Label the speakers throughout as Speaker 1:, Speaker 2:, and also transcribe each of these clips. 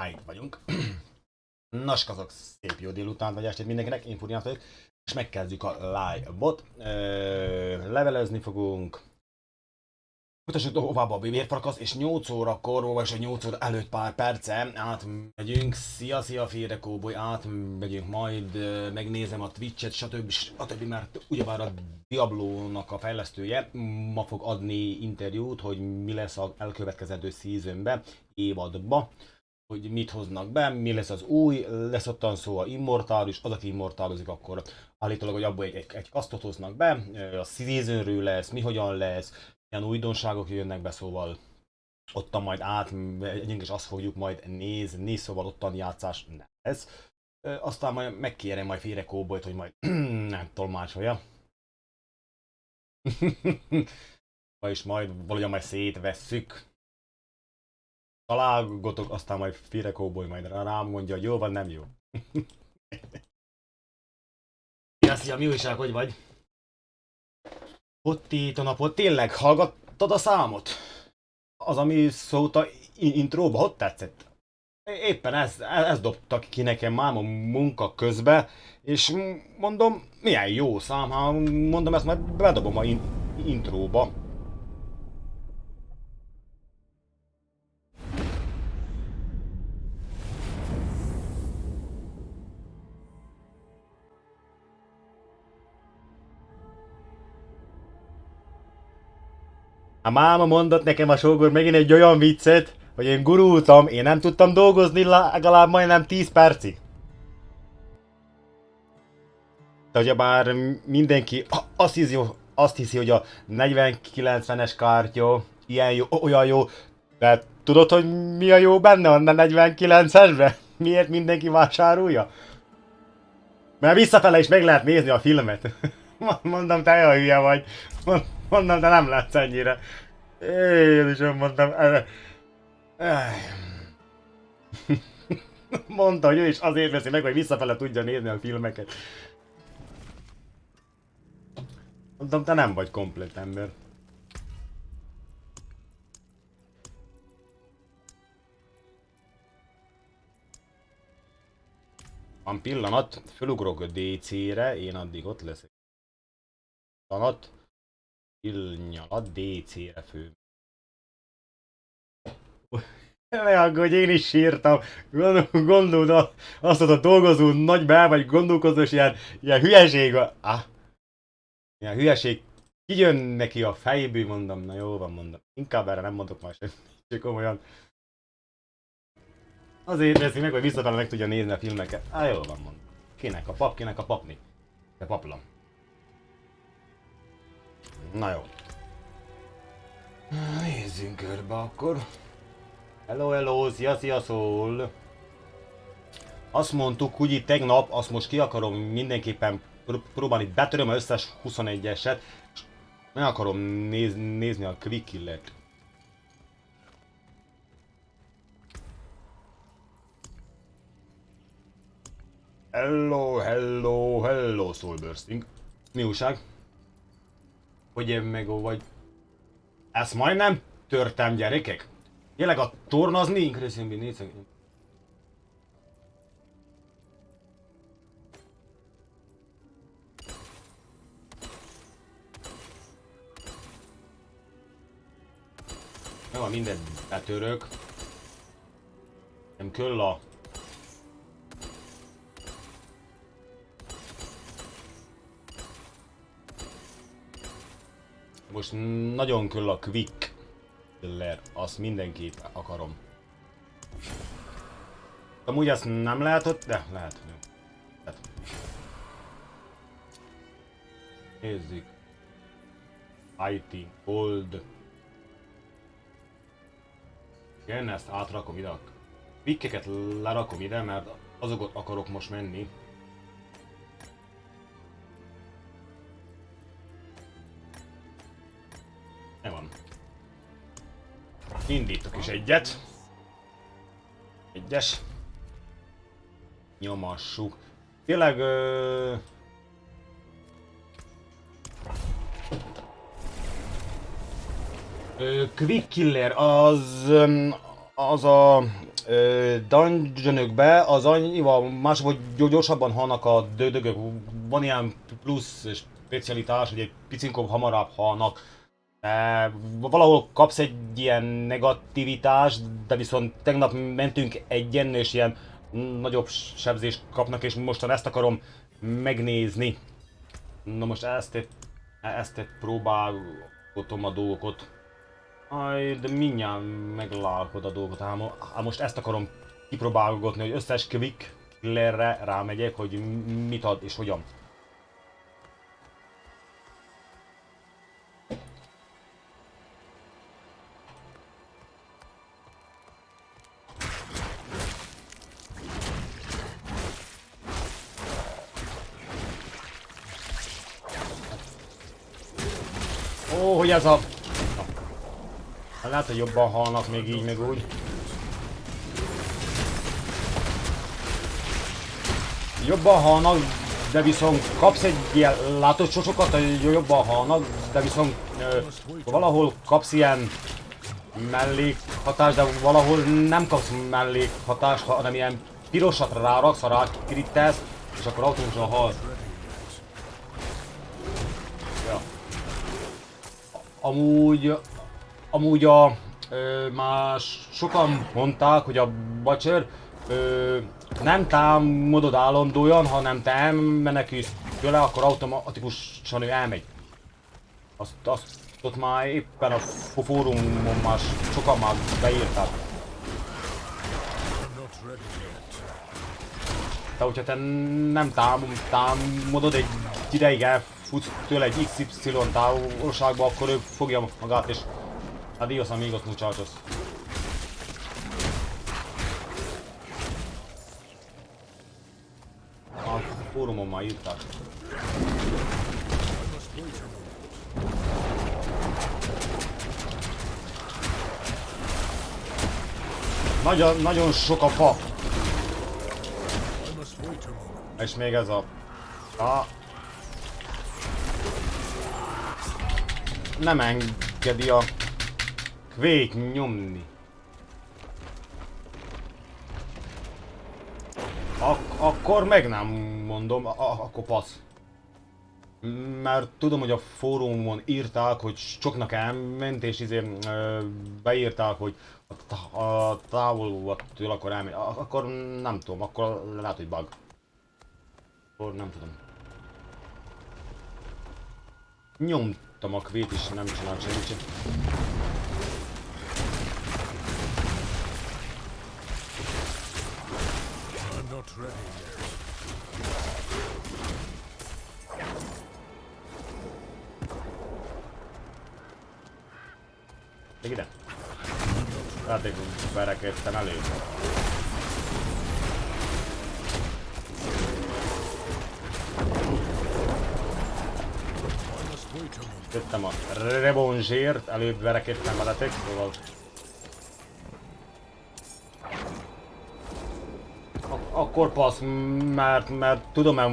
Speaker 1: Itt vagyunk. Naskazok, szép jó délután vagy estét mindenkinek, én Furiát vagyok, és megkezdjük a live-bot. Levelezni fogunk. Mutassuk tovább a bébérparkasz, és 8 órakor, vagy 8 óra előtt pár perce átmegyünk. Szia, Fére Kóboly, átmegyünk, majd megnézem a Twitch-et, stb. Mert ugyebár a Diablo-nak a fejlesztője ma fog adni interjút, hogy mi lesz az elkövetkezendő seasonbe, évadba, hogy mit hoznak be, mi lesz az új, lesz ottan szó a immortális, az aki immortálozik, akkor állítólag, hogy abból egy kasztot hoznak be, a seasonről lesz, mi hogyan lesz, milyen újdonságok jönnek be, szóval ottan majd átmegyünk, és azt fogjuk majd nézni, szóval ottan játszás nem lesz. Aztán majd megkérem majd Fére Kóbolyt, hogy majd nem tolmácsolja. És majd valahogyan majd szétvesszük. Találgatok, aztán majd Fére Kóboly majd rám mondja, hogy jó van, nem jó. Szia, mi újság, hogy vagy? Ott itt a napot, tényleg hallgattad a számot? Az, ami szólt a intróba, hogy tetszett? Éppen ez dobtak ki nekem már a munka közben, és mondom, milyen jó szám, ha mondom, ezt majd bedobom a intróba. A máma mondott nekem a sógor megint egy olyan viccet, hogy én gurultam, én nem tudtam dolgozni legalább majdnem 10 percig. De ugyebár mindenki azt hiszi, hogy a 40-90-es kártya ilyen jó, olyan jó, de tudod, hogy mi a jó benne a 49-esben? Miért mindenki vásárolja? Mert visszafele is meg lehet nézni a filmet. Mondom, te olyan hülye vagy. Mondom, de nem látsz ennyire. Jézusom, mondtam. Mondta, hogy ő is azért veszi meg, hogy visszafele tudja nézni a filmeket. Mondtam, te nem vagy komplett ember. Van pillanat, felugrok a DC-re, én addig ott leszek. Pillanat. Pillanat, DC-re fő. Ne aggódj, én is sírtam. Gondolod, azt mondod, dolgozó nagybe, vagy gondolkozós ilyen hülyeség. Ilyen hülyeség kijön neki a fejből, mondom, na jó van, mondom. Inkább erre nem mondok már semmit, csak komolyan. Azért veszi meg, hogy visszafele meg tudja nézni a filmeket. Jó van, mondom. Kinek a pap, kinek a papni? Te paplam. Na jó. Nézzünk körbe akkor. Hello, szia, szól. Azt mondtuk, hogy itt tegnap, azt most ki akarom mindenképpen próbálni, betöröm az összes 21-eset, és meg akarom nézni a Quick Killert. Hello, Soulbursting. Mi újság? Hogy én meg vagy... Ezt majdnem törtem, gyerekek? Tényleg a tornazni? Increasingly needs... Meg van mindent betörök. Nem kell a... Most nagyon kell a Quick Killer, azt mindenképp akarom. Amúgy ezt nem lehet ott, de lehet. Nézzük. Fighting, Gold. Igen, ezt átrakom ide. A Quickeket lerakom ide, mert azokat akarok most menni. Ne van. Indítok is egyet. Egyes. Nyomassuk. Tényleg... Quick Killer az az a dungeonökbe az annyival máshogy, hogy gyorsabban halnak a dödögök. Van ilyen plusz specialitás, hogy egy picinkor hamarabb halnak. Valahol kapsz egy ilyen negativitást, de viszont tegnap mentünk egyen, és ilyen nagyobb sebzést kapnak, és mostan ezt akarom megnézni. Na most ezt próbálgatom a dolgokat. Aj, de mindjárt meglálkod a dolgot, ám most ezt akarom kipróbálgatni, hogy összes quick clear-re rámegyek, hogy mit ad és hogyan. Ó, hogy ez a... Lehet, hogy jobban halnak még így, meg úgy. Jobban halnak, de viszont kapsz egy ilyen látott sosokat, hogy jobban halnak, de viszont valahol kapsz ilyen mellékhatást, de valahol nem kapsz mellékhatást, hanem ilyen pirosat ráraksz, ha rákrittelsz, és akkor automatikusan hal. Ja. Amúgy már sokan mondták, hogy a Butcher nem támadod állandóan, hanem te menekülsz tőle, akkor automatikusan ő elmegy. Azt ott már éppen a fórumon már sokan már beírták. De hogyha te nem támadod egy ideig elfutsz tőle egy XY távolságba, akkor ő fogja magát és adios amigos muchachos. A fórumon már írták. Nagyon sok a fa. És még ez a... Nem engedi a kvét nyomni. Akkor meg nem mondom, akkor passz. Mert tudom, hogy a fórumon írták, hogy soknak elment, és beírták, hogy a távolvattól akkor elmegy. Akkor nem tudom, akkor lehet, hogy bug. Akkor nem tudom. Nyomtam a kvét is, nem csinált semmit. Még ide. Lehet, hogy berekedtem előbb. Jöttem a rebonzsért, előbb verekedtem veletek, szóval... Akkor passz, mert tudom, mert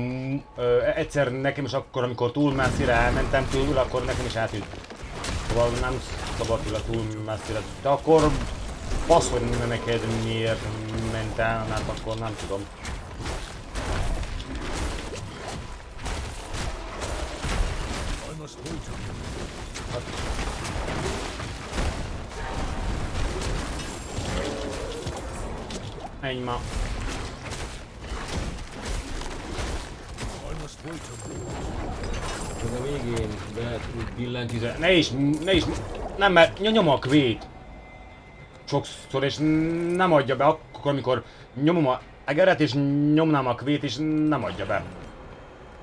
Speaker 1: egyszer nekem is akkor, amikor túl messzire elmentem túl, akkor nekem is eltűnt. Szóval nem szabad tőle túl messzire, de akkor passz, hogy neked miért ment el, mert akkor nem tudom. Ennyi ma. A végén lehet úgy billentyűzni. Ne is, nem, mert nyom a kvét. Sokszor, és nem adja be akkor, amikor nyomom a egeret, és nyomnám a kvét, és nem adja be.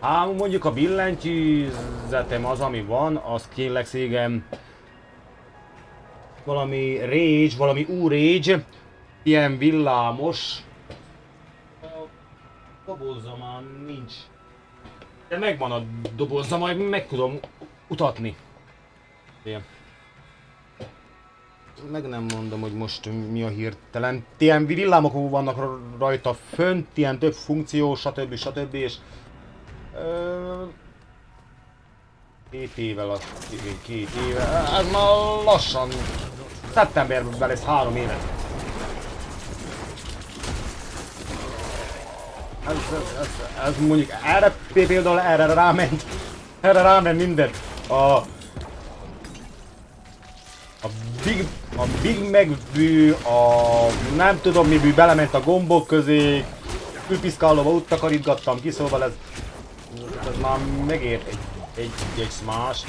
Speaker 1: Hát mondjuk a billentyűzetem az, ami van, az kérlek szégem valami rage, valami rage, ilyen villámos. A dobozza már nincs. De megvan a dobozza, majd meg tudom utatni. Ilyen. Meg nem mondom, hogy most mi a hirtelen. Ilyen villámok vannak rajta fönt, ilyen több funkció, stb. És... két éve, ez már lassan, szeptemberben lesz 3 éve. Ez mondjuk erre például erre ráment minden. A Big Mac bű, a nem tudom mi bű, belement a gombok közé, fülpiszkálóba úgy takarítgattam ki, szóval ez már megért egy smash.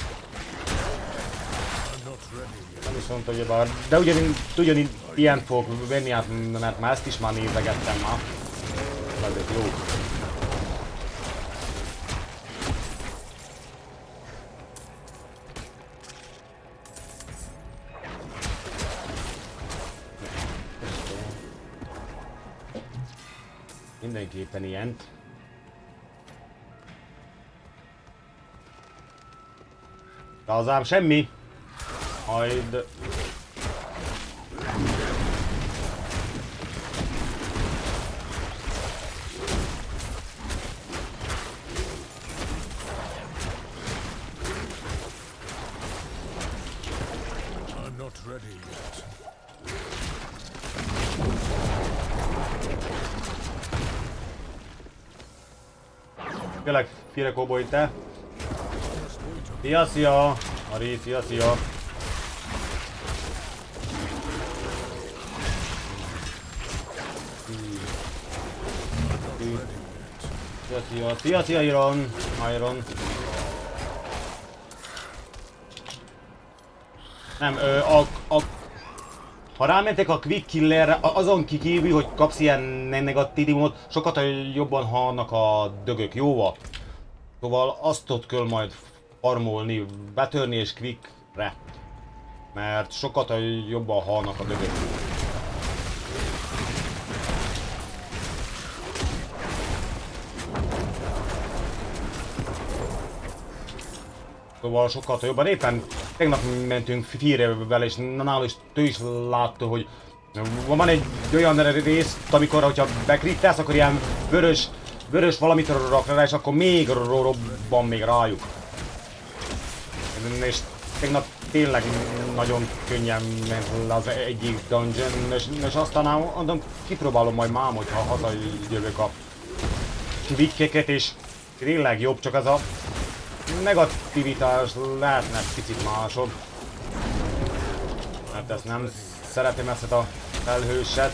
Speaker 1: Nem is mondta, hogy bár, de ugyanígy ilyen fogok venni át, mert már ezt is már nézegettem már. Ezek jó. Mindenképpen ilyent. De az ám semmi. Majd...
Speaker 2: I'm not ready yet.
Speaker 1: Tényleg, fire koboly te. Szia! Ari, szia! Szia, Iron! Nem, ha rámentek a Quick Killerre, azon kívül, hogy kapsz ilyen negatívumot, sokat jobban halnak a dögök, jóval. Szóval azt ott kell majd farmolni, betörni és Quickre. Mert sokat jobban halnak a dögök. Szóval sokkal jobban. Éppen tegnap mentünk Firevel, és nála is ő is látta, hogy van egy olyan rész, amikor hogyha bekrittálsz, akkor ilyen vörös valamit rak rá, és akkor még robban még rájuk. És tegnap tényleg nagyon könnyen ment le az egyik dungeon, és aztán mondom, kipróbálom majd mám, hogyha hazajövök a Quickeket, és tényleg jobb, csak ez a negativitás lehetne picit másabb. Mert ezt nem szeretem, ezt a felhőset.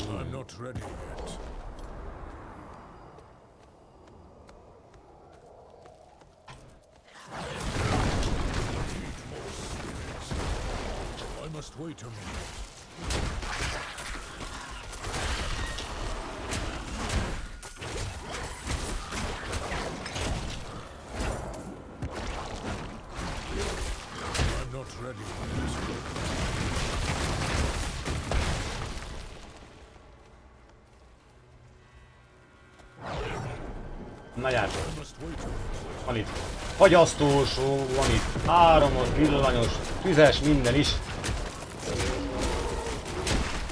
Speaker 2: I'm not ready yet. I must wait a minute.
Speaker 1: Na gyártok! Van itt fagyasztós, van itt áramos, villanyos, tüzes, minden is.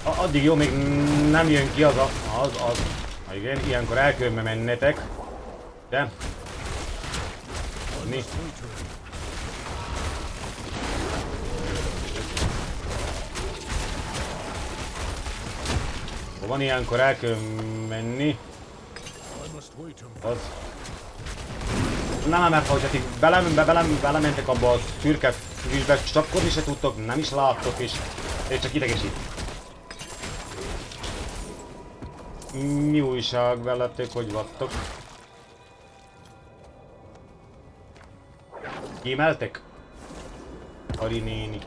Speaker 1: Addig jó, még nem jön ki az. Igen, ilyenkor el kell mennetek. De... Mi? Van ilyenkor el kell menni. Az... Nem, mert hogyha ti belementek abba a szürke vízbe, csapkodni se tudtok, nem is láttok, és csak idegesít. Mi újság veletek, hogy vattok? Kémeltek? Ari néni.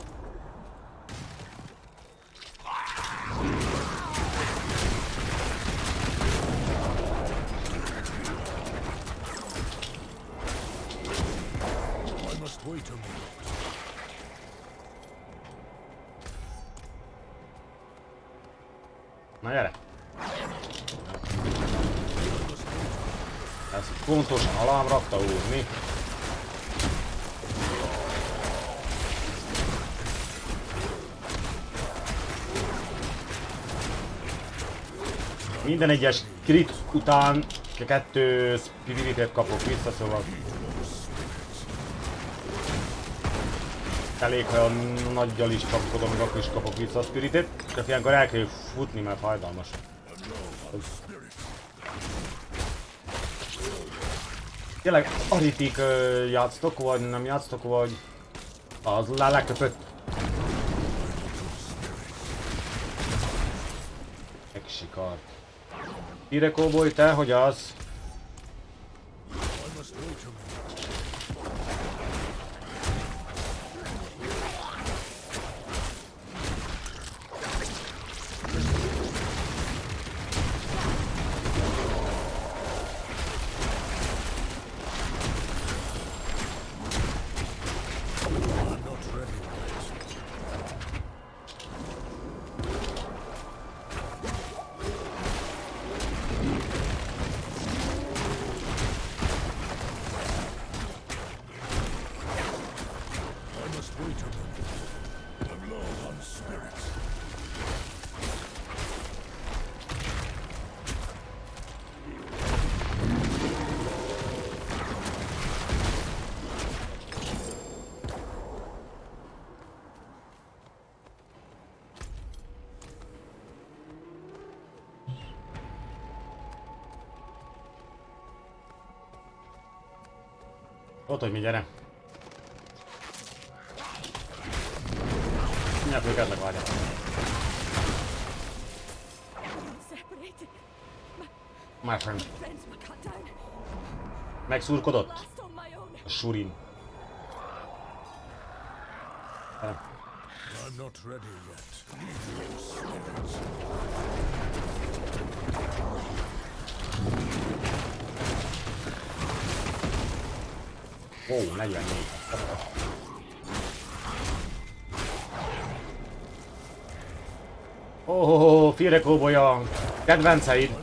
Speaker 1: Na gyere! Ez pontosan alám rakta úrni. Minden egyes crit után 2 spiritet kapok vissza, szóval... Elég, ha olyan nagyjal is csapkodom, meg akkor is kapok vissza a spiritet. Csak ilyenkor el kell futni, mert fájdalmas. Tényleg aritik játsztok, vagy nem játsztok, vagy az legtöbbet. Megsikart. Híre Cowboy, te hogy az? Ott, hogy mi, gyere! Mindjárt őket megvárják. My friend. Megszurkodott? A surin.
Speaker 2: I'm not ready yet.
Speaker 1: Ó, 44. Ó, Fire Cowboy a kedvenceid.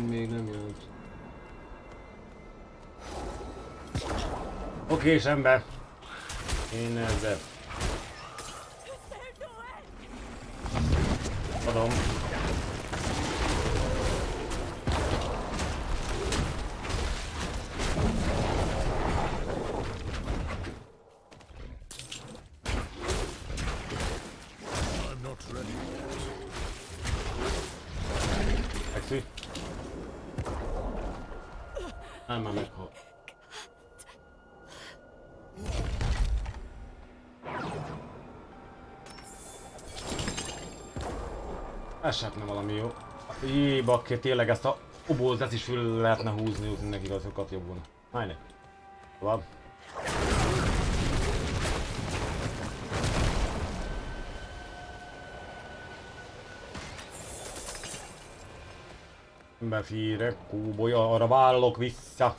Speaker 3: Még nem jött.
Speaker 1: Oké, és ember. Én ezzel. Adom.
Speaker 2: I'm not ready yet.
Speaker 1: Megszű. Nem, már meghal. Esetne valami jó. Jé, bakker, tényleg ezt a obolt, ezt is föl lehetne húzni, úgyhogy neki az sokat jobb volna. Hájne. Tovább. Befire, Cowboy, arra vállalok vissza.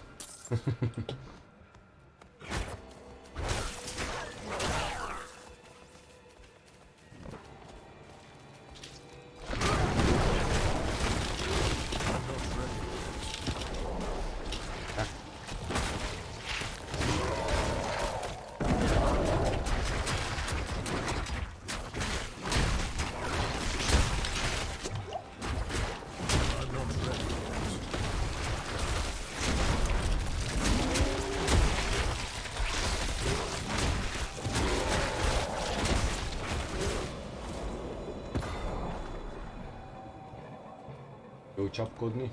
Speaker 1: Jó csapkodni.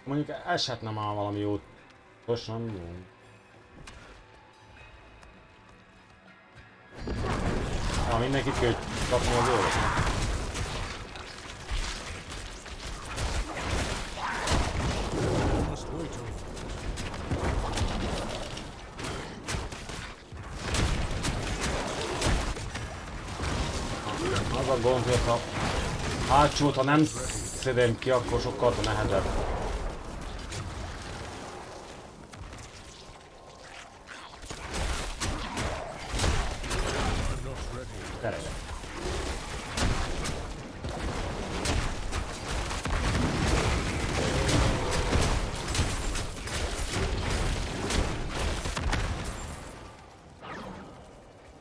Speaker 1: Mondjuk esetne már valami jót. Most nem jó. Mindenkit kell kapni az órat. Az a gond, hogy a hátsót, ha nem szedem ki, akkor sokkal nehezebb.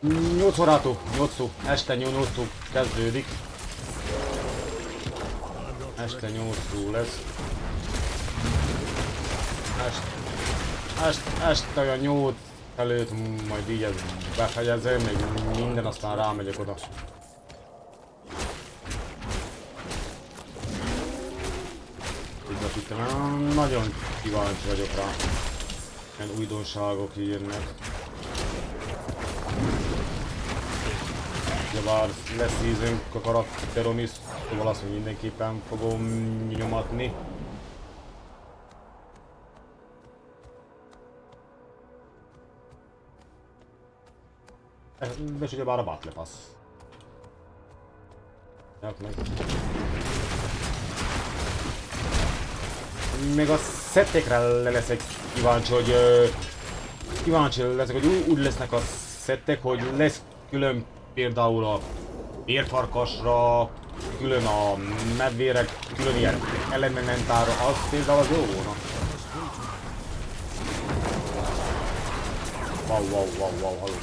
Speaker 1: 8 órától, 8 este 8 kezdődik. Este 8 lesz. Este olyan 8 előtt majd így ez befejezem, még minden, aztán rámegyek oda. Nagyon kíváncsi vagyok rá. Ilyen újdonságok jönnek. Bár lesz ízünk a karakterom is, szóval azt, hogy mindenképpen fogom nyomatni. És ugye bár a Battle Pass. Még a szettekre leszek kíváncsi, hogy úgy lesznek a szettek, hogy lesz külön például a vérfarkasra, külön a medvérek, külön ilyen elementára, az például az jó volna. Wow, halló.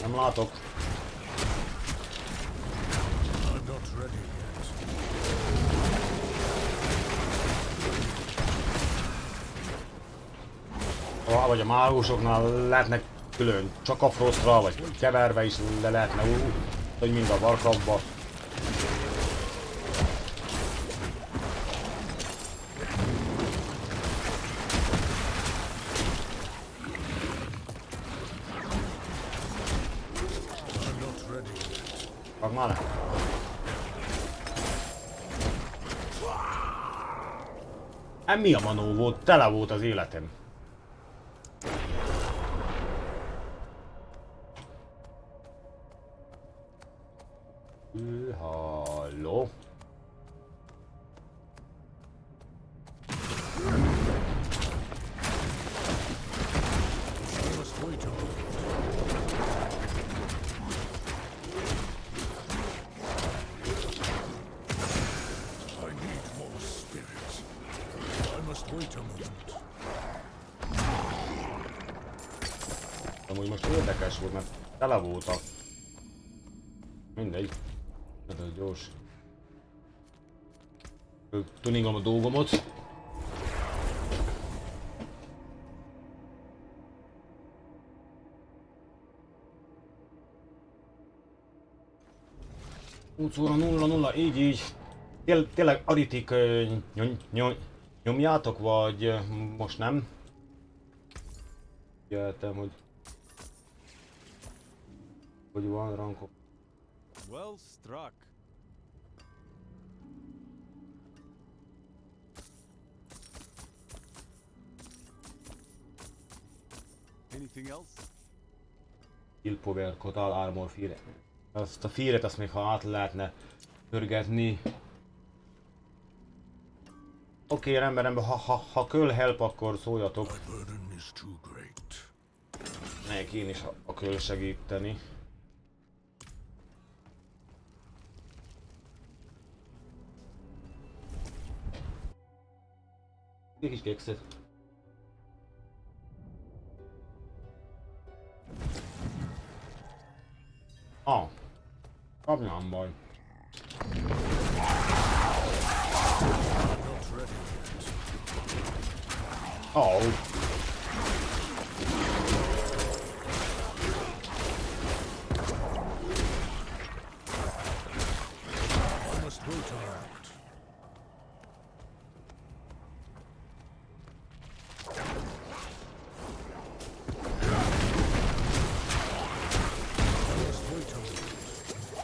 Speaker 1: Nem látok. Vagy a mágusoknál lehetnek külön csak a Frostra, vagy keverve is le lehetne úgy, hogy mind a Warcraftba. Pak már le. Mi a manó volt? Tele volt az életem. Halló. Amúgy most érdekes volt, mert tele voltak. Mindegy. Hát ez gyors. Tuningom a dolgomat. Óra 0-0, így. Tényleg aritik nyomjátok, vagy most nem? Jöttem, hogy van rankok.
Speaker 4: Well struck. Anything else?
Speaker 1: Kill power, total armor, fear. Azt a fear-et, azt még ha át lehetne pörgetni. Oké, rendben, ha köl help, akkor szóljatok. Melyek én is a köl segíteni. Egy kis kekszet. Nem baj.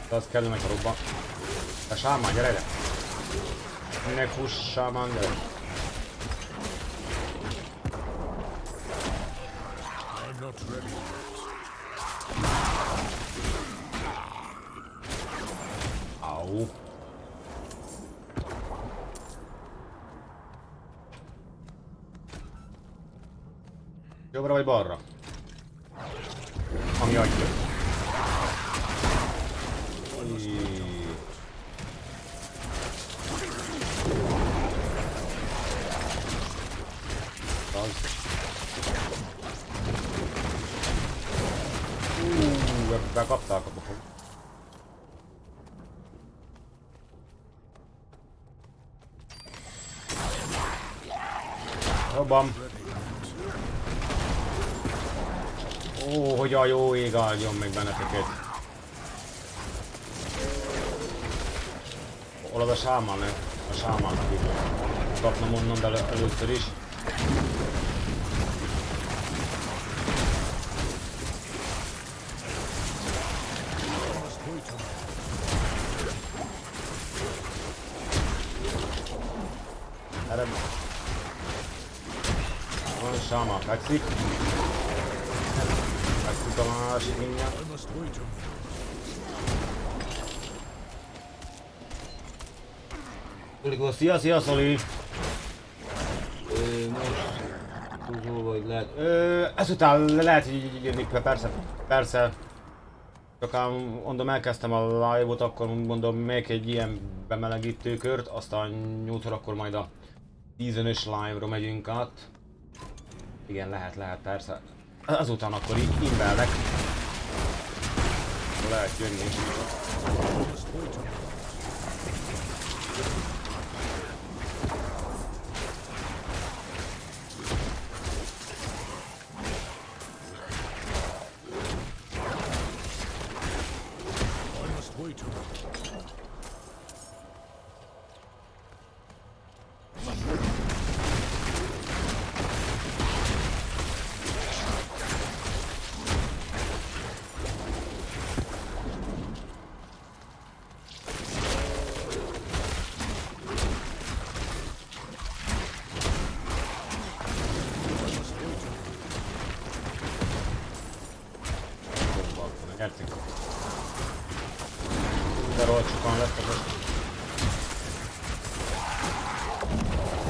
Speaker 1: Az kellenek a robban. A sámán, gyere ide! Minek fuss, sámán, gyere! Au! Jobbra vagy balra? Ami adja. kaptál a pofog. Jobban. Ó, hogy a jó ég áldjon meg benneteket. Olad a sámán, ne? A sámánnak itt kapnom onnan bele először is. Erre... Van sámán fekszik. Fekszik a másik mindjárt. Szia Szoli!
Speaker 3: Most hol vagy lehet?
Speaker 1: Ezután lehet így jönni, persze. Csak mondom, elkezdtem a live-ot, akkor mondom, még egy ilyen bemelegítőkört, aztán 8 órakor majd a 10-ös live-ra megyünk át. Igen, lehet, persze. Azután akkor így invelnek. Lehet jönni. Értik. De rohadt sokan lettek most.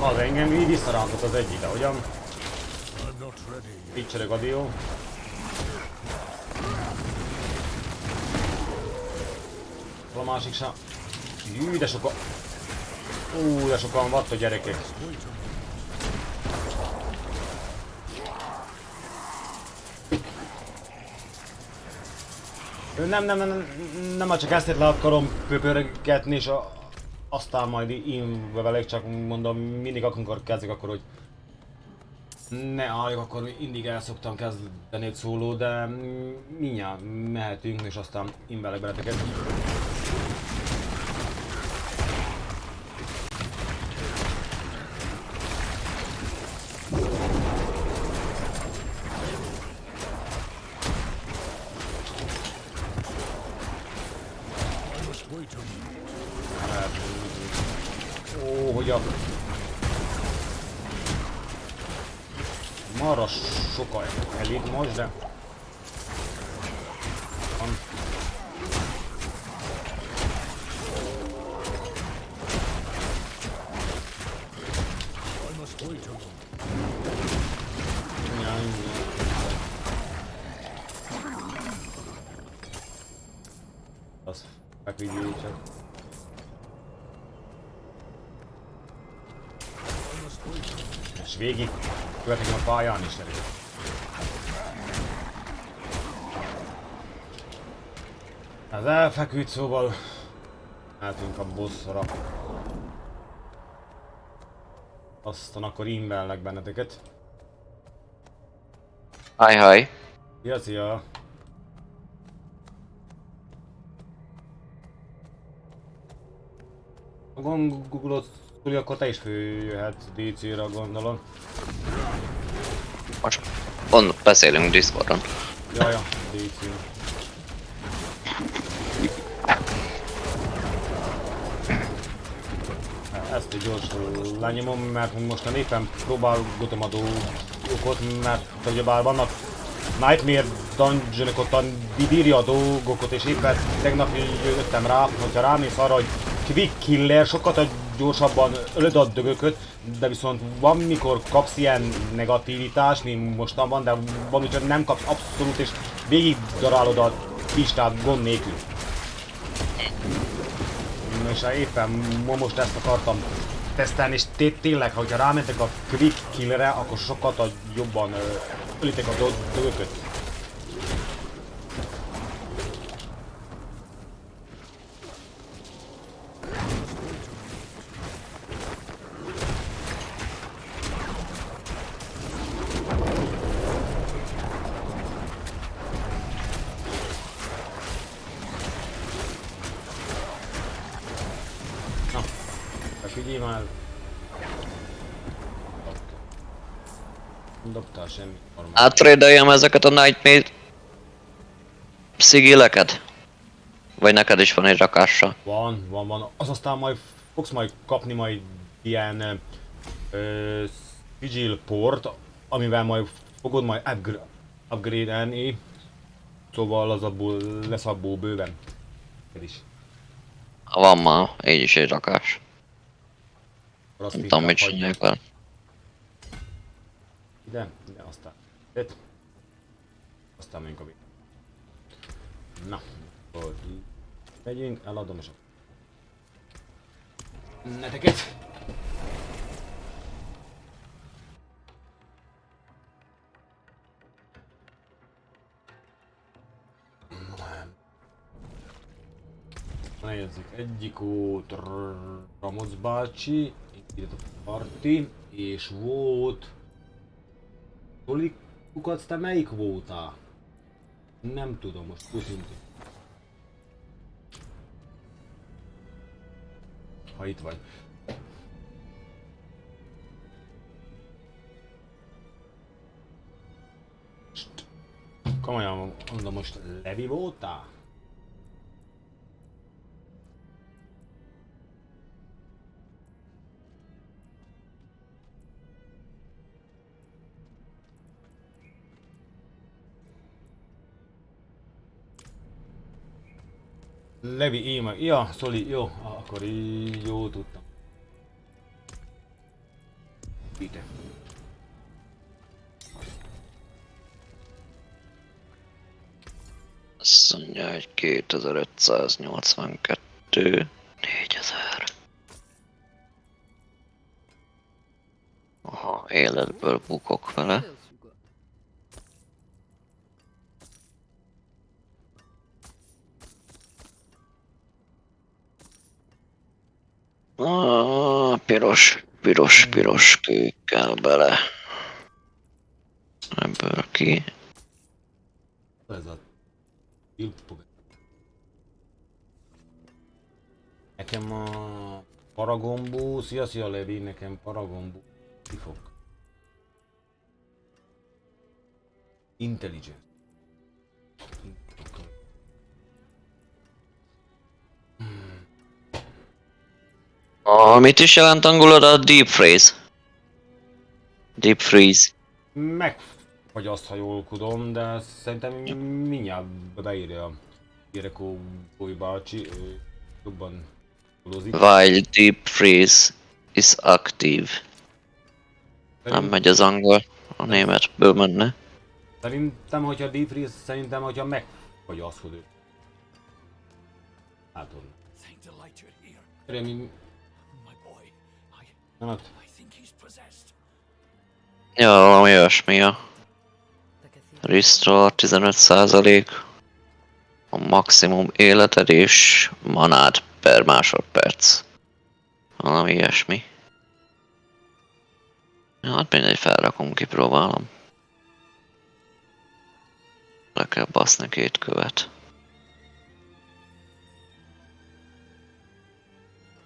Speaker 1: Az engem így visszarántott az egyik, de hogyan? Így csereg a dió. A másik sem. Hű, de sokan. De sokan vatt a gyerekek. Nem, csak ezt le akarom pöpörgetni, és aztán majd én velük, csak mondom, mindig akkor kezdek, akkor hogy ne álljak, akkor mindig el szoktam kezdeni egy szóló, de mindjárt mehetünk, és aztán én velek beleteket. Hogy a... Marra sokan elit most, de... Az megvigyél csak. És végig követik a pályán is elég. Ez elfeküdt, szóval mehetünk a bosszra. Aztán akkor invelnek benneteket.
Speaker 5: Hi.
Speaker 1: Szia! A gongulot Tuli, akkor te is följöhetsz DC-ra, gondolom.
Speaker 5: Most beszélünk Discordon.
Speaker 1: Jaja, DC. Ezt egy gyorsan lenyomom, mert most éppen próbálgatom a dolgokat, mert ugyebár vannak Nightmare Dungeon-ok, ott bírja a dolgokat, és éppen tegnap jöttem rá, hogyha rámész arra, hogy Quick Killer, sokkal gyorsabban ölöd a dögököt, de viszont van mikor kapsz ilyen negativitást, mint mostan van, de van, hogy nem kapsz abszolút, és végig darálod a listát gond nélkül. És éppen most ezt akartam tesztelni, és tényleg, ha rámentek a Quick Killerre, akkor sokkal jobban ölitek a dögököt. figyelj már! Nem dobtál semmi normális.
Speaker 5: Átrédeljem ezeket a Nightmare szigileket? Vagy neked is van egy rakással?
Speaker 1: Van. Az aztán majd fogsz majd kapni majd ilyen sigil port, amivel majd fogod majd upgrade-elni. Szóval az abból lesz abból bőven. Ez is.
Speaker 5: Van már, így is egy rakás.
Speaker 1: Azt
Speaker 5: Nem tudom, mit
Speaker 1: inkább
Speaker 5: csinálják vele.
Speaker 1: Ide, aztán. Itt. Aztán megyünk a végén. Na, akkor megyünk, eladom és neteket. Nézzük, egyik út Ramoc bácsi, itt a parti, és volt... Toli kukac, te melyik voltál? Nem tudom, most őszintén. Ha itt vagy. Komolyan mondom, most Levi voltál? Levi, én meg. Ja, Szoli, jó, akkor így jó tudtam. Ide.
Speaker 5: Azt mondja, hogy 2582, 4000. Aha, életből bukok vele. Piros kő kell bele. Ebből ki.
Speaker 1: Ez a... Nekem a Paragombú, szia Levi, nekem Paragombú. Mi fog? Intelligence.
Speaker 5: Mit is jelent angolul a deep freeze? Deep freeze.
Speaker 1: Vagy azt, ha jól tudom, de szerintem mindjárt beírja a Gyerekó Boly bácsi, ő jobban tudózik.
Speaker 5: While deep freeze is active. Nem megy az angol, a németből menne.
Speaker 1: Szerintem, hogyha deep freeze, szerintem, hogyha vagy azt, hogy ő. Hát onnan.
Speaker 2: Thank the light you're here.
Speaker 1: Remény,
Speaker 2: My boy,
Speaker 1: nem hát,
Speaker 2: I think he's possessed.
Speaker 5: Ja, valami olyasmi a Restore 15%, a maximum életed és manád per másodperc. Valami ilyesmi. Ja, hát mindegy, felrakom, kipróbálom. Le kell baszni 2 követ.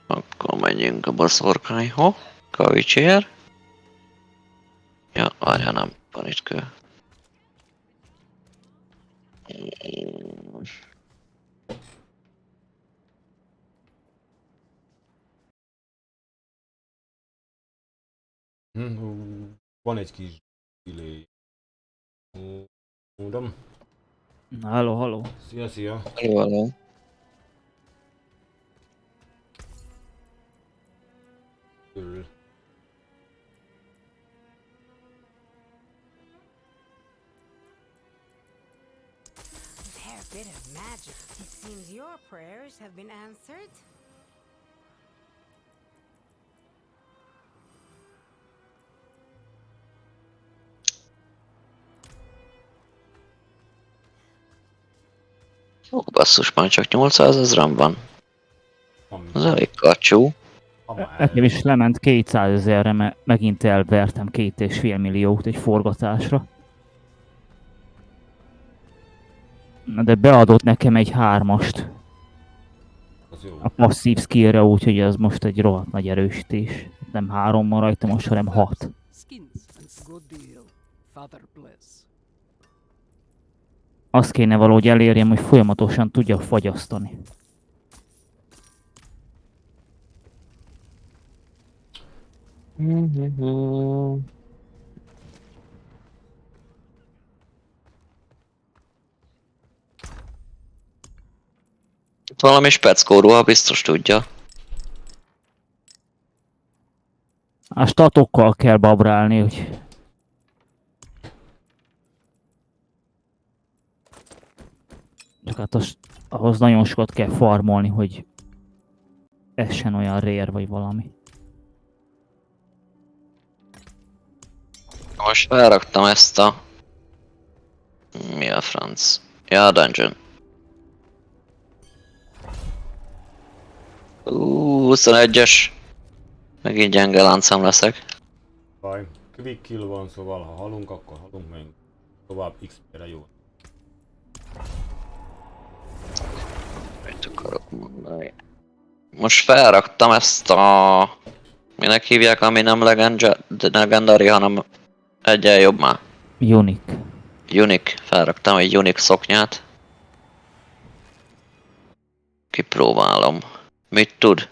Speaker 5: Akkor menjünk a baszorkányhoz. Kavicsér. Ja, várjál, nem van itt kő.
Speaker 1: van egy kis delay. Mondom.
Speaker 3: Halló.
Speaker 1: Szia.
Speaker 5: Hello.
Speaker 1: Örül.
Speaker 6: Fair bit of magic. It seems your prayers have been answered.
Speaker 5: Ó, basszus, már csak 800 000 van. Az elég kacsú.
Speaker 3: Nekem is lement 200 000-re, mert megint elvertem 2,5 milliót egy forgatásra. Na de beadott nekem egy 3-ast.
Speaker 1: Az jó.
Speaker 3: a passzív skillre, úgyhogy ez most egy rohadt nagy erősítés. Nem 3 van rajta most, hanem 6.
Speaker 2: Skins and good deal. Father bless.
Speaker 3: Azt kéne valahogy elérjem, hogy folyamatosan tudja fagyasztani.
Speaker 5: Valami speckó ruha biztos tudja.
Speaker 3: A statokkal kell babrálni, hogy... Csak hát ahhoz nagyon sokat kell farmolni, hogy essen olyan rare vagy valami.
Speaker 5: Most felraktam ezt a... Mi a franc? Ja, a dungeon. 21-es. Megint gyenge láncám leszek.
Speaker 1: Baj. Quick kill van, szóval ha halunk, akkor halunk meg. Tovább XP-re jó.
Speaker 5: Mit akarok mondani? Most felraktam ezt a... Minek hívják, ami nem legendary, hanem egyen jobb már.
Speaker 3: Unique.
Speaker 5: Unique. Felraktam egy unique szoknyát. Kipróbálom. Mit tud?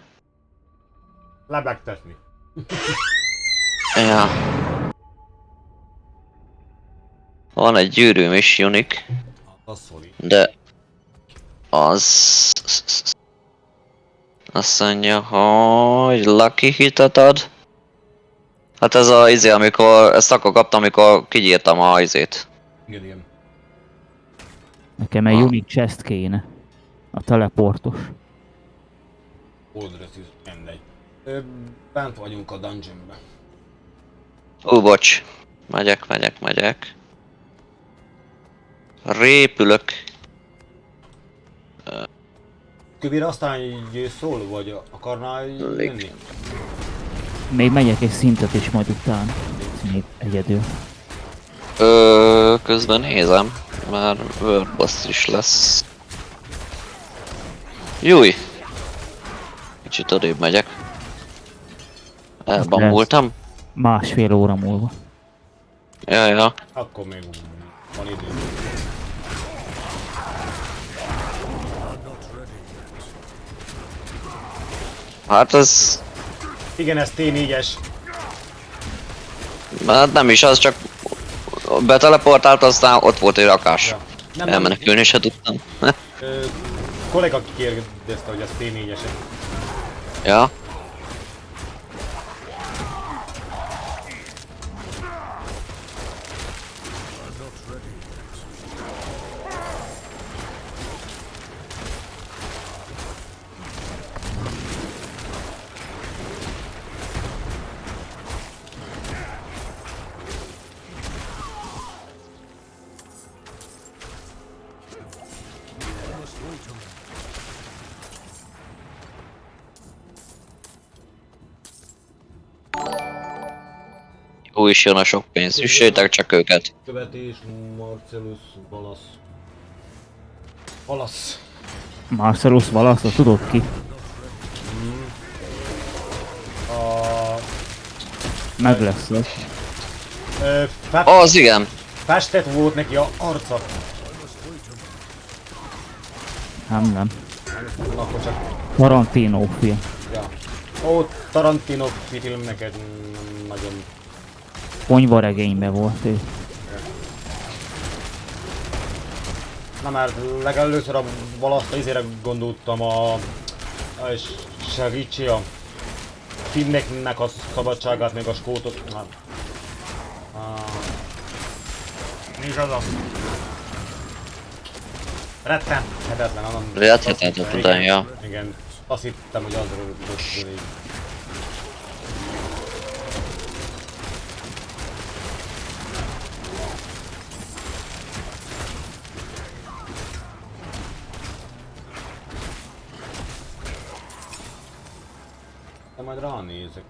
Speaker 1: Lebegtetni.
Speaker 5: Ja. Van egy gyűrűm is unique,
Speaker 1: Az szoli.
Speaker 5: de... Az... Azt mondja, hogy lucky hitet ad. Hát ez a izé, amikor... Ezt akkor kaptam, amikor kigyírtam a izét.
Speaker 1: Igen, igen.
Speaker 3: Nekem egy unique chest kéne. A teleportos.
Speaker 1: Old resist, mindegy. Bent vagyunk a dungeonben.
Speaker 5: Bocs. Megyek. Répülök.
Speaker 1: Kövér aztán így szól, vagy akarnál jönni?
Speaker 3: Még megyek egy szintet is majd utána. Még egyedül.
Speaker 5: Közben nézem. Már World Boss is lesz. Júj! Kicsit odébb megyek. Elbambultam.
Speaker 3: Másfél óra múlva.
Speaker 5: Ja.
Speaker 1: Akkor még van idő.
Speaker 5: Hát ez...
Speaker 1: Igen, ez T4-es.
Speaker 5: Hát nem is, az csak... Beteleportált, aztán ott volt egy rakás.
Speaker 1: Ja. Nem,
Speaker 5: Elmenekülni se tudtam.
Speaker 1: Kollega kérdezte, hogy ez T4-es.
Speaker 5: Ja. Jó is jön a sok pénz, üssétek csak őket.
Speaker 1: Követés, Marcellus, Valasz.
Speaker 3: Marcellus Valasz, tudod ki? Meg lesz az.
Speaker 5: Az igen.
Speaker 1: Festett volt neki a arca.
Speaker 3: Nem.
Speaker 1: Akkor csak...
Speaker 3: Tarantino film.
Speaker 1: Ja. Ó, Tarantino film neked nagyon...
Speaker 3: Ponyvaregényben volt ő.
Speaker 1: Na már legelőször a Valaszt a izére gondoltam a segítsi a finneknek a szabadságát, meg a skótot. Mi is az a... Rettenhetetlen,
Speaker 5: Rettenhetetlen, ja.
Speaker 1: Igen, azt hittem, hogy azról így. De majd ránézek.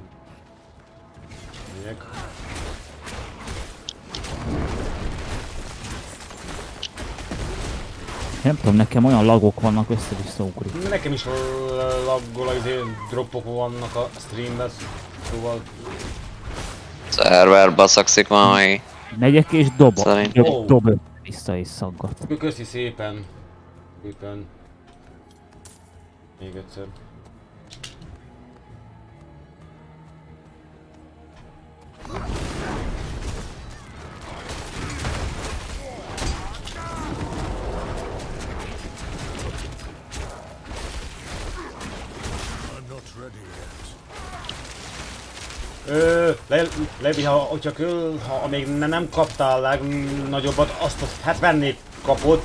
Speaker 1: Megyek.
Speaker 3: Nem tudom, nekem olyan lagok vannak, össze-vissza ugrik.
Speaker 1: Nekem is laggol, droppok vannak a streamben, szóval...
Speaker 5: Szerver baszakszik valami.
Speaker 3: Megyek és dob
Speaker 5: Szerintem.
Speaker 3: vissza és szaggat.
Speaker 1: Köszi szépen. Szépen. Még egyszer.
Speaker 4: I'm not ready yet.
Speaker 1: Ha még nem kaptál legnagyobbat, azt a 70-nét kapod,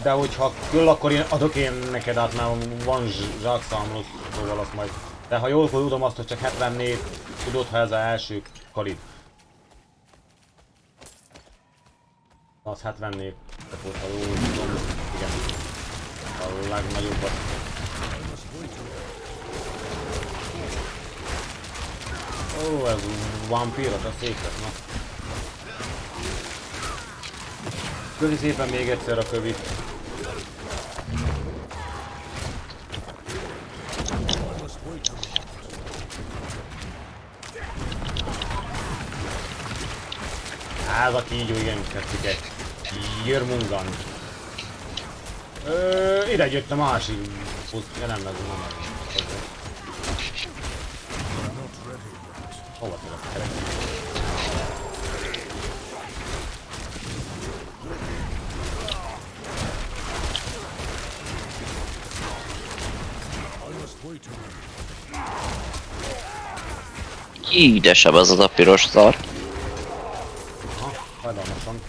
Speaker 1: de hogyha küll, akkor én adok én neked át, mert van zsákszámló, szóval azt majd. De ha jól tudom azt, hogy csak 70-nét tudod, ha ez az első kalib. Az 70-nét, tehát ha jól tudom, igen. A legnagyobbat. Ó, ez vampíros, a szép lesz, na. Köszi szépen még egyszer a kövit. Ez a kígyó, igen, tetszik. Jörmungan. Ide jött a másik puszt, ja nem, ez nem. Hova tudok keresni?
Speaker 5: Édesebb az a piros szar.
Speaker 1: Aha, hajdalmasan.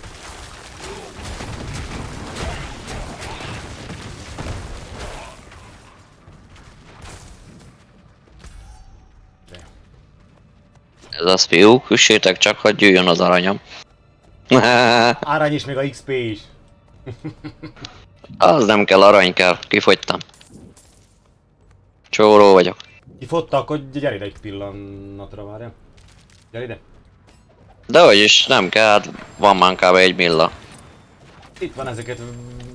Speaker 5: Ez az fiúk, üssétek csak, hogy jöjjön az aranyom.
Speaker 1: Arany is, még a XP is.
Speaker 5: Az nem kell, arany kell, kifogytam. Csóró vagyok.
Speaker 1: Kifotta, akkor gyere ide egy pillanatra, várjál. Gyere ide.
Speaker 5: Dehogy is, nem kell, hát van már kb. 1 milla.
Speaker 1: Itt van ezeket,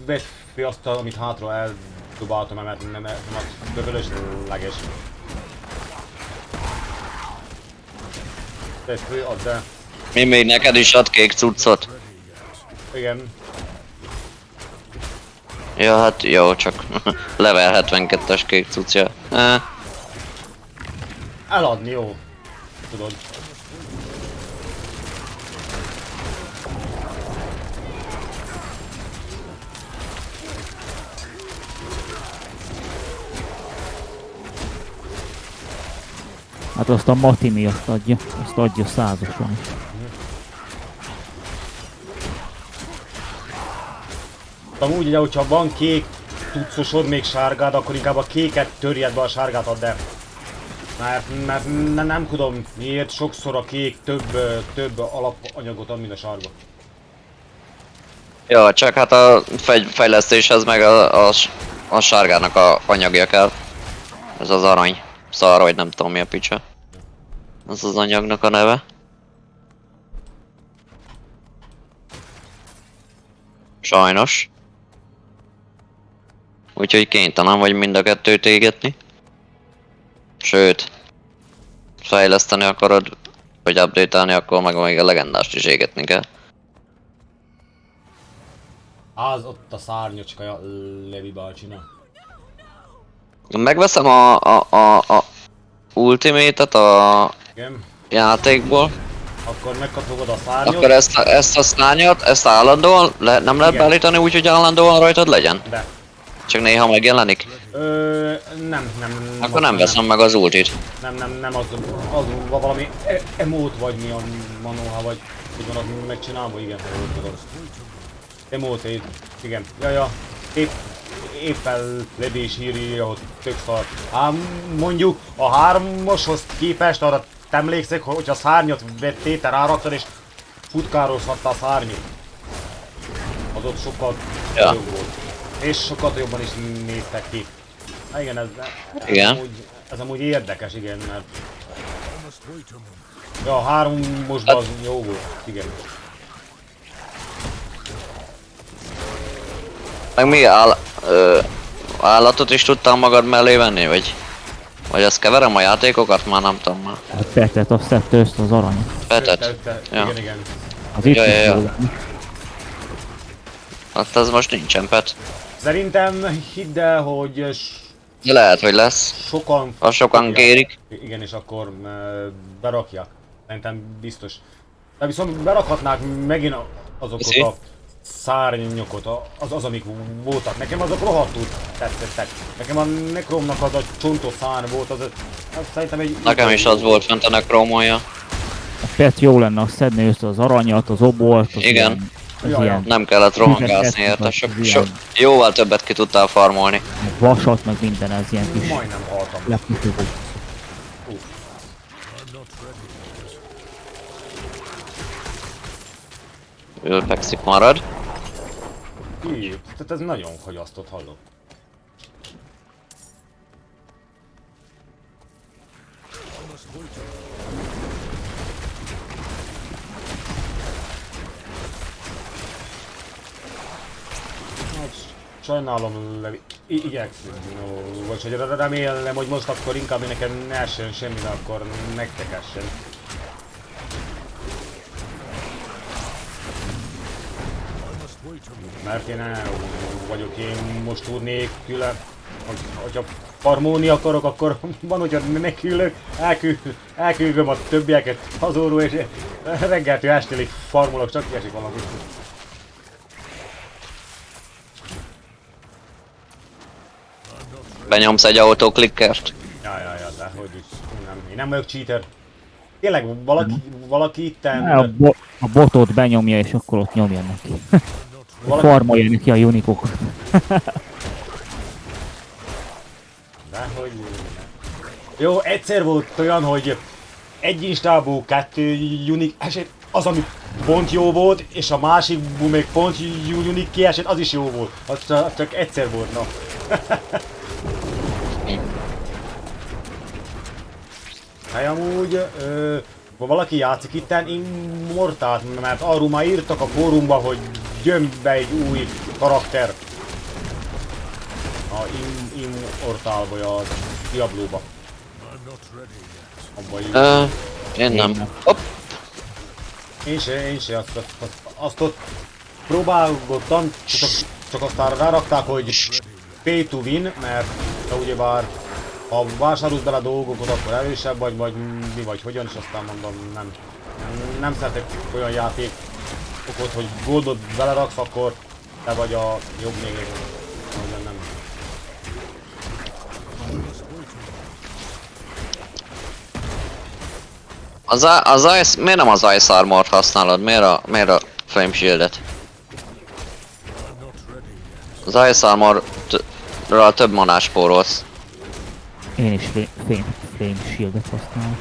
Speaker 1: vedd fi azt, amit hátra eldobáltam, mert nem az dögölösleges. Vedd fi, add el.
Speaker 5: Mi még neked is ad kék cuccot?
Speaker 1: Igen.
Speaker 5: Ja, hát jó, csak level 72-es kék cuccja.
Speaker 1: Eladni, jó. Tudod.
Speaker 3: Hát azt a Mati miatt adja, azt adja 100-oson.
Speaker 1: Amúgy ugye, hogyha van kék tucosod, még sárgád, akkor inkább a kéket törjed be, a sárgát add el. Mert nem tudom miért, sokszor a kék több alapanyagot ad, mint a sárga.
Speaker 5: Jó, csak hát a fejlesztéshez meg a sárgának a anyagja kell. Ez az arany. Szar, vagy nem tudom mi a picsa. Ez az anyagnak a neve. Sajnos. Úgyhogy kénytelen vagy mind a kettőt égetni. Sőt, fejleszteni akarod, vagy update-elni, akkor meg még a legendást is égetni kell.
Speaker 1: Az ott a szárnyocskája, Levi bácsina.
Speaker 5: Megveszem a Ultimate-et a
Speaker 1: Igen.
Speaker 5: játékból.
Speaker 1: Akkor megkapod a szárnyot.
Speaker 5: Akkor ezt a szárnyat, ezt állandóan, nem lehet
Speaker 1: Igen.
Speaker 5: beállítani úgy, hogy állandóan rajtad legyen?
Speaker 1: De.
Speaker 5: Csak néha megjelenik?
Speaker 1: Nem.
Speaker 5: Akkor nem veszem meg az ultit.
Speaker 1: Nem, az valami emote vagy mi a manóha, vagy hogy van az megcsinálva, igen, ha jól tudod. Emote, igen. Ja. Éppen Levi is írja, hogy tök szar. Mondjuk a 3-oshoz képest arra emlékszek, hogy a szárnyat vettél, te ráraktad és futkározhatta a szárnyat. Az ott sokkal jobb volt. És sokkal jobban is néztek ki. Igen, ez amúgy érdekes, igen, mert... Ja, a 3-osban az jó volt, igen.
Speaker 5: Meg mi állatot is tudtál magad mellé venni, vagy ezt keverem a játékokat? Már nem tudom már.
Speaker 3: A petet, azt tette össze az arany.
Speaker 5: Petet? Ja.
Speaker 1: Igen, igen.
Speaker 3: Az itt
Speaker 5: Ja,
Speaker 3: is
Speaker 5: ja, ja.
Speaker 3: jó lenni.
Speaker 5: Hát ez most nincsen pet.
Speaker 1: Szerintem hidd el, hogy
Speaker 5: De lehet, hogy lesz.
Speaker 1: sokan...
Speaker 5: Ha sokan kérik.
Speaker 1: Igen, és akkor berakják. Szerintem biztos. De viszont berakhatnák megint azokat
Speaker 5: Köszi.
Speaker 1: a szárnyokat, az amik voltak. Nekem azok rohadtul tetszettek. Nekem a Necromnak az a csontos szárny volt, az szerintem egy...
Speaker 5: Nekem is az volt fent a nekrómolja.
Speaker 3: A pet jó lenne, azt szedni össze az aranyat, az obort, az
Speaker 5: Igen.
Speaker 3: ilyen, az
Speaker 1: Ja, ja.
Speaker 3: ilyen
Speaker 5: Nem kellett rohangászni érte. Jóval többet ki tudtál farmolni.
Speaker 3: vasat, meg minden, ez ilyen kis
Speaker 1: Majdnem haltam.
Speaker 3: lepütők.
Speaker 5: Ő fekszik marad.
Speaker 1: Tehát ez nagyon hagyasztott, hallom. Sajnálom, Levi. Igyekszünk, no, vagy hogy remélem, hogy most akkor inkább nekem ne essen semmi, de akkor nektek essen. Mert én el vagyok, én most úr nélküle, hogyha farmolni akarok, akkor van, hogyha nekülök, elküldöm a többieket hazóról, és reggeltől estélig farmolok, csak kiesik valami.
Speaker 5: Benyomsz egy autoklikkert.
Speaker 1: Ja, de hogy is, én nem vagyok cheater. Tényleg, valaki itten...
Speaker 3: A botot benyomja, és akkor ott nyomja neki.
Speaker 1: Valaki-
Speaker 3: Farmolja neki a unikokat.
Speaker 1: De hogy... Jó, egyszer volt olyan, hogy egy instából 2 unik eset, az ami pont jó volt, és a másikból még pont unik kiesett, az is jó volt. Az csak egyszer volt, na. Hát amúgy, ha valaki játszik itten Immortalt, mert arról már írtak a fórumba, hogy jön be egy új karakter. A Immortalba, a Diablóba. Abba így.
Speaker 5: Én nem. Hopp.
Speaker 1: Én se azt ott próbálgattam, csak aztán rárakták, hogy pay to win, mert ugyebár ha vásárolsz bele dolgokat, akkor erősebb vagy mi vagy hogyan, és aztán mondom, nem szeretek olyan játékokat, hogy goldot beleraksz, akkor te vagy a jobb még, nem.
Speaker 5: Az Ice... Miért nem az Ice Armort használod? Miért a Flame Shield-et? Az Ice Armorral több manás spórolsz.
Speaker 3: Én is flame shieldet használom.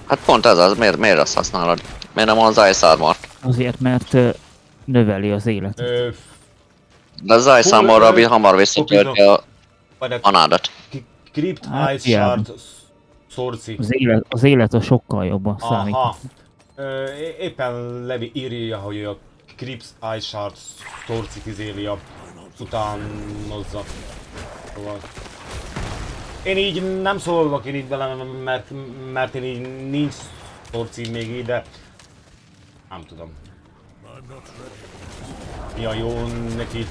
Speaker 5: Hát pont ez az, miért azt használod? Miért nem az Ice Armort?
Speaker 3: Azért, mert növeli az életet.
Speaker 5: De az Ice Armorral hamar visszatölti a manádat.
Speaker 1: Crypt
Speaker 3: Hát,
Speaker 1: Ice
Speaker 3: ilyen.
Speaker 1: Shard Sorci.
Speaker 3: Az élet a sokkal jobban számít.
Speaker 1: Aha. Éppen Levi írja, hogy a Crypt Ice Shard Sorci izélia utánozza. Szóval... Én így nem szólok én így vele, mert én így nincs Sorci még így, de... Nem tudom. Mi a jó neki?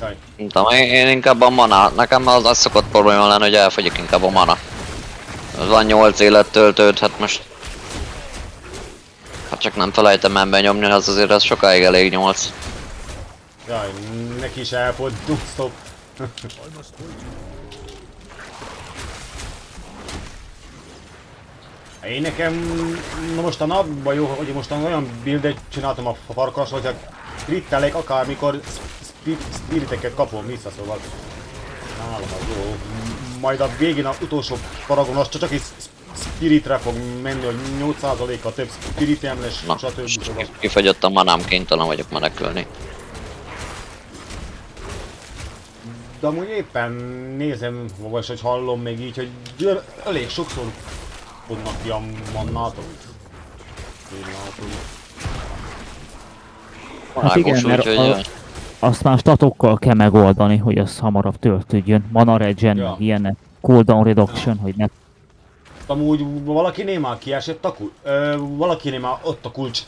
Speaker 1: Jaj.
Speaker 5: Nem tudom, én inkább a mana. Nekem az szokott probléma lenni, hogy elfogyik inkább a mana. Van 8 élettöltőd, hát most... Hát csak nem felejtem el benyomni, az azért az sokáig elég 8.
Speaker 1: Jaj, neki is elfogyasztok. Én nekem mostan abban jó, hogy mostan olyan buildet csináltam a farkas, hogy krittelek akármikor spiriteket kapom vissza, szóval nálam az jó. Majd a végén az utolsó paragon az csak egy spiritre fog menni, hogy 8%-kal több spiritem lesz,
Speaker 5: Na,
Speaker 1: stb. Szóval.
Speaker 5: kifogyott a manám, kénytelen vagyok menekülni.
Speaker 1: De amúgy éppen nézem, vagy hogy hallom még így, hogy elég sokszor fognak ki a mannátok.
Speaker 3: Hát igen,
Speaker 5: Világos,
Speaker 3: mert
Speaker 5: úgyhogy...
Speaker 3: azt már statokkal kell megoldani, hogy az hamarabb töltődjön. Mana regen,
Speaker 1: Ja.
Speaker 3: meg ilyenek. Cooldown reduction, hogy ne...
Speaker 1: Amúgy valakinél már kiesett a kulcs. Valakinél már ott a kulcs.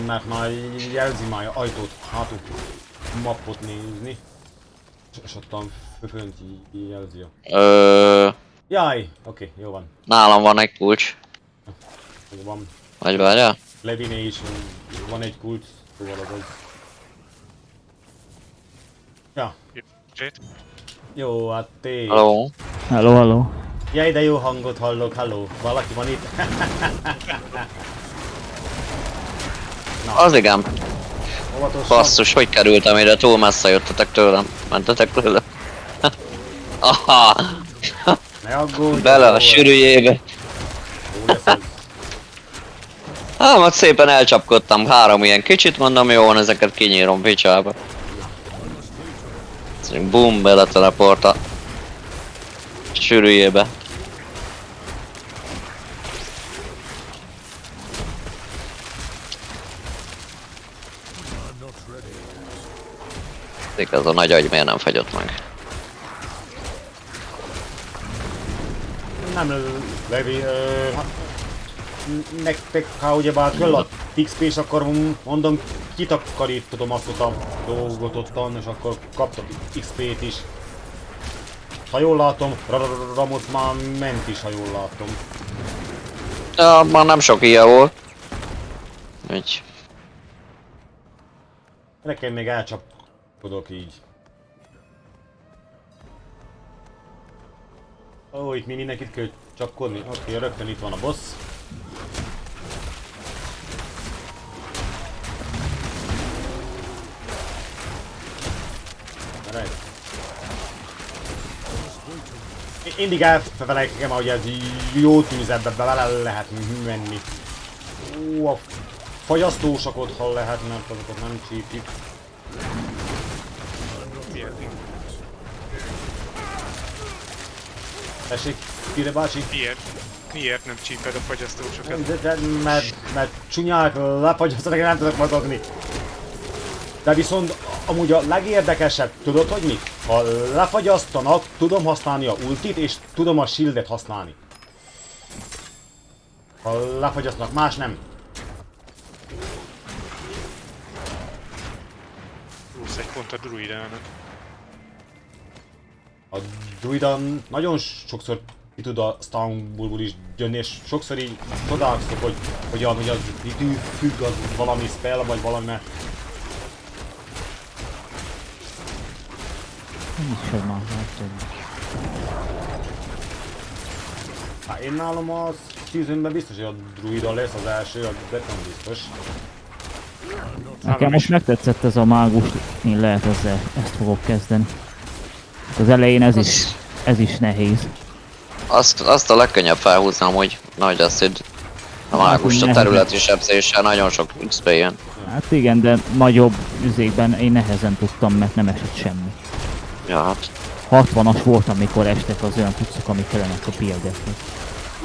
Speaker 1: Mert már jelzi már ajtót, hátul mappot nézni. És ottan fönt jelzi a... Jaj, oké, jó van.
Speaker 5: Nálam van egy kulcs.
Speaker 1: Van.
Speaker 5: Vagy várjál?
Speaker 1: Leviné is van egy kulcs, szóval az az. Ja,
Speaker 7: Estét.
Speaker 1: jó, hát té.
Speaker 5: Hello.
Speaker 3: Hello, hello.
Speaker 1: Jaj, de jó hangot hallok, halló. Valaki van itt?
Speaker 5: Az igen.
Speaker 1: Óvatosan.
Speaker 5: Basszus, hogy kerültem ide? Túl messze jöttetek tőlem. Mentetek tőle. Aha!
Speaker 1: Ne aggódj.
Speaker 5: Bele a
Speaker 1: jó
Speaker 5: sűrűjébe.
Speaker 1: Jó lesz ez.
Speaker 5: Hát szépen elcsapkodtam 3 ilyen kicsit, mondom, jó van, ezeket kinyírom picsába. Bum, beleteleporta a sűrűjébe. Ez a nagy agy miért nem fagyott meg?
Speaker 1: Nem, Levi, hát, nektek, ha ugyebár kell a XP, és akkor mondom, kitakarítom azt a dolgot ottan, és akkor kaptam XP-t is. Ha jól látom, Ramos már ment is, ha jól látom.
Speaker 5: Ja, már nem sok ilyen volt. Úgy.
Speaker 1: Nekem még elcsapkodok így. Ó, itt mi mindenkit kell csapkodni? Oké, rögtön itt van a boss. Gyere. Mindig elfelejtem, hogy ez jó tűzebbe bele lehet menni. Ó, a fagyasztósakot, ha lehet, mert azokat nem csípjük.
Speaker 7: Miért?
Speaker 1: Tessék, Kire bácsi?
Speaker 7: Miért nem csíped a fagyasztósokat?
Speaker 1: Mert csúnyák, lefagyasztanak, nem tudok mozogni. De viszont amúgy a legérdekesebb, tudod, hogy mi? Ha lefagyasztanak, tudom használni a ultit, és tudom a shieldet használni. Ha lefagyasztanak, más nem.
Speaker 7: Rúsz egy pont a druidának.
Speaker 1: A druidan nagyon sokszor ki tud a Stambullból is jönni, és sokszor így csodálkozok, hogy az idő függ az valami spell, vagy valami, mert
Speaker 3: Nem is hogy már látod.
Speaker 1: hát én nálam a seasonben biztos, hogy a druida lesz az első, de nem biztos.
Speaker 3: Nekem most megtetszett ez a mágus, én lehet ezzel, ezt fogok kezdeni. Az elején ez is nehéz.
Speaker 5: Azt a legkönnyebb felhúzni amúgy nagy acid. A mágus a területi sebzéssel nagyon sok XP jön.
Speaker 3: Hát igen, de nagyobb üzékben én nehezen tudtam, mert nem esett semmi.
Speaker 5: Ja, hát
Speaker 3: 60-as volt, amikor estek az olyan cuccok, amik kellenek a buildeknek.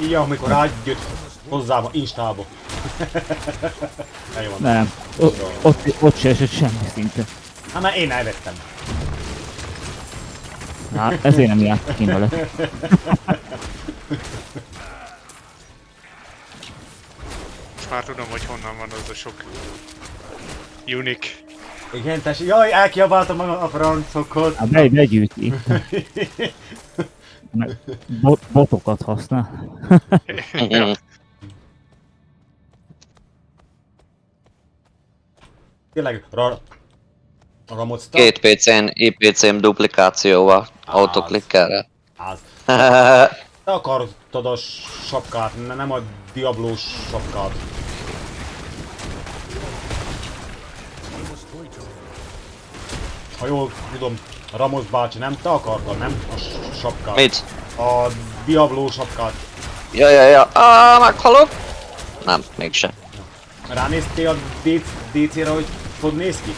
Speaker 1: Ja, amikor átjött hozzám a instába. Jó van.
Speaker 3: Nem, ott se esett semmi szinte.
Speaker 1: Hát már én elvettem.
Speaker 3: Hát ezért nem jártak én vele.
Speaker 7: Most már tudom, hogy honnan van az a sok unique.
Speaker 1: Igen, tessék. Jaj, elkiabáltam magam a francokat.
Speaker 3: Hát begyűjti. Meg botokat használ.
Speaker 5: mhm.
Speaker 1: Tényleg, Ramocta?
Speaker 5: 2 PC-n, IPC-m duplikációval, autoklikkerrel.
Speaker 1: Az. Te akartad a sapkát, nem a Diablo sapkát. Ha jól tudom, Ramos bácsi, nem te akartad, nem? A sapkát.
Speaker 5: Mit?
Speaker 1: A Diablo sapkát.
Speaker 5: Ja, meghalok? Nem, mégse.
Speaker 1: Ránéztél a DC-re, hogy hogy néz ki?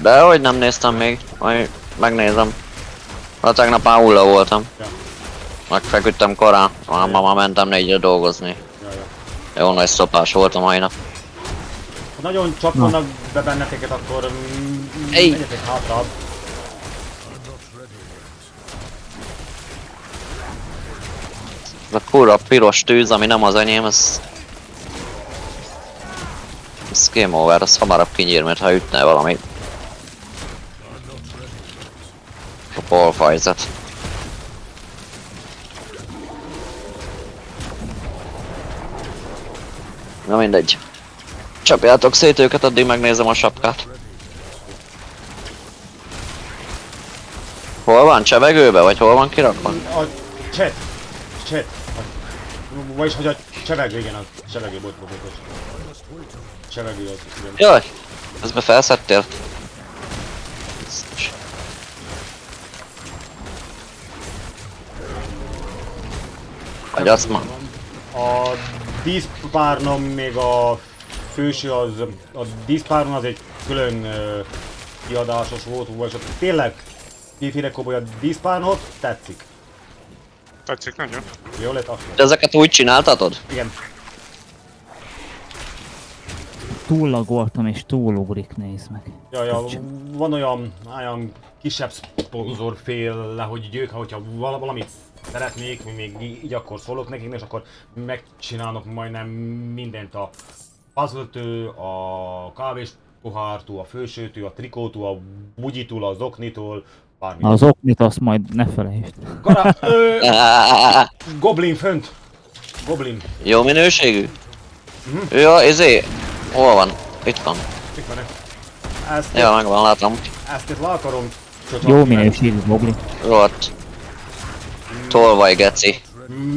Speaker 5: De hogy nem néztem még, majd megnézem. Ha tegnap már hulla voltam.
Speaker 1: Ja.
Speaker 5: Megfeküdtem korán, ma mentem 4-re dolgozni.
Speaker 1: Ja.
Speaker 5: Jó nagy szopás volt a mai nap.
Speaker 1: Ha nagyon csapkodnak be benneteket, akkor Menjetek hátrább.
Speaker 5: Ez a kurva piros tűz, ami nem az enyém, ez game over, az hamarabb kinyír, mert ha ütne valami a polfajzat. Na mindegy. Csapjátok szét őket, addig megnézem a sapkát. Hol van? Csevegőbe? Vagy hol van kirakva?
Speaker 1: A cset. Vagyis hogy a csevegő, igen, a csevegő, bocs. Csevegő az, igen.
Speaker 5: Jaj! Közben felszedtél? Biztos. Vagy azt ma.
Speaker 1: A díszpárnom még a főső az, a díszpárnom az egy külön kiadásos volt, vagy tényleg kiféle koboly a díszpárnot, tetszik.
Speaker 7: Tetszik nagyon.
Speaker 1: Jó lett akkor.
Speaker 5: De ezeket úgy csináltatod?
Speaker 1: Igen.
Speaker 3: Túllagoltam és túlugrik, nézd meg.
Speaker 1: Ja, van olyan kisebb szponzorféle, hogy ők, hogyha valamit szeretnék, még így akkor szólok nekik, és akkor megcsinálnak majdnem mindent a puzzle-től, a kávés pohártól, a fősőtől, a trikótól, a bugyitól, az oknitól, bármi.
Speaker 3: Az oknit azt majd ne felejtsd.
Speaker 1: Goblin fönt! Goblin.
Speaker 5: Jó minőségű? Ja, hol van? Itt van.
Speaker 1: Itt van.
Speaker 5: Ja, megvan, látom.
Speaker 1: Ezt itt le akarom
Speaker 3: Jó minőségű goblin.
Speaker 5: Rohadt. Tolvaj, geci.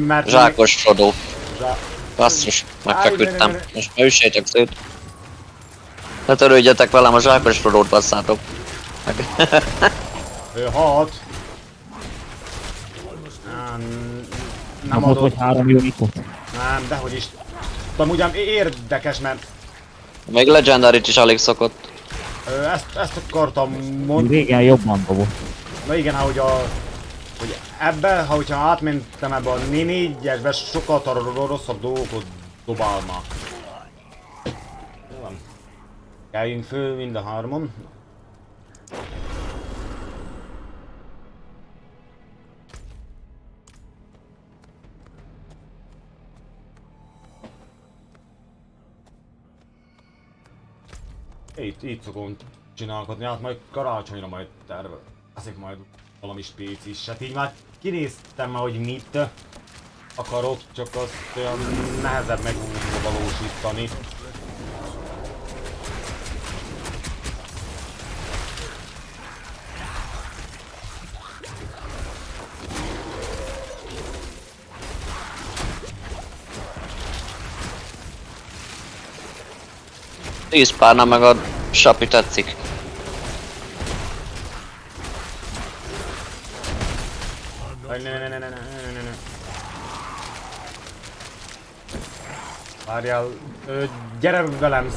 Speaker 1: Mert
Speaker 5: Zsákos Frodo.
Speaker 1: Zsá...
Speaker 5: Basszus, megfeküdtem. Most ne üssétek szét. Ne törődjetek velem, a zsákos Frodót basszátok.
Speaker 1: Hat.
Speaker 3: Nem adott, hogy 3 unikot.
Speaker 1: Nem, dehogy is. De amúgy érdekes, mert
Speaker 5: Még Legendary-t is alig szokott.
Speaker 1: ezt akartam mondani.
Speaker 3: Régen jobban dobott.
Speaker 1: Na igen, hogy ebbe, hogyha átmentem ebbe a 4-esbe, sokkal rosszabb dolgokat dobál már. Jó van. Keljünk föl mind a hárman. Itt szokom csinálkodni, hát majd karácsonyra majd tervezek majd valami spéciset. Így már kinéztem már, hogy mit akarok, csak azt olyan nehezebb megvalósítani.
Speaker 5: Díszpárna meg a sapi tetszik.
Speaker 1: Ne. Várjál, gyere velem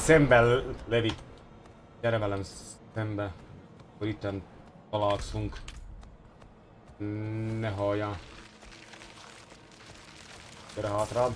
Speaker 1: szembe, Levi. Gyere velem szembe, akkor itten találkozunk. Ne halljál. Gyere hátrább.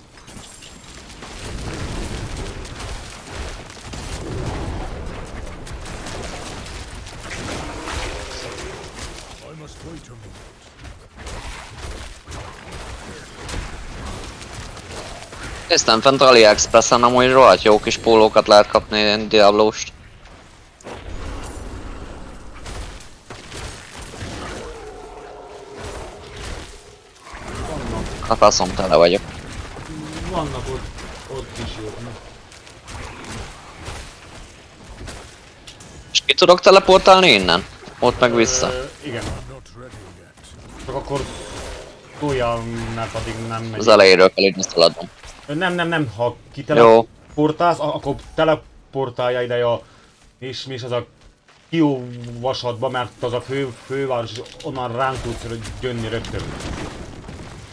Speaker 5: Néztem fent AliExpressen, amúgy rohadt jó kis pólókat lehet kapni ilyen Diablost. A faszom, tele vagyok.
Speaker 1: Vannak ott is jók.
Speaker 5: És ki tudok teleportálni innen? Ott meg vissza.
Speaker 1: Igen. Csak akkor túljál, mert addig nem megy.
Speaker 5: Az elejéről kell így szaladnom.
Speaker 1: Nem, ha
Speaker 5: Jó.
Speaker 1: kiteleportálsz, akkor teleportálja ide a... És mi is az a kiolvasatba, mert az a főváros, és onnan ránk tudsz jönni rögtön.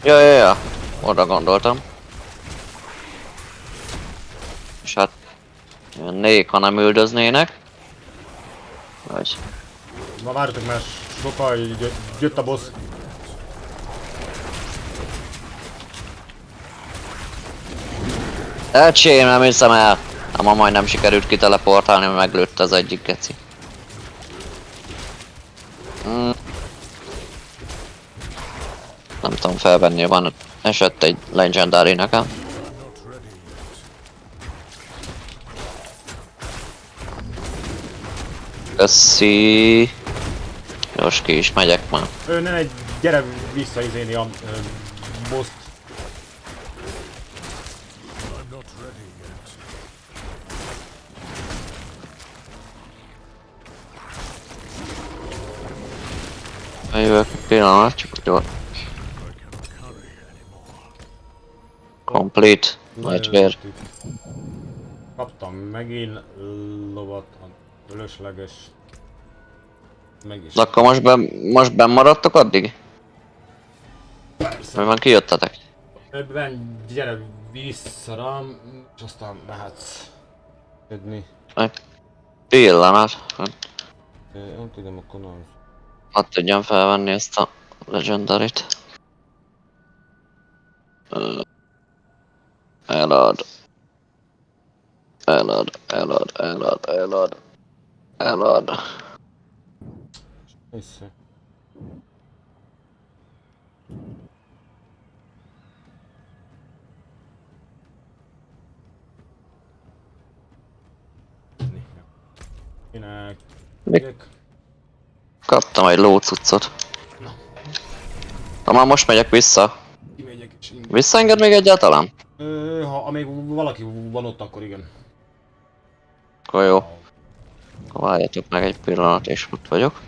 Speaker 5: Ja. Oda gondoltam. És hát... jönnék, ha nem üldöznének. Vagy...
Speaker 1: Ma várjatok, mert sokkal jött a boss.
Speaker 5: Öcsém, nem hiszem el! Ma majdnem sikerült kiteleportálni, mert meglőtte az egyik geci. felvenni, van esett egy legendary nekem. Köszi. Most ki is megyek már.
Speaker 1: Ne, gyere vissza izéni a boss.
Speaker 5: Jövök pillanat, csak úgy complete, majd vér.
Speaker 1: Kaptam megint lovat, a fölösleges. Meg is.
Speaker 5: De akkor most benn maradtok addig? Vagy már kijöttetek?
Speaker 1: Ebben gyere vissza rám, és aztán mehetsz ködni.
Speaker 5: Egy pillanat.
Speaker 1: Nem tudom, akkor nem.
Speaker 5: Hadd tudjam felvenni ezt a legendarit. Elad.
Speaker 1: Vissza. Minek?
Speaker 5: Kaptam egy lócuccot. Na már most megyek vissza.
Speaker 1: Kimegyek és
Speaker 5: Visszaenged még egyáltalán?
Speaker 1: Ha amíg valaki van ott, akkor igen.
Speaker 5: Akkor jó. Akkor várjatok meg egy pillanat, és ott vagyok.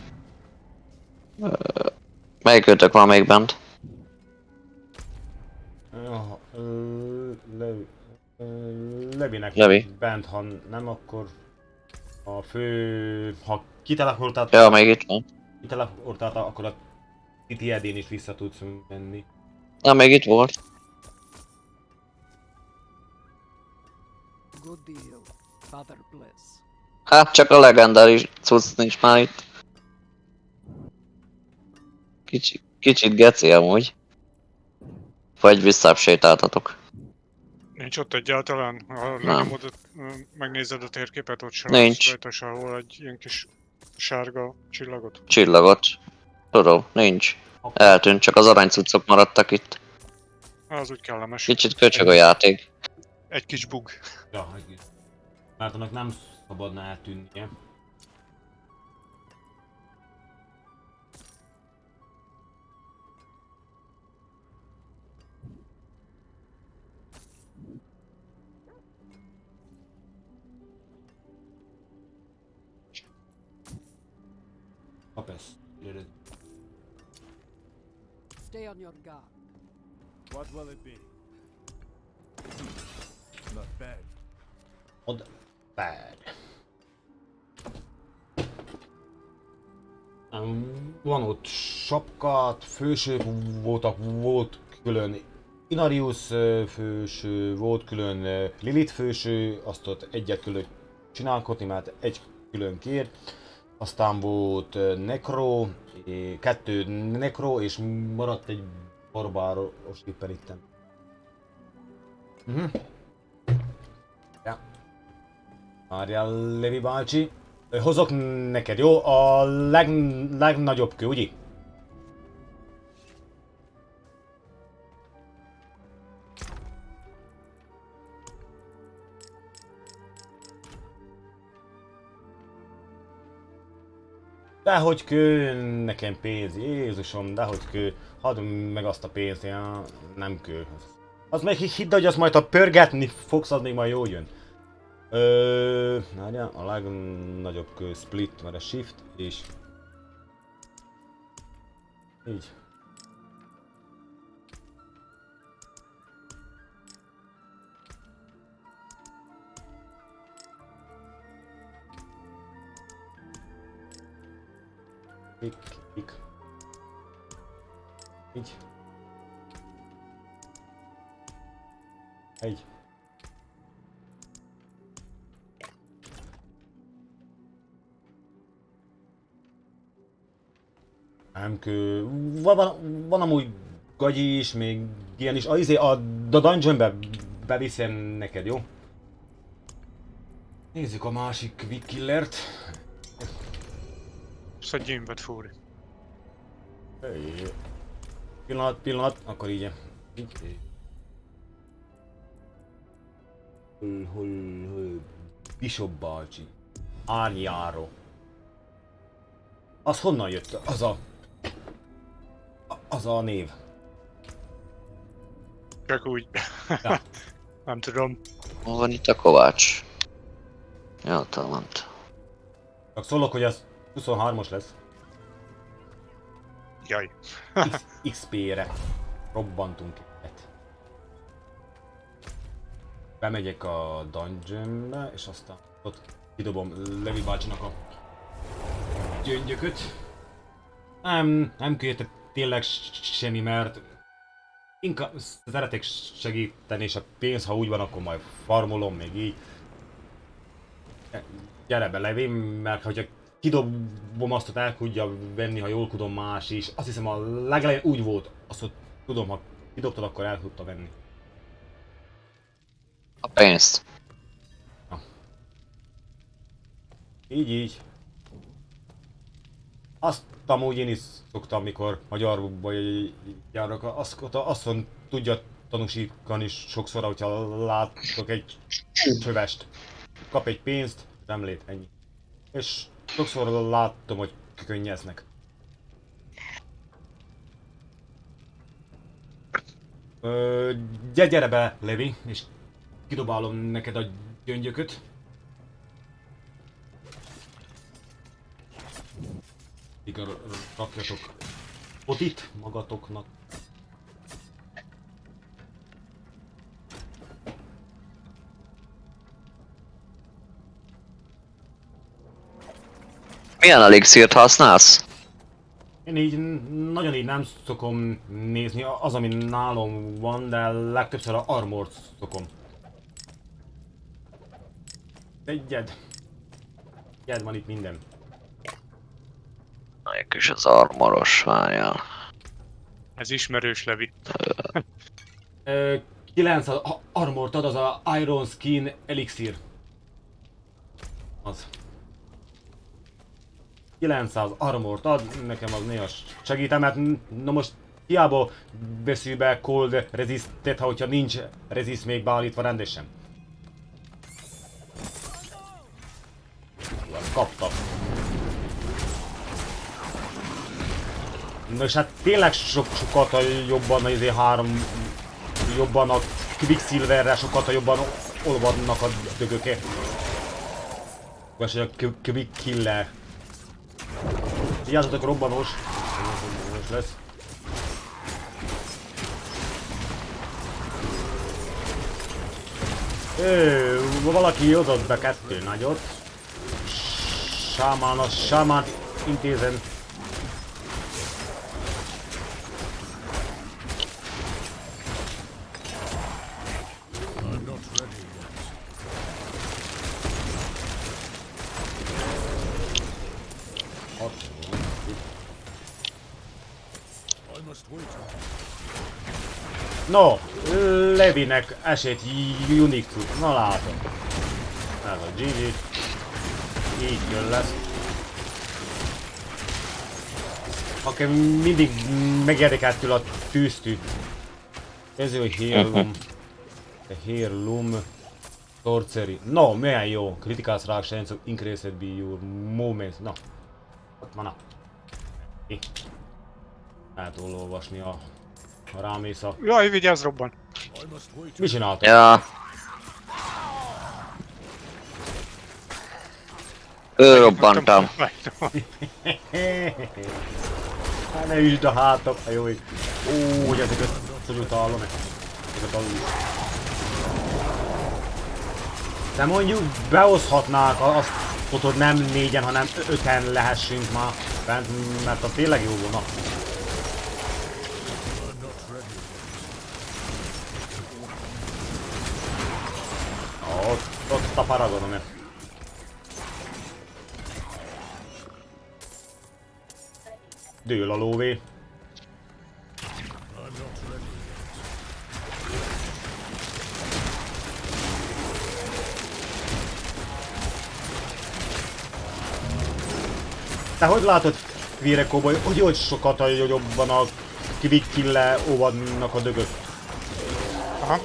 Speaker 5: Melyik ötök van még bent?
Speaker 1: Levinek
Speaker 5: Levi.
Speaker 1: bent, ha nem, akkor a fő... Ha kiteleportált,
Speaker 5: Ja, még itt van.
Speaker 1: akkor a tiédén is vissza tudsz menni.
Speaker 5: Na, még itt volt.
Speaker 2: Good deal. Father bless.
Speaker 5: Hát csak a legendary cucc nincs már itt. Kicsit geci amúgy. Vagy visszább sétáltatok.
Speaker 7: Nincs ott egyáltalán, ha lenyomod, megnézed a térképet, ott sem
Speaker 5: Nincs.
Speaker 7: rajta sehol egy ilyen kis sárga csillagot.
Speaker 5: Csillagot. Tudom, nincs. Eltűnt, csak az aranycuccok maradtak itt.
Speaker 7: Az úgy kellemes.
Speaker 5: Kicsit köcsög a játék.
Speaker 7: Egy kis bug.
Speaker 1: Ja, igen. Mert annak nem szabadna eltűnnie. Kapesz.
Speaker 2: Stay on your guard.
Speaker 4: What will it be? Not bad.
Speaker 1: Not bad. Van ott sapkát, fősők voltak, volt külön Inarius főső, volt külön Lilith főső, azt ott egyet külön csinálkodni, mert egy külön kér. Aztán volt Necro, 2 Necro, és maradt egy barbáros éppen itten. Ja. Várjál, Levi bácsi. Hozok neked, jó? A legnagyobb kő, ugye? Dehogy kő, nekem pénz, Jézusom, dehogy kő. Hadd meg azt a pénzt, ja, nem kő. Az meg hidd, hogy azt majd ha pörgetni fogsz, az még majd jól jön. Várjál, a legnagyobb kő split, mert a shift, és... Így. Klik. Így. Így. Nem kő. Van amúgy gagyi is, még ilyen is. A dungeonbe beviszem neked, jó? Nézzük a másik Quick Killert.
Speaker 7: Szedj invet, Fúri.
Speaker 1: Pillanat, akkor így. Hol. Bishop bácsi. Árnyjáró. Az honnan jött? Az a név.
Speaker 7: Csak úgy.
Speaker 1: Ja.
Speaker 7: Nem tudom.
Speaker 5: Hol van itt a Kovács? Jó, talán.
Speaker 1: Csak szólok, hogy ez 23-os lesz.
Speaker 7: Jaj.
Speaker 1: XP-re. Robbantunk egyet. Bemegyek a dungeonbe, és aztán ott kidobom Levi bácsinak a gyöngyököt. Nem kérte tényleg semmi, mert inkább szeretek segíteni, és a pénz, ha úgy van, akkor majd farmolom még így. Gyere be, Levi, mert hogyha kidobom azt, hogy el tudja venni, ha jól tudom, más is. Azt hiszem a legelején úgy volt, azt hogy tudom, ha kidobtad, akkor el tudta venni.
Speaker 5: A pénzt.
Speaker 1: Így. Azt amúgy én is szoktam, mikor magyarba járok, azt tudja tanúsítani sokszor, hogyha látok egy csövest. Kap egy pénzt, emlét, ennyi. És sokszor látom, hogy könnyeznek. Gyere be, Levi, és kidobálom neked a gyöngyököt. Rakjatok ott magatoknak.
Speaker 5: Milyen elixírt használsz?
Speaker 1: Én így nagyon így nem szokom nézni, az ami nálam van, de legtöbbször a armort szokom. Egyed van itt minden.
Speaker 5: Melyik is az armoros, várjál.
Speaker 7: Ez ismerős, Levi.
Speaker 1: 900 armort ad, az a Iron Skin elixír. Az. 900 armort ad, nekem az néha segítem, mert na most hiába veszi be cold resistet, ha hogyha nincs resist még beállítva rendesen. Kaptam. Na és hát tényleg sokat jobban az jobban a Quicksilverre, sokat jobban olvadnak a dögöke. Vagy a Quick Killer. Vigyázzatok, robbanós lesz. Valaki adott be 2 nagyot. Sámánt intézem. No, Levinek esett unique cucc. Na látom. Ez a GG. Így jön lesz. Aki mindig megérdekeltől a tűztű. Ez jó heirloom. Heirloom. Sorcery. No, milyen jó. Critical strike chance of increased by your movements. Na. Ott van a. El tudom olvasni a rámész a...
Speaker 7: Jaj, vigyázz, robban.
Speaker 1: Mi csináltam?
Speaker 5: Ja. Robbantam.
Speaker 1: Hát ne üsd a hátok, a jó ég. Ó, hogy ezeket szorítálom. Ezeket alul. De mondjuk behozhatnák azt, hogy nem 4-en, hanem 5-en lehessünk már bent, mert az tényleg jó volna. Ott a paragonom. Dől a lóvé. Te hogy látod, Virekóban, hogy sokat jobban a kivittyille óvadnak a dögök.
Speaker 7: Aha,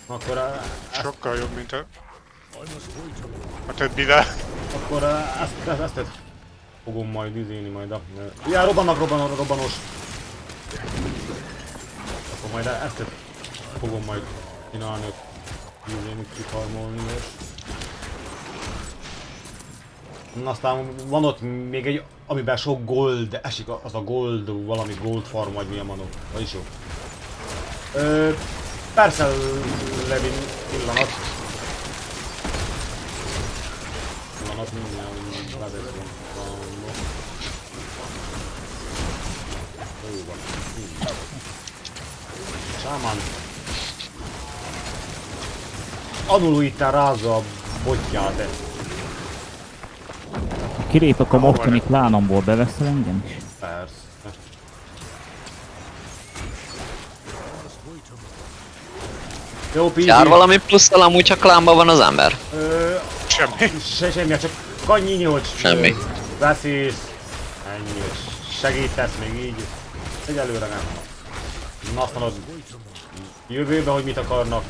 Speaker 1: Akkor
Speaker 7: sokkal jobb, mint a többivel.
Speaker 1: akkor ezt fogom majd üzélni majd a... Ja, robbanós. Akkor majd ezt fogom majd csinálni, hogy üzélni, kifarmolni és... Na, aztán van ott még egy, amiben sok gold esik, az a gold, valami gold farm vagy mi a manó. Az is jó. Persze, Levin, pillanat. Mindjárt bevezetünk. Jó van. Sámán. Anulu itt rázza a botját.
Speaker 3: Ha kilépek a mostani klánomból, beveszel engem is?
Speaker 1: Persze. Jó, Pizi.
Speaker 5: Jár valami plusszal, amúgy csak klánban van az ember.
Speaker 7: Semmi.
Speaker 1: Semmi, csak annyi, hogy
Speaker 5: Semmi.
Speaker 1: veszész, ennyi, hogy segítesz még így. Egyelőre nem. Na, aztán az jövőben, hogy mit akarnak.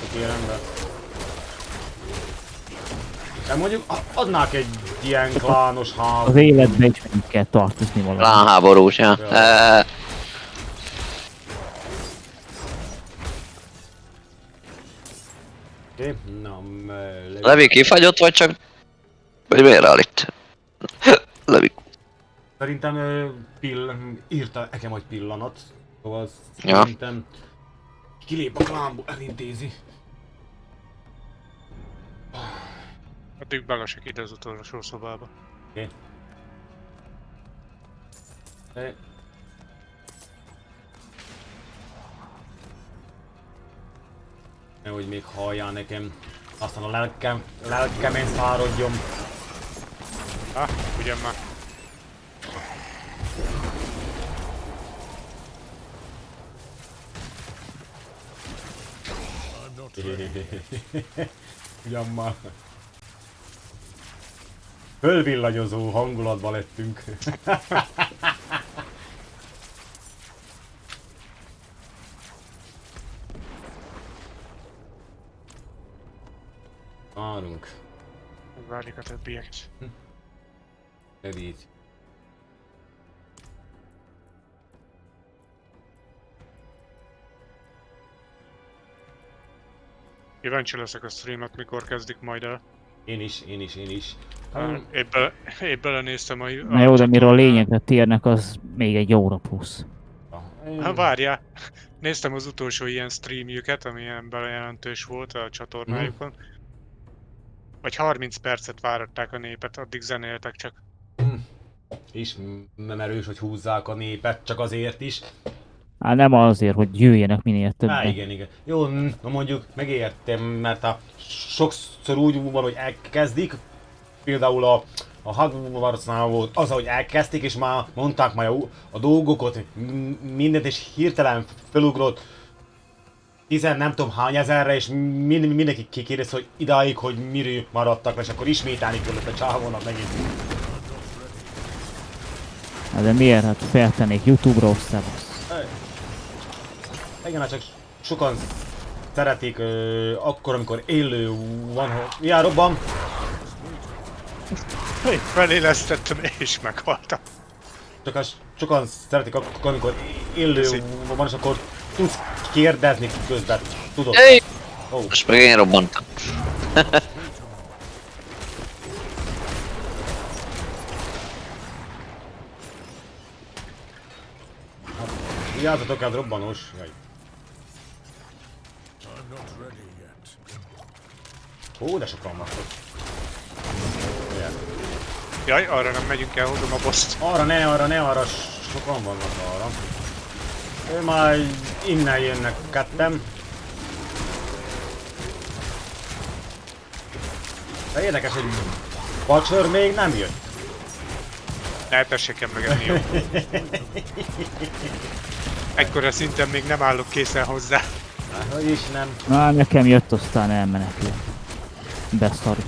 Speaker 1: Oké, rendben. De mondjuk adnák egy ilyen klános háborút.
Speaker 3: Az életbe is meg kell tartozni valami.
Speaker 5: Klánháborús, ja.
Speaker 1: Oké, na,
Speaker 5: Levi kifagyott, vagy csak... Vagy miért áll itt? Levi.
Speaker 1: szerintem írta nekem, hogy pillanat. Szóval
Speaker 5: Ja.
Speaker 1: szerintem kilép a klánból, elintézi.
Speaker 7: Addig belesek ide az utolsó szobába.
Speaker 1: Oké. Nehogy még halljál nekem. Aztán a lelkemen száradjon.
Speaker 7: Ugyan már.
Speaker 1: Ugyan már. Fölvillanyozó hangulatban lettünk. Várunk.
Speaker 7: Várjuk a többieket.
Speaker 1: Edít.
Speaker 7: Kíváncsi leszek a streamet, mikor kezdik majd el.
Speaker 1: Én is.
Speaker 7: Épp belenéztem a...
Speaker 3: Na jó, de mire a lényegre térnek, az még egy óra plusz.
Speaker 7: Várjál! Néztem az utolsó ilyen streamjüket, ami ilyen bejelentős volt a csatornájukon. Vagy 30 percet váratták a népet, addig zenéltek csak.
Speaker 1: És nem erős, hogy húzzák a népet, csak azért is.
Speaker 3: Hát nem azért, hogy jöjjenek minél többen.
Speaker 1: Igen. Jó, na mondjuk megértem, mert sokszor úgy van, hogy elkezdik. Például a Hogwartsnál volt az, hogy elkezdték, és már mondták majd a dolgokat, mindent, és hirtelen felugrott 10 nem tudom hány ezerre, és mindenki kikérdez, hogy idáig, hogy miről maradtak, és akkor ismételni kellett a csávónak megint.
Speaker 3: Hát de miért? Hát feltennék YouTube-ra, szevasz.
Speaker 1: Igen, csak sokan szeretik akkor, amikor élő van, hogy... Ja, robban!
Speaker 7: Felélesztettem és meghaltam.
Speaker 1: Csak sokan szeretik akkor, amikor élő van, és akkor tudsz kérdezni közben, tudod?
Speaker 5: Hey!
Speaker 1: Oh.
Speaker 5: Most meg én robbantam.
Speaker 1: Vigyázzatok, ez robbanós. Jaj. Ó, de sokan vannak.
Speaker 7: Jaj, arra nem megyünk el, hozom a boszt.
Speaker 1: Arra ne, arra sokan vannak arra. Ő már innen jönnek ketten. De érdekes, hogy Butcher még nem jött.
Speaker 7: Ne tessék emlegetni, jó? Ekkora szinten még nem állok készen hozzá.
Speaker 1: Hát, hogy is nem.
Speaker 3: Na, nekem jött, aztán elmenekül. Beszarj.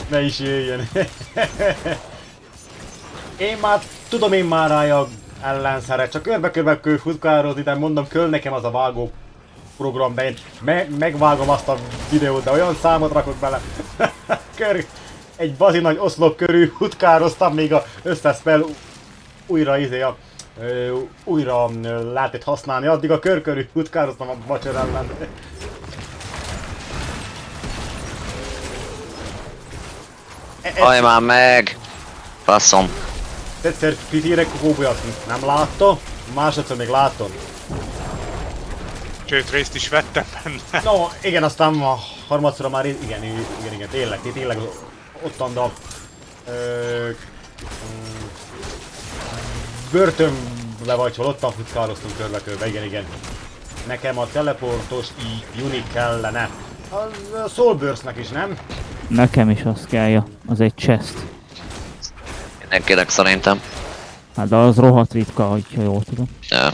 Speaker 1: Ne is jöjjön. Én már tudom rája ellenszeret. Csak körbe-körbe kell futkározni, de mondom, kell nekem az a vágó program, de én megvágom azt a videót, de olyan számot rakok bele. Egy bazi nagy oszlop körül futkároztam, még a összes spell újra újra lehetett használni. Addig a kör körül futkároztam a Butcher ellen.
Speaker 5: Haj már meg! Faszom.
Speaker 1: Egyszer pitírek kóbolyatni. Nem látta, másodszor még látom.
Speaker 7: Sőt, részt is vettem benne.
Speaker 1: No, igen, aztán a harmadszorra már igen, tényleg ottan a börtönbe vagy hol ottan futkároztunk körbe-körbe, igen. Nekem a teleportos unit kellene. A Soulburstnek is, nem?
Speaker 3: Nekem is az kellja. Az egy chest.
Speaker 5: Mindenkinek szerintem.
Speaker 3: Hát de az rohadt ritka, hogyha jól tudom.
Speaker 5: Ja.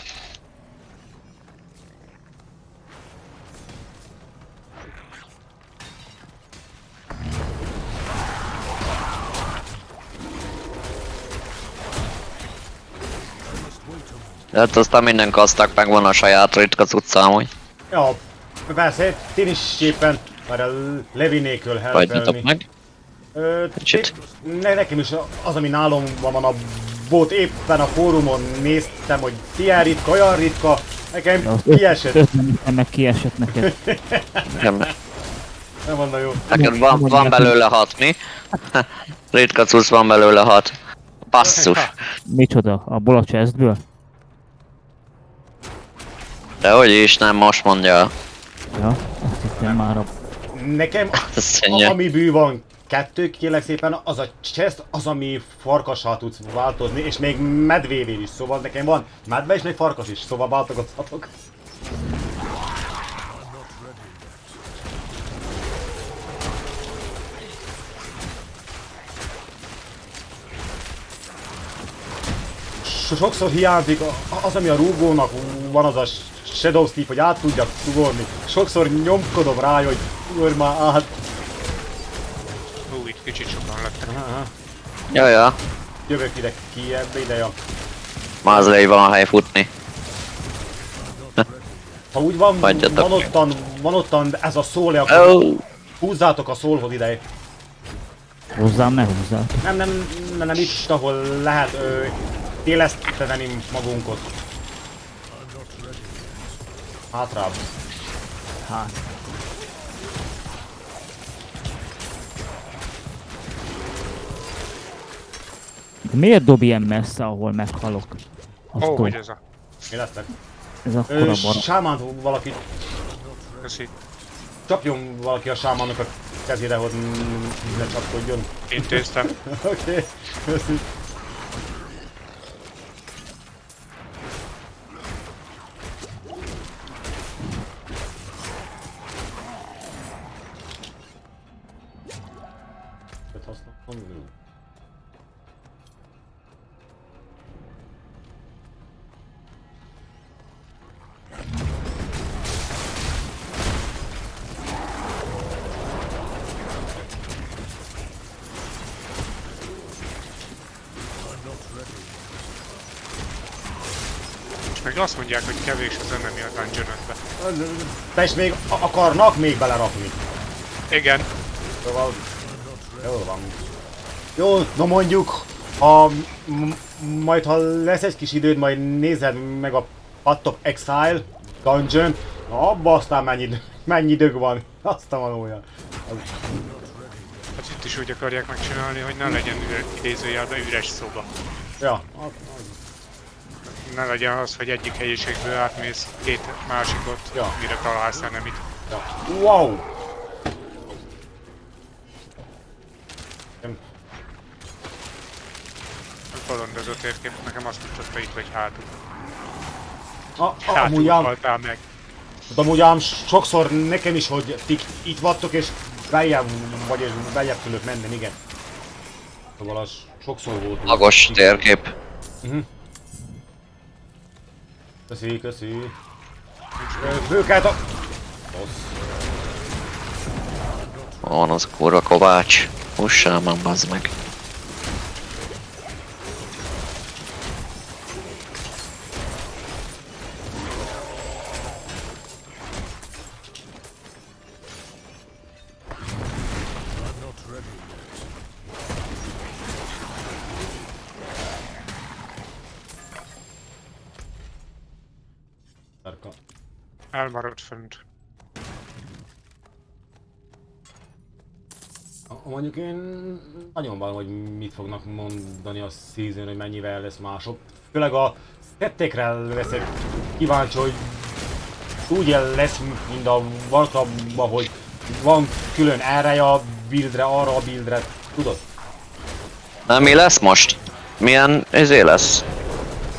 Speaker 5: De hát aztán minden kasztak megvan a saját ritka cucca amúgy.
Speaker 1: Ja, persze, én is éppen már a Levi nélkül
Speaker 5: Vagy nyitok
Speaker 1: helpelni.
Speaker 5: meg. Kicsit.
Speaker 1: Nekem is az, ami nálam van a bot, éppen a fórumon néztem, hogy ilyen ritka, olyan ritka, nekem kiesett.
Speaker 3: 50 meg kiesett neked.
Speaker 5: Nem.
Speaker 1: Nem mondom jó.
Speaker 5: Neked van belőle 6, mi? Ritka cucc van belőle 6. Basszus.
Speaker 3: Micsoda? Abból a chestből?
Speaker 5: De hogy is nem most mondja.
Speaker 3: Ja, azt hittem már a...
Speaker 1: Nekem,
Speaker 5: Szennye.
Speaker 1: amiből van 2, kérlek szépen, az a chest, az, ami farkassal tudsz változni, és még medvévé is, szóval nekem van medve és még farkas is, szóval változhatok. Sokszor hiányzik az, ami a rúgónak van, az a Shadow Steve, hogy át tudjak ugorni. Sokszor nyomkodom rá, hogy ugorj már át.
Speaker 7: Itt kicsit sokan lettek.
Speaker 1: Aha.
Speaker 5: Jaja.
Speaker 1: Jövök ide ki ebbe ideja.
Speaker 5: Mázlei van a hely futni.
Speaker 1: Ha úgy van,
Speaker 5: Hagyjatok
Speaker 1: van ottan ez a szólja, akkor
Speaker 5: Oh.
Speaker 1: húzzátok a szólhoz ide.
Speaker 3: Hozzám ne húzzál.
Speaker 1: Nem itt, ahol lehet éleszteni magunkat. Hátrább.
Speaker 3: Hát. De miért dob ilyen messze, ahol meghalok? Az
Speaker 7: Ó,
Speaker 3: dob.
Speaker 7: hogy ez a...
Speaker 1: Mi lesznek?
Speaker 3: Ez akkora barom.
Speaker 1: Sámánt valaki,
Speaker 7: Köszi.
Speaker 1: csapjon valaki a sámánnak a kezére, hogy ne csapkodjon.
Speaker 7: Intéztem.
Speaker 1: Oké, köszi.
Speaker 7: És meg azt mondják, hogy kevés az enemy a dungeonökbe.
Speaker 1: Te is még akarnak még belerakni.
Speaker 7: Igen.
Speaker 1: Szóval... Jó van. Jó, no mondjuk, ha majd ha lesz egy kis időd, majd nézed meg a Path of Exile dungeon, na abba aztán mennyi dög van. Aztán van olyan.
Speaker 7: Hát itt is úgy akarják megcsinálni, hogy ne legyen idézőjelben üres szoba.
Speaker 1: Ja,
Speaker 7: Ne legyen az, hogy egyik helyiségből átmész két másikot,
Speaker 1: Ja.
Speaker 7: mire találsz enemit.
Speaker 1: ja. Wow!
Speaker 7: A kalandozó térkép nekem azt mutatta itt, hogy hátul.
Speaker 1: Amúgy
Speaker 7: Hátul
Speaker 1: ám,
Speaker 7: haltál meg.
Speaker 1: amúgy ám sokszor nekem is, hogy ti itt vagytok és beljebb vagy és beljebb fölött menni, igen. Szóval az sokszor volt.
Speaker 5: Magos térkép.
Speaker 1: Köszi. Főkelt a... Bossz.
Speaker 5: Van az kurva kovács. Hussál már, bazd meg.
Speaker 7: Elmaradt fönt.
Speaker 1: Mondjuk én nagyon van, hogy mit fognak mondani a season, hogy mennyivel lesz mások. Főleg a szettekre leszek kíváncsi, hogy úgy lesz, mint a Warcraftban, hogy van külön erre a buildre, arra a buildre, tudod?
Speaker 5: Na mi lesz most? Milyen lesz?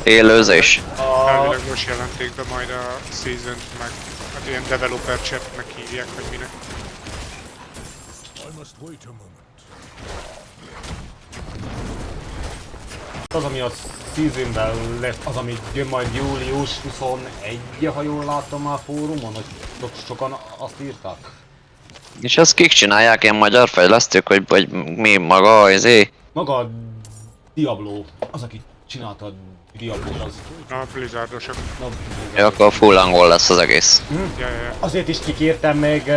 Speaker 5: Élőzés?
Speaker 7: Elvileg most jelenték be majd a season-t, meg hát ilyen developer chatnek hívják, vagy minek.
Speaker 4: I must wait a moment.
Speaker 1: Az, ami a seasonben lesz, az, ami jön majd július 21, ha jól látom a fórumon, hogy sokan azt írták.
Speaker 5: És ezt kik csinálják, ilyen magyar fejlesztők, vagy mi maga
Speaker 1: Maga a Diablo, az, aki csinálta a Diablo, az...
Speaker 7: A Blizzardosok.
Speaker 1: Na,
Speaker 5: Ja, akkor full angol lesz az egész.
Speaker 7: Ja.
Speaker 1: azért is kikértem még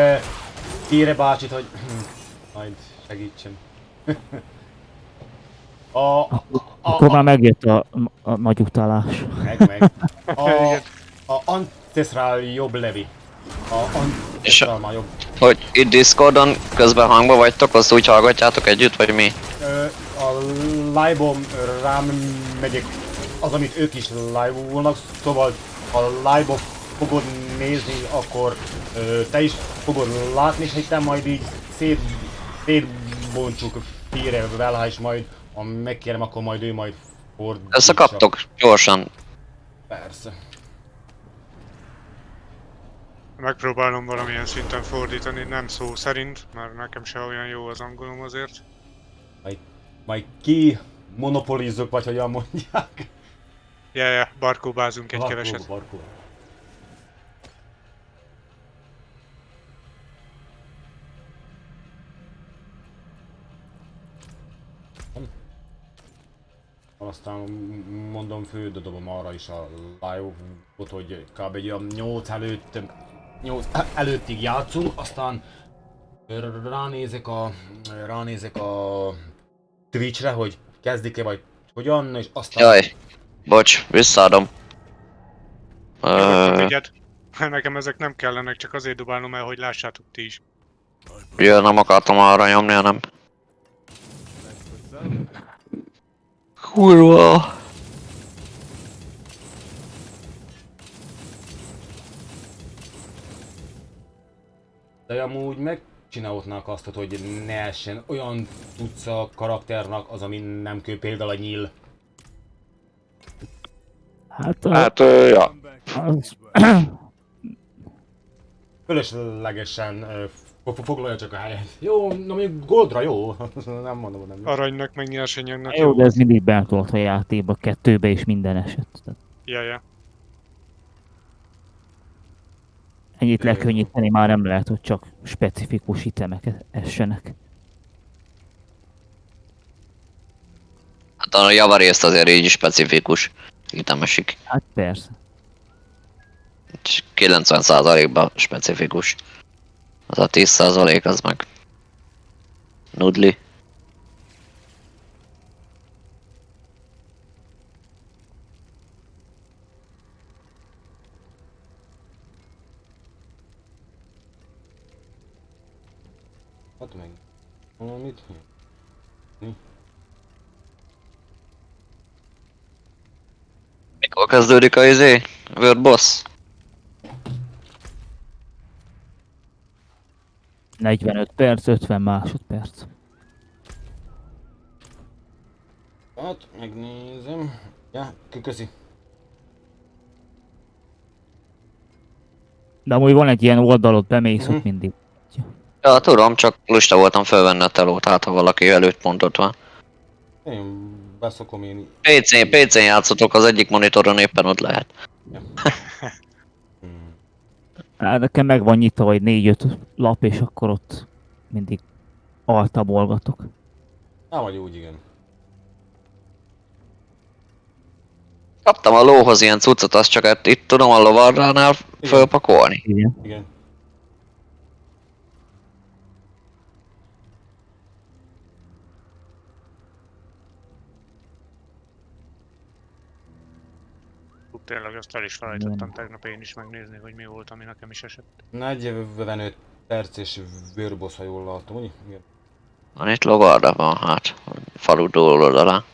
Speaker 1: Kére bácsit, hogy majd segítsen.
Speaker 3: Akkor már megjött a nagy utalás.
Speaker 1: Meg. A Ancestral jobb levi. Ancestral már jobb.
Speaker 5: Hogy itt Discordon közben hangba vagytok, azt úgy hallgatjátok együtt, vagy mi?
Speaker 1: A live-on rám megyek az, amit ők is live-olnak, szóval ha live-on fogod nézni, akkor te is fogod látni, és te majd így szétbontsuk félrevel, és majd ha megkérem, akkor majd ő majd fordítsa.
Speaker 5: Összekaptok? Gyorsan.
Speaker 1: Persze.
Speaker 7: Megpróbálom valamilyen szinten fordítani, nem szó szerint, mert nekem se olyan jó az angolom azért.
Speaker 1: Majd ki monopolizzuk, vagy hogyan mondják?
Speaker 7: Ja, barkóbázunk egy keveset.
Speaker 1: Barkó. Aztán mondom, fődobom arra is a live-ot, hogy kb. Egy 8 előttig játszunk, aztán ránézek a Twitchre, hogy kezdik-e vagy hogyan, és aztán...
Speaker 5: Jaj, bocs, visszaadom.
Speaker 7: Figyeld, nekem ezek nem kellenek, csak azért dobálom el, hogy lássátok ti is.
Speaker 5: Ja, nem akartam arra nyomni, hanem... Kurva!
Speaker 1: De amúgy megcsinálhatnák azt, hogy ne essen olyan tudsz a karakternak az, ami nem kő, például a nyíl.
Speaker 5: Hát, ja.
Speaker 3: Az,
Speaker 1: Fölöslegesen foglalja csak a helyet. Jó, na mondjuk Goldra jó, nem mondom, hogy nem.
Speaker 7: Aranynak meg nyersanyagnak
Speaker 3: jó, de ez mindig beltolt a játékba, kettőbe és minden eset.
Speaker 7: Ja.
Speaker 3: Ennyit lekönnyíteni már nem lehet, hogy csak specifikus itemek essenek.
Speaker 5: Hát a javarészt azért így specifikus. Itemesik.
Speaker 3: Hát persze.
Speaker 5: 90%-ban specifikus. Az a 10% az meg... Nudli.
Speaker 1: Hát meg. Mit?
Speaker 5: Mikor kezdődik a World Boss?
Speaker 3: 45 perc, 50 másodperc.
Speaker 1: Hát, megnézem. Ja, köszi.
Speaker 3: De amúgy van egy ilyen oldalot, bemész ott mindig.
Speaker 5: Ja, tudom, csak lusta voltam felvenni a telót, hát ha valaki előtt pontot van.
Speaker 1: Én beszokom én.
Speaker 5: PC-n játszotok, az egyik monitoron éppen ott lehet.
Speaker 1: Ja.
Speaker 3: Hát nekem meg van nyitva, hogy 4-5 lap, és akkor ott mindig altabolgatok.
Speaker 1: Vagy úgy, igen.
Speaker 5: Kaptam a lóhoz ilyen cuccot, azt csak itt tudom a lovarránál fölpakolni.
Speaker 1: Igen.
Speaker 7: Tényleg, azt el is felejtettem tegnap én is megnézni, hogy mi volt, ami nekem is esett.
Speaker 1: 45 perc és vőrboss, ha jól látom, ugye? Igen.
Speaker 5: Van itt logarda van, hát. A falu túloldalán.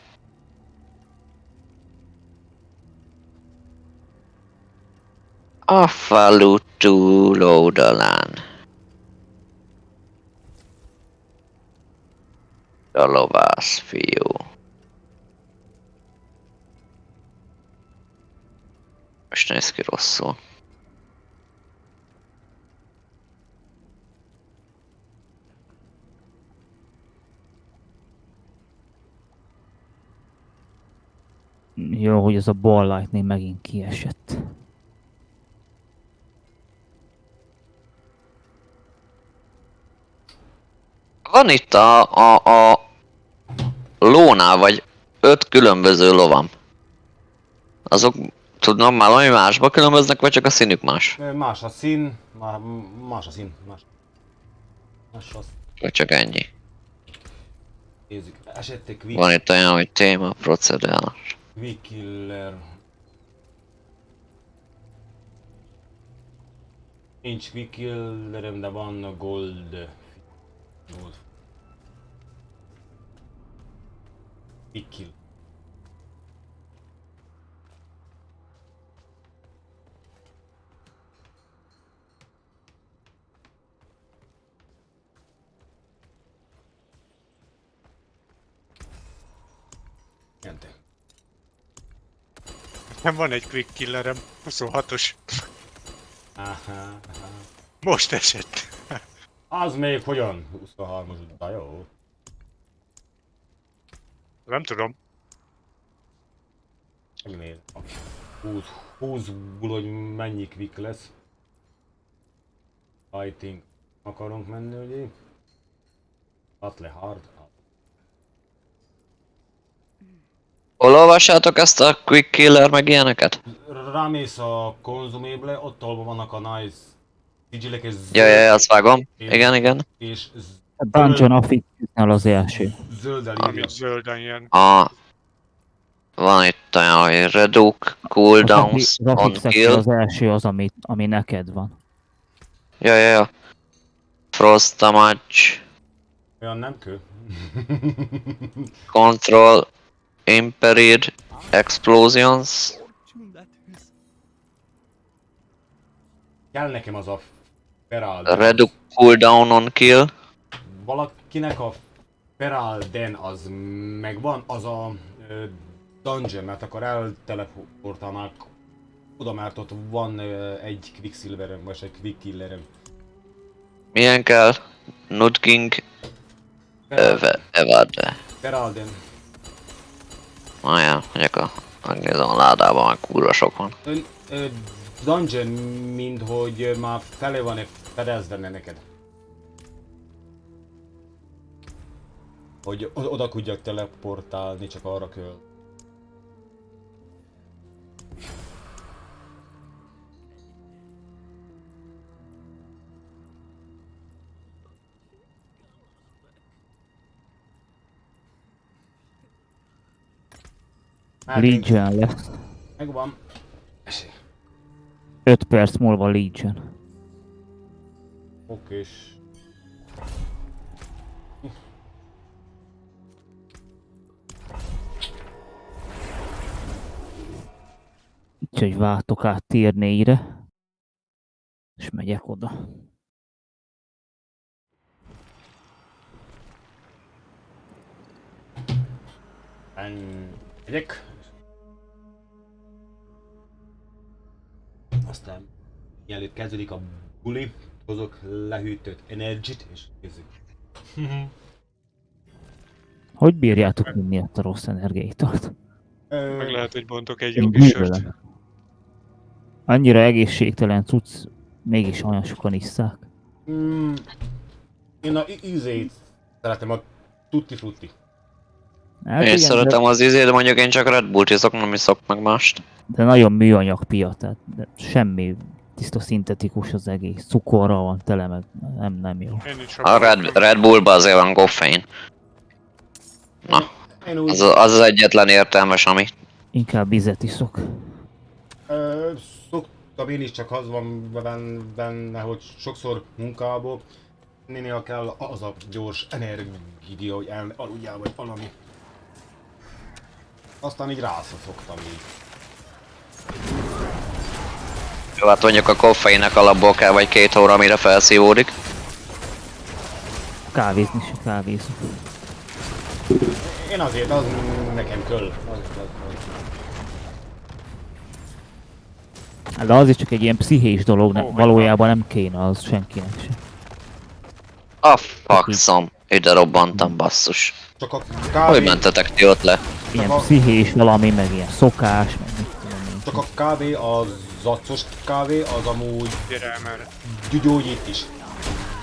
Speaker 5: A falu túloldalán. A lovász fiú. Most néz ki rosszul.
Speaker 3: Jó, hogy ez a ball lightning megint kiesett.
Speaker 5: Van itt a lónál vagy 5 különböző lovam. Azok tudnom már valami másba különböznek, vagy csak a színük más?
Speaker 1: Más a szín, más a szín, más az.
Speaker 5: Vagy csak ennyi?
Speaker 1: Nézzük, esettek
Speaker 5: Van itt olyan, hogy téma, procedálás.
Speaker 1: Quick Killer. Nincs Quick Killerem, de van a Gold. Quick Kill. Jente.
Speaker 7: Nem van egy quick killerem, 26-os.
Speaker 1: Aha.
Speaker 7: Most esett.
Speaker 1: Az még hogyan? 23-as után, jó.
Speaker 7: Nem tudom.
Speaker 1: Megnézem. 20-ból, hogy mennyi quick lesz. Fighting. Akarunk menni, ugye? Battle hard.
Speaker 5: Hol olvassátok ezt a quick killer meg ilyeneket?
Speaker 1: Rámész a konzumable, ott ahol vannak a nice sigillek és
Speaker 5: Ja, azt vágom. Igen.
Speaker 1: És
Speaker 3: A Dungeon Office-nál az első.
Speaker 1: zölddel írja.
Speaker 7: Amit zölden ilyen.
Speaker 5: Van itt olyan, hogy reduce cooldowns
Speaker 3: A
Speaker 5: on kill.
Speaker 3: az első az, ami neked van.
Speaker 5: Ja. Frost damage.
Speaker 1: Olyan nem kő.
Speaker 5: Control. Impaired. Explosions.
Speaker 1: Kell nekem az a Feral.
Speaker 5: Reduce cooldown on kill.
Speaker 1: Valakinek a Feral Den az megvan, az a dungeon, mert akkor elteleportálnák oda, mert ott van egy Quicksilverem, vagy egy Quick Killerem.
Speaker 5: Milyen kell? Nudking. Évad.
Speaker 1: Feral Den.
Speaker 5: Mondjuk megnézem a ládában, már kurva sok van.
Speaker 1: Dungeon, mint hogy már tele van egy fedezve neked. Hogy oda tudjak teleportálni, csak arra kell.
Speaker 3: Legion lesz.
Speaker 1: Megvan. Esély.
Speaker 3: 5 perc múlva Legion.
Speaker 1: Okés.
Speaker 3: Úgyhogy váltok át tier 4-re. És megyek oda.
Speaker 1: Megyek. Aztán mielőtt kezdődik a buli, hozok lehűtött energit és kézzük.
Speaker 3: Hogy bírjátok vinni ezt a rossz energiaitalt?
Speaker 7: Meg lehet, hogy bontok egy
Speaker 3: Én
Speaker 7: jó kis sört.
Speaker 3: gyűlölöm. Annyira egészségtelen cucc, mégis olyan sokan isszák.
Speaker 1: Én a ízét szeretem, a tutti frutti.
Speaker 3: Hát
Speaker 5: Én
Speaker 3: igen,
Speaker 5: szeretem az ízét, de mondjuk én csak Red Bullt iszok, nem iszok meg mást.
Speaker 3: de nagyon műanyag pia, tehát semmi tiszta szintetikus az egész. Cukorral van tele, meg nem jó.
Speaker 7: Én is
Speaker 5: A Red Bullban azért van koffein.
Speaker 1: Én úgy,
Speaker 5: Az az egyetlen értelmes, ami.
Speaker 3: Inkább vizet iszok.
Speaker 1: stabil is, csak az van benne, hogy sokszor munkából nénél kell az a gyors energia, hogy aludjál vagy valami. Aztán így rászoktam így.
Speaker 5: Jó, hát mondjuk a koffeinek alapból kell vagy 2 óra, amire felszívódik.
Speaker 3: Kávézni se kávézok.
Speaker 1: Én azért, az nekem köl.
Speaker 3: De az is csak egy ilyen pszichés dolog,
Speaker 7: Ó,
Speaker 3: valójában nem kéne az senkinek se.
Speaker 5: A fakszom. Ide robbantam, basszus.
Speaker 1: Csak a
Speaker 5: Hogy
Speaker 1: kávé,
Speaker 5: mentetek ti ott le?
Speaker 3: Ilyen
Speaker 1: a-
Speaker 3: pszichés valami, meg ilyen szokás, meg mit tudom én.
Speaker 1: csak a kávé, a zacos kávé, az amúgy
Speaker 7: Gyere el merre.
Speaker 1: gyógyít is.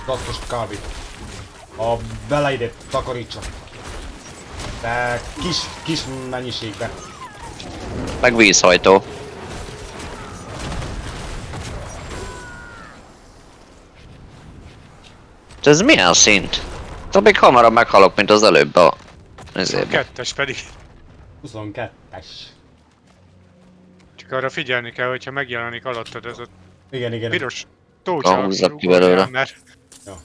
Speaker 1: Zacos kávé. A beleidét takarítsa. De kis mennyiségben.
Speaker 5: Meg vízhajtó. Ez milyen szint? Még hamarabb meghalok, mint az előbb a... ezért.
Speaker 7: Kettes pedig.
Speaker 1: 22-es.
Speaker 7: Csak arra figyelni kell, hogyha megjelenik alattad ez a
Speaker 1: Igen.
Speaker 7: piros tócsa,
Speaker 5: Húzzak ki belőle.
Speaker 7: mert
Speaker 1: Ja.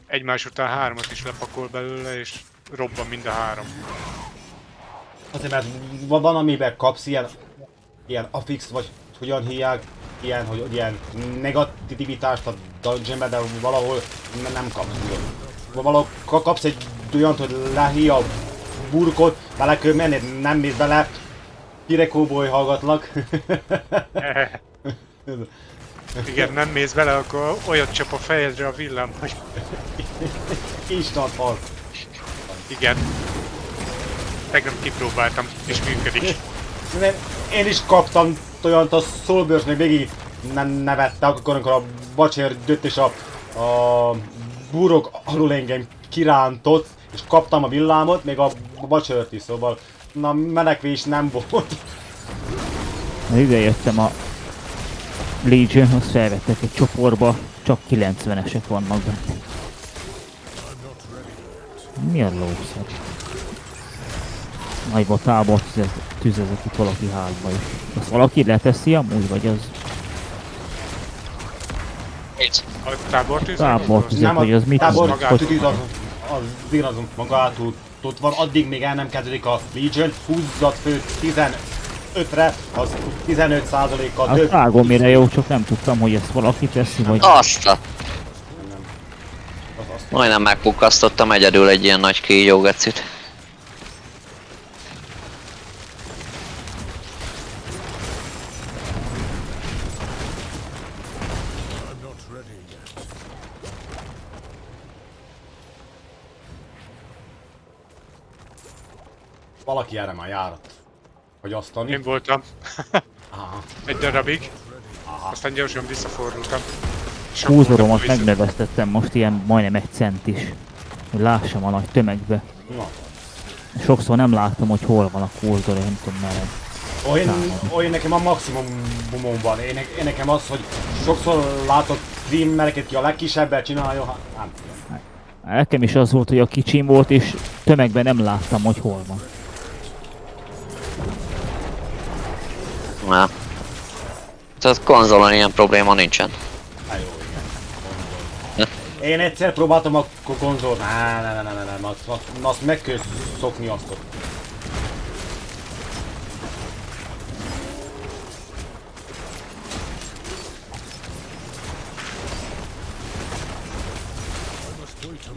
Speaker 7: egymás után 3-at is lepakol belőle, és robban mind a 3.
Speaker 1: Azért, mert van amiben kapsz ilyen affix, vagy hogyan hívják, ilyen, hogy ilyen negativitást a dungeonbe, de valahol nem kapsz. Valahol kapsz egy olyant, hogy lehíj a burkot, bele kell menni, nem mész bele, kire cowboy hallgatlak.
Speaker 7: Igen, nem mész bele, akkor olyat csap a fejedre a villám, hogy
Speaker 1: Instant hal.
Speaker 7: igen. Tegnap kipróbáltam, és működik.
Speaker 1: Én is kaptam olyant, a Soulburst-nek végig nevette, amikor a bacsér jött és a burok alul engem kirántott, és kaptam a villámot, még a bacsört is, szóval na menekvés nem volt.
Speaker 3: Na ide jöttem a Legionhoz, felvettek egy csoportba, csak 90-esek vannak benne. Mi a lószer? Nagyba tábor tüzezek itt valaki házba is. Azt valaki leteszi amúgy, vagy az
Speaker 7: A tábortűz?
Speaker 3: tábor tüzet, hogy az mit
Speaker 1: tábor
Speaker 3: hogy
Speaker 1: tűz az virazom magától ott van, addig még el nem kezdődik a Legion, húzzat fő 15-re, az 15%-kal
Speaker 3: az
Speaker 1: több.
Speaker 3: vágom mire jó, csak nem tudtam, hogy ezt valaki teszi, vagy...
Speaker 5: Azt a...
Speaker 1: Nem. Az
Speaker 5: Majdnem megpukkasztottam egyedül egy ilyen nagy kígyógecit.
Speaker 1: valaki erre már járat. Hogy azt tanít.
Speaker 7: Én voltam
Speaker 1: Aha.
Speaker 7: egy darabig, aztán gyorsan visszafordultam. És akkor
Speaker 3: Húzoromat
Speaker 7: vissza-
Speaker 3: megnövesztettem most ilyen majdnem 1 cent is. Hogy lássam a nagy tömegbe.
Speaker 1: Na.
Speaker 3: Sokszor nem látom, hogy hol van a kurzor, én nem tudom merre.
Speaker 1: Olyan nekem a maximumom van. Én nekem az, hogy sokszor látok streamereket, ki a legkisebbet csinálja, hát nem tudom.
Speaker 3: Nekem is az volt, hogy a kicsim volt, és tömegben nem láttam, hogy hol van.
Speaker 5: Na. Tehát konzolon ilyen probléma nincsen.
Speaker 1: Hát jó, igen. Én egyszer próbáltam a konzolt, nem, azt meg kell szokni azt ott.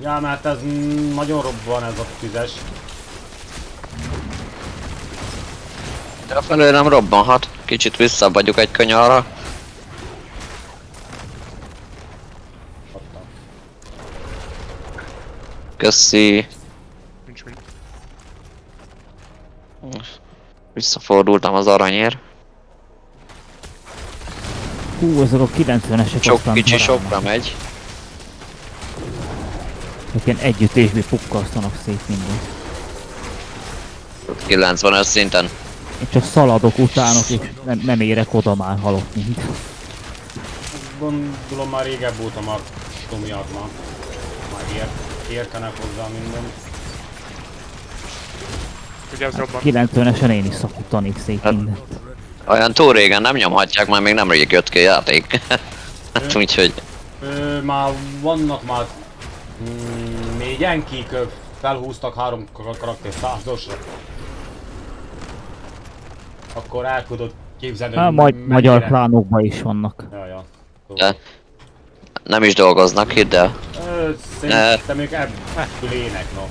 Speaker 1: Ja, mert ez nagyon robban ez a tüzes.
Speaker 5: De felől nem robbanhat. Kicsit visszabb vagyok egy kanyarra.
Speaker 1: Adtam.
Speaker 5: Köszi.
Speaker 7: Nincs mit.
Speaker 5: Visszafordultam az aranyért.
Speaker 3: Hú, ezek a 90-esek
Speaker 5: Sok
Speaker 3: aztán
Speaker 5: kicsi
Speaker 3: darálnak.
Speaker 5: sokra megy.
Speaker 3: Ők ilyen együttésbe pukkasztanak szét mindent.
Speaker 5: 95 szinten.
Speaker 3: Én csak szaladok utánok, és nem érek oda, már halok mind.
Speaker 1: Gondolom már régebb voltam a Tomiat már. Már értenek hozzá minden.
Speaker 7: Ugye ez robban.
Speaker 3: 90-esen én is szakítanék szét
Speaker 5: Hát-
Speaker 3: mindent.
Speaker 5: Olyan túl régen nem nyomhatják, mert még nemrég jött ki a játék. Hát úgyhogy...
Speaker 1: Már vannak már 4-en, kik felhúztak 3 karakter 100-osra. Akkor el tudod képzelni,
Speaker 3: Hát,
Speaker 1: hogy
Speaker 3: majd magyar
Speaker 1: mennyire-
Speaker 3: klánokban is vannak.
Speaker 1: Ja.
Speaker 5: De nem is dolgoznak, hidd el.
Speaker 1: Szerintem ők ebből ének, no.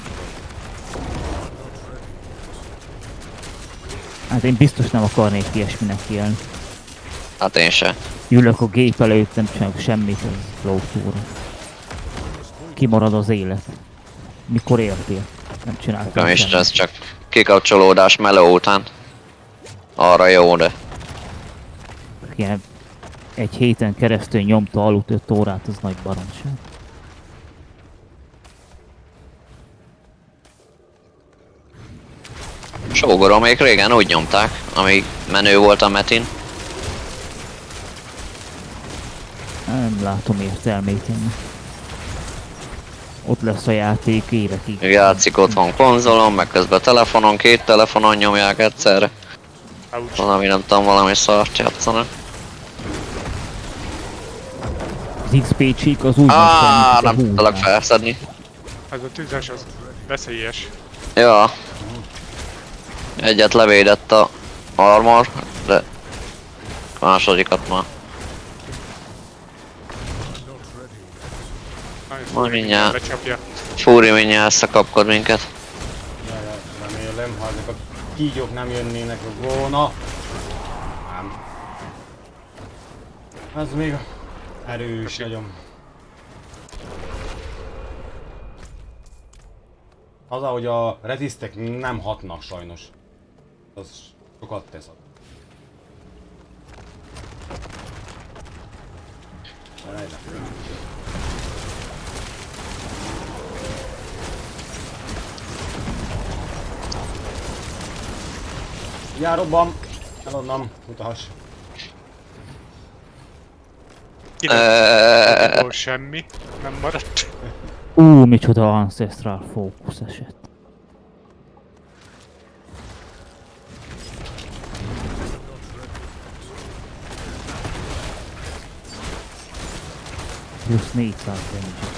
Speaker 3: Hát én biztos nem akarnék ilyesminek élni.
Speaker 5: Hát én se.
Speaker 3: Ülök a gép előtt, nem csinálok semmit, ez lótúra. Kimarad az élet. Mikor éltél? Nem csináltam
Speaker 5: Nem is
Speaker 3: semmit.
Speaker 5: ez csak kikapcsolódás meló után. Arra jó, de...
Speaker 3: Ilyen egy héten keresztül nyomta aludt 5 órát, az nagy baromság.
Speaker 5: Sógorom még régen úgy nyomták, amíg menő volt a Metin.
Speaker 3: Nem látom értelmét ennek. Ott lesz a játék évekig.
Speaker 5: Játszik otthon konzolon, meg közben telefonon, 2 telefonon nyomják egyszerre.
Speaker 7: Ouch.
Speaker 5: Valami nem tudom, valami szart játszanak.
Speaker 3: Az XP csík az úgy
Speaker 5: Nem tudtalak felszedni.
Speaker 7: Ez a tüzes, az veszélyes.
Speaker 5: Ja. Egyet levédett a armor, de másodikat már. Majd mindjárt.
Speaker 7: Becsapja.
Speaker 5: Fúri mindjárt összekapkod minket.
Speaker 1: Ja, remélem, ha ezek a kígyók nem jönnének volna. Nem. Ez még erős nagyon. Az, ahogy a rezisztek nem hatnak sajnos. Az sokat tesz. Ja, robban! Elonnan, utahass.
Speaker 7: Kinek semmi nem maradt.
Speaker 3: Micsoda Ancestral Focus eset. Plusz 400 damage.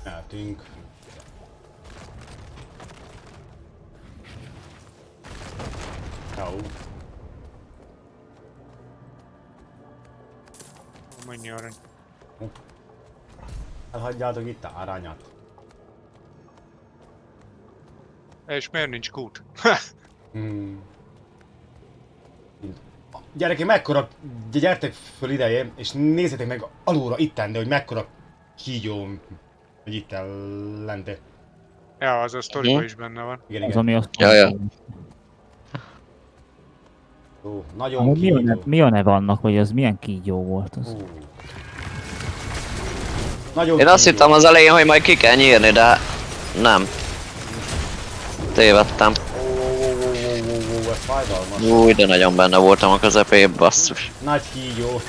Speaker 1: Eltünk. Jó.
Speaker 7: Mennyi arany.
Speaker 1: Elhagyjátok itt a aranyat.
Speaker 7: És miért nincs kút?
Speaker 1: Gyerekek, mekkora... Gyertek föl ideje, és nézzétek meg alulra itten, de hogy mekkora kígyó, hogy itt lente.
Speaker 7: Ja, az a sztoriban is benne van.
Speaker 1: Igen,
Speaker 3: Az,
Speaker 1: igen.
Speaker 3: ami azt
Speaker 5: Ja.
Speaker 1: Ó, nagyon
Speaker 3: Amúgy
Speaker 1: kígyó.
Speaker 3: mi a neve annak, vagy az milyen kígyó volt az?
Speaker 1: Ó. Nagyon
Speaker 5: Én azt
Speaker 1: kígyó.
Speaker 5: hittem az elején, hogy majd ki kell nyírni, de nem. Tévedtem.
Speaker 1: Ó, ez fájdalmas.
Speaker 5: Új, de nagyon benne voltam a közepébe, basszus.
Speaker 1: Nagy kígyó.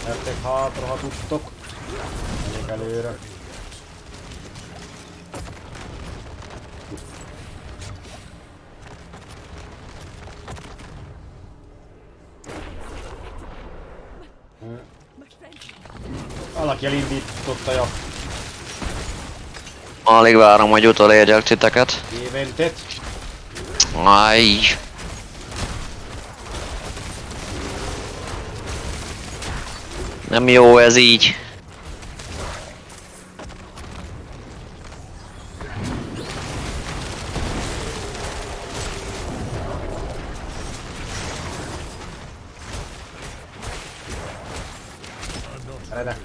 Speaker 1: Gyertek hátra, ha tudtok. Megyek előre. Valaki elindította a
Speaker 5: Alig várom, hogy utolérjek titeket.
Speaker 1: éventet.
Speaker 5: Aj. Nem jó ez így.
Speaker 1: Erre.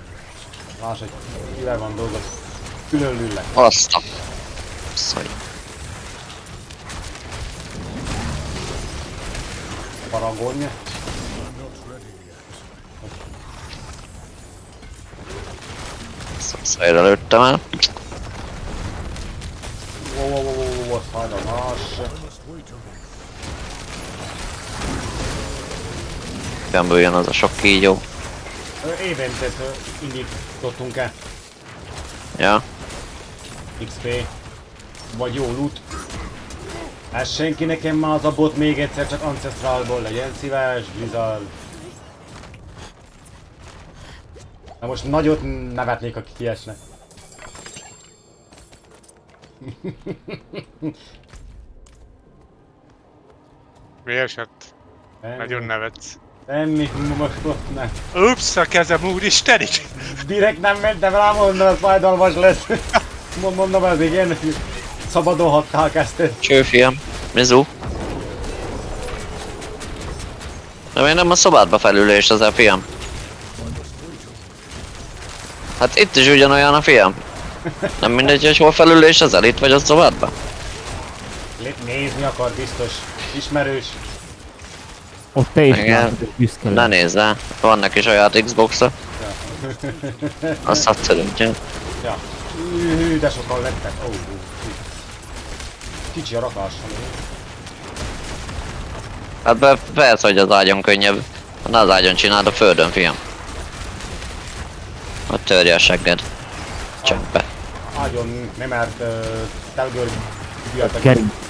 Speaker 1: Láss, hogy kivel van dolgod. Külön lüllek.
Speaker 5: Azt a... Szaj.
Speaker 1: Paragonja.
Speaker 5: Szajra lőttem el.
Speaker 1: Wow, hajdalmas.
Speaker 5: Filmből jön az a sok kígyó.
Speaker 1: Éventet indítottunk-e?
Speaker 5: Ja.
Speaker 1: XP. Vagy jó loot. Hát senki nekem már az a bot még egyszer, csak Ancestralból legyen szíves, Blizzard. Na most nagyot nevetnék, akik kiesnek.
Speaker 7: Mi esett? Nagyon nevetsz.
Speaker 1: Semmi, most ott nem.
Speaker 7: Ups, a kezem úristen!
Speaker 1: Direkt nem mentem rá, mondom, ez fájdalmas lesz. Mondom, ez igen, szabadulhattál kezdted.
Speaker 5: Cső, fiam. Mizu. De miért nem a szobádba felülés az a fiam? Hát itt is ugyanolyan a fiam. Nem mindegy, hogy hol felülés az itt vagy a szobádba?
Speaker 1: Nézni akar, biztos. Ismerős.
Speaker 3: Ott te is
Speaker 5: Igen.
Speaker 3: látod, hogy büszke
Speaker 5: Ne
Speaker 3: lesz.
Speaker 5: nézz rá, van neki saját Xbox-a. Azt szedszerűen.
Speaker 1: Ja. De sokan lettek. Kicsi a rakás.
Speaker 5: Hát persze, hogy az ágyon könnyebb. Ne az ágyon csináld, a földön, fiam. Ott törje a segged. Csöppe.
Speaker 1: Ágyon nem mert telgörgyűjt a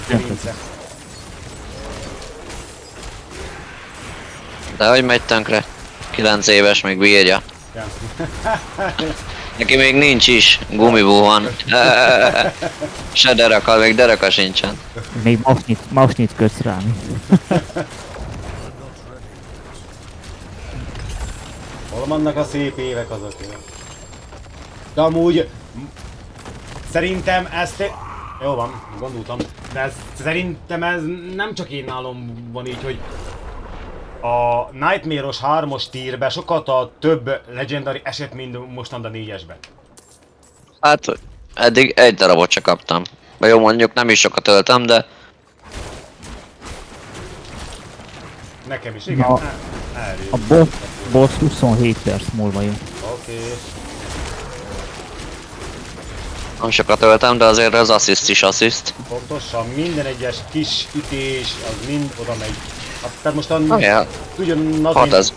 Speaker 3: Gerince.
Speaker 5: De hogy megy tönkre? 9 éves, még bírja.
Speaker 1: Ja.
Speaker 5: Neki még nincs is, gumibú van. Se dereka, még dereka sincsen.
Speaker 3: Még masnyit kötsz rám.
Speaker 1: Hol vannak a szép évek azok? De amúgy... Szerintem ezt... Jó van, gondoltam. De szerintem ez nem csak én nálam van így, hogy... A Nightmare-os 3-os tírbe sokkal több legendary eset, mint mostan a 4-esben.
Speaker 5: Hát, eddig egy darabot csak kaptam. Vagy jó, mondjuk nem is sokat öltem, de...
Speaker 1: Nekem is, igen.
Speaker 3: Na,
Speaker 1: Elég.
Speaker 3: A boss 27 perc múlva jön.
Speaker 1: Oké.
Speaker 5: Nem sokat öltem, de azért az assist is assist.
Speaker 1: Pontosan, minden egyes kis ütés, az mind oda megy. Hát, tehát mostan
Speaker 5: Ja.
Speaker 1: ugyanaz,
Speaker 5: Hát ez.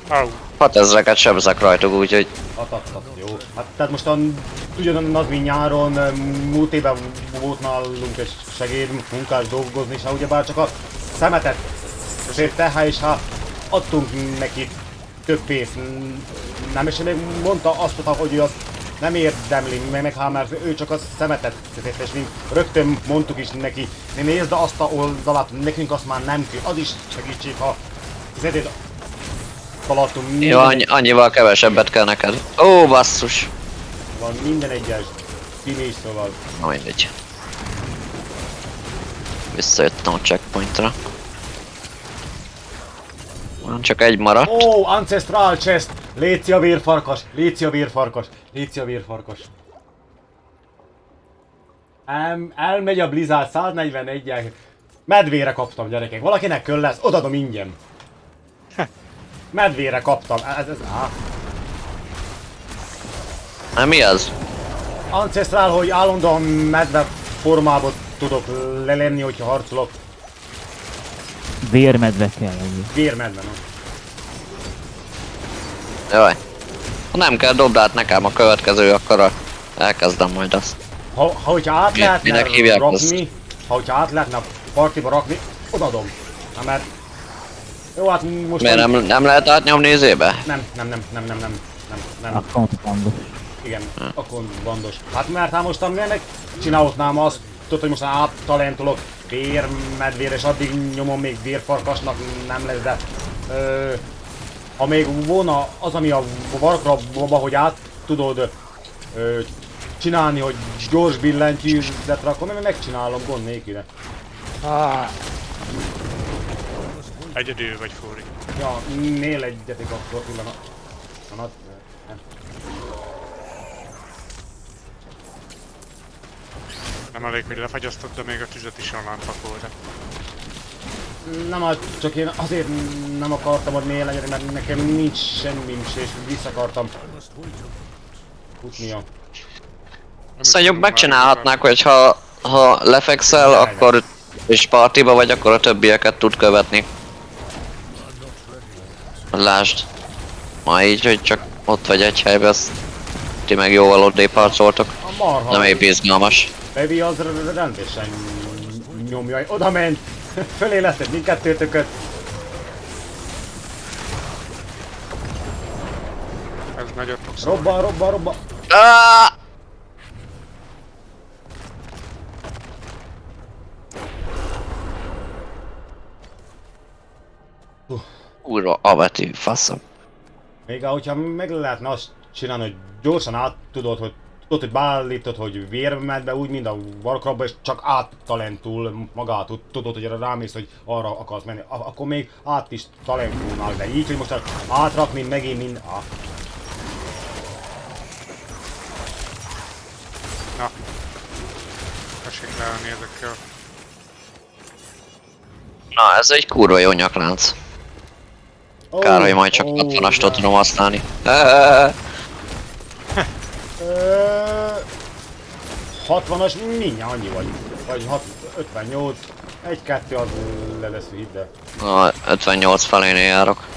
Speaker 7: Au.
Speaker 5: 6000-eket sebzek rajtuk, úgyhogy...
Speaker 1: Hát, jó. Hát tehát mostan ugyanaz, mint nyáron, múlt évben volt nálunk egy segédmunkás dolgozni, és ha ugyebár csak a szemetet szépte, és ha adtunk neki több pénzt, nem is még mondta azt, hogy ő azt nem érdemli meg, mert ő csak a szemetet szépte, és mi rögtön mondtuk is neki, nézd azt a oldalát, nekünk azt már nem kell, az is segítség, ha szeded alattunk.
Speaker 5: Jó, annyival kevesebbet kell neked. Ó, basszus!
Speaker 1: Van minden egyes finish, szóval.
Speaker 5: Na mindegy. Visszajöttem a checkpointra. Van csak egy maradt.
Speaker 1: Ó, Ancestral Chest! Léci a vérfarkas! Léci a vérfarkas! Léci a vérfarkas! Elmegy a Blizzard 141-el. Medvére kaptam, gyerekek. Valakinek köll lesz, odadom ingyen. Medvére kaptam.
Speaker 5: Na mi az?
Speaker 1: Ancestral, hogy állandóan medve formában tudok lenni, hogyha harcolok.
Speaker 3: Vérmedve kell legyen.
Speaker 1: Vérmedve, no.
Speaker 5: Jaj. Ha nem kell, dobd át nekem a következő, akkor elkezdem majd azt.
Speaker 1: Hogyha át lehetne
Speaker 5: Minek hívják
Speaker 1: rakni, hogyha át lehetne a partiba rakni, odadom. Na mert... Jó, hát most...
Speaker 5: Miért nem lehet átnyomni izébe?
Speaker 1: Nem.
Speaker 3: Account bandos.
Speaker 1: Igen, akkor bandos. Hát mert hát mostan miért csinálhatnám azt, tudod, hogy mostan áttalentolok vérmedvére, és addig nyomom még vérfarkasnak nem lesz, de... ha még volna az, ami a Warcraftba, hogy át tudod csinálni, hogy gyors billentyűzetre, akkor megcsinálom gond nélkül.
Speaker 7: Egyedül vagy, Fóri.
Speaker 1: Ja, nél egyetek akkor pillanat.
Speaker 7: Nem elég, hogy lefagyasztod, de még a tüzet is online pakolta.
Speaker 1: Nem, csak én azért nem akartam, hogy nél legyen, mert nekem nincs semmim, és vissza akartam futnia.
Speaker 5: Szerintem megcsinálhatnák, hogy ha lefekszel, akkor és partiba vagy, akkor a többieket tud követni. Lásd. Ma így, hogy csak ott vagy egy helyben, azt ti meg jóval odébb harcoltok.
Speaker 1: A marha.
Speaker 5: Nem épp izgalmas.
Speaker 1: Levi az rendesen nyomja. Oda ment! Fölé leszed mindkettőtököt.
Speaker 7: Ez nagyot fog szólni.
Speaker 1: Robban!
Speaker 5: Ah! Kurva, avető, faszom.
Speaker 1: Még hogyha meg lehetne azt csinálni, hogy gyorsan át tudod, hogy beállítod, hogy vérmedbe úgy, mint a Warcraftban, és csak áttalentul magát, tudod, hogy rámész, hogy arra akarsz menni, akkor még át is talentulnál, de így, hogy most átrakni megint mind...
Speaker 7: Na. Tessék leállni ezekkel.
Speaker 5: Na, ez egy kurva jó nyaklánc. Kár, hogy majd csak 60-ast tudom használni.
Speaker 1: 60-as mindjárt annyi vagy 58, 1-2 az le lesz, hidd el.
Speaker 5: Na, 58 felénél járok.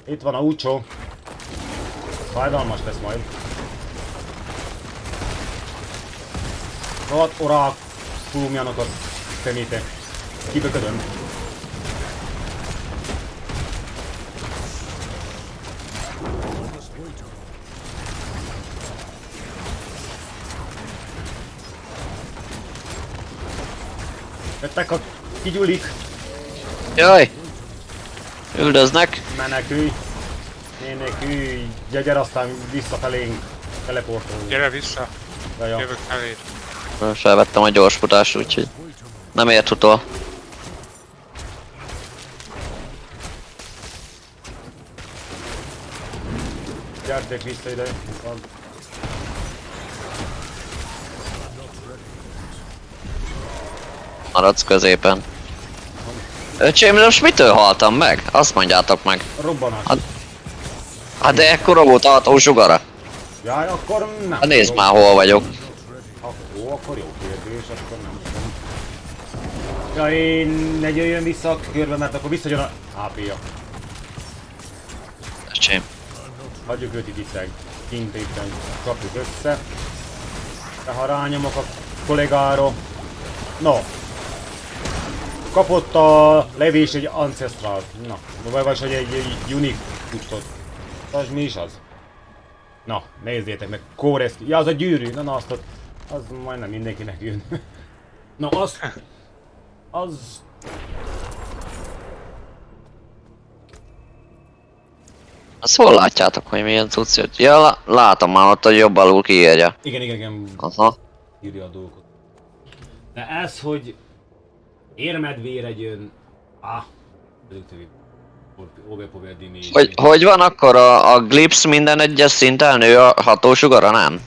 Speaker 1: Itt van a úcsó. Fájdalmas lesz majd. Rohadt orákulumjának a szeméte. Kiböködöm. Jöttek a kigyulik.
Speaker 5: Jaj! Üldöznek!
Speaker 1: Menekülj. Menekülj. Gyere aztán visszafelénk. Teleportolunk.
Speaker 7: Gyere vissza,
Speaker 1: Jaja.
Speaker 7: jövök eléd.
Speaker 5: Felvettem a gyorsfutást, úgyhogy nem ért utol.
Speaker 1: Gyertek vissza ide.
Speaker 5: Maradsz középen. Öcsém, de most mitől haltam meg? Azt mondjátok meg.
Speaker 1: Robbanás.
Speaker 5: Hát de ekkora volt a hatósugara.
Speaker 1: Jaj, akkor nem.
Speaker 5: Hát nézd már hol vagyok.
Speaker 1: Akkor jó kérdés, akkor nem tudom. Ja, én ne jöjjön vissza a körbe, mert akkor visszajön a AP-ja.
Speaker 5: Öcsém.
Speaker 1: Hagyjuk őt itt kint éppen kapjuk össze. De ha rányomok a kollégára... No. Kapott a levés egy Ancestral. Na, vagy hogy egy Unique tudtod. Az mi is az? Na, nézzétek meg, Kóreszki. Ja, az a gyűrű. Na, azt ott... Az majdnem mindenkinek jön. Na, az...
Speaker 5: Azt hol látjátok, hogy milyen cucc jött? Ja, látom már ott, hogy jobb alul kiírja.
Speaker 1: Igen.
Speaker 5: Aha.
Speaker 1: Írja a dolgokat. De ez, hogy érmedvére jön...
Speaker 5: Hogy van akkor a Glips minden egyes szinten nő a hatósugara, nem?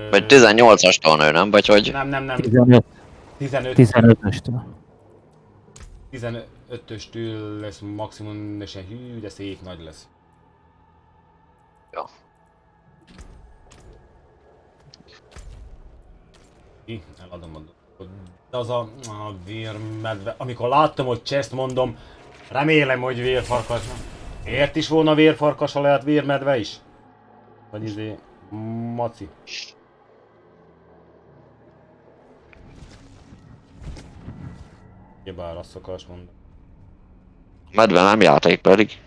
Speaker 5: Vagy 18-astól nő, nem? Vagy hogy?
Speaker 1: Nem.
Speaker 3: 15. 15-östől.
Speaker 1: 15-östől lesz maximum, de se hű, de szép nagy lesz.
Speaker 5: Jó.
Speaker 1: Eladom a dolgot. De az a vérmedve, amikor láttam, hogy chest mondom, remélem, hogy vérfarkas. Ért is volna vérfarkas, ha lehet vérmedve is? Vagy izé, maci. Ugyebár azt akarsz mondani.
Speaker 5: Medve nem játék pedig.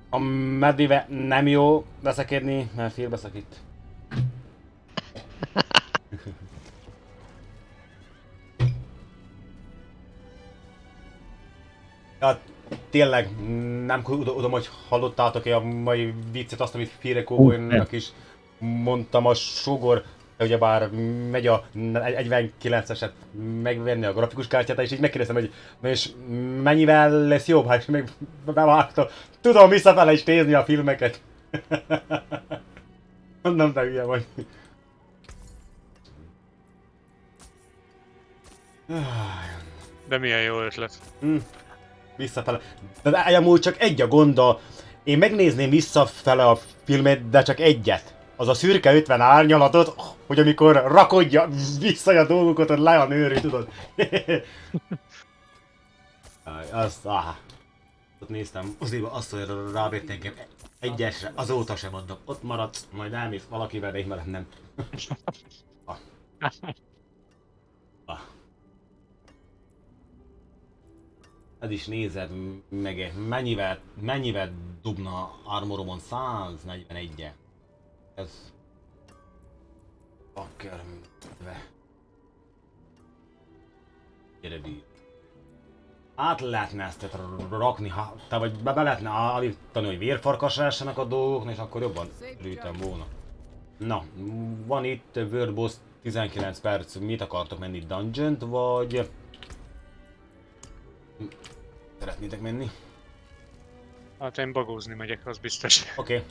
Speaker 1: A medvébe nem jó beszekedni, mert félbeszakít. Hát tényleg nem tudom, hogy hallottátok-e a mai viccet, azt, amit Fire Cowboynak is mondtam, a sógor, ugyebár megy a 49-eset megvenni a grafikus kártyát, és így megkérdeztem, hogy és mennyivel lesz jobb, hát meg bevágta. Tudom visszafele is nézni a filmeket. Mondom, te hülye vagy.
Speaker 7: De milyen jó ötlet.
Speaker 1: visszafele. De amúgy csak egy a gonda. Én megnézném visszafele a filmet, de csak egyet. Az a szürke 50 árnyalatot, hogy amikor rakodja vissza a dolgokat, hogy le a nőrű, tudod? Azt, ott néztem, azért azt, hogy rábért engem egyesre, azóta sem mondom, ott maradsz, majd elmész valakivel, de én velem nem. Ez is nézed meg, mennyivel dubna armoromon 141-e. Ez... Bakker... Gyere bír. Át lehetne ezt rakni, vagy be lehetne állítani, hogy vérfarkas lessenek a dolgok, és akkor jobban rűtem volna. Na, van itt World Boss 19 perc, mit akartok menni, dungeont, vagy... Szeretnétek menni?
Speaker 7: Hát én bagózni megyek, az biztos.
Speaker 1: Oké.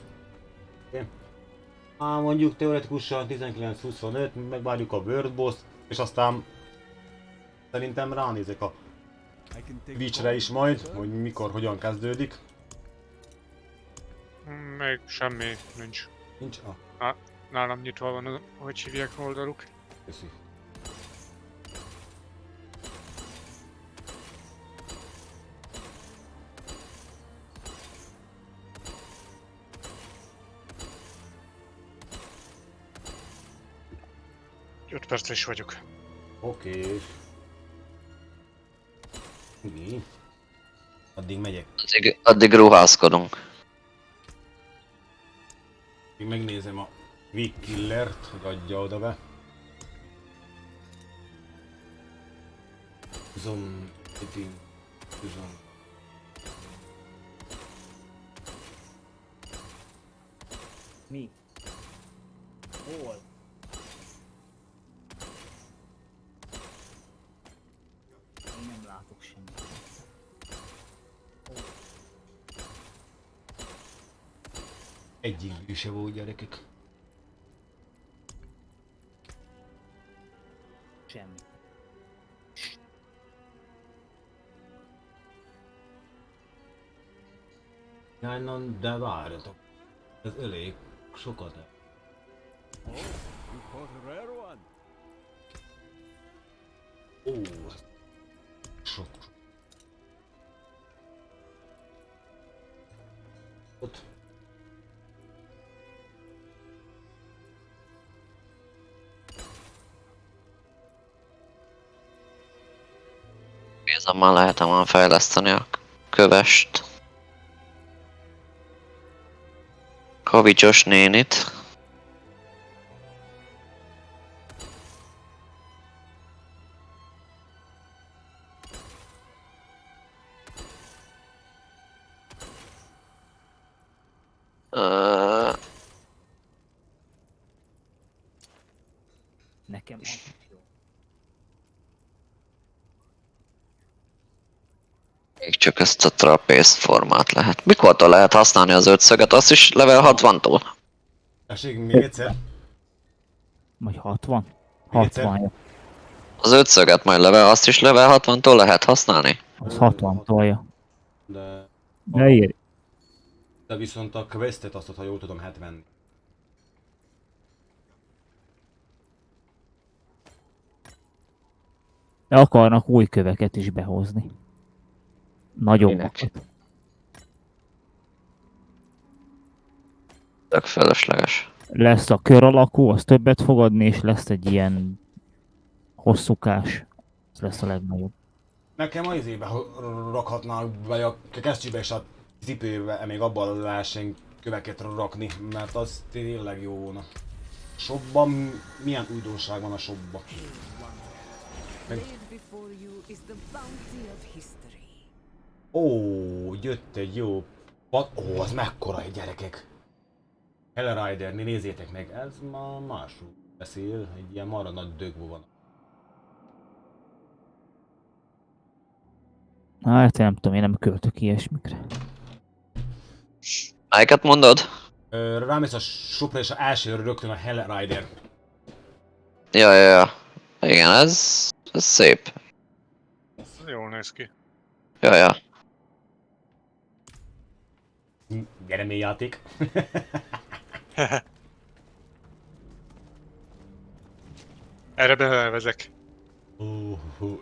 Speaker 1: Mondjuk teoretikusan 19-25, megvárjuk a World Boss, és aztán szerintem ránézek a Twitchre is majd, hogy mikor, hogyan kezdődik.
Speaker 7: Még semmi nincs.
Speaker 1: Nincs?
Speaker 7: Nálam nyitva van, hogy hívják oldaluk.
Speaker 1: Köszi.
Speaker 7: Öt percre is vagyok.
Speaker 1: Oké. Mi? Addig megyek.
Speaker 5: Addig ruházkodunk.
Speaker 1: Én megnézem a Weak Killert, hogy adja oda be. Zoom, zoom.
Speaker 3: Mi? Hol? Én nem látok semmit.
Speaker 1: Egyik se volt, gyerekek.
Speaker 3: Semmi.
Speaker 1: Jajnan, de várjatok. Ez elég sokat.
Speaker 4: Oh, you caught a rare one.
Speaker 1: Ó, sok. Ott.
Speaker 5: Kézemmel lehetem már fejleszteni a kövest. Kavicsos nénit.
Speaker 3: Nekem az jó.
Speaker 5: Még csak ezt a trapézt formát lehet. Mikortól lehet használni az ötszöget? Azt is level 60-tól.
Speaker 1: Tessék, még egyszer.
Speaker 3: Vagy 60?
Speaker 1: Még egyszer?
Speaker 3: 60.
Speaker 5: Az ötszöget majd azt is level 60-tól lehet használni?
Speaker 3: Az 60 tolja.
Speaker 1: De...
Speaker 3: De ér.
Speaker 1: De viszont a questet azt, ha jól tudom, 70.
Speaker 3: De akarnak új köveket is behozni. Nagyobbakat.
Speaker 5: Tök felesleges.
Speaker 3: Lesz a kör alakú, az többet fog adni, és lesz egy ilyen hosszúkás. Ez lesz a legnagyobb.
Speaker 1: Nekem az izébe rakhatnák, vagy a kesztyűbe és a cipőbe, még abban lehessen köveket rakni, mert az tényleg jó volna. Shopban milyen újdonság van a shopban?
Speaker 6: Laid before you is the bounty of history.
Speaker 1: Ó, jött egy jó... Ó, az mekkora egy gyerekek! Hellrider, nézzétek meg, ez ma másról beszél, egy ilyen marra nagy dögvó van.
Speaker 3: Hát nem tudom, én nem költök ilyesmikre.
Speaker 5: Melyiket mondod?
Speaker 1: Rámész a shopra és az első rögtön a Hellrider.
Speaker 5: Ja. Igen, ez szép.
Speaker 7: Jól néz ki.
Speaker 5: Ja.
Speaker 1: Gyere játék.
Speaker 7: Erre belevezek.
Speaker 1: Oké.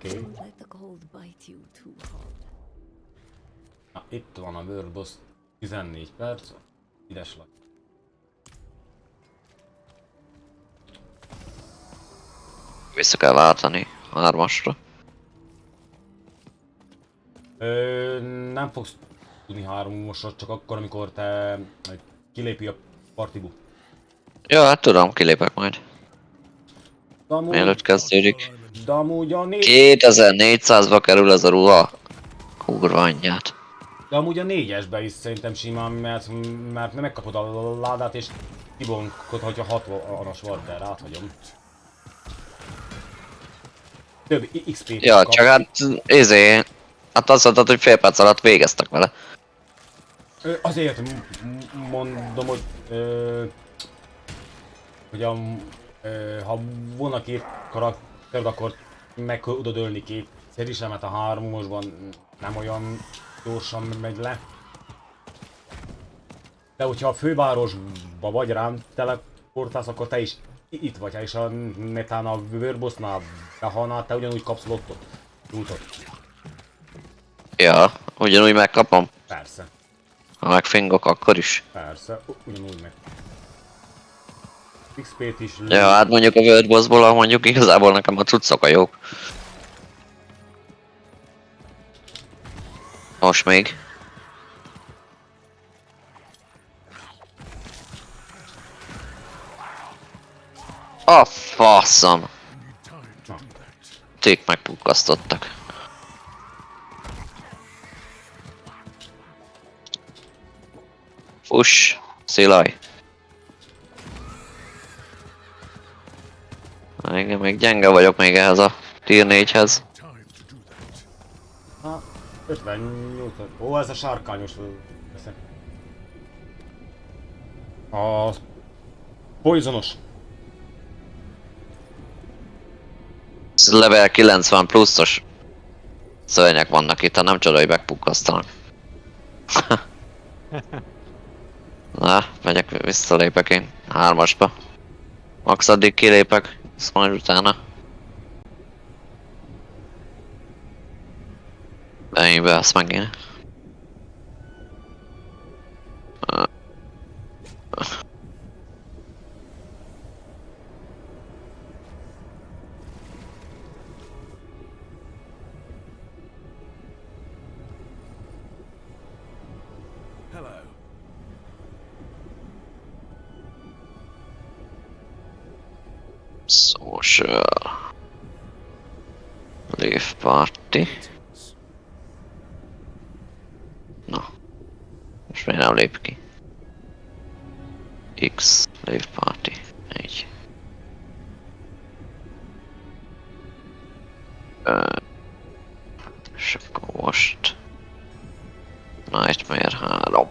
Speaker 8: Don't let the cold bite you too hard.
Speaker 1: Na, itt van a World Boss 14 perc. Üdes vagy.
Speaker 5: Vissza kell váltani 3-asra.
Speaker 1: Nem fogsz tudni 3-osra, csak akkor, amikor te kilépi a partibu.
Speaker 5: Ja, hát tudom, kilépek majd.
Speaker 1: De
Speaker 5: Mielőtt kezdődik.
Speaker 1: de amúgy a
Speaker 5: 2400-ba kerül ez a ruha. Kurva anyját.
Speaker 1: De amúgy a 4-esbe is szerintem simán, mert megkapod a ládát és kibonkod, hogyha 60-as vagy, de áthagyom. Több XP-t
Speaker 5: Ja,
Speaker 1: kapsz.
Speaker 5: csak hát hát azt mondtad, hogy fél perc alatt végeztek vele.
Speaker 1: Azért mondom, hogy ha volna 2 karakter, akkor meg tudod ölni 2-szer is, mert a 3-osban nem olyan gyorsan megy le. De hogyha a fővárosba vagy rám teleportálsz, akkor te is itt vagy, és a netán a World behalnál, te ugyanúgy kapsz lootot.
Speaker 5: Ja, ugyanúgy megkapom.
Speaker 1: Persze,
Speaker 5: Ha megfingok, akkor is.
Speaker 1: persze, ugyanúgy meg. XP-t is
Speaker 5: Ja, hát mondjuk a World Bossból, mondjuk igazából nekem a cuccok a jók. Most még. A faszom! Ték megpukkasztottak. Fuss! Szilaj! Igen, még gyenge vagyok még ehhez a tier 4-hez.
Speaker 1: 58. Ó, ez a sárkányos. A poisonos.
Speaker 5: Ez level 90 pluszos szörnyek vannak itt, ha nem csoda, hogy megpukkasztanak. Na, megyek, visszalépek én 3-asba. Max addig kilépek, ezt majd utána. Benybe ezt megint.
Speaker 4: Hello.
Speaker 5: Social. Leave party. Na. Most miért nem lép ki? X. Leave party. 4. És akkor most... Nightmare 3.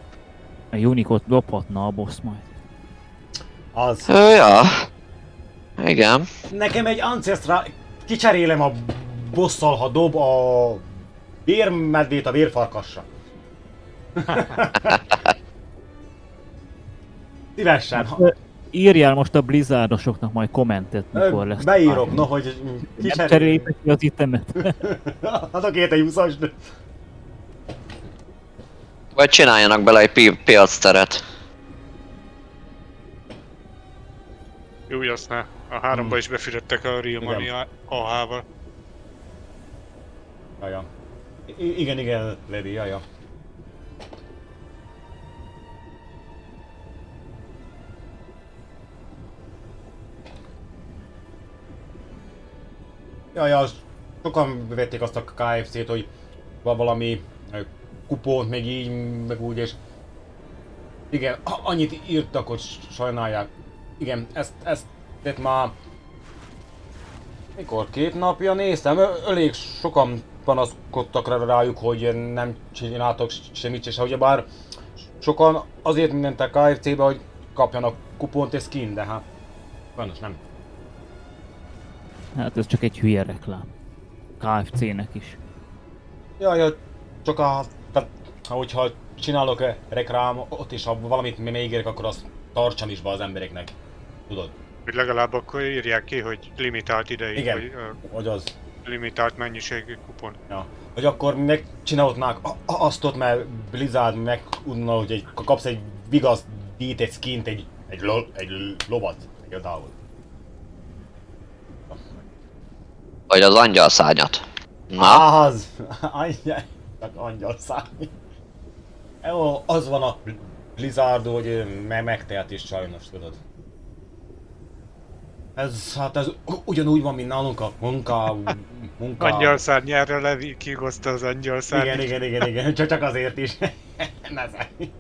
Speaker 3: A Unicot dobhatna a boss majd.
Speaker 1: Az.
Speaker 5: Ja. Igen.
Speaker 1: Nekem egy Ancestral kicserélem a bosszal, ha dob a vérmedvét a vérfarkasra. Szívesen.
Speaker 3: Írjál most a Blizzardosoknak majd kommentet, mikor lesz.
Speaker 1: Beírok, no, hogy
Speaker 3: Nem cseréltek ki az itemet.
Speaker 1: Adok érte 20-as.
Speaker 5: Vagy csináljanak bele egy piacteret.
Speaker 7: Jó, azt ne. A 3-ba is befizettek a Real Money
Speaker 1: Igen.
Speaker 7: AH-val.
Speaker 1: Jaja. Igen, Levi, jaja. Jaja, sokan vették azt a KFC-t, hogy valami kupont, meg így, meg úgy, és igen, annyit írtak, hogy sajnálják. Igen, ezt már mikor 2 napja néztem, elég sokan panaszkodtak rájuk, hogy nem csináltak semmit, és ugyebár sokan azért mentek KFC-be, hogy kapjanak kupont és skin, de hát sajnos nem.
Speaker 3: Hát ez csak egy hülye reklám. KFC-nek is.
Speaker 1: Jaj, csak hogyha csinálok reklámot, és ha valamit megígérek, akkor azt tartsam is be az embereknek. Tudod?
Speaker 7: Hogy legalább akkor írják ki, hogy limitált ideig,
Speaker 1: Igen.
Speaker 7: vagy
Speaker 1: Hogy az.
Speaker 7: limitált mennyiségű kupon.
Speaker 1: Ja. Hogy akkor megcsinálhatnák azt ott, mert Blizzard megudna, hogy kapsz egy vigasz dít, egy skint, egy lovat. Például.
Speaker 5: Vagy az angyalszárnyat. Na?
Speaker 1: Az! Angyalszárny. Jó, az van a Blizzard, hogy megtehet is sajnos, tudod. Ez ugyanúgy van, mint nálunk a munka.
Speaker 7: Angyalszárny, erre Levi kihozta az angyalszárny.
Speaker 1: Igen. Csak azért is. Ne szállj.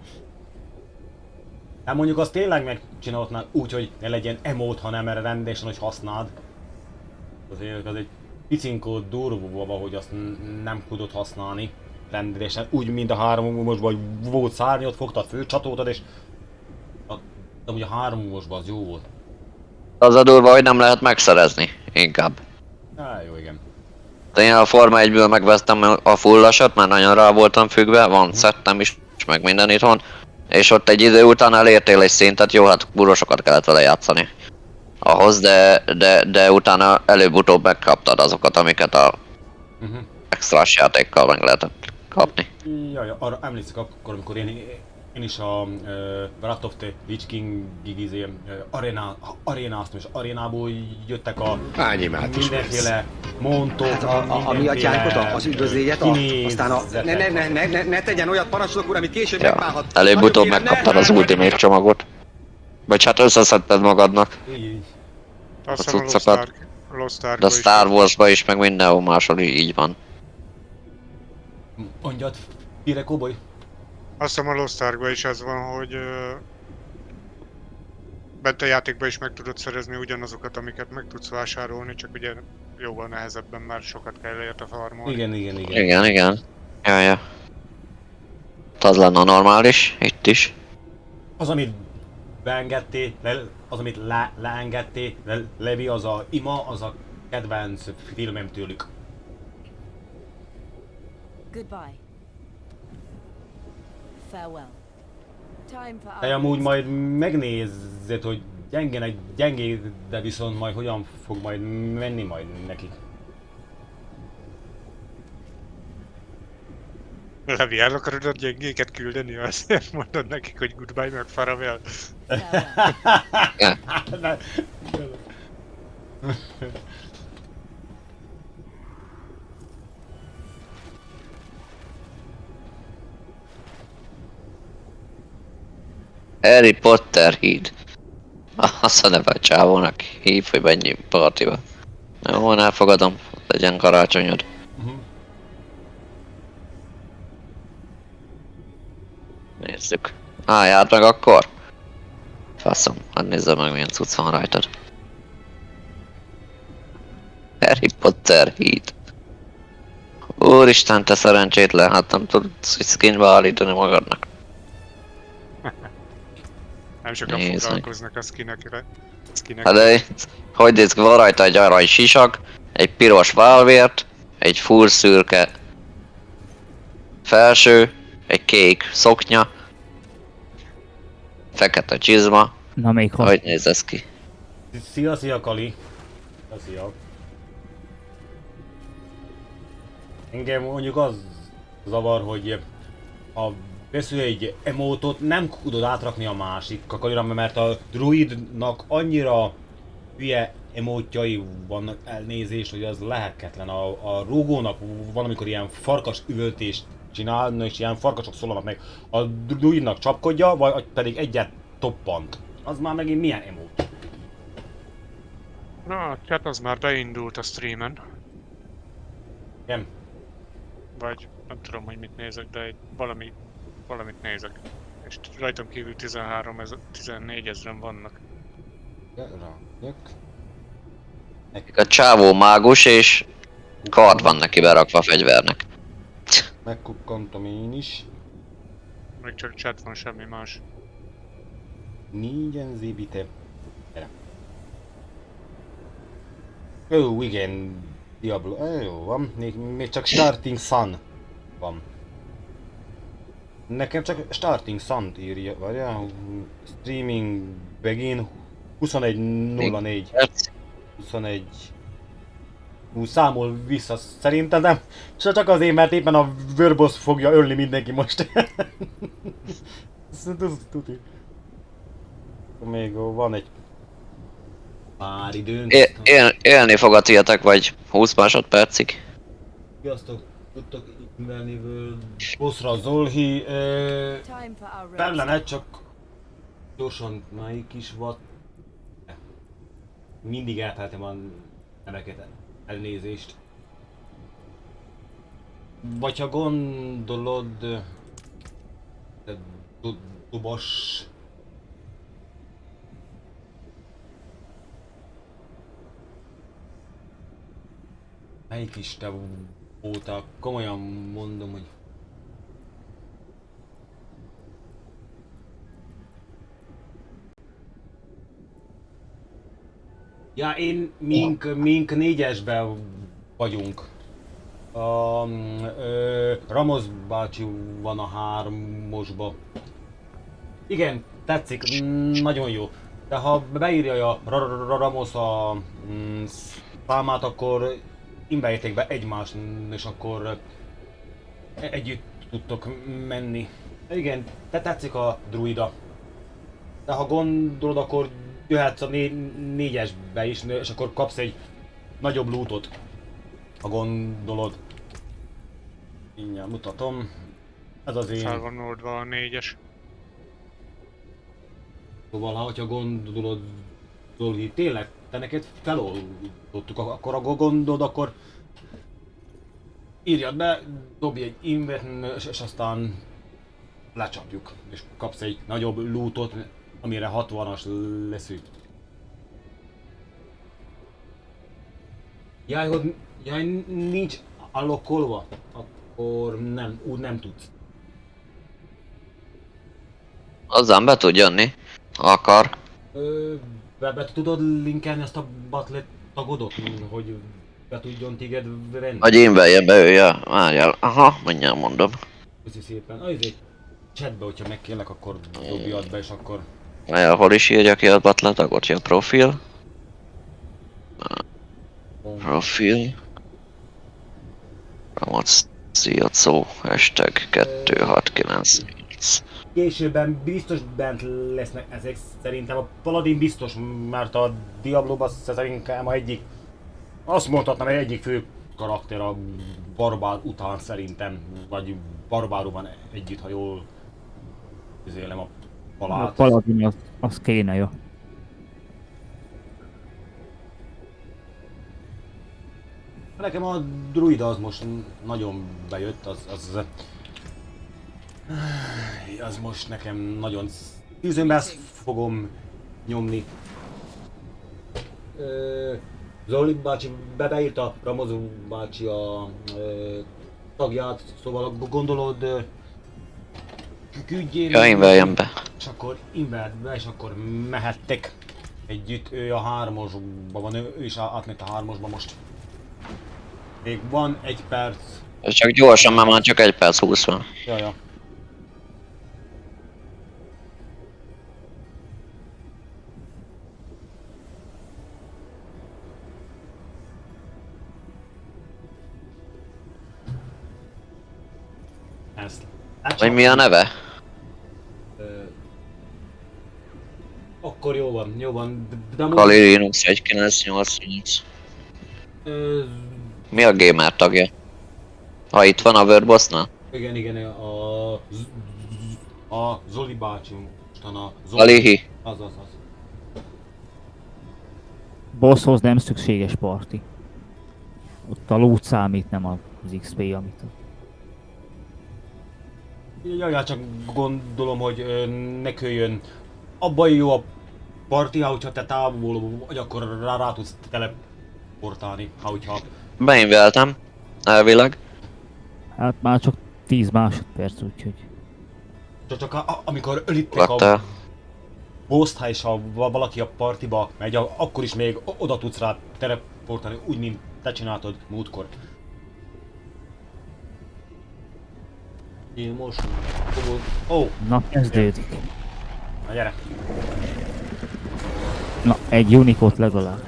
Speaker 1: Hát mondjuk azt tényleg megcsinálhatnák úgy, hogy ne legyen emote, hanem erre rendesen, hogy használd. Azért az egy picinkó durva, hogy azt nem tudod használni rendesen. Úgy, mint a 3-osban volt szárnyat, fogtad, főcsatoltad, és de ugye a 3-osban az jó volt.
Speaker 5: Az a durva, hogy nem lehet megszerezni, inkább.
Speaker 1: Jó, igen.
Speaker 5: De én a Forma 1-ből megvettem a fullasat, mert nagyon rá voltam függve, van szettem is, meg minden itthon. És ott egy idő után elértél egy szintet, jó, hát burosokat kellett vele játszani. Ahhoz, de utána előbb-utóbb megkaptad azokat, amiket a extrás játékkal meg lehetett kapni.
Speaker 1: Jaj, arra emlékszik akkor, amikor én is a Wrath of the Lich King-ig arénáztam, és arénából jöttek a mindenféle montok,
Speaker 9: Hát a mi atyánkat, az üdvözléget, aztán ne tegyen olyat parancsnok úr, amit később
Speaker 5: Ja,
Speaker 9: megbánhat.
Speaker 5: előbb-utóbb megkaptad az Ultimate csomagot. Vagy hát összeszedted magadnak.
Speaker 7: Azt
Speaker 5: A
Speaker 7: hiszem a
Speaker 5: cuccokat.
Speaker 7: Lost
Speaker 5: De a
Speaker 7: Ark-ba is.
Speaker 5: Star Wars-ba is, meg mindenhol máshol így van.
Speaker 1: Mondjad, Pire Koboly?
Speaker 7: Azt hiszem a Lost Ark-ba is ez van, hogy bent a játékban is meg tudod szerezni ugyanazokat, amiket meg tudsz vásárolni, csak ugye jóval nehezebben, már sokat kell érte farmolni.
Speaker 1: Igen.
Speaker 5: Igen. Ja. Az lenne a normális, itt is.
Speaker 1: Az, amit beengedtél, leengedtél, Levi, az a ima, az a kedvenc filmem tőlük.
Speaker 8: Goodbye. Farewell. Time for
Speaker 1: Te amúgy majd megnézed, hogy gyengé, de viszont majd hogyan fog majd menni majd nekik.
Speaker 7: Levi, el akarod a gyengéket küldeni? Azért mondod nekik, hogy goodbye, meg farewell.
Speaker 8: farewell.
Speaker 5: Harry Potter híd. Azt a neve a csávónak hív, hogy menjünk partiba. Jó, van, elfogadom. Legyen karácsonyod. Nézzük. Állját meg akkor? Faszom, hát nézzem meg milyen cucc van rajtad. Harry Potter híd. Úristen, te szerencsétlen, hát nem tudsz skinbe állítani magadnak.
Speaker 7: Nem sokan
Speaker 5: Nézzük.
Speaker 7: foglalkoznak a skinekre.
Speaker 5: Hát de, hogy néz ki, van rajta egy arany sisak, egy piros válvért, egy full szürke felső, egy kék szoknya, fekete csizma.
Speaker 3: Na még ha.
Speaker 5: Hogy néz ez ki?
Speaker 1: Szia Kali! Szia! Engem mondjuk az zavar, hogy ha vesző egy emotot, nem tudod átrakni a másik kakalira, mert a druidnak annyira hülye emótjai vannak, elnézést, hogy az lehetetlen. A rúgónak van, amikor ilyen farkas üvöltést csinál, és ilyen farkasok szólalnak meg. A druidnak csapkodja, vagy pedig egyet toppant. Az már megint milyen emót?
Speaker 7: Na, a chat az már beindult a streamen.
Speaker 1: Nem.
Speaker 7: Vagy nem tudom, hogy mit nézek, de valamit nézek. És rajtam kívül 14 ezeren vannak.
Speaker 5: A csávó mágus és kard van neki berakva a fegyvernek.
Speaker 1: Megkukkantom én is.
Speaker 7: Még csak chat van, semmi más.
Speaker 1: Négyen zébite. Gyere. Ó, igen. Diablo. Jó van. Még csak Starting Sun van. Nekem csak starting Sant írja, várjál, streaming begin 21.04. 21. Számol vissza szerintem, nem? Csak azért, mert éppen a Wörboss fogja ölni mindenki most. Tuti. Még van egy pár időnk.
Speaker 5: Élni fog a tietek, vagy 20 másodpercig.
Speaker 1: Sziasztok, tudtok invelni bossra Zolhi.
Speaker 8: Time for our rest.
Speaker 1: Kellene, csak gyorsan melyik is volt. Mindig elfelejtem a neveket, elnézést. Vagy ha gondolod... Dubos... Melyik is te voltál? Komolyan mondom, hogy... Ja, mink négyesben vagyunk. Ramos bácsi van a hármosba. Igen, tetszik, nagyon jó. De ha beírja a Ramos a számát, akkor inverjétek be egymást, és akkor együtt tudtok menni. Igen, te tetszik a druida. De ha gondolod, akkor jöhetsz a négyesbe is, és akkor kapsz egy nagyobb lootot. Ha gondolod. Mindjárt mutatom. Ez az én...
Speaker 7: Fel van oldva a 4-es.
Speaker 1: Szóval, ha gondolod, Zolhi, tényleg, te neked feloldottuk, akkor ha gondolod, akkor írjad be, dobj egy invet, és aztán lecsapjuk, és kapsz egy nagyobb lootot, amire 60-as leszünk. Jaj, nincs allokolva, akkor nem, úgy nem tudsz.
Speaker 5: Hozzám be tud jönni, ha akar.
Speaker 1: Be tudod linkelni ezt a battle tagodot, hogy be tudjon téged venni?
Speaker 5: Vagy én beljen be ő, ja. Várjál. Aha, mindjárt mondom.
Speaker 1: Köszi szépen. Azért chatbe, hogyha megkérlek, akkor dobjad be, és akkor...
Speaker 5: Hol is írja ki a battle tagot? Ja, profil. Profil. Promóció, hashtag 2698.
Speaker 1: Későbben biztos bent lesznek ezek, szerintem a Paladin biztos, mert a Diablo-ban szerintem egyik, azt mondhatnám, hogy egyik fő karakter a barbár után szerintem, vagy barbáróban együtt, ha jól üzélem a palát.
Speaker 3: A Paladin az kéne, jó.
Speaker 1: Nekem a druida az most nagyon bejött, az most nekem nagyon tűzönbe ezt fogom nyomni. Zoli bácsi beírta Ramos bácsi a tagját, szóval gondolod küldjél...
Speaker 5: Ja, én veljem be.
Speaker 1: És akkor invert be, és akkor mehettek együtt, ő a 3-osban van, ő is átment a 3-osba most. Még van 1 perc.
Speaker 5: Ez csak gyorsan, mert már csak 1 perc 20 van.
Speaker 1: Ja.
Speaker 5: Vagy mi a neve?
Speaker 1: Akkor jó van. De
Speaker 5: Kali Linux 1988. Mi a gamer tagja? Ha itt van a Wordbossnál?
Speaker 1: Igen, a Zoli bácsi, mostan a Zoli.
Speaker 5: Alihi.
Speaker 1: Az.
Speaker 3: Bosshoz nem szükséges parti. Ott a loot számít, nem az XP, amit...
Speaker 1: Ja, csak gondolom, hogy ne köljön. Abban jó a parti, hogyha te távol vagy, akkor rá tudsz teleportálni, hogyha...
Speaker 5: Beinveltem, elvileg.
Speaker 3: Hát már csak 10 másodperc, úgyhogy...
Speaker 1: Csak amikor ölítek a boss-t, és ha valaki a partiba megy, akkor is még oda tudsz rá teleportálni, úgy, mint te csináltad múltkor. Én most... Ó,
Speaker 3: Na, kezdődik.
Speaker 1: na gyere.
Speaker 3: Na, egy unikot legalább.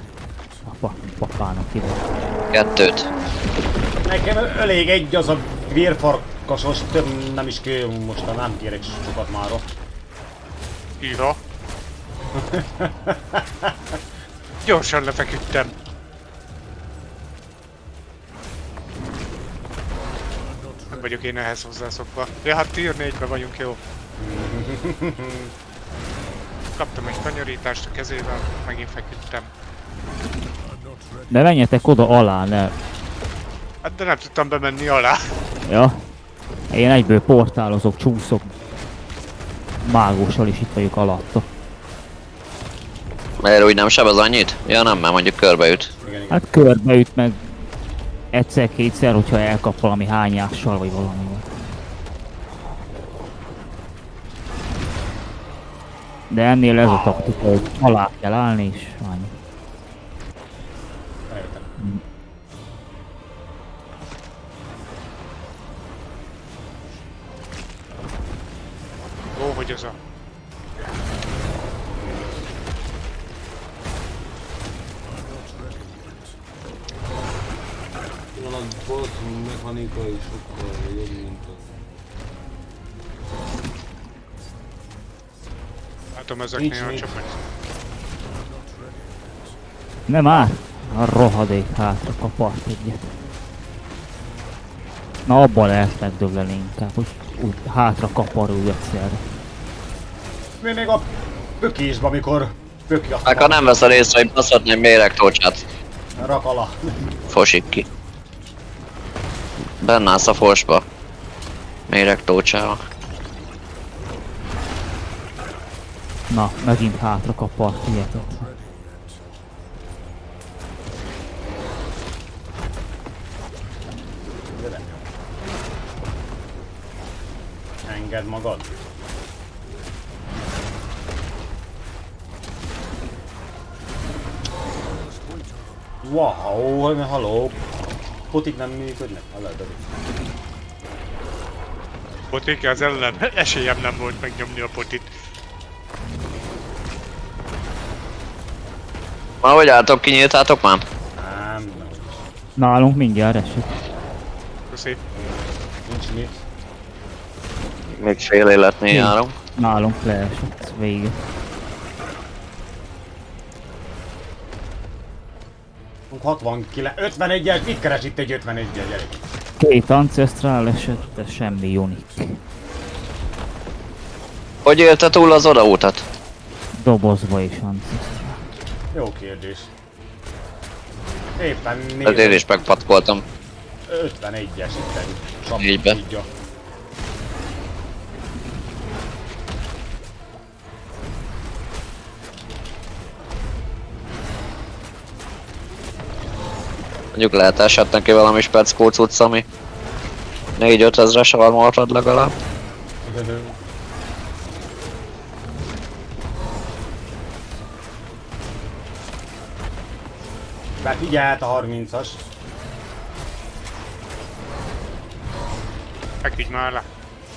Speaker 3: A papának ide.
Speaker 5: 2.
Speaker 1: Nekem elég egy az a vérfarkasos, több nem is kell, most nem kérek sokat mára.
Speaker 7: Hűha. Gyorsan lefeküdtem. Nem vagyok én ehhez hozzászokva. Ja, hát tier 4-ben vagyunk, jó. Kaptam egy kanyarítást a kezével, megint feküdtem.
Speaker 3: De menjetek oda alá, ne.
Speaker 7: Hát de nem tudtam bemenni alá.
Speaker 3: Ja. Én egyből portálozok, csúszok. Mágossal is itt vagyok alatta.
Speaker 5: Mert úgy nem sebez annyit? Ja nem, mert mondjuk körbeüt.
Speaker 1: Igen, igen.
Speaker 3: Hát körbeüt meg egyszer-kétszer, hogyha elkap valami hányással vagy valamivel. De ennél ez a taktika, hogy alá kell állni és annyi.
Speaker 1: Eljöttem.
Speaker 7: Ó, hogy ez a...
Speaker 1: A boss mechanika is sokkal jobb, mint az.
Speaker 7: Látom ezeknél a
Speaker 1: Nincs.
Speaker 7: csapat.
Speaker 3: Nem már? A rohadék hátra kapart egyet. Na abban lehet megdögleni inkább, hogy úgy hátra kaparul egyszerre.
Speaker 1: Mi még a pökésbe, amikor pöki azt
Speaker 5: Akkor nem veszed észre, hogy baszhatném méregtócsát.
Speaker 1: rak alá.
Speaker 5: Fosik ki. Benne állsz a forsba. Méregtócsával.
Speaker 3: Na, megint hátra kapart, hihetetlen.
Speaker 1: Engedd magad. Wow, halló. Potik nem működnek?
Speaker 7: Potik az ellen. Esélyem nem volt megnyomni a potit.
Speaker 5: Ma hogy álltok, kinyíltátok már?
Speaker 1: Nem.
Speaker 3: Nálunk mindjárt esik.
Speaker 7: Köszi.
Speaker 1: Nincs mit.
Speaker 5: Még fél életnél járunk.
Speaker 3: Nálunk leesett, vége.Unk
Speaker 1: 69, 51-el, mit keres itt egy 51-el, gyerek?
Speaker 3: 2 Ancestral esett, de semmi unik.
Speaker 5: Hogy élte túl az odautat?
Speaker 3: Dobozba is Ancestral.
Speaker 1: Jó kérdés. Éppen
Speaker 5: Hát én is megpatkoltam.
Speaker 1: 51-es itt
Speaker 5: Így be.
Speaker 1: így.
Speaker 5: Mondjuk lehet esett neki valami speckó cucc, ami 4-5 ezres armort ad legalább.
Speaker 1: Befigyelt a 30-as.
Speaker 7: Feküdj már le.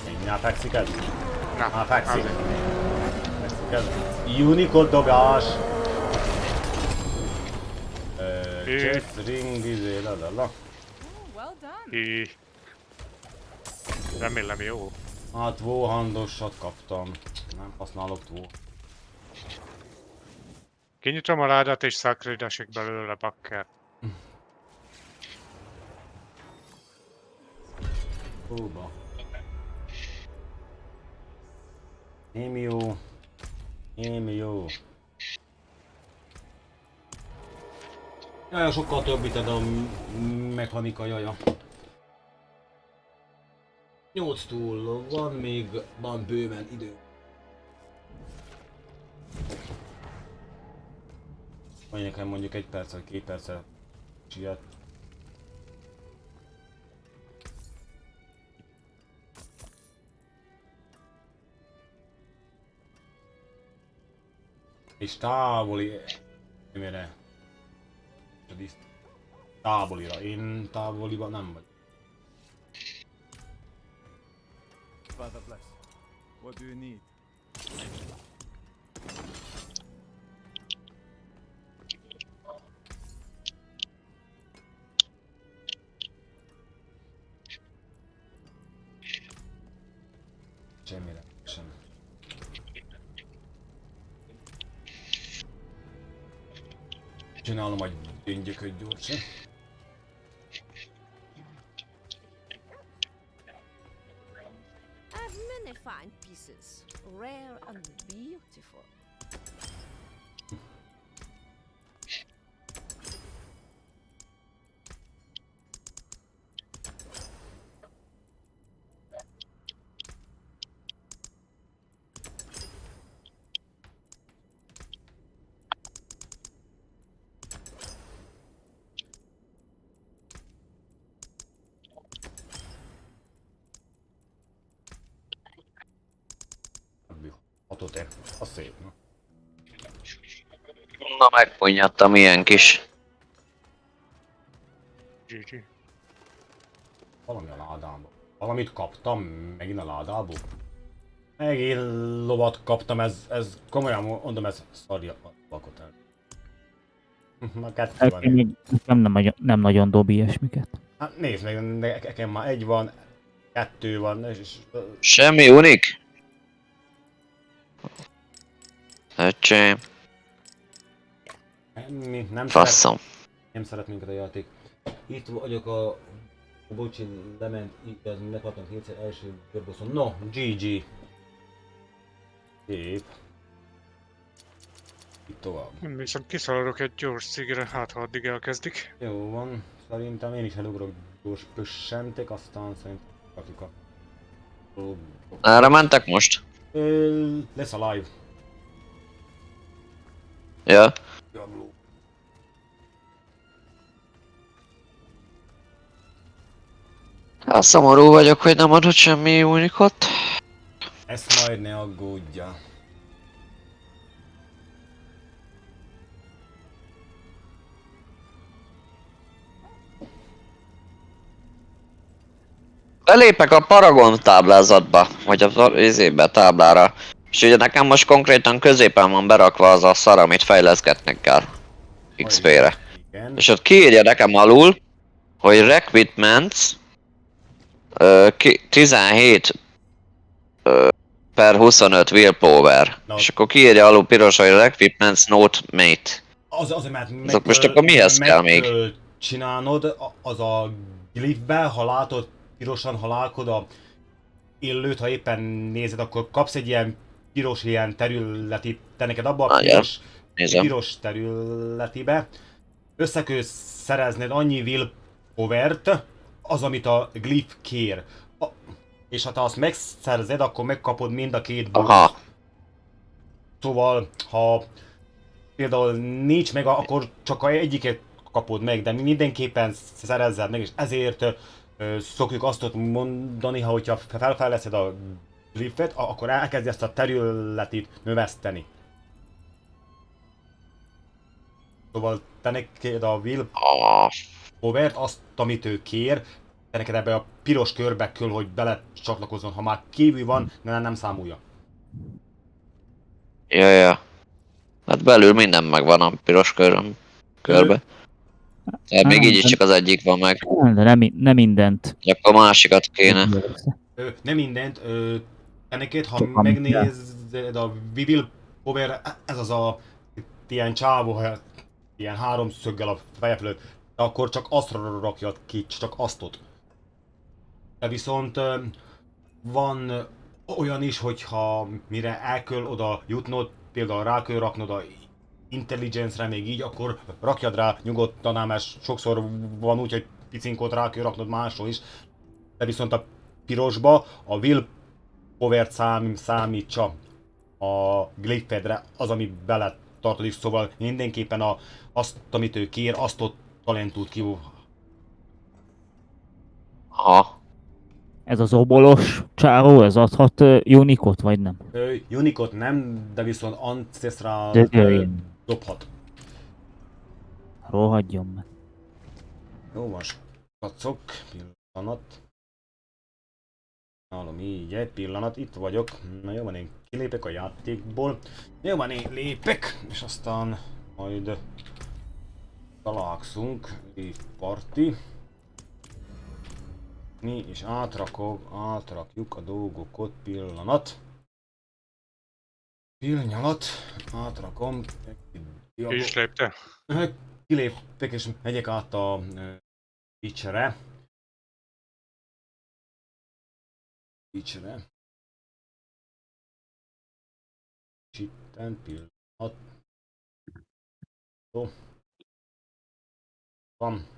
Speaker 1: Mindjárt fekszik ez?
Speaker 7: Na,
Speaker 1: Már fekszik.
Speaker 7: azért.
Speaker 1: Fekszik ez. Unicode dobás. Chest ring, izé, ladala.
Speaker 7: Hű. Remélem jó.
Speaker 1: Hát tvóhandosat kaptam. Nem használok tvó.
Speaker 7: Kinyitom a ládát és szakrédesek belőle, bakker.
Speaker 1: Húba. Nem jó. Nem jó. Jaja, sokkal több itt a mechanika, jaja. 8 túl van, még van bőven idő. Vagy nekem mondjuk 1 perccel, 2 perccel siet. És távoli... Mire? Távolira. Én távoliban nem vagy.
Speaker 4: Father bless. What do you need?
Speaker 1: Semmire, semmi. Csinálom egy gyöngyököt gyorsan.
Speaker 8: I have many fine pieces, rare and beautiful.
Speaker 1: Hatot ér. Az szép, na.
Speaker 5: Na megfonnyadtam ilyen kis.
Speaker 7: GG.
Speaker 1: Valami a ládámba. Valamit kaptam megint a ládából. Megint lovat kaptam, ez komolyan mondom, ez szarja a bakot el. Na kettő van.
Speaker 3: Nekem nem nagyon dob ilyesmiket.
Speaker 1: Hát nézd meg, nekem már egy van, kettő van, és...
Speaker 5: Semmi unik? Öcsém.
Speaker 1: Nem
Speaker 5: Faszom.
Speaker 1: Nem szeret minket a játék. Itt vagyok a bocsi, lement, ez meghaltam kétszer első körbosszon. No, GG. Szép. Itt tovább.
Speaker 7: Én viszont kiszaladok egy gyors cigire, hát ha addig elkezdik.
Speaker 1: Jó van, szerintem én is elugrok gyors pössentek, aztán szerintem kapjuk a...
Speaker 5: Erre mentek most?
Speaker 1: Lesz a live.
Speaker 5: Ja.
Speaker 1: Diablo.
Speaker 5: Hát szomorú vagyok, hogy nem adott semmi unikot.
Speaker 1: Ezt majd ne aggódja.
Speaker 5: Belépek a Paragon táblázatba, vagy az izébe táblára. És ugye nekem most konkrétan középen van berakva az a szar, amit fejleszgetnek kell. XP-re.
Speaker 1: Igen.
Speaker 5: És ott kiírja nekem alul, hogy Requirements 17 per 25 willpower.
Speaker 1: Na.
Speaker 5: És akkor kiírja alul piros, hogy Requirements not mate.
Speaker 1: Az, mert
Speaker 5: Azok most akkor mihez kell még?
Speaker 1: Csinálnod az a glyphbe, ha látod pirosan, ha látod a illőt, ha éppen nézed, akkor kapsz egy ilyen piros ilyen területi, te neked abba a piros területibe össze kell szerezned annyi willpower-t, az, amit a glyph kér. És ha te azt megszerzed, akkor megkapod mind a két bónuszt. Szóval, ha például nincs meg, akkor csak egyiket kapod meg, de mindenképpen szerezzed meg, és ezért szokjuk azt ott mondani, ha hogyha felfejleszed a glyphet, akkor elkezdi ezt a területet növeszteni. Szóval te neked a willpower-t, azt, amit ő kér, te neked ebbe a piros körbe kell, hogy bele csatlakozzon. Ha már kívül van, nem számolja.
Speaker 5: Ja. Hát belül minden megvan a piros körbe. Tehát még így is csak az egyik van meg.
Speaker 3: De nem mindent.
Speaker 5: Akkor másikat kéne.
Speaker 1: Nem mindent, neked, ha megnézed a willpower, ez az a ilyen csávó, ilyen háromszöggel a feje fölött, akkor csak azt rakjad ki, csak aztot. De viszont van olyan is, hogyha mire el kell oda jutnod, például rá kell raknod a intelligence-re még így, akkor rakjad rá nyugodtan, mert sokszor van úgy, hogy picinkot rá kell raknod máshol is. De viszont a pirosba a willpower-t számítsa a glyphedre, az, ami bele tartozik, szóval mindenképpen azt, amit ő kér, azt ott talentud ki.
Speaker 5: Aha.
Speaker 3: Ez az obolos csávó, ez adhat unikot, vagy nem?
Speaker 1: Unikot nem, de viszont Ancestral dobhat.
Speaker 3: Rohadjon meg.
Speaker 1: Jó, most kacok, pillanat. Hallom, így, egy pillanat, itt vagyok. Na jó van, én kilépek a játékból. Jó van, én lépek, és aztán majd találkozunk. Parti. Mi is átrakjuk a dolgokat, pillanat. Átrakom.
Speaker 7: Ki is lépte?
Speaker 1: Kilépek és megyek át a pitchre. Sitten pillanat. Jó. Van.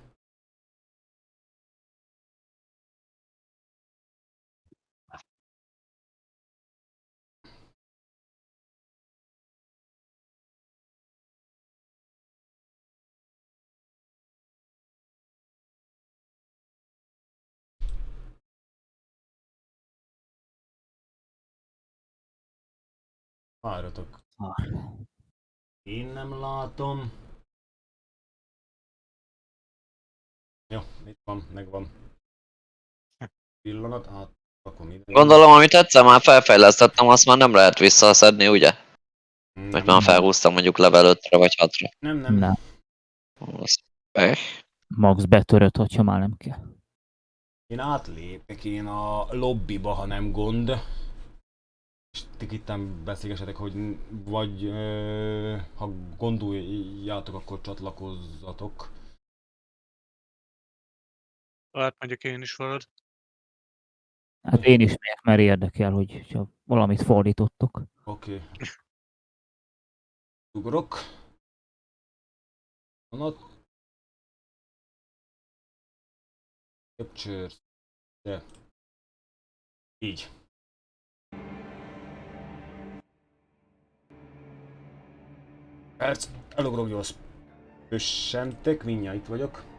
Speaker 1: Várjatok. Én nem látom. Jó, itt van, megvan. Pillanat, akkor minden.
Speaker 5: Gondolom, amit egyszer már felfejlesztettem, azt már nem lehet visszaszedni, ugye? Vagy már felhúztam mondjuk level 5-re vagy 6-ra.
Speaker 1: Nem.
Speaker 5: Az pech.
Speaker 3: Max betörött, hogyha már nem kell.
Speaker 1: Én átlépek a lobbyba, ha nem gond. És ti itt beszélgessetek, hogy vagy ha gondoljátok, akkor csatlakozzatok.
Speaker 7: Hát mondjuk én is valad.
Speaker 3: Hát én is megyek, mert érdekel, hogy valamit fordítottok.
Speaker 1: Oké. Ugrok. Capture. De. Így. Perc, elugrok gyors. Kössentek, mindjárt itt vagyok.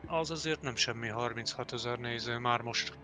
Speaker 7: Az azért nem semmi 36 000 néző már most.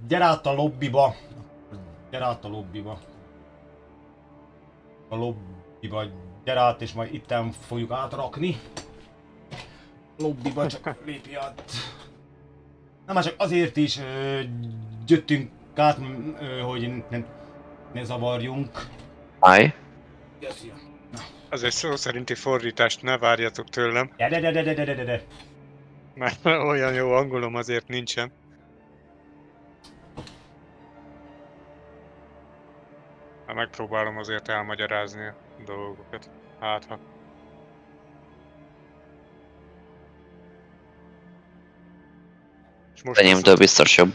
Speaker 1: Gyere át a lobbyba. Gyere át, és majd itten fogjuk átrakni. Lobbyba csak lépj át. Nem, már csak azért is jöttünk át, hogy ne zavarjunk.
Speaker 5: Állj.
Speaker 7: Azért szó szerinti fordítást ne várjatok tőlem.
Speaker 1: De.
Speaker 7: Mert olyan jó angolom azért nincsen. Megpróbálom azért elmagyarázni a dolgokat. Hát ha. És most
Speaker 5: Enyémtől biztos jobb.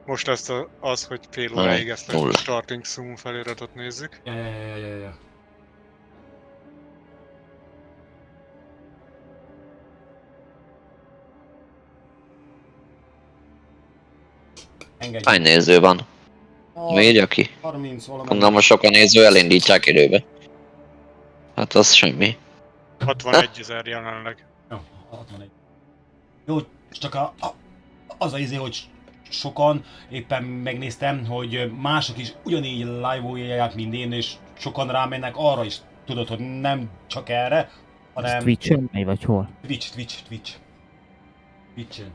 Speaker 7: most ezt az, hogy fél óráig ezt a starting zoom feliratot nézzük.
Speaker 1: Ja. Engedj.
Speaker 5: Hány néző van? Végy, aki?
Speaker 1: 30 valami.
Speaker 5: Gondolom, most sokan néző elindítsák időbe. Hát az semmi.
Speaker 7: 61 000 jelenleg.
Speaker 1: 61. Jó, csak az az izé, hogy sokan, éppen megnéztem, hogy mások is ugyanígy live-olják, mint én, és sokan rámennek arra is, tudod, hogy nem csak erre,
Speaker 3: Ez
Speaker 1: hanem
Speaker 3: Twitch-en megy, vagy hol?
Speaker 1: Twitch-en.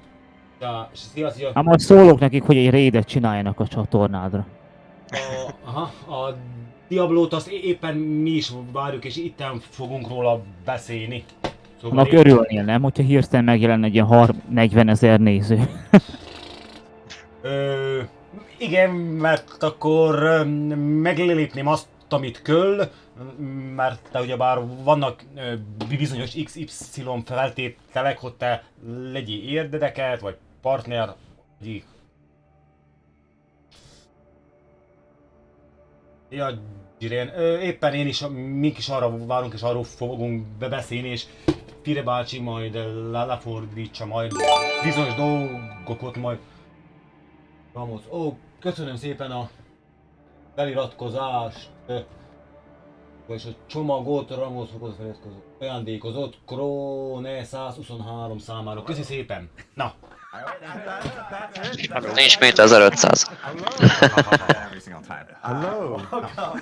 Speaker 1: Ja, szia.
Speaker 3: Hát majd szólok nekik, hogy egy raidet csináljanak a csatornádra.
Speaker 1: A Diablót azt éppen mi is várjuk, és itten fogunk róla beszélni. Szóval
Speaker 3: Annak örülnél, nem? Hogyha hirtelen megjelenne egy ilyen 40 000 néző.
Speaker 1: Igen, mert akkor meglépném azt, amit kell, mert ugyebár vannak bizonyos XY feltételek, hogy te legyél érdeket, vagy partner, vagy... Ja, Girén, éppen én is, mink is arra várunk, és arról fogunk beszélni, és Pire bácsi majd lefordítsa majd bizonyos dolgokat majd. Ramos, köszönöm szépen a feliratkozást, és a csomagot Ramos ajándékozott Krone 123 számára. Köszi szépen! Na!
Speaker 5: Nincs mit 1500.
Speaker 10: Every single time. Hello. Welcome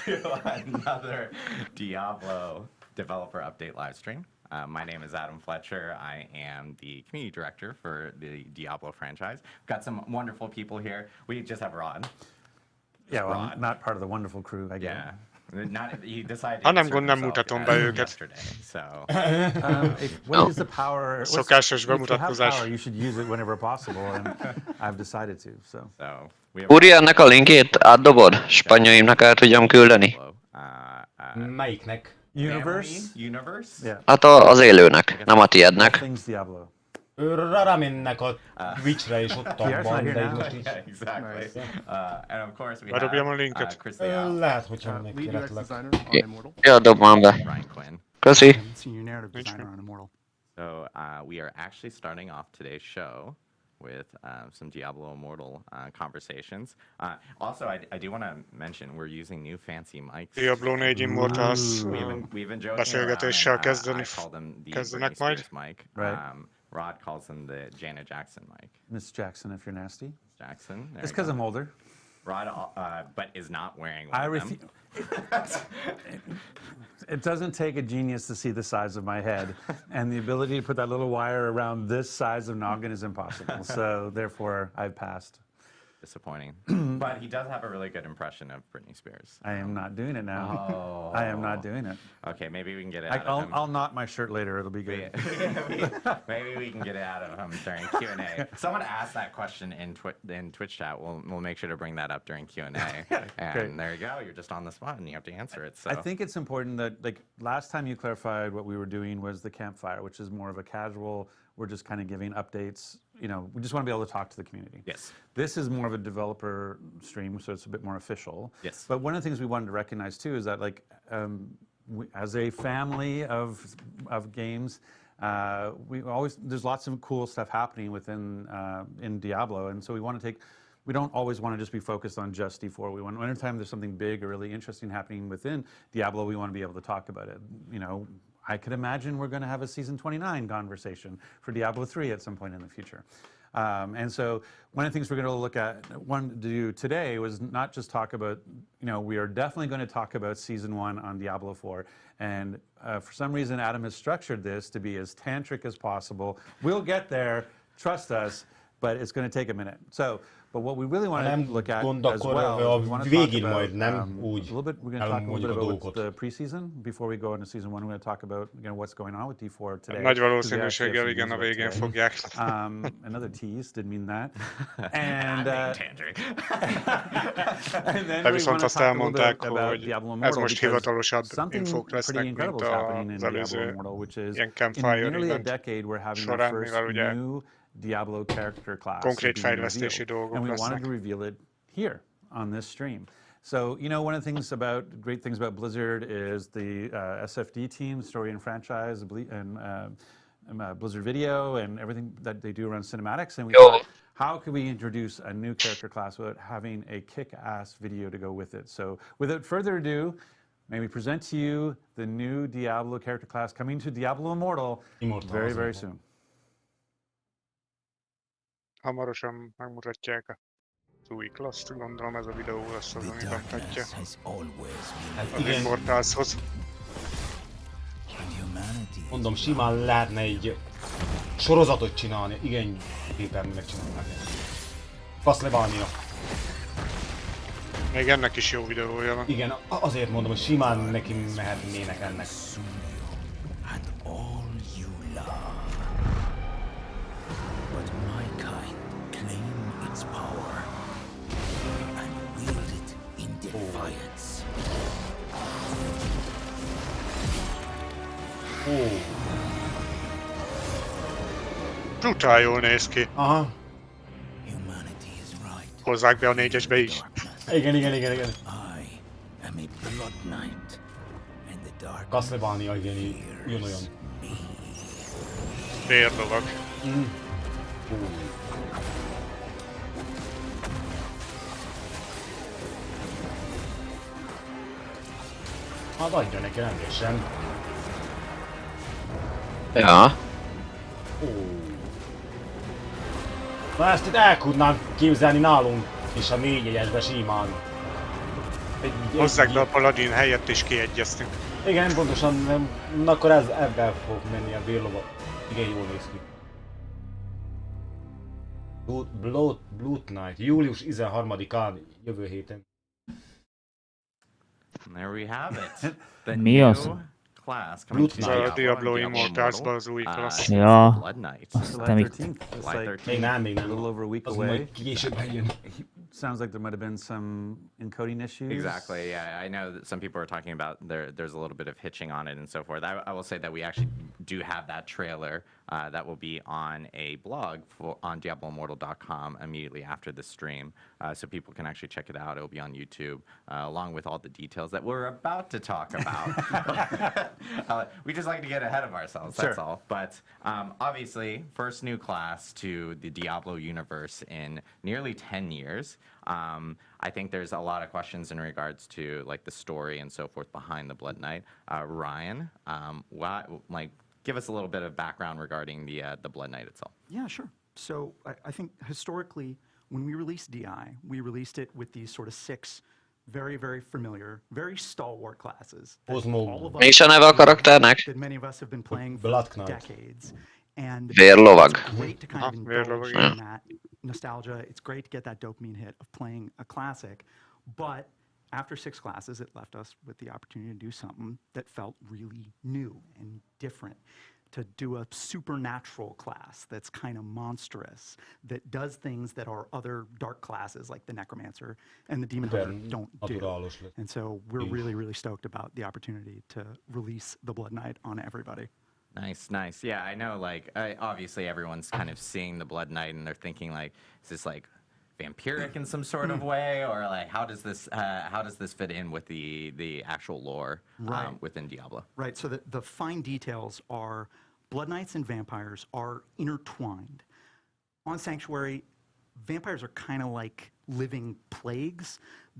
Speaker 10: to another Diablo developer update live stream. My name is Adam Fletcher. I am the community director for the Diablo franchise. We've got some wonderful people here. We just have Rod.
Speaker 11: Yeah, well, I'm not part of the wonderful crew, I guess.
Speaker 10: Yeah. You decided
Speaker 7: Ha nem gond, nem mutatom be őket.
Speaker 10: yesterday, so.
Speaker 11: What is the power?
Speaker 7: Szokásos
Speaker 11: If you have
Speaker 7: bemutatkozás.
Speaker 11: power, you should use it whenever possible, and I've decided to. So.
Speaker 10: We have
Speaker 5: Úri, ennek a linkjét átdobod? Spanyaimnak el tudjam küldeni?
Speaker 1: Melyiknek?
Speaker 11: Universe? Yeah.
Speaker 5: Hát az élőnek, nem a tiédnek.
Speaker 11: Things Diablo.
Speaker 1: Rámennek a Twitch-re, és ott van, de így most így...
Speaker 10: Yeah, exactly. And of course we
Speaker 7: Bedobjam a
Speaker 10: have
Speaker 7: linket.
Speaker 10: Chris Leal,
Speaker 1: Lehet, hogyha megkéretlek.
Speaker 5: Ja, dob már be.
Speaker 10: Ryan Quinn.
Speaker 5: Köszi.
Speaker 11: Senior narrative designer on Immortal.
Speaker 10: So we are actually starting off today's show with some Diablo Immortal conversations. Also, I do want to mention we're using new fancy mics.
Speaker 7: Diablo 4 Immortals
Speaker 10: We've been joking
Speaker 7: beszélgetéssel
Speaker 10: around, I call them the
Speaker 7: kezdenek
Speaker 10: Britney
Speaker 7: majd.
Speaker 10: Spears mic.
Speaker 11: Right.
Speaker 10: Rod calls them the Janet Jackson mic.
Speaker 11: Miss Jackson, if you're nasty.
Speaker 10: Jackson. There
Speaker 11: It's
Speaker 10: you
Speaker 11: because
Speaker 10: go.
Speaker 11: I'm older.
Speaker 10: Rod, but is not wearing one
Speaker 11: I
Speaker 10: of
Speaker 11: refuse.
Speaker 10: them.
Speaker 11: It doesn't take a genius to see the size of my head, and the ability to put that little wire around this size of noggin is impossible. So therefore, I've passed.
Speaker 10: Disappointing. But he does have a really good impression of Britney Spears.
Speaker 11: I am not doing it now.
Speaker 10: Oh.
Speaker 11: I am not doing it.
Speaker 10: Okay, maybe we can get it out of him.
Speaker 11: I'll knot my shirt later. It'll be good.
Speaker 10: Maybe we can get it out of him during Q&A. Someone asked that question in Twitch chat. We'll make sure to bring that up during Q&A. And there you go. You're just on the spot and you have to answer it. So.
Speaker 11: I think it's important that, like, last time you clarified what we were doing was the campfire, which is more of a casual, we're just kind of giving updates. You know, we just want to be able to talk to the community.
Speaker 10: Yes.
Speaker 11: This is more of a developer stream, so it's a bit more official.
Speaker 10: Yes.
Speaker 11: But one of the things we wanted to recognize too is that, like, as a family of games, there's lots of cool stuff happening within in Diablo, and so we want to take. We don't always want to just be focused on just D4. We want, anytime there's something big or really interesting happening within Diablo, we want to be able to talk about it. You know, I could imagine we're going to have a season 29 conversation for Diablo 3 at some point in the future. And so one of the things we're going to look at, to do today was not just talk about, you know, we are definitely going to talk about season 1 on Diablo 4. And for some reason, Adam has structured this to be as tantric as possible. We'll get there, trust us, but it's going to take a minute. So, but what we really want to look at as well, is we want to talk about, we're going to talk a little bit about the preseason before we go into season 1. We're going to talk about, you know, what's going on with D4 today.
Speaker 7: Nagy valószínűséggel igen, a végén fogják.
Speaker 11: Another tease, didn't mean that. And, and then
Speaker 7: De
Speaker 11: we
Speaker 7: viszont
Speaker 11: want to
Speaker 7: azt
Speaker 11: talk a little bit
Speaker 7: elmondták,
Speaker 11: about
Speaker 7: hogy
Speaker 11: Diablo
Speaker 7: ez
Speaker 11: Immortal,
Speaker 7: most
Speaker 11: because
Speaker 7: hivatalosabb
Speaker 11: something
Speaker 7: infók
Speaker 11: pretty
Speaker 7: lesznek,
Speaker 11: incredible
Speaker 7: mint
Speaker 11: is happening in
Speaker 7: az
Speaker 11: Diablo
Speaker 7: előző
Speaker 11: Immortal, which is
Speaker 7: ilyen
Speaker 11: in
Speaker 7: campfire
Speaker 11: nearly a
Speaker 7: event
Speaker 11: decade we're having
Speaker 7: során,
Speaker 11: our first
Speaker 7: mivel ugye
Speaker 11: new Diablo character class
Speaker 7: konkrét
Speaker 11: being
Speaker 7: fejlesztési
Speaker 11: revealed,
Speaker 7: dolgok
Speaker 11: and we wanted
Speaker 7: lesznek.
Speaker 11: to reveal it here on this stream. So, you know, one of the things great things about Blizzard is the SFD team, story and franchise, and Blizzard Video, and everything that they do around cinematics. And we thought, how could we introduce a new character class without having a kick-ass video to go with it? So, without further ado, may we present to you the new Diablo character class coming to Diablo Immortal very, very soon.
Speaker 7: Hamarosan megmutatják az új klasszt, gondolom ez a videó lesz az, ami bemutatja az
Speaker 1: igen.
Speaker 7: Immortalshoz.
Speaker 1: Mondom, simán lehetne egy sorozatot csinálni, igen, képen megcsinálnak. Castlevania.
Speaker 7: Még ennek is jó videója van.
Speaker 1: Igen, azért mondom, hogy simán neki mehetnének ennek.
Speaker 7: Brutál jól néz ki.
Speaker 1: Aha.
Speaker 7: Hozzák be a 4-esbe is.
Speaker 1: Igen. Castlevania, igen, ugyanolyan.
Speaker 7: Vérlovag.
Speaker 1: Hát adja neki rendesen.
Speaker 5: Ja.
Speaker 1: Na ezt itt el tudnám képzelni nálunk is a 4-1-esbe simán.
Speaker 7: Hozzák be a Paladin helyett is kiegyeztünk.
Speaker 1: Igen, pontosan, na akkor ebben fog menni a vérlova. Igen, jól néz ki. Blood Night, július 13-án, jövő héten.
Speaker 10: There we have it. The
Speaker 3: Mi
Speaker 10: new
Speaker 3: az?
Speaker 10: class coming to
Speaker 7: A
Speaker 10: Diablo
Speaker 7: Diablo
Speaker 10: and
Speaker 7: Immortalsba az új klassz.
Speaker 3: Ja.
Speaker 10: Blood Knight.
Speaker 3: Aztán még
Speaker 11: July 13th. It's like
Speaker 1: Még nem.
Speaker 11: a little over a week
Speaker 1: Az
Speaker 11: away.
Speaker 1: majd később eljön.
Speaker 11: Sounds like there might have been some encoding issues.
Speaker 10: Exactly. Yeah, I know that some people are talking about there's a little bit of hitching on it and so forth. I will say that we actually do have that trailer that will be on a blog on DiabloImmortal.com immediately after the stream, so people can actually check it out. It will be on YouTube, along with all the details that we're about to talk about. We just like to get ahead of ourselves. That's all. But obviously, first new class to the Diablo universe in nearly 10 years. I think there's a lot of questions in regards to like the story and so forth behind the Blood Knight. Ryan, give us a little bit of background regarding the Blood Knight itself.
Speaker 12: Yeah, sure. So I think historically, when we released DI, we released it with these sort of 6 very, very familiar, very stalwart classes.
Speaker 5: Mi is a neve a karakternek?
Speaker 12: That many of us have been playing for decades. And
Speaker 5: Vérlovag.
Speaker 12: it's great to kind of indulge in that nostalgia. It's great to get that dopamine hit of playing a classic. But after 6 classes, it left us with the opportunity to do something that felt really new and different. To do a supernatural class that's kind of monstrous, that does things that our other dark classes like the Necromancer and the Demon Hunter don't do. And so we're really, really stoked about the opportunity to release the Blood Knight on everybody.
Speaker 10: Nice. Yeah, I know, like, obviously everyone's kind of seeing the Blood Knight and they're thinking, like, is this, like, vampiric in some sort of way? Or, like, how does this fit in with the actual lore within Diablo?
Speaker 12: Right, so the fine details are Blood Knights and vampires are intertwined. On Sanctuary, vampires are kind of like living plagues.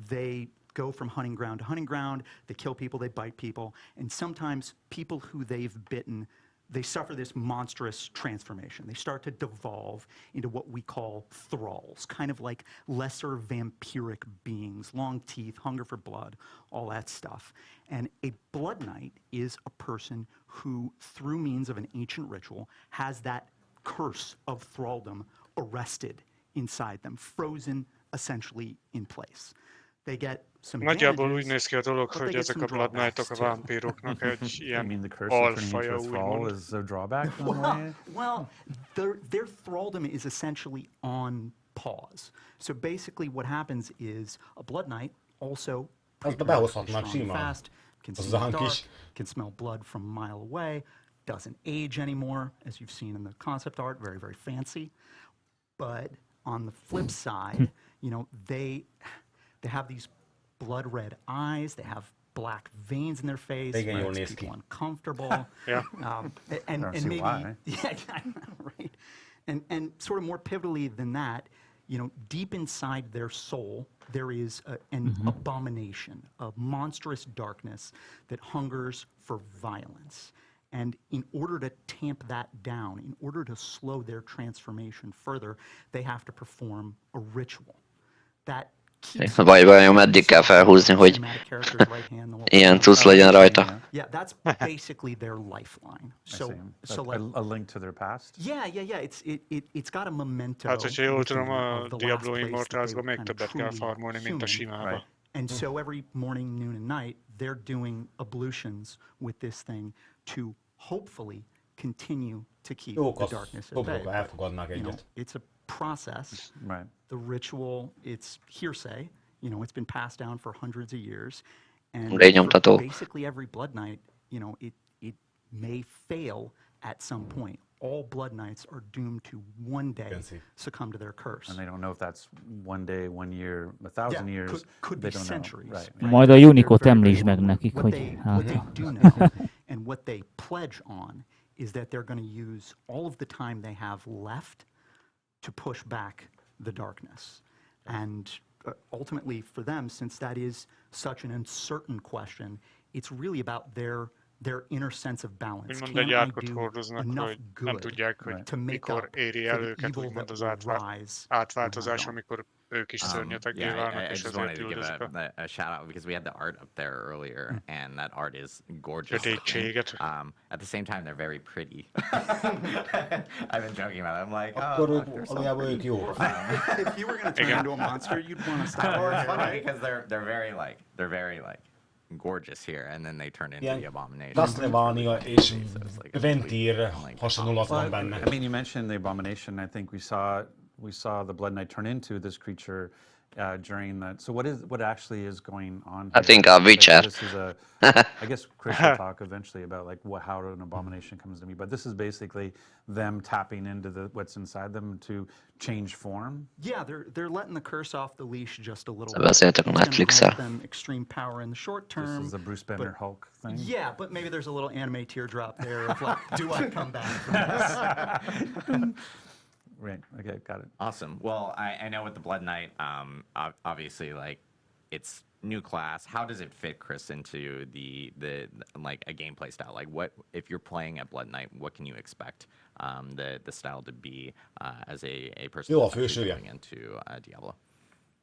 Speaker 12: They go from hunting ground to hunting ground, they kill people, they bite people, and sometimes people who they've bitten, they suffer this monstrous transformation. They start to devolve into what we call thralls, kind of like lesser vampiric beings, long teeth, hunger for blood, all that stuff. And a Blood Knight is a person who, through means of an ancient ritual, has that curse of thraldom arrested inside them, frozen essentially in place. They get some
Speaker 7: Nagyjából úgy néz ki a dolog, hogy ezek a Blood Knightok a vámpíroknak egy ilyen alfaja, úgymond.
Speaker 12: Well, their thraldom is essentially on pause. So basically what happens is a Blood Knight also fast, can see dark, can smell blood from a mile away, doesn't age anymore, as you've seen in the concept art, very, very fancy. But on the flip side, you know, they have these blood red eyes, they have black veins in their face, makes people uncomfortable. And maybe, right? And sort of more pivotally than that, you know, deep inside their soul, there is an abomination, a monstrous darkness that hungers for violence. And in order to tamp that down, in order to slow their transformation further, they have to perform a ritual. That keeps
Speaker 5: Vajon, meddig kell felhúzni, hogy ilyen cucc legyen rajta.
Speaker 12: Yeah, that's basically their lifeline. So
Speaker 11: like a link to their past.
Speaker 12: Yeah. It's got a memento.
Speaker 7: Hát, hogyha jól tudom, a Diablo Immortals-ban még többet kell farmolni, mint a simába.
Speaker 12: And so every morning, noon, and night, they're doing ablutions with this thing to hopefully continue to keep the darkness at bay. You know, it's a process.
Speaker 11: Right.
Speaker 12: The ritual, it's hearsay. You know, it's been passed down for hundreds of years. And
Speaker 5: Rényomtató.
Speaker 12: basically every Blood Knight, you know, it may fail at some point. All Blood Knights are doomed to one day succumb to their curse.
Speaker 11: And they don't know if that's one day, 1 year, 1,000 years.
Speaker 12: Could be centuries.
Speaker 11: Right.
Speaker 3: Majd a Unicot említsd meg nekik, hogy
Speaker 12: What they do know and what they pledge on is that they're going to use all of the time they have left to push back the darkness. And ultimately for them, since that is such an uncertain question, it's really about their inner sense of balance.
Speaker 7: Úgymond egy árkot hordoznak, hogy nem tudják, hogy mikor éri el őket úgymond az átváltozás, amikor ők is szörnyeteggé válnak, és ezért üldözik
Speaker 10: a shout out because we had the art up there earlier, and that art is gorgeous.
Speaker 7: Sötétséget.
Speaker 10: At the same time, they're very pretty. I've been joking about it. I'm like,
Speaker 1: Valójában ők jó.
Speaker 12: If you were going to turn into a monster, you'd want to stop.
Speaker 10: It's funny because they're very gorgeous here, and then they turn into the abomination.
Speaker 1: Castlevania és Ventír hasonlat van benne.
Speaker 11: I mean, you mentioned the abomination. I think we saw the Blood Knight turn into this creature during that. So what actually is going on here?
Speaker 5: I think a Witcher.
Speaker 11: This is I guess Chris will talk eventually about like how an abomination comes to me, but this is basically them tapping into what's inside them to change form.
Speaker 12: Yeah, they're letting the curse off the leash just a little bit.
Speaker 5: Beszéltek a
Speaker 12: It's gonna
Speaker 5: Netflix-el.
Speaker 12: grant them extreme power in the short term.
Speaker 11: This is the Bruce Banner Hulk thing.
Speaker 12: Yeah, but maybe there's a little anime teardrop there of like, do I come back from this?
Speaker 11: Right. Okay, got it.
Speaker 10: Awesome. Well, I know with the Blood Knight, obviously, like, it's new class. How does it fit, Chris, into the like a gameplay style? Like, what if you're playing a Blood Knight? What can you expect the style to be as a person going into Diablo?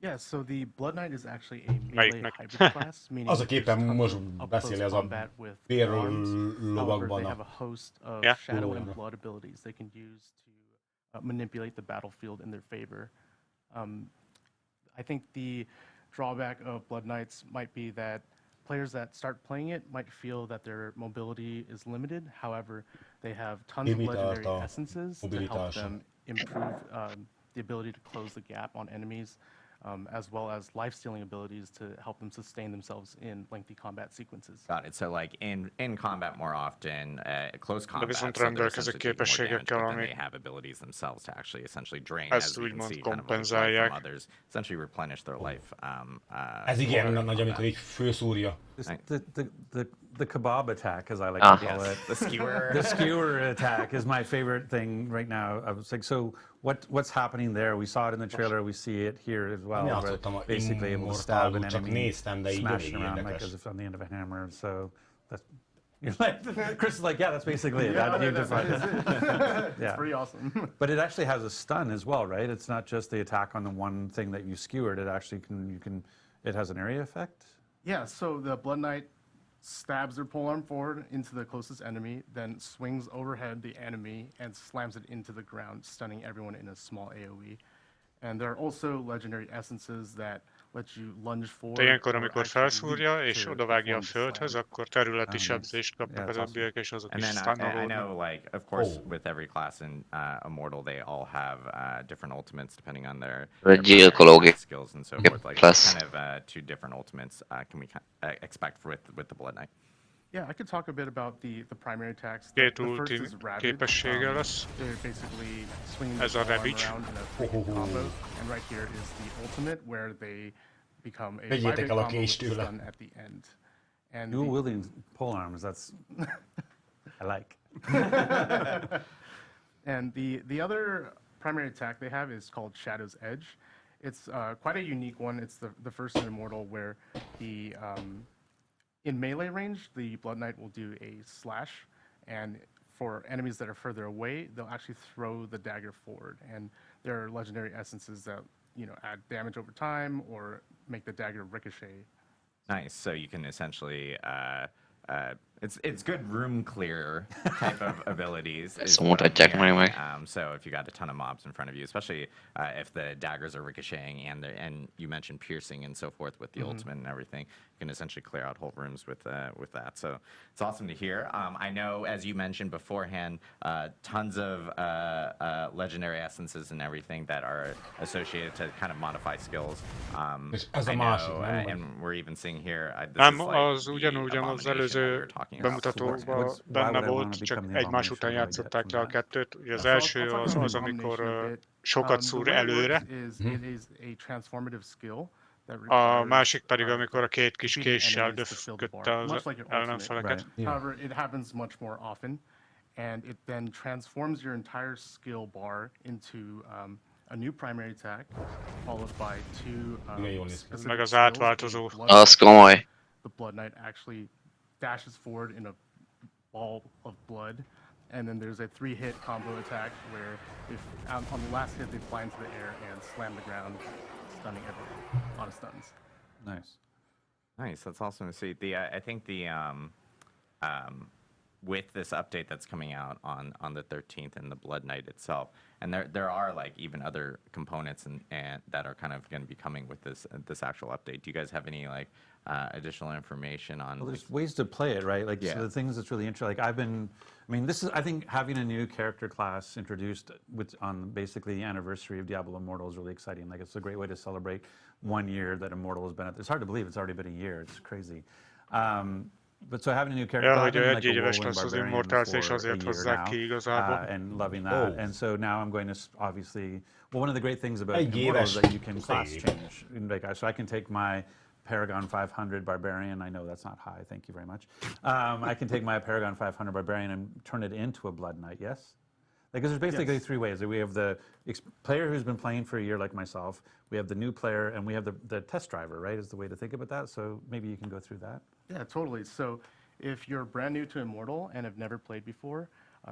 Speaker 13: Yeah, so the Blood Knight is actually a melee hybrid class, meaning
Speaker 1: Az a képen most
Speaker 13: up
Speaker 1: beszéli
Speaker 13: close
Speaker 1: ez a
Speaker 13: combat with
Speaker 1: bérről
Speaker 13: arms. However,
Speaker 1: lovagban
Speaker 13: they
Speaker 1: a
Speaker 13: have a host of shadow and blood abilities they can use to manipulate the battlefield in their favor. I think the drawback of Blood Knights might be that players that start playing it might feel that their mobility is limited. However, they have tons of legendary essences to help them improve the ability to close the gap on enemies, as well as life-stealing abilities to help them sustain themselves in lengthy combat sequences.
Speaker 10: Got it. So like in combat more often, close combat,
Speaker 7: viszont
Speaker 10: so they're
Speaker 7: rendelkeznek
Speaker 10: essentially taking more damage,
Speaker 7: képességekkel,
Speaker 10: but then
Speaker 7: ami
Speaker 10: they have abilities themselves to actually essentially drain,
Speaker 7: ezt
Speaker 10: as we can
Speaker 7: úgymond
Speaker 10: see, kind of like life
Speaker 7: kompenzálják.
Speaker 10: from others, essentially replenish their life.
Speaker 1: Ez igen nagy, amikor így főszúrja.
Speaker 11: The kebab attack, as I like to call it.
Speaker 10: The skewer.
Speaker 11: The skewer attack is my favorite thing right now. I was like, so what's happening there? We saw it in the trailer. We see it here as well. Where basically able to stab an enemy, smash around like as if on the end of a hammer. So that's you're like Chris is like, yeah, that's basically it.
Speaker 13: Yeah,
Speaker 11: You define it.
Speaker 13: It's pretty awesome.
Speaker 11: But it actually has a stun as well, right? It's not just the attack on the one thing that you skewered. It actually it has an area effect.
Speaker 13: Yeah, so the Blood Knight stabs their polearm forward into the closest enemy, then swings overhead the enemy and slams it into the ground, stunning everyone in a small AoE. And there are also legendary essences that let you lunge forward.
Speaker 7: De ilyenkor, amikor felszúrja és odavágja a földhöz, akkor területi sebzést kapnak az többiek, és azok is
Speaker 10: I know, like, of course, with every class in Immortal, they all have different ultimates depending on their skills and so forth. Like, what kind of two different ultimates can we expect with the Blood Knight?
Speaker 13: Yeah, I could talk a bit about the primary attacks.
Speaker 7: Két
Speaker 13: The first is Ravage.
Speaker 7: képessége lesz.
Speaker 13: They're basically swinging
Speaker 7: Ez a
Speaker 13: the
Speaker 7: Ravage.
Speaker 13: around in a 3-hit combo, and right here is the ultimate where they become a
Speaker 1: Vegyétek
Speaker 13: 5-hit
Speaker 1: el a
Speaker 13: combo with
Speaker 1: kést tőle.
Speaker 13: stun at the end. And
Speaker 11: Dual wielding polearms. That's I like.
Speaker 13: And the other primary attack they have is called Shadow's Edge. It's quite a unique one. It's the first in Immortal where the in melee range, the Blood Knight will do a slash, and for enemies that are further away, they'll actually throw the dagger forward. And there are legendary essences that add damage over time or make the dagger ricochet.
Speaker 10: Nice. So you can essentially it's good room clear type of abilities. is
Speaker 5: Szóval
Speaker 10: what I'm
Speaker 5: mutatják meg
Speaker 10: hearing.
Speaker 5: meg.
Speaker 10: So if you got a ton of mobs in front of you, especially if the daggers are ricocheting and you mentioned piercing and so forth with the ultimate and everything, you can essentially clear out whole rooms with that. So it's awesome to hear. I know, as you mentioned beforehand, tons of legendary essences and everything that are associated to kind of modify skills.
Speaker 1: Ez a
Speaker 10: I
Speaker 1: másik,
Speaker 10: know,
Speaker 1: nem?
Speaker 10: and we're even seeing here. This
Speaker 7: Nem,
Speaker 10: is like
Speaker 7: az
Speaker 10: the
Speaker 7: ugyanúgyan az
Speaker 10: abomination that we
Speaker 7: előző
Speaker 10: were talking about.
Speaker 7: bemutatóban benne volt, csak egymás után játszották le a kettőt. Ugye az
Speaker 13: So I'll
Speaker 7: első
Speaker 13: talk
Speaker 7: az,
Speaker 13: about
Speaker 7: az
Speaker 13: the
Speaker 7: amikor
Speaker 13: abomination a bit.
Speaker 7: sokat szúr
Speaker 13: The way it
Speaker 7: előre,
Speaker 13: works is it is a transformative skill that
Speaker 7: a
Speaker 13: requires
Speaker 7: másik pedig amikor a két kis
Speaker 13: defeating
Speaker 7: késsel
Speaker 13: enemies to fill the
Speaker 7: döfkötte
Speaker 13: bar,
Speaker 7: az
Speaker 13: much like your
Speaker 7: ellenfeleket.
Speaker 13: ultimate. However, it happens much more often, and it then transforms your entire skill bar into a new primary attack, followed by two specific
Speaker 7: Meg az
Speaker 13: skills,
Speaker 7: átváltozó.
Speaker 13: a Blood
Speaker 5: Az
Speaker 13: Knight.
Speaker 5: komoly.
Speaker 13: The Blood Knight actually dashes forward in a ball of blood, and then there's a 3-hit combo attack where if on the last hit they fly into the air and slam the ground, stunning everyone. A lot of stuns.
Speaker 11: Nice.
Speaker 10: Nice. That's awesome to see. I think with this update that's coming out on the 13th and the Blood Knight itself, and there are like even other components and that are kind of going to be coming with this actual update. Do you guys have any like additional information on?
Speaker 11: Well, there's ways to play it, right? Like,
Speaker 10: Yeah.
Speaker 11: so the things that's really interesting. Like, this is, I think, having a new character class introduced on basically the anniversary of Diablo Immortal is really exciting. Like, it's a great way to celebrate 1 year that Immortal has been at. It's hard to believe it's already been a year. It's crazy. But so having a new character,
Speaker 7: Ja,
Speaker 11: I've
Speaker 7: hogy
Speaker 11: been
Speaker 7: egy
Speaker 11: like a
Speaker 7: éves
Speaker 11: Whirlwind
Speaker 7: lesz az
Speaker 11: Barbarian
Speaker 7: Immortals, és
Speaker 11: for a
Speaker 7: azért
Speaker 11: year
Speaker 7: hozzák
Speaker 11: now,
Speaker 7: ki igazából.
Speaker 11: and loving that. And so now I'm going to obviously, well, one of the great things about
Speaker 1: Egy
Speaker 11: Immortal is
Speaker 1: éves.
Speaker 11: that you can class
Speaker 1: Szép.
Speaker 11: change. Like, so I can take my Paragon 500 Barbarian. I know that's not high. Thank you very much. I can take my Paragon 500 Barbarian and turn it into a Blood Knight. Yes. Like, there's basically
Speaker 13: Yes.
Speaker 11: 3 ways. We have the player who's been playing for a year, like myself. We have the new player, and we have the test driver. Right, is the way to think about that. So maybe you can go through that.
Speaker 13: Yeah, totally. So if you're brand new to Immortal and have never played before,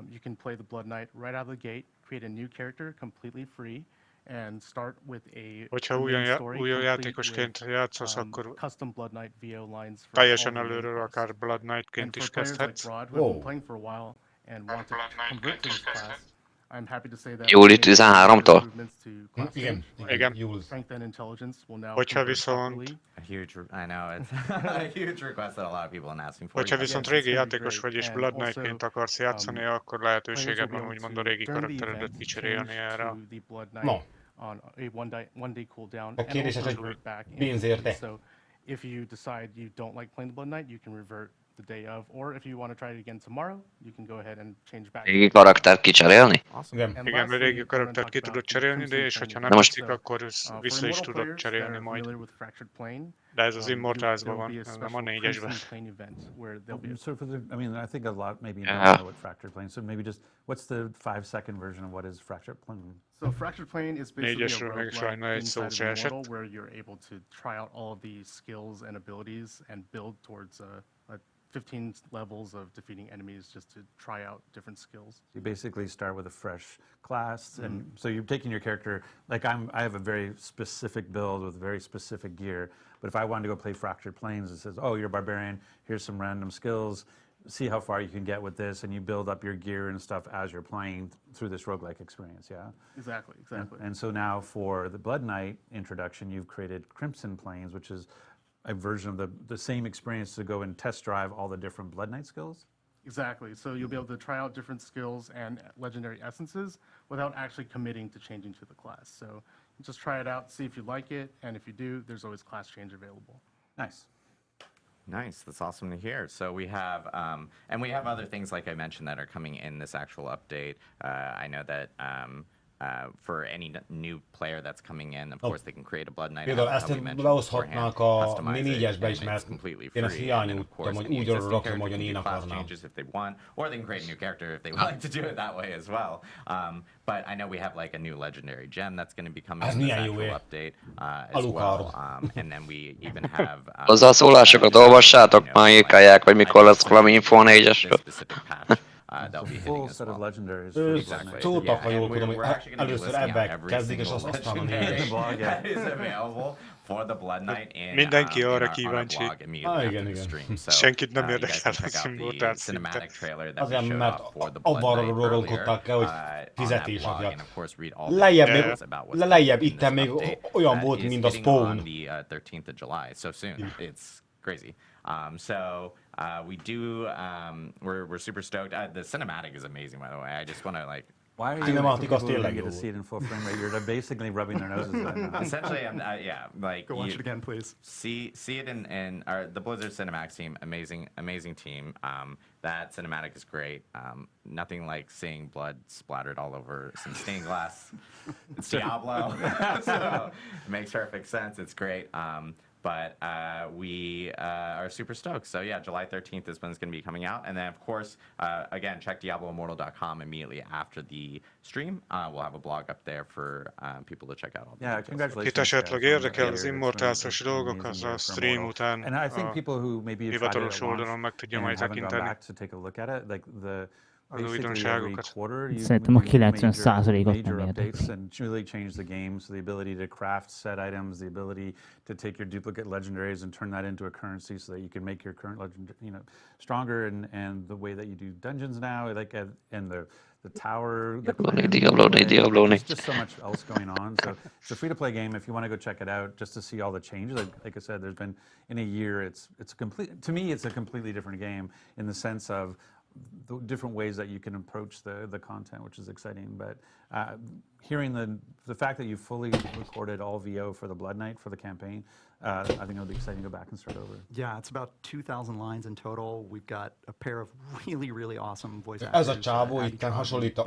Speaker 13: you can play the Blood Knight right out of the gate, create a new character completely free, and start with a
Speaker 7: Hogyha
Speaker 13: main
Speaker 7: újon
Speaker 13: story
Speaker 7: újon
Speaker 13: complete
Speaker 7: játékosként
Speaker 13: with,
Speaker 7: játszasz, akkor
Speaker 13: custom Blood Knight VO lines for
Speaker 7: teljesen
Speaker 13: all the main
Speaker 7: előről
Speaker 13: quests.
Speaker 7: akár Blood
Speaker 13: And
Speaker 7: Knight-ként
Speaker 13: for
Speaker 7: is
Speaker 13: players like
Speaker 7: kezdhetsz.
Speaker 13: Rod, who have been playing for a while and want to convert to this class, I'm happy to say that
Speaker 5: Júli
Speaker 13: we made
Speaker 5: 13-tól.
Speaker 13: improvements to class
Speaker 1: Igen,
Speaker 13: change.
Speaker 7: Igen.
Speaker 13: Strength and intelligence will now
Speaker 7: Hogyha
Speaker 13: convert
Speaker 7: viszont,
Speaker 13: properly.
Speaker 10: A huge, I know it's a huge request that a lot of people are asking for.
Speaker 7: hogyha
Speaker 10: You guys-
Speaker 7: viszont
Speaker 13: Yes,
Speaker 7: régi
Speaker 13: it's gonna be
Speaker 7: játékos
Speaker 13: great.
Speaker 7: vagy és
Speaker 13: And
Speaker 7: Blood
Speaker 13: also,
Speaker 7: Knight-ként akarsz játszani, akkor
Speaker 13: players
Speaker 7: lehetőséged
Speaker 13: will be
Speaker 7: van
Speaker 13: able
Speaker 7: úgymond
Speaker 13: to,
Speaker 7: a régi
Speaker 13: during the
Speaker 7: karakteredet
Speaker 13: event,
Speaker 7: kicserélni
Speaker 13: change
Speaker 7: erre.
Speaker 13: to the Blood Knight
Speaker 1: No.
Speaker 13: on a one day cooldown,
Speaker 1: A
Speaker 13: and
Speaker 1: kérdés
Speaker 13: also
Speaker 1: az, hogy
Speaker 13: revert back.
Speaker 1: pénzérte.
Speaker 13: So if you decide you don't like playing the Blood Knight, you can revert the day of, or if you want to try it again tomorrow, you can go ahead and change back.
Speaker 5: Régi karaktert kicserélni?
Speaker 10: Awesome.
Speaker 1: Igen.
Speaker 13: And
Speaker 7: Igen, mert
Speaker 13: lastly,
Speaker 7: régi
Speaker 13: I'm gonna
Speaker 7: karaktert
Speaker 13: talk
Speaker 7: ki
Speaker 13: about
Speaker 7: tudod
Speaker 13: the
Speaker 7: cserélni,
Speaker 13: Crimson
Speaker 7: de és
Speaker 13: Plane
Speaker 7: hogyha nem
Speaker 13: event.
Speaker 5: most-
Speaker 7: tetszik,
Speaker 13: So,
Speaker 7: akkor
Speaker 13: for
Speaker 7: vissza is
Speaker 13: Immortal
Speaker 7: tudod
Speaker 13: players that
Speaker 7: cserélni
Speaker 13: are
Speaker 7: majd.
Speaker 13: familiar with Fractured Plane,
Speaker 7: De ez az Immortalsban
Speaker 13: there
Speaker 7: van,
Speaker 13: will be a
Speaker 7: ez nem a
Speaker 13: special
Speaker 7: 4-esben.
Speaker 13: Crimson Plane event where there'll be a
Speaker 11: So for the, I mean, I think a lot maybe
Speaker 5: Yeah.
Speaker 11: don't know what Fractured Plane. So maybe just what's the 5-second version of what is Fractured Plane?
Speaker 13: So Fractured Plane is basically a
Speaker 7: Négyesről meg is
Speaker 13: roguelike
Speaker 7: egy szó
Speaker 13: inside
Speaker 7: se
Speaker 13: of Immortal
Speaker 7: esett.
Speaker 13: where you're able to try out all of the skills and abilities and build towards a 15 levels of defeating enemies just to try out different skills.
Speaker 11: You basically start with a fresh class, and so you're taking your character. Like I have a very specific build with very specific gear. But if I wanted to go play Fractured Planes, it says, "Oh, you're a barbarian. Here's some random skills. See how far you can get with this," and you build up your gear and stuff as you're playing through this roguelike experience. Yeah.
Speaker 13: Exactly.
Speaker 11: And so now for the Blood Knight introduction, you've created Crimson Planes, which is a version of the same experience to go and test drive all the different Blood Knight skills.
Speaker 13: Exactly. So you'll be able to try out different skills and legendary essences without actually committing to changing to the class. So just try it out, see if you like it, and if you do, there's always class change available.
Speaker 11: Nice.
Speaker 10: Nice. That's awesome to hear. So we have, and we have other things like I mentioned that are coming in this actual update. I know that for any new player that's coming in, of course they can create a Blood Knight.
Speaker 1: Például ezt behozhatnák a Mi 4-esbe is, mert én ezt hiányoltam, hogy úgy rakom, hogyan én akarnám.
Speaker 10: Or they can create a new character if they would like to do it that way as well. But I know we have like a new legendary gem that's going to be coming in this actual update as well. And then we even have...
Speaker 5: Hozzászólásokat olvassátok, már írkálják, hogy mikor lesz valami Info 4-esről.
Speaker 11: Full set of legendaries.
Speaker 1: Szóltak, ha jól tudom, hogy először ebben kezdik, és aztán a 4-es.
Speaker 7: Mindenki arra kíváncsi.
Speaker 1: Igen.
Speaker 7: Senkit nem érdekel a szimbóltát szinte.
Speaker 1: Azért, mert abban rorolkodtak el, hogy fizetés adja. Lejjebb itten még olyan volt, mint a Spawn.
Speaker 10: Crazy. We do. We're super stoked. The cinematic is amazing, by the way. I just want to like.
Speaker 11: Why are you waiting for people to get to see it in full frame rate? You're basically rubbing their noses right now.
Speaker 10: Essentially, I'm like.
Speaker 12: Go watch it again, please.
Speaker 10: See it in the Blizzard Cinematics team. Amazing team. That cinematic is great. Nothing like seeing blood splattered all over some stained glass. It's Diablo, so it makes perfect sense. It's great. But we are super stoked. So yeah, July 13th is when it's going to be coming out. And then of course, again, check DiabloImmortal.com immediately after the stream. We'll have a blog up there for people to check out all the details.
Speaker 11: Congratulations.
Speaker 7: Kit esetleg érdekel az Immortals-os dolgok, az a stream után
Speaker 11: And I think people who maybe
Speaker 7: hivatalos oldalon meg tudja majd tekinteni. Az újdonságokat.
Speaker 3: Szerintem a 90%-ot nem
Speaker 11: updates and really change the game. So the ability to craft set items, the ability to take your duplicate legendaries and turn that into a currency so that you can make your current legend, stronger, and the way that you do dungeons now, like and the tower,
Speaker 5: Diablo.
Speaker 11: There's just so much else going on. So it's a free-to-play game. If you want to go check it out, just to see all the changes, like I said, there's been in a year. It's to me, it's a completely different game in the sense of the different ways that you can approach the content, which is exciting. But hearing the fact that you fully recorded all VO for the Blood Knight for the campaign, I think it'll be exciting to go back and start over.
Speaker 12: Yeah, it's about 2,000 lines in total. We've got a pair of really awesome voice actors.
Speaker 1: Ez a csávó itten hasonlít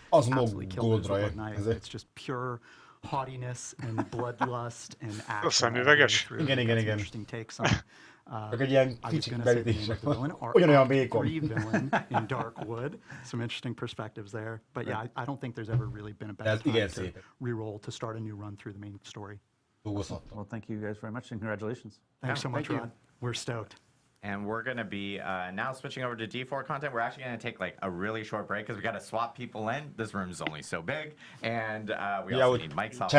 Speaker 1: az Goldra.
Speaker 12: It's just pure haughtiness and bloodlust and action.
Speaker 7: A szemüveges?
Speaker 1: Igen.
Speaker 12: Interesting takes on.
Speaker 1: Csak egy ilyen kicsit belítések. Ugyanolyan vékony.
Speaker 12: Villain in Darkwood. Some interesting perspectives there. But yeah, I don't think there's ever really been a better time to reroll to start a new run through the main story.
Speaker 11: Well, thank you guys very much and congratulations.
Speaker 12: Thanks so much, Rod. We're stoked.
Speaker 10: And we're going to be now switching over to D4 content. We're actually going to take like a really short break because we got to swap people in. This room is only so big, and we also need mics off.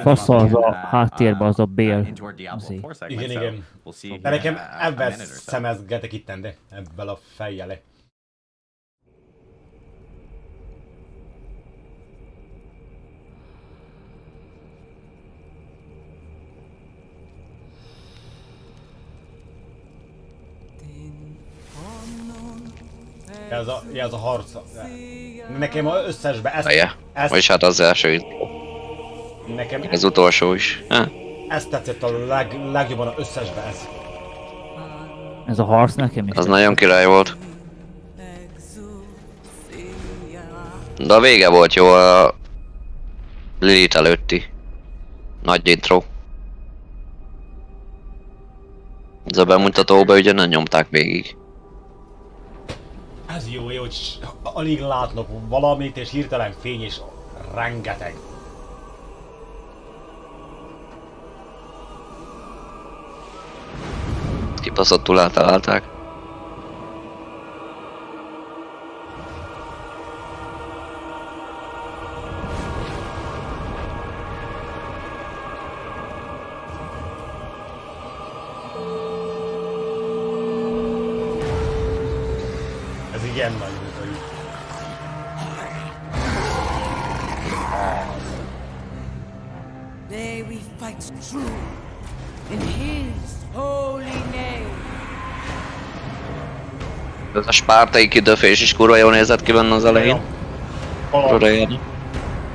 Speaker 3: Fasz az a háttérben az a bél.
Speaker 1: Igen. De nekem ebben szemezgetek itten, de ebből a fejjel. Ez a harc. Nekem az összesben ezt...
Speaker 5: Vagyis hát az első.
Speaker 1: Nekem
Speaker 5: az utolsó is.
Speaker 1: Ez tetszett a legjobban az összesben ez.
Speaker 3: Ez a harc nekem is.
Speaker 5: Az nagyon király volt. De a vége volt jó a Lilith előtti. Nagy intro. Ez a bemutatóba ugye nem nyomták végig.
Speaker 1: Ez jó, hogy alig látnak valamit, és hirtelen fény és rengeteg.
Speaker 5: Kibaszottul eltalálták.
Speaker 1: Ez igen nagy mutai.
Speaker 6: May we fight true in his holy name.
Speaker 5: Ez a spártai kidöfés is kurva jól nézett ki benne az elején.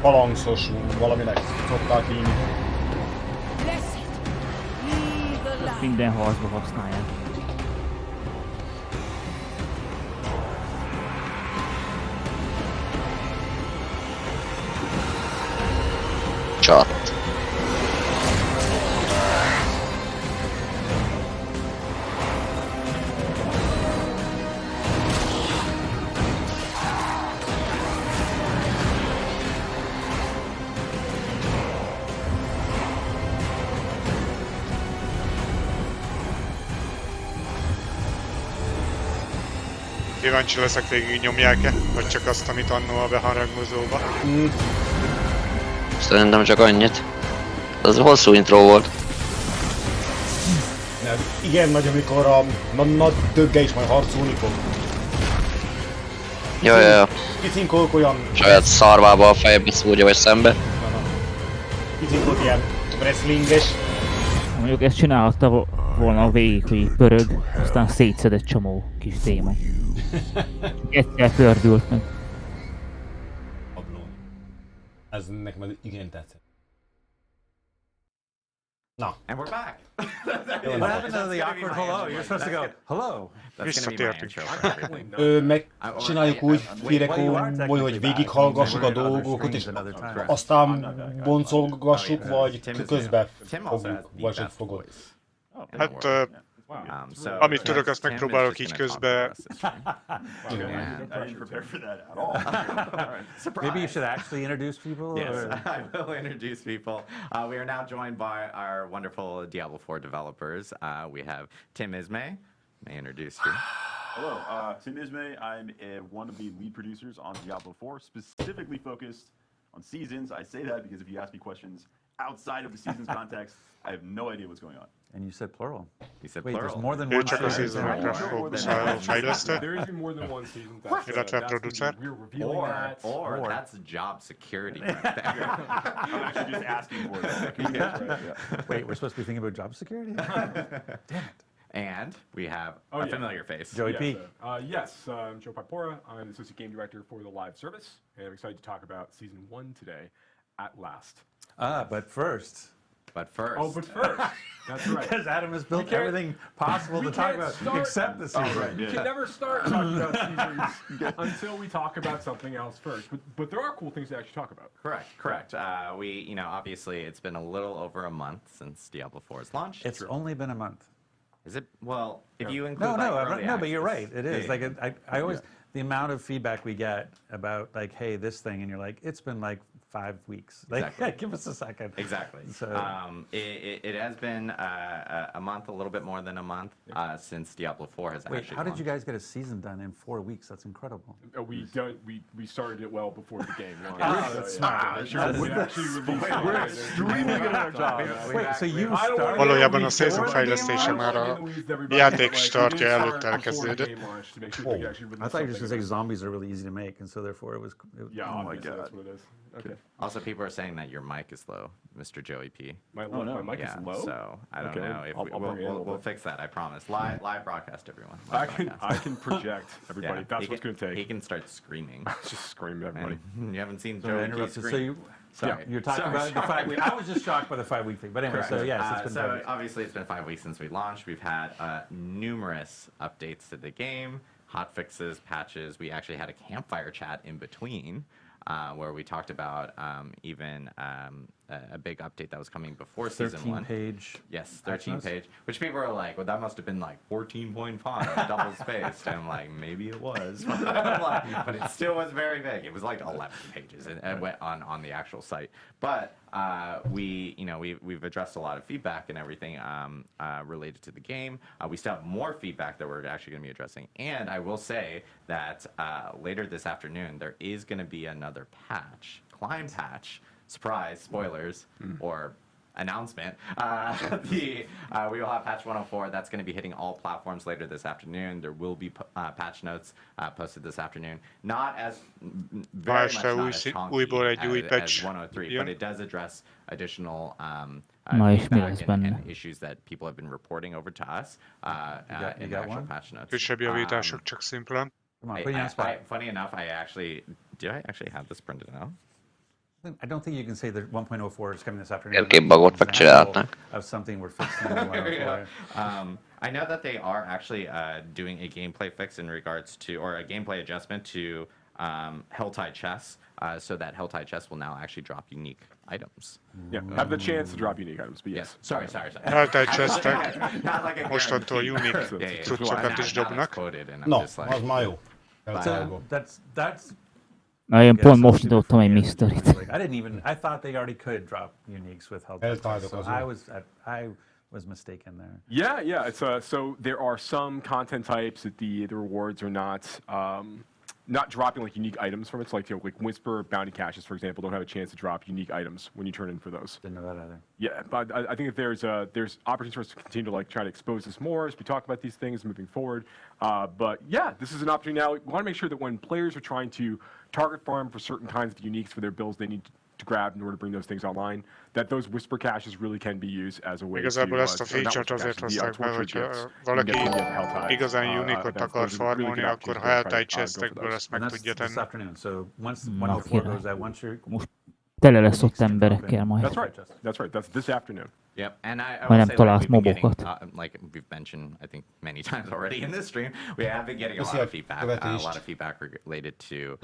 Speaker 1: Palangszos valaminek szokták hívni.
Speaker 3: Minden harcba használják.
Speaker 5: Csat.
Speaker 7: Kíváncsi leszek, végig nyomják-e, vagy csak azt, amit annó a beharangozóba.
Speaker 5: Szerintem csak annyit. Ez hosszú intro volt.
Speaker 1: Igen, nagy, amikor a nagy dögge is majd harcolni fog.
Speaker 5: Ja.
Speaker 1: Kicinkók olyan...
Speaker 5: Saját szarvába a fejbe szúrja vagy szembe.
Speaker 1: Kicinkók ilyen wrestlinges.
Speaker 3: Mondjuk ezt csinálhatta volna végig, hogy pörög, aztán szétszed egy csomó kis démon. Egyszer pördült meg.
Speaker 1: Ez nekem az igen tetszett. Na.
Speaker 10: And we're back.
Speaker 11: What happened to the awkward hello? You're supposed to go, hello.
Speaker 1: Megcsináljuk úgy, Firekó, hogy végighallgassuk a dolgokat, és aztán boncolgassuk, vagy közben fogjuk, vagy csak fogod.
Speaker 7: Hát, amit tudok, azt megpróbálok így közben.
Speaker 11: Maybe you should actually introduce people?
Speaker 10: Yes, I will introduce people. We are now joined by our wonderful Diablo 4 developers. We have Tim Ismay. May I introduce you?
Speaker 14: Hello, Tim Ismay. I'm one of the lead producers on Diablo 4, specifically focused on seasons. I say that because if you ask me questions outside of the season's context, I have no idea what's going on.
Speaker 11: And you said plural.
Speaker 10: You said
Speaker 11: Wait,
Speaker 10: plural.
Speaker 11: there's more than one season.
Speaker 7: There
Speaker 14: is more than one season.
Speaker 7: Illetve producer.
Speaker 14: We're revealing that.
Speaker 10: Or that's job security right there.
Speaker 14: I'm actually just asking for it.
Speaker 11: Wait, we're supposed to be thinking about job security? Damn it.
Speaker 10: And we have a familiar face.
Speaker 11: Joey P.
Speaker 14: Yes, I'm Joe Pipora. I'm the Associate Game Director for the live service, and I'm excited to talk about Season 1 today, at last.
Speaker 10: But first.
Speaker 14: Oh, but first. That's right.
Speaker 11: Because Adam has built everything possible to talk about, except the season.
Speaker 14: Oh, right. You can never start talking about seasons until we talk about something else first. But there are cool things to actually talk about.
Speaker 10: Correct. We, obviously it's been a little over a month since Diablo 4's launched.
Speaker 11: It's only been a month.
Speaker 10: Is it? Well, if you include
Speaker 11: no, but you're right. It is. Like I always the amount of feedback we get about like, hey, this thing, and you're like, it's been like 5 weeks. Like,
Speaker 10: Exactly.
Speaker 11: give us a second.
Speaker 10: Exactly.
Speaker 11: So
Speaker 10: it has been a month, a little bit more than a month since Diablo 4 has
Speaker 11: wait,
Speaker 10: actually.
Speaker 11: how did you guys get a season done in 4 weeks? That's incredible.
Speaker 14: We started it well before the game launched.
Speaker 11: Oh, that's smart.
Speaker 14: We're extremely good at our job.
Speaker 11: Wait, so you started?
Speaker 7: Valójában a season fejlesztése már a játék startja előtt elkezdődött.
Speaker 11: I thought you were just going to say zombies are really easy to make, and so therefore it was.
Speaker 14: Yeah,
Speaker 11: oh my
Speaker 14: obviously
Speaker 11: god.
Speaker 14: that's what it is. Okay.
Speaker 10: Also, people are saying that your mic is low, Mr. Joey P.
Speaker 14: My mic is low.
Speaker 10: So I don't
Speaker 14: Okay,
Speaker 10: know if we'll fix that. I promise. Live broadcast, everyone.
Speaker 14: I can project everybody. That's what's going to take.
Speaker 10: He can start screaming.
Speaker 14: Just scream at everybody.
Speaker 10: And you haven't seen
Speaker 11: So I
Speaker 10: Joey P
Speaker 11: interrupted.
Speaker 10: scream.
Speaker 11: So you're talking about the 5 week. I was just shocked by the 5 week thing. But anyway, so yes, it's been 5 weeks.
Speaker 10: Obviously it's been 5 weeks since we launched. We've had numerous updates to the game, hot fixes, patches. We actually had a campfire chat in between. Where we talked about even a big update that was coming before Season 1.
Speaker 11: 13-page.
Speaker 10: Yes, 13-page. Which people are like, well, that must have been like 14.5, double spaced. And I'm like, maybe it was. But it still was very big. It was like 11 pages on the actual site. But we've addressed a lot of feedback and everything related to the game. We still have more feedback that we're actually going to be addressing. And I will say that later this afternoon, there is going to be another patch, climb patch, surprise, spoilers, or announcement. We will have patch 104. That's going to be hitting all platforms later this afternoon. There will be patch notes posted this afternoon. Not as very much not as chunky as 103, but it does address additional feedback and issues that people have been reporting over to us in the actual patch notes.
Speaker 7: Kisebb javítások, csak szimplán.
Speaker 11: Come on, put you on the spot.
Speaker 10: Funny enough, did I actually have this printed out?
Speaker 11: I don't think you can say that 1.04 is coming this afternoon.
Speaker 5: Bagot megcsinálták.
Speaker 11: Of something we're fixing in 104.
Speaker 10: I know that they are actually doing a gameplay fix in regards to, or a gameplay adjustment to Helltide chests, so that Helltide chests will now actually drop unique items.
Speaker 15: Yeah, have the chance to drop unique items, but yes.
Speaker 10: Sorry.
Speaker 7: Helltide chestek
Speaker 10: Not like a
Speaker 7: mostantól unique cuccokat is dobnak.
Speaker 1: No, az már jó.
Speaker 11: That's
Speaker 3: Na, én pont most nyitottam egy mystery-t.
Speaker 11: I thought they already could drop uniques with Helltide, so I was mistaken there.
Speaker 15: Yeah. It's so there are some content types that the rewards are not dropping like unique items from it. So like like Whisper bounty caches, for example, don't have a chance to drop unique items when you turn in for those.
Speaker 11: Didn't know that either.
Speaker 15: Yeah, but I think that there's opportunities for us to continue to like try to expose this more as we talk about these things moving forward. But yeah, this is an opportunity now. We want to make sure that when players are trying to target farm for certain kinds of uniques for their builds, they need to grab in order to bring those things online, that those Whisper caches really can be used as a way
Speaker 7: Igazából ezt a feature-t azért hozták be, hogyha valaki igazán unique-ot akar farmolni, akkor ha Helltide chestekből ezt meg tudja tenni.
Speaker 3: Most tele lesz ott emberekkel majd.
Speaker 15: That's right. That's this afternoon.
Speaker 10: Yep, and I
Speaker 3: Majd nem
Speaker 10: will say,
Speaker 3: talált
Speaker 10: like, we've been
Speaker 3: mobokat.
Speaker 10: getting, like we've mentioned, I think many times already in this stream, we have been getting a lot of feedback, related to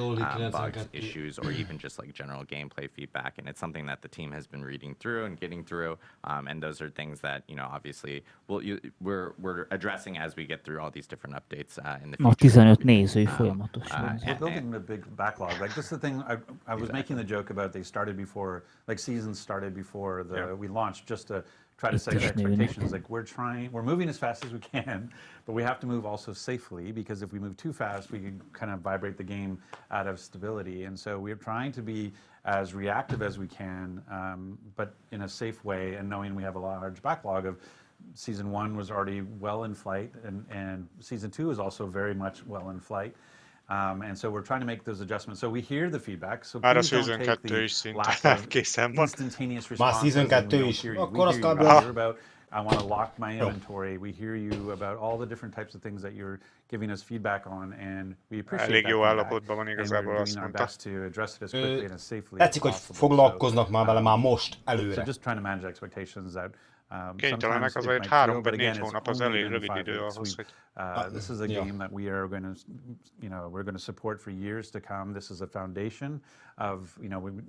Speaker 10: bugs, issues, or even just like general gameplay feedback. And it's something that the team has been reading through and getting through. And those are things that, you know, obviously we're addressing as we get through all these different updates in the future.
Speaker 3: 15 nézői folyamatosan.
Speaker 11: We're building a big backlog. Like this is the thing I was making the joke about. They started before, like seasons started before we launched, just to try to set the expectations. Like we're moving as fast as we can, but we have to move also safely, because if we move too fast, we can kind of vibrate the game out of stability. And so we're trying to be as reactive as we can, but in a safe way, and knowing we have a large backlog of season 1 was already well in flight, and season 2 is also very much well in flight. And so we're trying to make those adjustments. So we hear the feedback. So please don't take the lack of instantaneous responses.
Speaker 1: Akkor azt
Speaker 11: about, I want to lock my inventory. We hear you about all the different types of things that you're giving us feedback on, and we appreciate
Speaker 7: Elég
Speaker 11: that
Speaker 7: jó
Speaker 11: feedback.
Speaker 7: állapotban van igazából, azt
Speaker 11: Doing our
Speaker 7: mondta.
Speaker 11: best to address it as quickly and as safely
Speaker 1: Tetszik, hogy foglalkoznak már vele már most előre.
Speaker 11: So just trying to manage expectations that
Speaker 7: Kénytelenek azért 3-4 hónap az elég rövid idő ahhoz, hogy...
Speaker 11: This is a game that we are going to, we're going to support for years to come. This is a foundation of,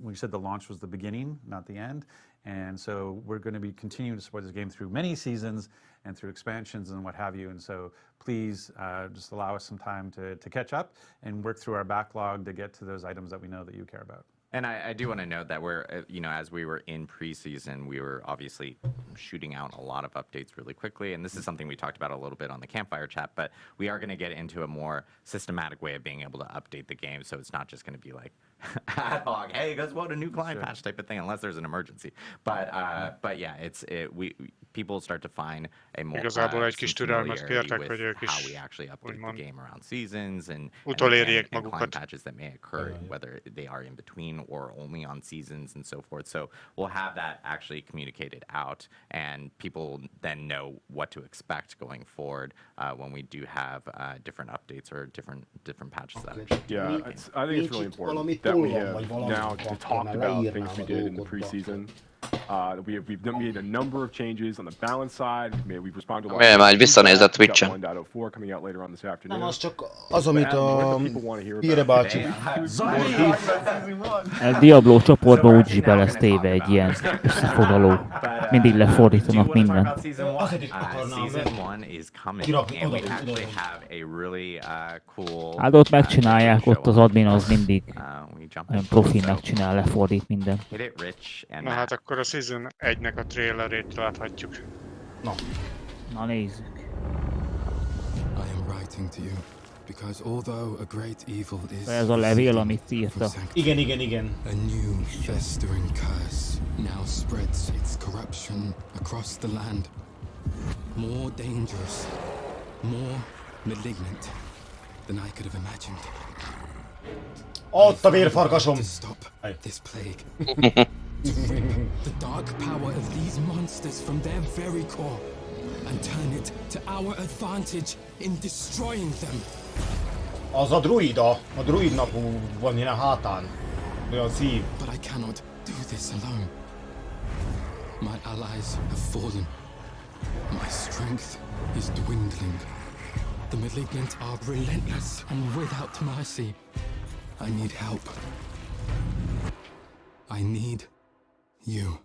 Speaker 11: we said the launch was the beginning, not the end. And so we're going to be continuing to support this game through many seasons and through expansions and what have you. And so please just allow us some time to catch up and work through our backlog to get to those items that we know that you care about.
Speaker 10: And I do want to note that we're, as we were in preseason, we were obviously shooting out a lot of updates really quickly. And this is something we talked about a little bit on the campfire chat, but we are going to get into a more systematic way of being able to update the game. So it's not just going to be like ad hoc, hey, guys, what a new client patch type of thing, unless there's an emergency. But yeah, people start to find a more familiarity with how we actually update the game around seasons and client patches that may occur, whether they are in between or only on seasons and so forth. So we'll have that actually communicated out, and people then know what to expect going forward when we do have different updates or different patches that are.
Speaker 15: Yeah, I think it's really important that we have now talked about things we did in the preseason. We've made a number of changes on the balance side. We've responded to a lot of
Speaker 5: majd visszanézett Twitch-en.
Speaker 15: 1.04 coming out later on this afternoon.
Speaker 1: Nem, az csak az, amit a Híre bácsi...
Speaker 3: A Diablo csoportban úgyis be lesz téve egy ilyen összefoglaló. Mindig lefordítanak mindent. Hát ott megcsinálják, ott az admin az mindig olyan profin megcsinál, lefordít mindent.
Speaker 7: Na hát akkor a Season 1-nek a trailerét láthatjuk.
Speaker 3: Na nézzük. Ez a levél, amit írta.
Speaker 1: Igen.
Speaker 16: A new festering curse now spreads its corruption across the land. More dangerous, more malignant than I could have imagined.
Speaker 1: Ott a vérfarkasom!
Speaker 16: Stop this plague. To rip the dark power of these monsters from their very core and turn it to our advantage in destroying them.
Speaker 1: Az a druidnak van ilyen a hátán. Olyan szív.
Speaker 16: But I cannot do this alone. My allies have fallen. My strength is dwindling. The malignant are relentless and without mercy. I need help. I need you.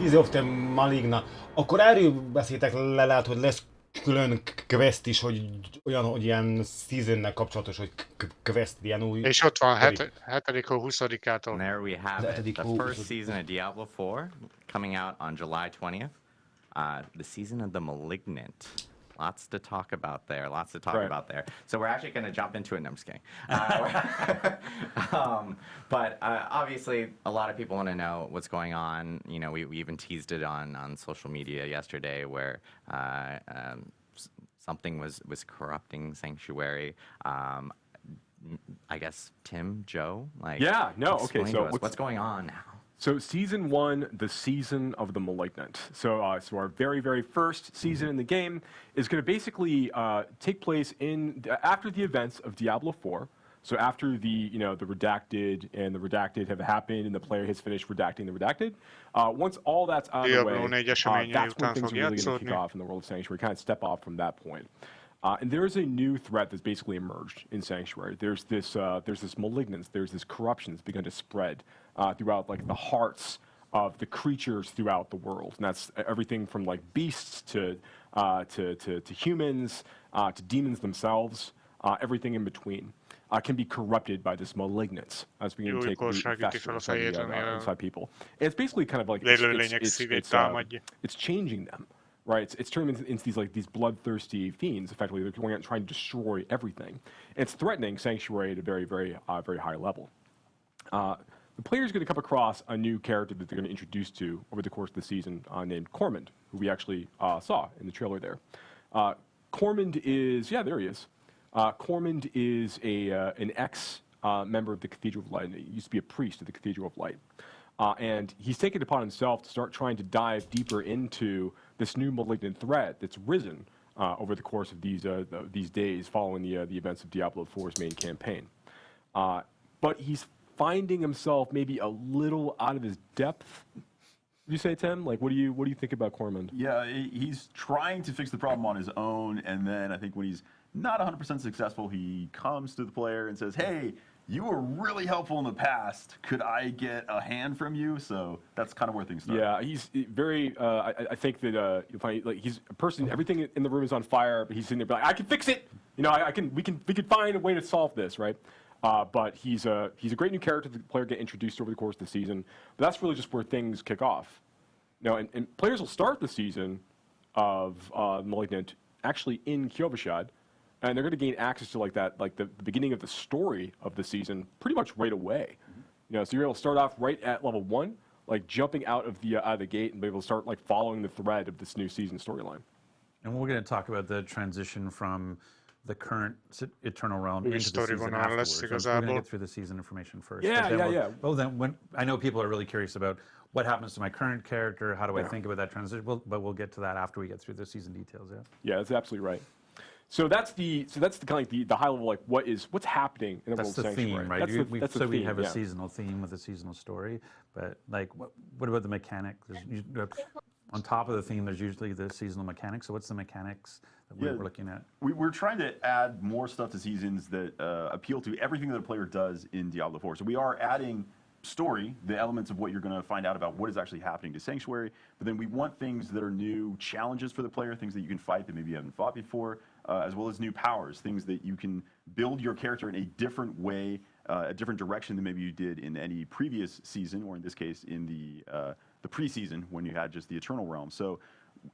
Speaker 1: Easy of the Maligna. Akkor erről beszéltek le, lehet, hogy lesz külön quest is, hogy olyan, hogy ilyen seasonnek kapcsolatos, hogy quest, ilyen új...
Speaker 7: És ott van 7-hó 20-ától.
Speaker 10: There we have it. The first season of Diablo 4 coming out on July 20th. The season of the Malignant. Lots to talk about there. So we're actually going to jump into it. No, I'm just kidding. But obviously, a lot of people want to know what's going on. You know, we even teased it on social media yesterday where something was corrupting Sanctuary. I guess Tim, Joe, like
Speaker 15: okay. So
Speaker 10: what's going on now?
Speaker 15: So season 1, the season of the Malignant. So our very, very first season in the game is going to basically take place after the events of Diablo 4. So after the redacted and the redacted have happened and the player has finished redacting the redacted, once all that's out of the way, that's when things are really going to kick off in the world of Sanctuary. Kind of step off from that point. And there's a new threat that's basically emerged in Sanctuary. There's this malignance, there's this corruption that's begun to spread throughout like the hearts of the creatures throughout the world. And that's everything from like beasts to humans, to demons themselves, everything in between. Can be corrupted by this malignance as we can take inside people. And it's basically kind of like it's changing them. Right, it's turning into these bloodthirsty fiends. Effectively, they're going out and trying to destroy everything. And it's threatening Sanctuary at a very, very, very high level. The player's going to come across a new character that they're going to introduce to over the course of the season, named Cormund, who we actually saw in the trailer there. Cormund is there he is. Cormund is an ex-member of the Cathedral of Light. He used to be a priest of the Cathedral of Light. And he's taken it upon himself to start trying to dive deeper into this new malignant threat that's risen over the course of these days following the events of Diablo 4's main campaign. But he's finding himself maybe a little out of his depth. Would you say, Tim? Like, what do you think about Cormund?
Speaker 14: Yeah, he's trying to fix the problem on his own, and then I think when he's not 100% successful, he comes to the player and says, "Hey, you were really helpful in the past. Could I get a hand from you?" So that's kind of where things start.
Speaker 15: Yeah, he's very. I think that you'll find like he's a person. Everything in the room is on fire, but he's sitting there like, "I can fix it. You know, we can find a way to solve this, right?" But he's a great new character that the player get introduced over the course of the season. But that's really just where things kick off. Now, and players will start the season of Malignant actually in Kyovashad. And they're going to gain access to like the beginning of the story of the season pretty much right away. You know, so you're able to start off right at level 1, like jumping out of the gate and be able to start like following the thread of this new season storyline.
Speaker 11: And we're going to talk about the transition from the current Eternal Realm into the season afterwards. We're going to get through the season information first.
Speaker 15: Yeah.
Speaker 11: Well, then I know people are really curious about what happens to my current character. How do I think about that transition? But we'll get to that after we get through the season details. Yeah.
Speaker 15: That's absolutely right. So that's the kind of like the high level, like what's happening in the world of Sanctuary.
Speaker 11: Theme, right?
Speaker 15: That's the theme.
Speaker 11: We have a seasonal theme with a seasonal story, but like what about the mechanic? On top of the theme, there's usually the seasonal mechanics. So what's the mechanics that we're looking at?
Speaker 14: We're trying to add more stuff to seasons that appeal to everything that a player does in Diablo 4. So we are adding story, the elements of what you're going to find out about what is actually happening to Sanctuary, but then we want things that are new challenges for the player, things that you can fight that maybe you haven't fought before, as well as new powers, things that you can build your character in a different way, a different direction than maybe you did in any previous season, or in this case, in the preseason when you had just the Eternal Realm. So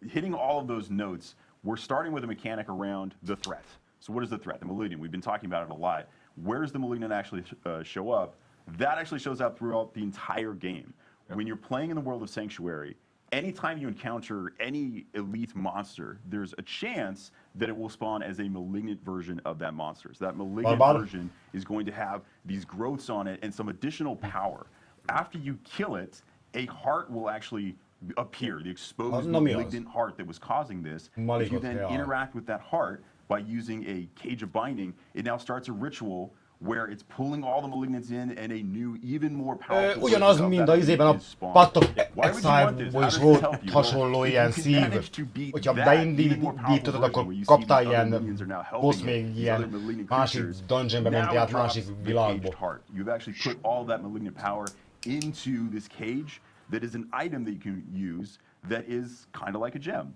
Speaker 14: hitting all of those notes, we're starting with a mechanic around the threat. So what is the threat? The Malignant. We've been talking about it a lot. Where does the Malignant actually show up? That actually shows up throughout the entire game. When you're playing in the world of Sanctuary, anytime you encounter any elite monster, there's a chance that it will spawn as a malignant version of that monster. So that malignant version is going to have these growths on it and some additional power. After you kill it, a heart will actually appear, the exposed malignant heart that was causing this. If you then interact with that heart by using a Cage of Binding, it now starts a ritual where it's pulling all the malignants in and a new, even more powerful.
Speaker 1: Ugyanaz, mint a izében a Path of Exile-ból is volt hasonló ilyen szív. Hogyha beindítottad, akkor kaptál ilyen boss még ilyen másik dungeonbe mentél át másik világba.
Speaker 14: You've actually put all that malignant power into this cage that is an item that you can use that is kind of like a gem.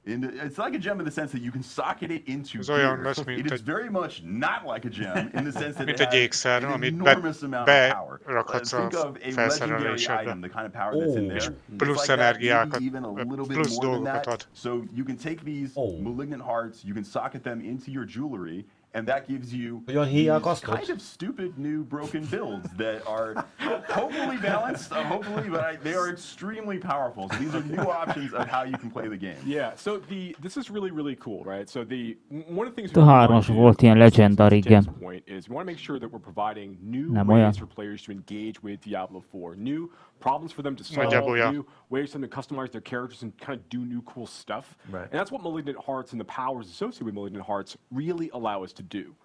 Speaker 14: It's like a gem in the sense that you can socket it into gear. It is very much not like a gem in the sense that it has an enormous amount of power. Think of a legendary item, the kind of power that's in there. It's like that, maybe even a little bit more than that. So you can take these malignant hearts, you can socket them into your jewelry, and that gives you these kind of stupid new broken builds that are hopefully balanced, hopefully, but they are extremely powerful. So these are new options of how you can play the game.
Speaker 15: Yeah, so this is really cool, right? So one of the things
Speaker 3: A 3-as volt ilyen legendary, igen.
Speaker 15: is we want to make sure that we're providing new ways for players to engage with Diablo 4, new problems for them to solve, new ways for them to customize their characters and kind of do new cool stuff.
Speaker 11: Right.
Speaker 15: And that's what Malignant Hearts and the powers associated with Malignant Hearts really allow us to do.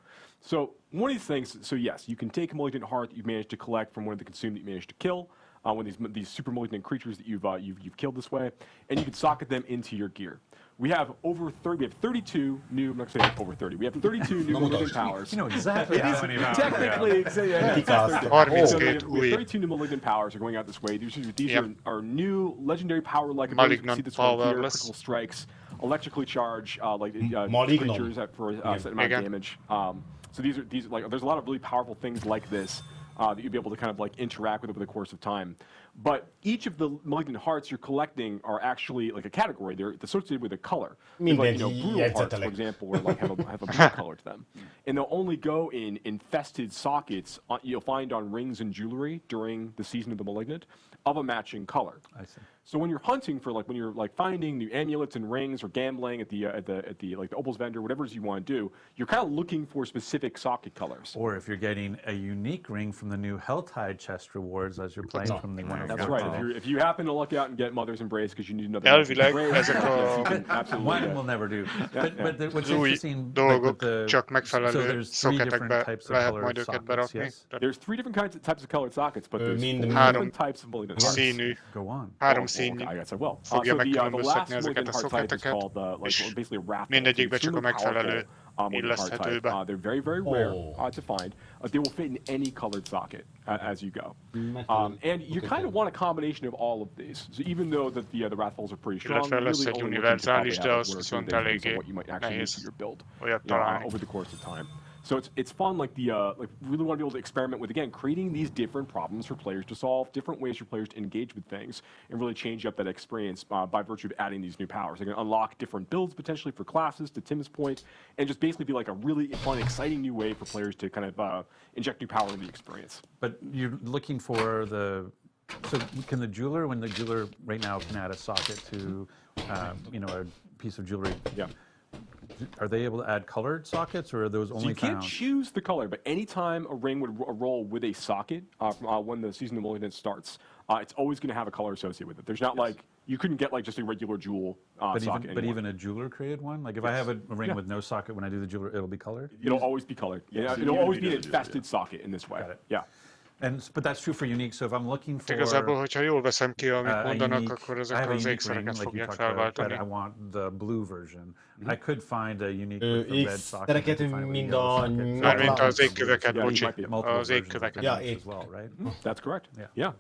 Speaker 15: So one of these things, so yes, you can take a Malignant Heart that you've managed to collect from one of the consumed that you managed to kill, one of these super malignant creatures that you've killed this way, and you can socket them into your gear. We have 32 new. I'm not going to say over 30. We have 32 new malignant powers.
Speaker 11: You know exactly how many powers.
Speaker 15: Technically, we have 32 new malignant powers are going out this way. These are new legendary power-like abilities. You can see this one here: critical strikes, electrically charged, creatures for a certain amount of damage. So these are like there's a lot of really powerful things like this. That you'd be able to kind of like interact with over the course of time. But each of the malignant hearts you're collecting are actually like a category. They're associated with a color. Like, brutal hearts, for example, or like have a blue color to them. And they'll only go in infested sockets you'll find on rings and jewelry during the season of the malignant of a matching color.
Speaker 11: I see.
Speaker 15: So when you're hunting for when you're finding new amulets and rings or gambling at the opals vendor, whatever it is you want to do, you're kind of looking for specific socket colors.
Speaker 11: Or if you're getting a unique ring from the new Helltide chest rewards as you're playing from the one.
Speaker 15: That's right. If you happen to luck out and get Mother's Embrace because you need another
Speaker 11: one will never do. But what's interesting, like there's 3 different types of colored sockets. Yes?
Speaker 15: There's 3 different types of colored sockets, but there's 4 different types of malignant hearts.
Speaker 11: Go on.
Speaker 7: színű
Speaker 15: fogja megkülönböztetni ezeket a szoketeket, és
Speaker 7: mindegyikbe csak a megfelelő illeszthetőbe.
Speaker 15: They're very, very rare to find. They will fit in any colored socket as you go. And you kind of want a combination of all of these. So even though the Wrathfuls are pretty strong,
Speaker 7: illetve lesz egy univerzális, de az viszont eléggé nehéz olyat találni.
Speaker 15: Over the course of time. So it's fun, like really want to be able to experiment with, again, creating these different problems for players to solve, different ways for players to engage with things, and really change up that experience by virtue of adding these new powers. They can unlock different builds potentially for classes, to Tim's point, and just basically be like a really fun, exciting new way for players to kind of inject new power into the experience.
Speaker 11: But you're looking for so can the jeweler, when the jeweler right now can add a socket to, a piece of jewelry?
Speaker 15: Yeah.
Speaker 11: Are they able to add colored sockets, or are those only
Speaker 15: found? So you can't choose the color, but anytime a ring would roll with a socket when the season of Malignant starts, it's always going to have a color associated with it. There's not you couldn't get just a regular jewel socket.
Speaker 11: But even a jeweler created one? Like if I have a ring with no socket, when I do the jeweler, it'll be colored?
Speaker 15: It'll always be colored. Yeah, it'll always be an infested socket in this way.
Speaker 11: Got it.
Speaker 15: Yeah.
Speaker 11: But that's true for unique, so if I'm looking for
Speaker 7: Igazából, hogyha jól veszem ki, amit mondanak, akkor ezek az ékszereket fogják felváltani.
Speaker 11: I want the blue version. I could find a unique with the red socket.
Speaker 1: Ékszereket, mint a
Speaker 7: mármint az égköveket, bocsi. Az égköveket.
Speaker 11: As well, right?
Speaker 15: That's correct. Yeah.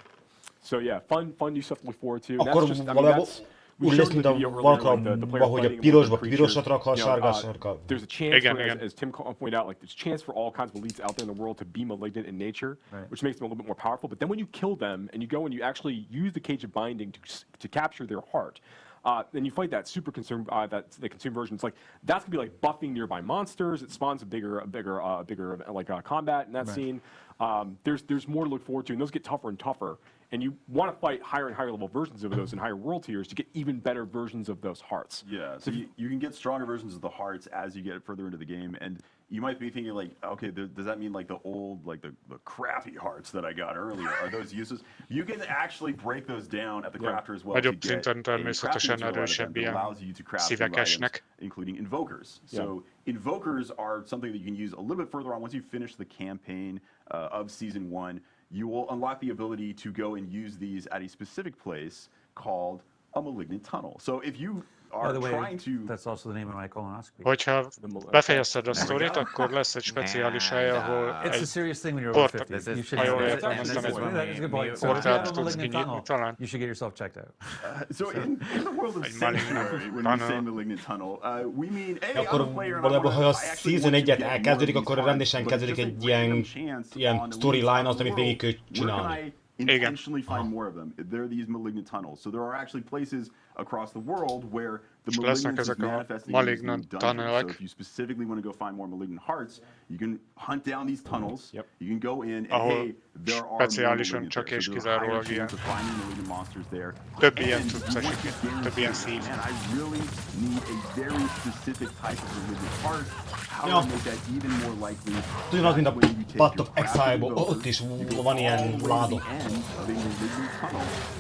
Speaker 15: So yeah, fun new stuff to look forward to.
Speaker 1: Akkor valójában úgy lesz, mint a Warcraft-ban, hogy a pirosba pirosat rakhat, sárgás sarka.
Speaker 15: There's a chance, as Tim pointed out, there's a chance for all kinds of elites out there in the world to be malignant in nature, which makes them a little bit more powerful. But then when you kill them and you go and you actually use the Cage of Binding to capture their heart, then you fight that super consume the consume version. It's that's gonna be like buffing nearby monsters. It spawns a bigger combat in that scene. There's more to look forward to, and those get tougher and tougher. And you want to fight higher and higher level versions of those in higher world tiers to get even better versions of those hearts.
Speaker 14: Yeah, so you can get stronger versions of the hearts as you get further into the game, and you might be thinking okay, does that mean the old, the crappy hearts that I got earlier, are those useless? You can actually break those down at the crafter as well.
Speaker 7: Nagyobb szinten természetesen erősebb ilyen szívekesnek.
Speaker 14: Including invokers. So invokers are something that you can use a little bit further on. Once you finish the campaign of Season 1, you will unlock the ability to go and use these at a specific place called a malignant tunnel. So if you are trying to...
Speaker 11: That's also the name of my colonoscopy.
Speaker 7: Hogyha befejezted a sztorit, akkor lesz egy speciális hely, ahol
Speaker 11: It's a serious thing when you're over 50. You should
Speaker 7: ha jól
Speaker 11: have
Speaker 7: értem,
Speaker 11: that's a good point. So if you have a malignant tunnel, you should get yourself checked out.
Speaker 14: So in the world of Sanctuary, when we say malignant tunnel, we mean, hey,
Speaker 1: akkor valójában, ha a Season 1-et elkezdődik, akkor rendesen kezdődik egy ilyen storyline, azt, amit végig kell csinálni.
Speaker 14: Intentionally find more of them. There are these malignant tunnels. So there are actually places across the world where the malignance is manifesting in dungeons. So if you specifically want to go find more malignant hearts, you can hunt down these tunnels. You can go in and hey, there are
Speaker 7: speciálisan csak és kizárólag ilyen több ilyen tudsz esik, több ilyen szív.
Speaker 14: Man, I really need a very specific type of malignant heart. How to make that even more likely.
Speaker 1: Ugyanaz, mint a Path of Exile-ból, ott is van ilyen láda.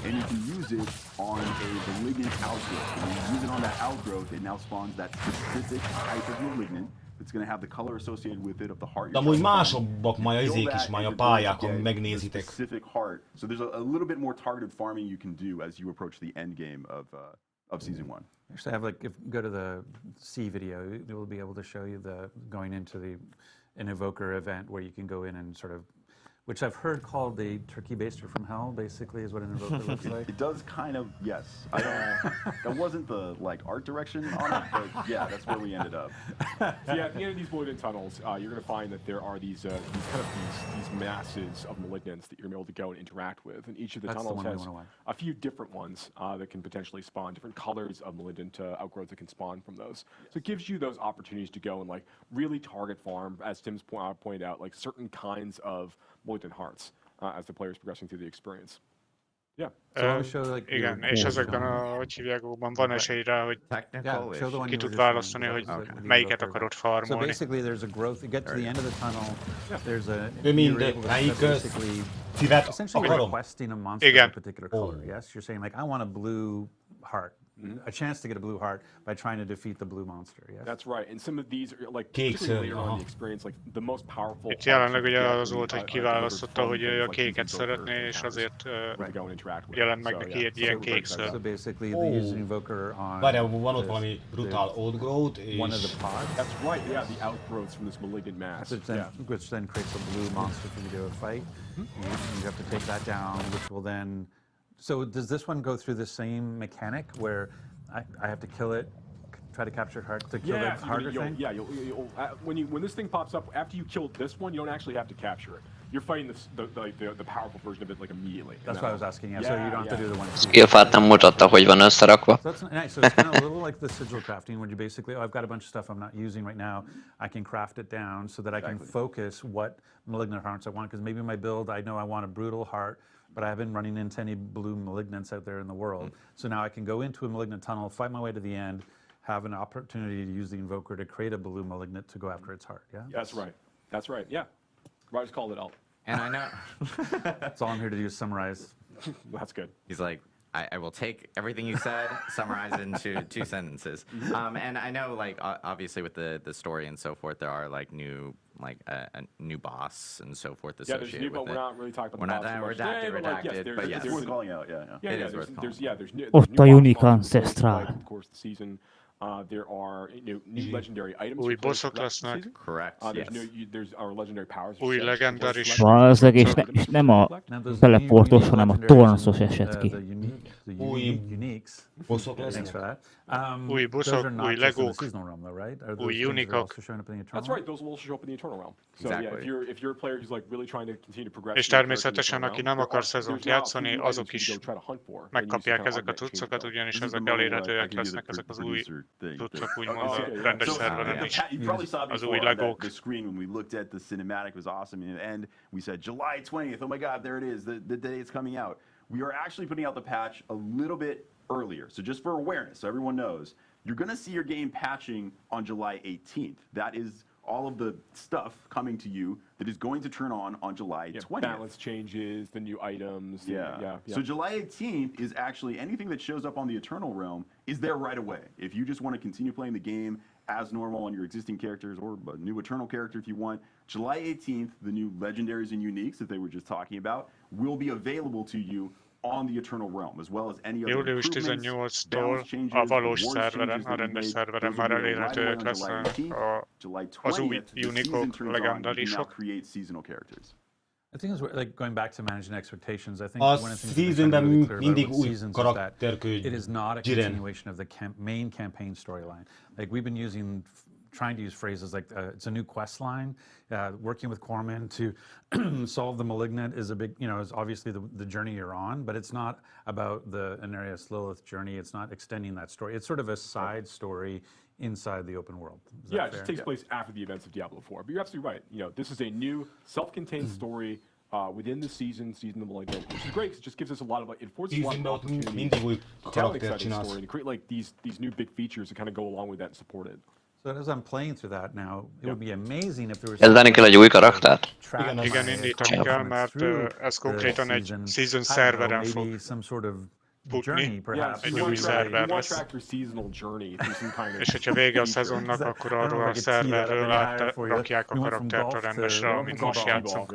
Speaker 14: And you can use it on a malignant outgrowth. When you use it on that outgrowth, it now spawns that specific type of malignant that's going to have the color associated with it of the heart.
Speaker 1: De amúgy másabbak már a izék is, már a pályákon megnézitek.
Speaker 14: Specific heart. So there's a little bit more targeted farming you can do as you approach the end game of Season 1.
Speaker 11: Actually, have like if go to the C video, it will be able to show you the going into an evoker event where you can go in and sort of, which I've heard called the turkey baster from hell, basically, is what an evoker looks like.
Speaker 14: It does kind of, yes. I don't, that wasn't the art direction on it, but yeah, that's where we ended up.
Speaker 15: So yeah, at the end of these malignant tunnels, you're going to find that there are these masses of malignants that you're going to be able to go and interact with, and each of the tunnels has a few different ones that can potentially spawn different colors of malignant outgrowths that can spawn from those. So it gives you those opportunities to go and like really target farm, as Tim's pointed out, like certain kinds of malignant hearts as the player is progressing through the experience. Yeah.
Speaker 7: Igen, és ezekben hogy hívjákban van esély rá, hogy ki tud választani, hogy melyiket akarod farmolni.
Speaker 11: So basically there's a growth, you get to the end of the tunnel, there's a... Essentially you're requesting a monster of a particular color, yes? You're saying like, I want a blue heart. A chance to get a blue heart by trying to defeat the blue monster, yes?
Speaker 15: That's right, and some of these are like particularly later on in the experience, like the most powerful.
Speaker 7: Itt jelenleg ugye az volt, hogy kiválasztotta, hogy a kéket szeretné, és azért jelent meg neki egy ilyen kék ször.
Speaker 11: So basically they use an invoker on...
Speaker 1: Várjál, van ott valami brutal old growth, és...
Speaker 11: One of the pods?
Speaker 15: That's right, yeah, the outgrowths from this malignant mass.
Speaker 11: Which then creates a blue monster for you to go fight. You have to take that down, which will then... So does this one go through the same mechanic where I have to kill it, try to capture it hard to kill the harder thing?
Speaker 15: Yeah, when this thing pops up, after you kill this one, you don't actually have to capture it. You're fighting the powerful version of it like immediately.
Speaker 11: That's what I was asking. Yeah, so you don't have to do the one.
Speaker 5: Skillfát nem mutatta, hogy van összerakva.
Speaker 11: So that's nice. So it's kind of a little like the sigil crafting, where you basically, I've got a bunch of stuff I'm not using right now. I can craft it down so that I can focus what malignant hearts I want. Because maybe my build, I know I want a brutal heart, but I haven't running into any blue malignants out there in the world. So now I can go into a malignant tunnel, fight my way to the end, have an opportunity to use the invoker to create a blue malignant to go after its heart. Yeah.
Speaker 15: That's right. That's right. Yeah. Roger's called it out.
Speaker 10: And I know.
Speaker 11: That's all I'm here to do is summarize.
Speaker 15: That's good.
Speaker 10: He's like, I will take everything you said, summarize it into 2 sentences. And I know, like, obviously with the story and so forth, there are like a new boss and so forth associated with it.
Speaker 15: We're not really talking about
Speaker 10: the boss. Redacted, but yes.
Speaker 14: It's worth calling out,
Speaker 15: there's
Speaker 3: Ott a Unique Ancestral.
Speaker 15: Of course, the season. There are new legendary items.
Speaker 7: Új bosszok lesznek.
Speaker 10: Correct.
Speaker 15: There's our legendary powers.
Speaker 7: Új legendáris.
Speaker 3: Az egész nem a teleportos, hanem a tornaszos esett ki.
Speaker 1: Új bosszok lesznek.
Speaker 7: Új bosszok, új legók, új unikok.
Speaker 15: That's right, those will also show up in the Eternal Realm. So yeah, if you're a player who's like really trying to continue to progress.
Speaker 7: És természetesen, aki nem akar szezont játszani, azok is megkapják ezeket a cuccokat, ugyanis ezek elérhetőek lesznek, ezek az új cuccok, úgymond a rendes szerveren is. Az új legók.
Speaker 14: The screen when we looked at the cinematic was awesome, and we said July 20th. Oh my God, there it is, the day it's coming out. We are actually putting out the patch a little bit earlier. So just for awareness, so everyone knows, you're going to see your game patching on July 18th. That is all of the stuff coming to you that is going to turn on July 20th.
Speaker 15: Balance changes, the new items. Yeah.
Speaker 14: So July 18th is actually anything that shows up on the Eternal Realm is there right away. If you just want to continue playing the game as normal on your existing characters or a new Eternal character if you want. July 18th, the new Legendaries and Uniques that they were just talking about will be available to you on the Eternal Realm, as well as any other
Speaker 7: Július
Speaker 14: improvements,
Speaker 7: 18-tól
Speaker 14: balance changes,
Speaker 7: a valós
Speaker 14: rewards
Speaker 7: szerveren,
Speaker 14: changes
Speaker 7: a
Speaker 14: that we've
Speaker 7: rendes
Speaker 14: made.
Speaker 7: szerveren
Speaker 14: Those will
Speaker 7: már
Speaker 14: be right away
Speaker 7: elérhetőek
Speaker 14: on July
Speaker 7: lesznek
Speaker 14: 18th. July
Speaker 7: az új
Speaker 14: 20th, the season
Speaker 7: unikok,
Speaker 14: turns on, you can now
Speaker 7: legendarisok.
Speaker 14: create seasonal characters.
Speaker 11: I think it's like going back to managing expectations. I think
Speaker 1: A
Speaker 11: one of the things that
Speaker 1: seasonben
Speaker 11: really clear about
Speaker 1: mindig
Speaker 11: with
Speaker 1: új
Speaker 11: seasons is that
Speaker 1: karakter
Speaker 11: it is not a
Speaker 1: Jiren.
Speaker 11: continuation of the main campaign storyline. Like we've been trying to use phrases like it's a new quest line. Working with Corman to solve the Malignant is a big, is obviously the journey you're on, but it's not about the Anarius Lilith journey. It's not extending that story. It's sort of a side story inside the open world.
Speaker 15: Yeah, it just takes place after the events of Diablo 4. But you're absolutely right. This is a new self-contained story within the season of the Malignant, which is great because it just gives us a lot of it forces a lot of opportunities to tell an exciting story and create like these new big features that kind of go along with that and support it.
Speaker 11: So as I'm playing through that now, it would be amazing if there was
Speaker 5: Kezdeni kell egy új karaktert.
Speaker 7: Igen, indítani kell, mert ez konkrétan egy season szerveren fog futni, egy új szerver lesz. És hogyha vége a szezonnak, akkor arról a szerverről átrakják a karaktert a rendesre, amit most játszunk.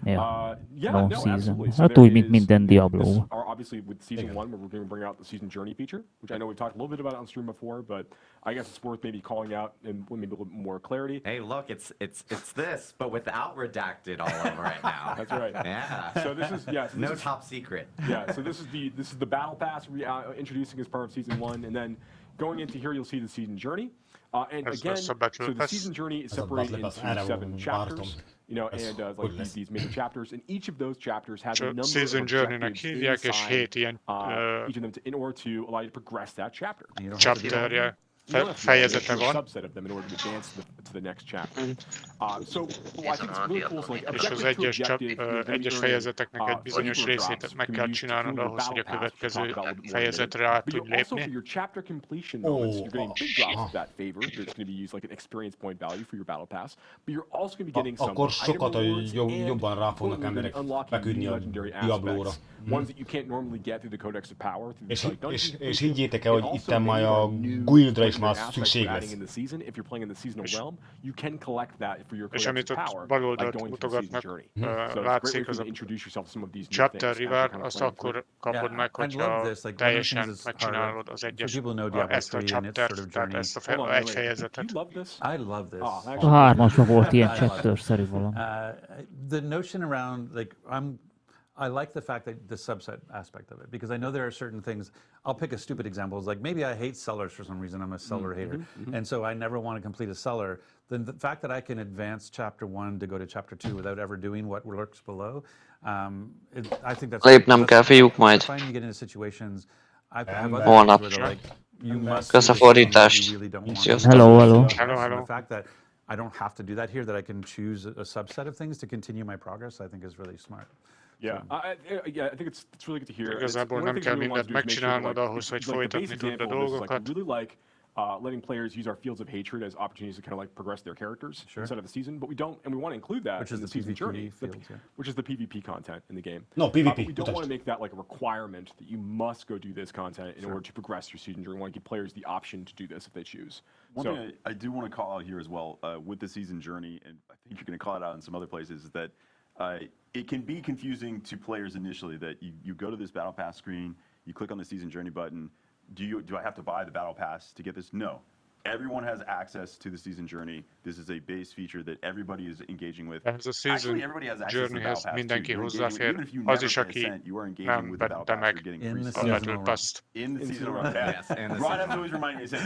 Speaker 3: Yeah. No season. Hát úgy, mint minden Diablo.
Speaker 15: Obviously, with season 1, we're going to bring out the season journey feature, which I know we've talked a little bit about on stream before, but I guess it's worth maybe calling out and maybe a little more clarity.
Speaker 10: Hey, look, it's this, but without redacted all over it now.
Speaker 15: That's right.
Speaker 10: Yeah.
Speaker 15: So this is
Speaker 10: no top secret.
Speaker 15: Yeah. So this is the battle pass introducing as part of season 1, and then going into here you'll see the season journey. And again, so the season journey is separated into 7 chapters. And like these major chapters, and each of those chapters has a number of objectives inside each of them in order to allow you to progress that chapter.
Speaker 7: Chapterje.
Speaker 15: Fejezete van. Subset of them in order to advance to the next chapter. So I think it's really cool. So like
Speaker 7: és az egyes fejezeteknek egy bizonyos részét meg kell csinálnod ahhoz, hogy a következő fejezetre át tudj lépni.
Speaker 15: Also for your chapter completion moments, you're getting big drops of that favor. There's going to be used like an experience point value for your battle pass, but you're also going to be getting some
Speaker 1: akkor sokat jobban rá fognak emberek feküdni a Diablóra.
Speaker 15: Ones that you can't normally get through the Codex of Power.
Speaker 1: És higgyétek el, hogy itten majd a guildra is már szükség lesz.
Speaker 15: If you're playing in the seasonal realm, you can collect that for your
Speaker 7: és
Speaker 15: Codex
Speaker 7: amit
Speaker 15: of Power
Speaker 7: ott bal oldalt mutogatnak, látszik, az a chapter river, azt akkor kapod meg, hogyha teljesen megcsinálod az egyes, ezt a chaptert, tehát ezt a egy fejezetet.
Speaker 11: I love this.
Speaker 3: A 3-asban volt ilyen chapter-szerű valami.
Speaker 11: The notion around, like, I like the fact that the subset aspect of it, because I know there are certain things. I'll pick a stupid example. It's like maybe I hate sellers for some reason. I'm a seller hater, and so I never want to complete a seller. Then the fact that I can advance chapter 1 to go to chapter 2 without ever doing what lurks below, I think that's.
Speaker 5: Lépnem kell, fiúk, majd.
Speaker 11: I find you get into situations. I have other things where they're like, you must.
Speaker 5: Köszönfordítást.
Speaker 3: Hello.
Speaker 11: The fact that I don't have to do that here, that I can choose a subset of things to continue my progress, I think is really smart.
Speaker 15: Yeah, I think it's really good to hear.
Speaker 7: Igazából nem kell mindent megcsinálnod ahhoz, hogy folytatni tudd a dolgokat.
Speaker 15: I really like letting players use our fields of hatred as opportunities to kind of like progress their characters inside of the season, but we want to include that in the season journey, which is the PvP content in the game.
Speaker 1: No, PvP.
Speaker 15: We don't want to make that like a requirement that you must go do this content in order to progress your season journey. We want to give players the option to do this if they choose.
Speaker 14: One thing I do want to call out here as well with the season journey, and I think you're going to call it out in some other places, is that it can be confusing to players initially that you go to this Battle Pass screen, you click on the Season Journey button. Do I have to buy the Battle Pass to get this? No. Everyone has access to the Season Journey. This is a base feature that everybody is engaging with. Actually, everybody has access to the Battle Pass
Speaker 7: mindenki
Speaker 14: too.
Speaker 7: hozzáfér, az is, aki nem vette meg a Battle Pass-t.
Speaker 14: In the seasonal realm. Yes. Ron has always reminded me,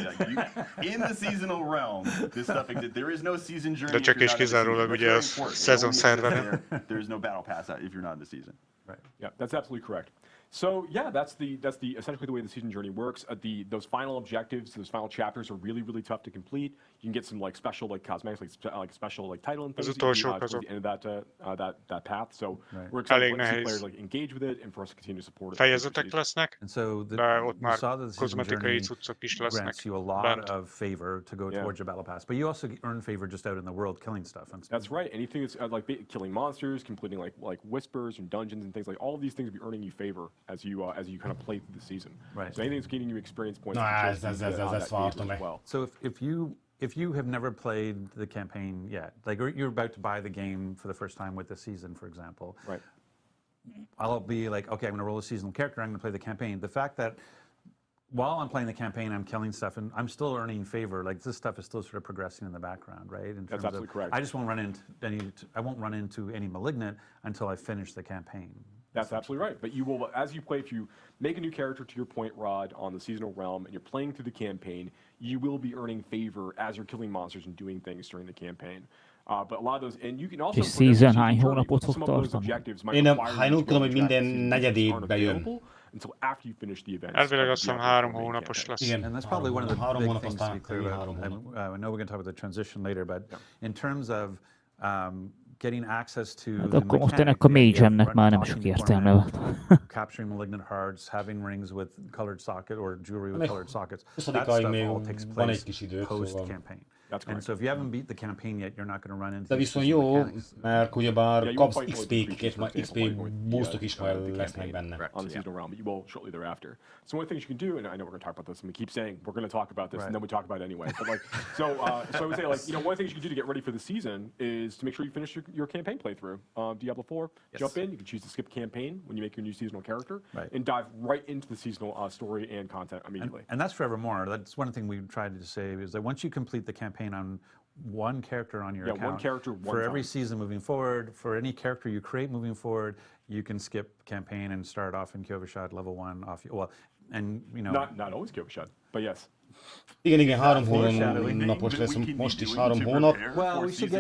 Speaker 14: in the seasonal realm, this stuff exists. There is no season journey.
Speaker 7: De csak és kizárólag ugye a szezon szerveren.
Speaker 14: There is no battle pass if you're not in the season.
Speaker 15: Right. Yeah, that's absolutely correct. So yeah, that's essentially the way the season journey works. Those final objectives, those final chapters are really tough to complete. You can get some like special like cosmetics, like special like title and things at the end of that path. So we're excited to see players like engage with it and for us to continue to support it.
Speaker 7: Fejezetek lesznek,
Speaker 11: and so
Speaker 7: de ott már kozmetikai cuccok is lesznek.
Speaker 11: Grants you a lot of favor to go towards your battle pass, but you also earn favor just out in the world killing stuff.
Speaker 15: That's right. Anything that's like killing monsters, completing like whispers and dungeons and things like all of these things will be earning you favor as you kind of play through the season.
Speaker 11: Right.
Speaker 15: So anything that's getting you experience points.
Speaker 1: That's far to me.
Speaker 11: Well. So if you have never played the campaign yet, like you're about to buy the game for the first time with the season, for example.
Speaker 15: Right.
Speaker 11: I'll be like, okay, I'm going to roll a seasonal character. I'm going to play the campaign. The fact that while I'm playing the campaign, I'm killing stuff, and I'm still earning favor. Like this stuff is still sort of progressing in the background, right? In
Speaker 15: That's absolutely correct.
Speaker 11: I just won't run into any malignant until I finish the campaign.
Speaker 15: That's absolutely right. But you will, as you play, if you make a new character, to your point, Rod, on the seasonal realm, and you're playing through the campaign, you will be earning favor as you're killing monsters and doing things during the campaign. But a lot of those, and you can also.
Speaker 3: Hány hónapot fog tartani?
Speaker 1: Én úgy tudom, hogy minden negyed évben jön.
Speaker 15: Until after you finish the event.
Speaker 7: Elvileg azt hiszem 3 hónapos lesz.
Speaker 11: And that's probably one of the
Speaker 1: 3
Speaker 11: big
Speaker 1: hónap,
Speaker 11: things to be
Speaker 1: aztán
Speaker 11: clear about.
Speaker 1: 3 hónap.
Speaker 11: I know we're going to talk about the transition later, but in terms of getting access to
Speaker 3: Hát
Speaker 11: the
Speaker 3: akkor most ennek
Speaker 11: mechanic,
Speaker 3: a
Speaker 11: the idea of
Speaker 3: Mage-ennek már nem sok
Speaker 11: unlocking
Speaker 3: értelme
Speaker 11: beforehand,
Speaker 3: van.
Speaker 11: capturing malignant hearts, having rings with colored socket or jewelry with
Speaker 1: Még
Speaker 11: colored sockets.
Speaker 1: 20-áig
Speaker 11: That stuff
Speaker 1: még
Speaker 11: all takes
Speaker 1: van egy
Speaker 11: place
Speaker 1: kis időt,
Speaker 11: post-campaign.
Speaker 15: That's
Speaker 11: And so if you haven't beat the campaign yet, you're not going to run into
Speaker 1: De
Speaker 11: these
Speaker 1: viszont jó,
Speaker 11: mechanics.
Speaker 1: mert ugyebár
Speaker 15: Yeah, you
Speaker 1: kapsz
Speaker 15: won't fight
Speaker 1: XP-ket, XP boostok is majd lesznek benne.
Speaker 15: On the seasonal realm, but you will shortly thereafter. So one of the things you can do, and I know we're going to talk about this, and we keep saying we're going to talk about this, and then we talk about it anyway. But like, so I would say, like, one of the things you can do to get ready for the season is to make sure you finish your campaign playthrough. Diablo 4, jump in. You can choose to skip campaign when you make your new seasonal character, and dive right into the seasonal story and content immediately.
Speaker 11: And that's forevermore. That's one thing we tried to say is that once you complete the campaign on one character on your account,
Speaker 15: one character, one
Speaker 11: for every
Speaker 15: time.
Speaker 11: season moving forward, for any character you create moving forward, you can skip campaign and start off in Kyovashad level 1 off. Well, and
Speaker 15: not always Kyovashad, but yes.
Speaker 1: Igen, 3 hónapos lesz, most is 3 hónap.
Speaker 11: Well, we should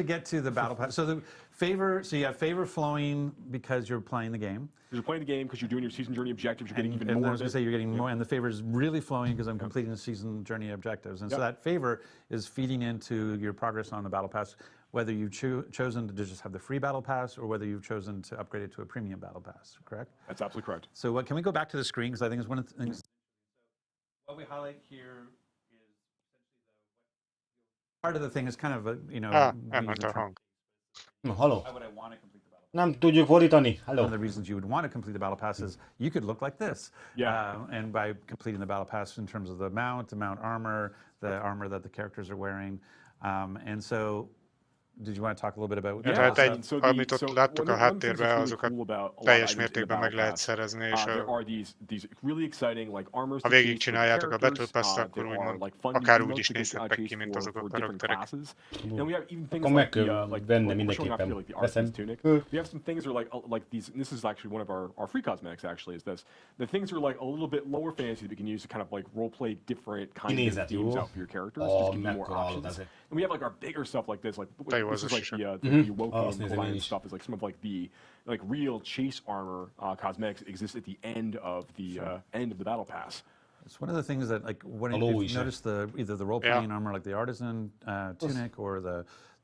Speaker 11: get to the battle pass. So the favor, so you have favor flowing because you're playing the game.
Speaker 15: You're playing the game because you're doing your season journey objectives. You're getting even more.
Speaker 11: And I was going to say you're getting more, and the favor is really flowing because I'm completing the season journey objectives. And so that favor is feeding into your progress on the battle pass, whether you've chosen to just have the free battle pass or whether you've chosen to upgrade it to a premium battle pass. Correct?
Speaker 15: That's absolutely correct.
Speaker 11: So can we go back to the screen because I think it's one of the things. What we highlight here is part of the thing is kind of a,
Speaker 7: elment a hang.
Speaker 1: Halló.
Speaker 11: Why would I want to complete the battle?
Speaker 1: Nem tudjuk fordítani. Hello.
Speaker 11: One of the reasons you would want to complete the battle pass is you could look like this. And by completing the battle pass in terms of the mount armor, the armor that the characters are wearing. And so, did you want to talk a little bit about...
Speaker 7: Tehát amit ott láttuk a háttérben, azokat teljes mértékben meg lehet szerezni, és ha végigcsináljátok a Battle Pass-t, akkor úgymond akár úgy is nézhetnek ki, mint azok a karakterek.
Speaker 1: Akkor meg kell venni mindenképpen. Veszem.
Speaker 15: We have some things that are like these, and this is actually one of our free cosmetics actually, is this. The things are like a little bit lower fantasy that we can use to kind of like role play different kinds of themes out for your characters, just give you more options. And we have like our bigger stuff like this, like this is like the Woken stuff is like some of like the real chase armor cosmetics that exist at the end of the battle pass.
Speaker 11: It's one of the things that like when you notice either the role playing armor like the artisan tunic or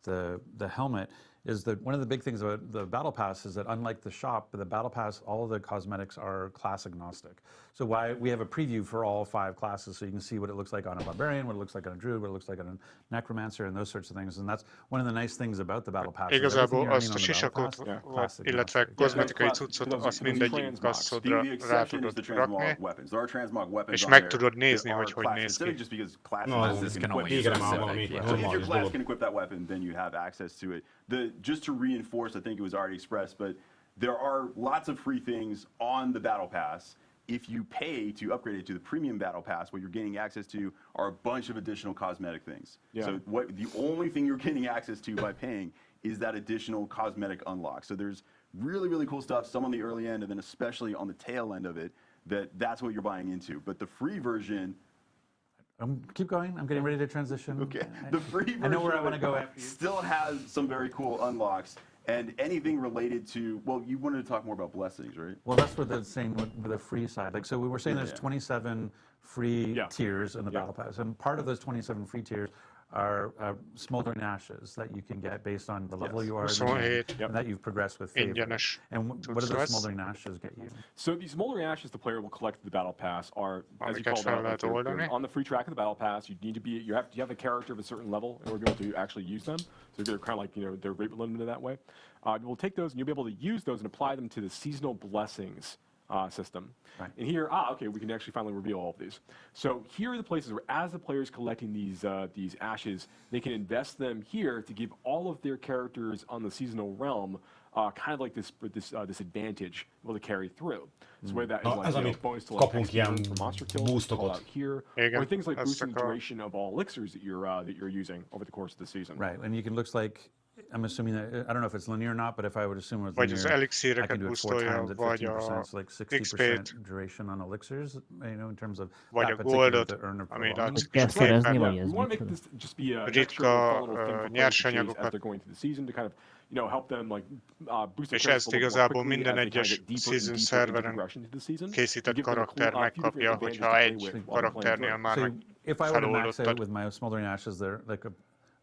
Speaker 11: the helmet is that one of the big things about the battle pass is that unlike the shop, the battle pass, all of the cosmetics are class agnostic. So we have a preview for all 5 classes so you can see what it looks like on a barbarian, what it looks like on a druid, what it looks like on a necromancer and those sorts of things. And that's one of the nice things about the battle pass.
Speaker 7: Igazából azt a sisakot, illetve kozmetikai cuccot, azt mindegyik klasszodra rá tudod rakni, és meg tudod nézni, hogy néz ki.
Speaker 14: So if your class can equip that weapon, then you have access to it. Just to reinforce, I think it was already expressed, but there are lots of free things on the Battle Pass. If you pay to upgrade it to the premium Battle Pass, what you're gaining access to are a bunch of additional cosmetic things. So the only thing you're getting access to by paying is that additional cosmetic unlock. So there's really, really cool stuff, some on the early end, and then especially on the tail end of it, that's what you're buying into. But the free version...
Speaker 11: keep going. I'm getting ready to transition.
Speaker 14: Okay. The free version
Speaker 11: I know where I want to go after you.
Speaker 14: Still has some very cool unlocks. And anything related to, well, you wanted to talk more about blessings, right?
Speaker 11: Well, that's what they're saying with the free side. Like, so we were saying there's 27 free tiers in the Battle Pass. And part of those 27 free tiers are smoldering ashes that you can get based on the level you are and that you've progressed with favor. And what do those smoldering ashes get you?
Speaker 15: So these smoldering ashes the player will collect in the battle pass are, as you call them, on the free track of the battle pass. You need to be, you have a character of a certain level in order to be able to actually use them. So they're kind of like, they're rate limited that way. we'll take those and you'll be able to use those and apply them to the seasonal blessings system.
Speaker 11: Right.
Speaker 15: And here, okay, we can actually finally reveal all of these. So here are the places where, as the player's collecting these ashes, they can invest them here to give all of their characters on the seasonal realm kind of like this advantage able to carry through. So whether that is like bonus to like XP for monster kills out here, or things like boosting the duration of all elixirs that you're using over the course of the season.
Speaker 11: Right, and you can looks like. I'm assuming that, I don't know if it's linear or not, but if I would assume it's
Speaker 7: Vagy az
Speaker 11: linear, I
Speaker 7: elixíreket
Speaker 11: can do it 4 times at
Speaker 7: vagy
Speaker 11: 15%, so like 60%
Speaker 7: XP-t,
Speaker 11: duration on elixirs, you know, in terms of
Speaker 7: vagy
Speaker 11: that
Speaker 7: a
Speaker 11: particular
Speaker 7: goldot,
Speaker 11: to earn a
Speaker 7: amit
Speaker 11: prolonged.
Speaker 7: adsz
Speaker 3: Kell szerezni, vagy
Speaker 15: We
Speaker 3: ez
Speaker 15: want to
Speaker 3: mit
Speaker 15: make
Speaker 3: tudom.
Speaker 15: this just be a
Speaker 7: ritka
Speaker 15: fun little thing for players to chase as
Speaker 7: nyersanyagokat.
Speaker 15: they're going through the season to kind of, help them like boost their
Speaker 7: És
Speaker 15: characters
Speaker 7: ezt
Speaker 15: a little more
Speaker 7: igazából
Speaker 15: quickly
Speaker 7: minden
Speaker 15: as they kind of
Speaker 7: egyes
Speaker 15: get deeper and
Speaker 7: season
Speaker 15: deeper into
Speaker 7: szerveren
Speaker 15: progression to the season.
Speaker 7: készített
Speaker 15: Give them a
Speaker 7: karakter
Speaker 15: few different
Speaker 7: megkapja,
Speaker 15: advantages to
Speaker 7: hogyha
Speaker 15: play
Speaker 7: egy
Speaker 15: with while they're playing
Speaker 7: karakternél
Speaker 15: through.
Speaker 7: már
Speaker 11: So
Speaker 7: meg
Speaker 11: if I were to max out
Speaker 7: feloldottad.
Speaker 11: with my smoldering ashes, there like a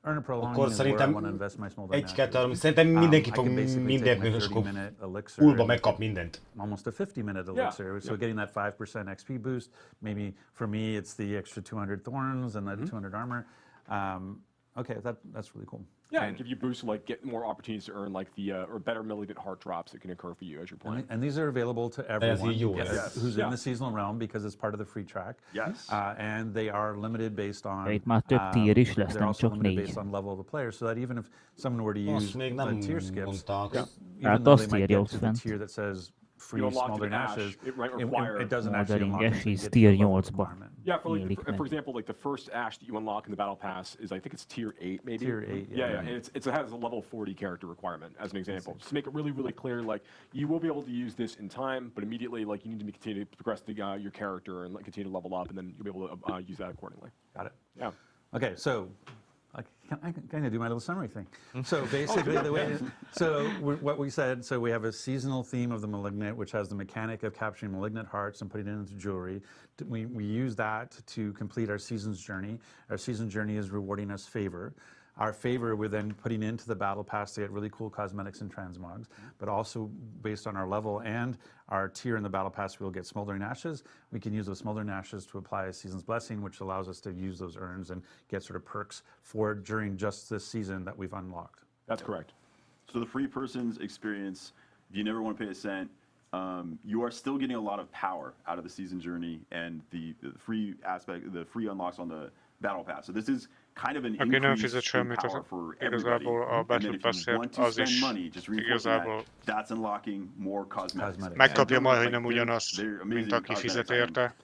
Speaker 11: earn a prolonging
Speaker 1: Akkor
Speaker 11: is where I
Speaker 1: szerintem
Speaker 11: want to invest my smoldering ashes.
Speaker 1: 1-2-3, szerintem mindenki
Speaker 11: I
Speaker 1: fog
Speaker 11: can basically
Speaker 1: mindent,
Speaker 11: take my
Speaker 1: és akkor
Speaker 11: 30-minute elixir
Speaker 1: fullba
Speaker 11: and
Speaker 1: megkap mindent.
Speaker 11: almost a 50-minute elixir. So getting that 5% XP boost. Maybe for me, it's the extra 200 thorns and the 200 armor. Okay, that's really cool.
Speaker 15: Yeah, and give you boosts to like get more opportunities to earn like the or better malignant heart drops that can occur for you as you're playing.
Speaker 11: And these are available to everyone who's in
Speaker 15: Yeah.
Speaker 11: the seasonal realm because it's part of the free track.
Speaker 14: Yes.
Speaker 11: And they are limited based on.
Speaker 3: Itt már több tier is lesz,
Speaker 11: they're
Speaker 3: nem
Speaker 11: also
Speaker 3: csak
Speaker 11: limited
Speaker 3: 4.
Speaker 11: based on level of the player, so that even if someone were to
Speaker 1: Azt
Speaker 11: use
Speaker 1: még
Speaker 11: the
Speaker 1: nem
Speaker 11: tier skips,
Speaker 1: mondták.
Speaker 11: even
Speaker 3: Hát
Speaker 11: though
Speaker 3: azt
Speaker 11: they might
Speaker 3: írja
Speaker 11: get
Speaker 3: ott
Speaker 11: to the
Speaker 3: fent.
Speaker 11: tier that says free
Speaker 15: You unlock
Speaker 11: smoldering
Speaker 15: an ash,
Speaker 11: ashes,
Speaker 15: it might require-
Speaker 11: it doesn't actually
Speaker 3: Smoldering
Speaker 11: unlock
Speaker 3: ash
Speaker 11: until you
Speaker 3: is
Speaker 11: get to
Speaker 3: tier
Speaker 11: the level
Speaker 3: 8-ba.
Speaker 11: requirement.
Speaker 15: Yeah, for
Speaker 3: nyílik meg.
Speaker 15: for example, like the first ash that you unlock in the battle pass is I think it's tier 8 maybe.
Speaker 11: Tier 8,
Speaker 15: Yeah, and it has a level 40 character requirement as an example. Just to make it really, really clear, like you will be able to use this in time, but immediately like you need to continue to progress your character and like, continue to level up, and then you'll be able to use that accordingly.
Speaker 11: Got it.
Speaker 15: Yeah.
Speaker 11: Okay, so I can kind of do my little summary thing. So basically, the way what we said, so we have a seasonal theme of the malignant, which has the mechanic of capturing malignant hearts and putting it into jewelry. We use that to complete our season's journey. Our season's journey is rewarding us favor. Our favor, we're then putting into the battle pass to get really cool cosmetics and transmogs, but also based on our level and our tier in the battle pass, we'll get smoldering ashes. We can use those smoldering ashes to apply a season's blessing, which allows us to use those urns and get sort of perks for during just this season that we've unlocked.
Speaker 15: That's correct.
Speaker 14: So the free person's experience, if you never want to pay a cent, you are still getting a lot of power out of the season journey and the free aspect, the free unlocks on the battle pass. So this is kind of an
Speaker 7: Aki nem
Speaker 14: increase
Speaker 7: fizet
Speaker 14: in
Speaker 7: semmit,
Speaker 14: power
Speaker 7: az
Speaker 14: for everybody.
Speaker 7: igazából a
Speaker 14: And then
Speaker 7: Battle
Speaker 14: if you
Speaker 7: Pass-ért
Speaker 14: want to
Speaker 7: az
Speaker 14: spend
Speaker 7: is
Speaker 14: money, just reinforcing
Speaker 7: igazából
Speaker 14: that, that's unlocking more cosmetics.
Speaker 7: megkapja majd, hogy nem ugyanazt, mint aki fizet érte.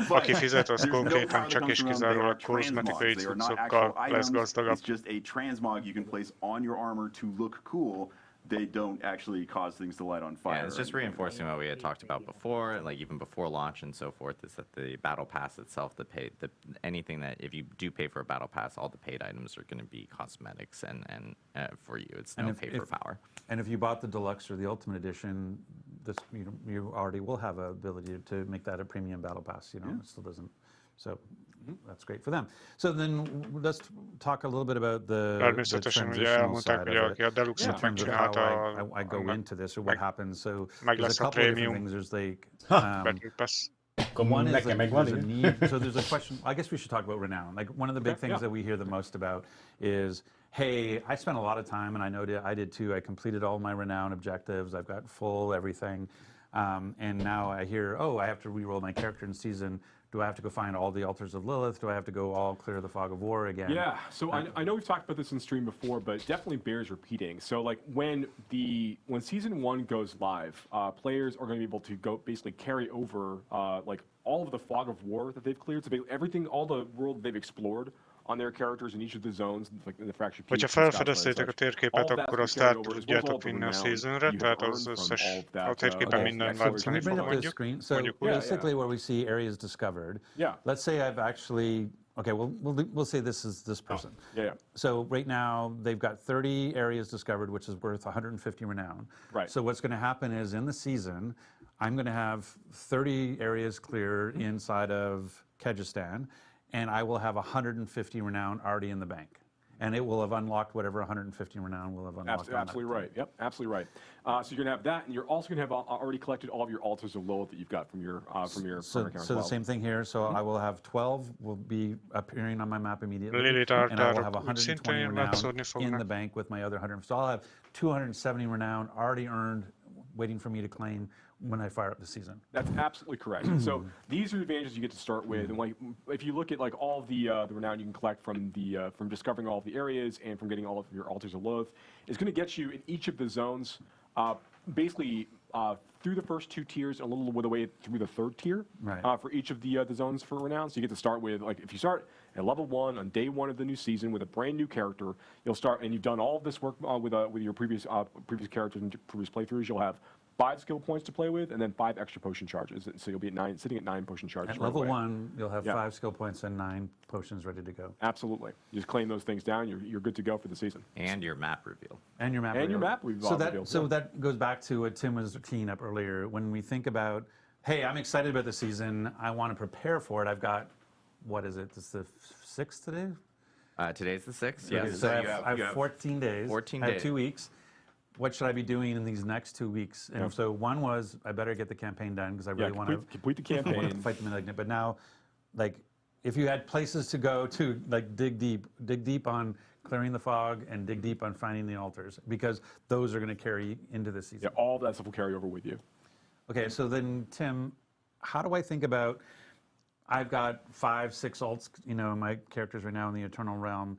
Speaker 7: Aki fizet, az konkrétan csak és kizárólag kozmetikai cuccokkal lesz gazdagabb.
Speaker 14: It's just a transmog you can place on your armor to look cool. They don't actually cause things to light on fire.
Speaker 10: Yeah, it's just reinforcing what we had talked about before, like even before launch and so forth, is that the battle pass itself, anything that if you do pay for a battle pass, all the paid items are going to be cosmetics and for you, it's no pay for power.
Speaker 11: And if you bought the deluxe or the ultimate edition, this you already will have a ability to make that a premium battle pass. It still doesn't. So that's great for them. So then let's talk a little bit about the transitional side of it. In terms of how I go into this or what happens. So there's a couple of different things. There's like one is like there's a need. So there's a question. I guess we should talk about renown. Like one of the big things that we hear the most about is, hey, I spent a lot of time, and I know I did too. I completed all my renown objectives. I've got full everything, and now I hear, oh, I have to reroll my character in season. Do I have to go find all the altars of Lilith? Do I have to go all clear the fog of war again?
Speaker 15: Yeah, so I know we've talked about this in stream before, but it definitely bears repeating. So like when season 1 goes live, players are going to be able to basically carry over like all of the fog of war that they've cleared. So everything, all the world they've explored on their characters in each of the zones, like in the fractured
Speaker 7: Hogyha felfedeztétek a térképet, akkor azt át tudjátok vinni a seasonre, tehát az összes, a térképen minden változani fog mondjuk.
Speaker 11: So basically where we see areas discovered, let's say I've actually, okay, we'll say this is this person. So right now they've got 30 areas discovered, which is worth 150 renown.
Speaker 15: Right.
Speaker 11: So what's going to happen is in the season, I'm going to have 30 areas clear inside of Kyrgyzstan, and I will have 150 renown already in the bank. And it will have unlocked whatever 150 renown will have unlocked.
Speaker 15: Absolutely right. Yep, absolutely right. So you're going to have that, and you're also going to have already collected all of your altars of Lilith that you've got from your
Speaker 11: So the same thing here. So I will have 12 will be appearing on my map immediately,
Speaker 7: Lilith
Speaker 11: and I will have
Speaker 7: altárok
Speaker 11: 120 renown in the bank with my other 100. So I'll have 270 renown already earned, waiting for me to claim when I fire up the season.
Speaker 15: That's absolutely correct. So these are the advantages you get to start with, and like if you look at like all of the renown you can collect from discovering all of the areas and from getting all of your altars of Loath, it's going to get you in each of the zones, basically through the first 2 tiers, a little bit of the way through the 3rd tier for each of the zones for renown. So you get to start with, like, if you start at level 1 on day 1 of the new season with a brand new character, you'll start, and you've done all of this work with your previous characters and previous playthroughs. You'll have 5 skill points to play with, and then 5 extra potion charges. So you'll be at sitting at 9 potion charges.
Speaker 11: At level 1, you'll have 5 skill points and 9 potions ready to go.
Speaker 15: Absolutely. You just claim those things down, you're good to go for the season.
Speaker 10: And your map reveal.
Speaker 11: And your map reveal. So that goes back to what Tim was teeing up earlier. When we think about, hey, I'm excited about the season, I want to prepare for it. I've got, what is it? It's the 6th today?
Speaker 10: Today's the 6th,
Speaker 11: Okay,
Speaker 10: yes.
Speaker 11: so I have 14 days.
Speaker 10: 14
Speaker 11: I have
Speaker 10: days.
Speaker 11: 2 weeks. What should I be doing in these next 2 weeks? And so one was, I better get the campaign done because I really want to
Speaker 15: complete the campaign,
Speaker 11: fight the malignant. But now, like, if you had places to go to, like, dig deep on clearing the fog and dig deep on finding the altars, because those are going to carry into this season.
Speaker 15: Yeah, all that stuff will carry over with you.
Speaker 11: Okay, so then, Tim, how do I think about, I've got 5, 6 alts, my characters right now in the Eternal Realm.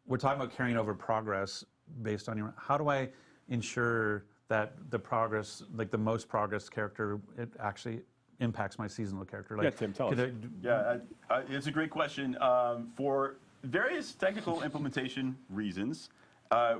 Speaker 11: We're talking about carrying over progress based on your, how do I ensure that the progress, like the most progress character, it actually impacts my seasonal character? Like,
Speaker 15: Tim, tell us.
Speaker 14: It's a great question. For various technical implementation reasons,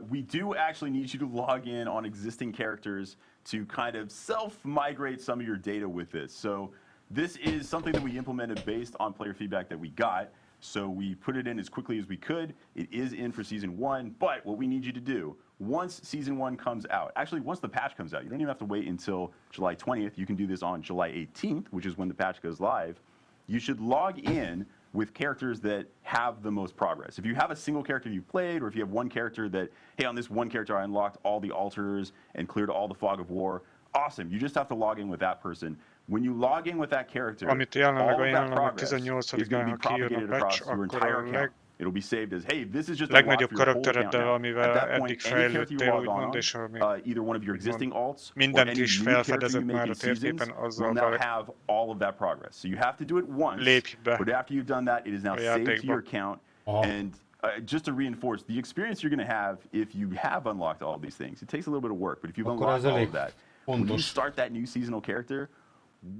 Speaker 14: we do actually need you to log in on existing characters to kind of self-migrate some of your data with this. So this is something that we implemented based on player feedback that we got. So we put it in as quickly as we could. It is in for Season 1, but what we need you to do, once Season 1 comes out, actually once the patch comes out, you don't even have to wait until July 20th. You can do this on July 18th, which is when the patch goes live. You should log in with characters that have the most progress. If you have a single character you played, or if you have one character that, hey, on this one character I unlocked all the altars and cleared all the fog of war, awesome. You just have to log in with that person. When you log in with that character, all of
Speaker 7: Amit
Speaker 14: that
Speaker 7: jelenleg
Speaker 14: progress is
Speaker 7: 18-án,
Speaker 14: going to be
Speaker 7: ha kijön a
Speaker 14: propagated
Speaker 7: patch,
Speaker 14: across your
Speaker 7: akkor
Speaker 14: entire
Speaker 7: a
Speaker 14: account. It'll be saved as, hey, this is just a log
Speaker 7: legnagyobb
Speaker 14: for your whole account
Speaker 7: karaktereddel,
Speaker 14: now.
Speaker 7: amivel
Speaker 14: At that point,
Speaker 7: eddig
Speaker 14: any character you
Speaker 7: fejlődtél,
Speaker 14: log
Speaker 7: úgymond,
Speaker 14: on,
Speaker 7: és ami
Speaker 14: either one of your existing alts or
Speaker 7: mindent
Speaker 14: any
Speaker 7: is
Speaker 14: new character you
Speaker 7: felfedezett
Speaker 14: make
Speaker 7: már
Speaker 14: in
Speaker 7: a térképen,
Speaker 14: seasons will
Speaker 7: azzal
Speaker 14: now have all of that progress. So you have to do it once,
Speaker 7: lépj be
Speaker 14: but after you've done that, it is now
Speaker 7: a
Speaker 14: saved to
Speaker 7: játékba.
Speaker 14: your account. And just to reinforce, the experience you're going to have if you have unlocked all of these things, it takes a little bit of work, but if you've unlocked all of that, when you start that new seasonal character,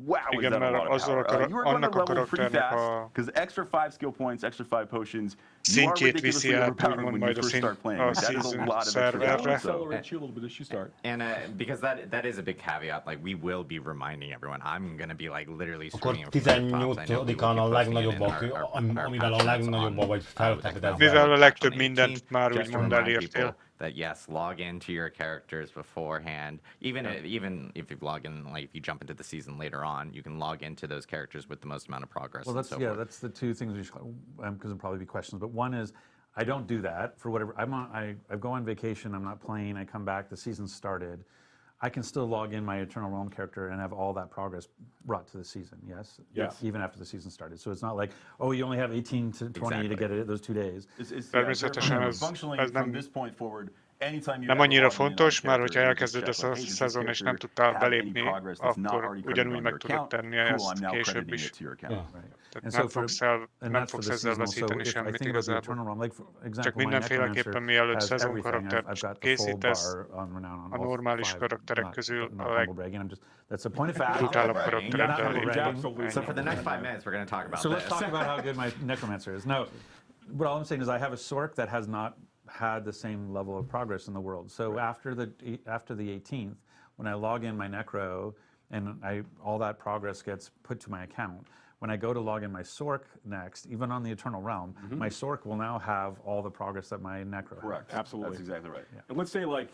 Speaker 14: wow, is
Speaker 7: Igen,
Speaker 14: that a
Speaker 7: mert
Speaker 14: lot of power. You are going to
Speaker 7: annak a
Speaker 14: level pretty
Speaker 7: karakternek
Speaker 14: fast,
Speaker 7: a
Speaker 14: because extra 5 skill points, extra 5 potions, you are
Speaker 7: szintjét viszi
Speaker 14: ridiculously
Speaker 7: át,
Speaker 14: overpowered
Speaker 7: úgymond
Speaker 14: when you
Speaker 7: majd a
Speaker 14: first start playing. Like, that is a
Speaker 7: season
Speaker 14: lot of extra
Speaker 7: szerverre.
Speaker 14: power.
Speaker 15: Accelerate you a little bit as you start.
Speaker 10: And because that is a big caveat, like we will be reminding everyone. I'm going to be like literally
Speaker 1: Akkor
Speaker 10: screaming from the rooftops. I know we will
Speaker 1: 18-án a
Speaker 10: be posting it in
Speaker 1: legnagyobbak, amivel a
Speaker 10: our
Speaker 1: legnagyobban vagy felfedezve.
Speaker 7: Mivel a legtöbb mindent már
Speaker 10: just to
Speaker 7: úgymond
Speaker 10: remind
Speaker 7: elértél.
Speaker 10: people that yes, log into your characters beforehand. Even if you log in, like if you jump into the season later on, you can log into those characters with the most amount of progress.
Speaker 11: Well, that's
Speaker 10: and so forth.
Speaker 11: that's the two things we should, because there'll probably be questions. But one is, I don't do that for whatever. I go on vacation. I'm not playing. I come back. The season's started. I can still log in my Eternal Realm character and have all that progress brought to the season. Yes.
Speaker 15: Yes.
Speaker 11: Even after the season started. So it's not like, oh, you only have 18 to 20 to get it those 2 days.
Speaker 7: Természetesen ez
Speaker 14: from this point forward, anytime you
Speaker 7: nem annyira fontos, mert hogyha elkezded ezt a szezon és nem tudtál belépni, akkor ugyanúgy meg tudod tenni ezt később is. Tehát nem fogsz ezzel veszíteni semmit igazából. Csak mindenféleképpen mielőtt szezonkaraktert készítesz, a normális karakterek közül a legbrutálebb karaktereddel.
Speaker 10: So for the next 5 minutes, we're going to talk about
Speaker 11: So
Speaker 10: this.
Speaker 11: let's talk about how good my Necromancer is. No, what all I'm saying is I have a Sork that has not had the same level of progress in the world. So after the 18th, when I log in my Necro and all that progress gets put to my account, when I go to log in my Sork next, even on the Eternal Realm, my Sork will now have all the progress that my Necro
Speaker 15: Correct,
Speaker 11: has.
Speaker 15: absolutely.
Speaker 14: That's exactly right.
Speaker 15: And let's say, like,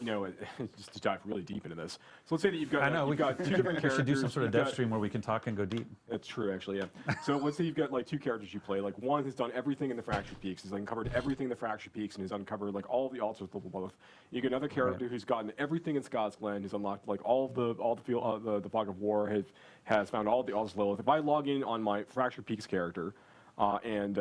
Speaker 15: just to dive really deep into this. So let's say that you've got,
Speaker 11: I know,
Speaker 15: you've got 2 different characters.
Speaker 11: We should do some sort of
Speaker 15: You've
Speaker 11: dev
Speaker 15: got-
Speaker 11: stream where we can talk and go deep.
Speaker 15: That's true, actually, yeah. So let's say you've got like 2 characters you play. Like one has done everything in the Fractured Peaks, has uncovered everything in the Fractured Peaks, and has uncovered like all the altars with both. You get another character who's gotten everything in Scott's Glen, who's unlocked like all the Fog of War, has found all the altars of Lilith. If I log in on my Fractured Peaks character, and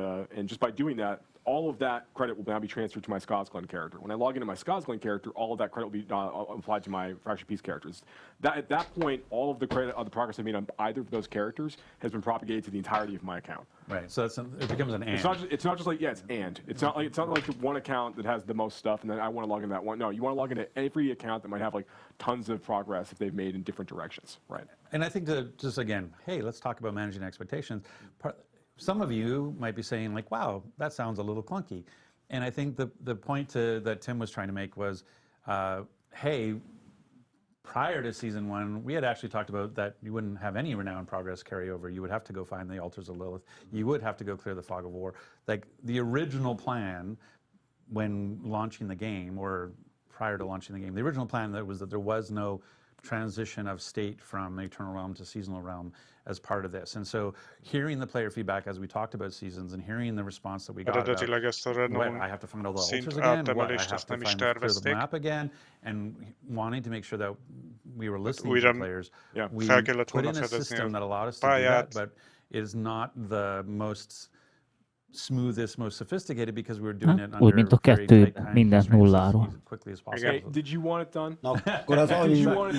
Speaker 15: just by doing that, all of that credit will now be transferred to my Skazglen character. When I log into my Skazglen character, all of that credit will be applied to my Fractured Peace characters. At that point, all of the credit of the progress I've made on either of those characters has been propagated to the entirety of my account.
Speaker 11: Right. So it becomes an and.
Speaker 15: It's not just like it's and. It's not like the one account that has the most stuff, and then I want to log into that one. No, you want to log into every account that might have like tons of progress if they've made in different directions. Right.
Speaker 11: And I think to just again, hey, let's talk about managing expectations. Some of you might be saying like, wow, that sounds a little clunky. And I think the point that Tim was trying to make was, hey, prior to season 1, we had actually talked about that you wouldn't have any renown progress carryover. You would have to go find the altars of Lilith. You would have to go clear the fog of war. Like the original plan when launching the game, or prior to launching the game, the original plan that there was no transition of state from Eternal Realm to Seasonal Realm as part of this. And so hearing the player feedback as we talked about seasons and hearing the response that we got about, what, I have to find all the altars again, what, I have to find clear the map again, and wanting to make sure that we were listening to the players. We put in a system that allowed us to do that, but is not the most smoothest, most sophisticated because we were doing it
Speaker 3: Úgy, mint a kettő, mindent nulláról.
Speaker 15: Okay, did you want it done?
Speaker 1: Na, akkor az annyival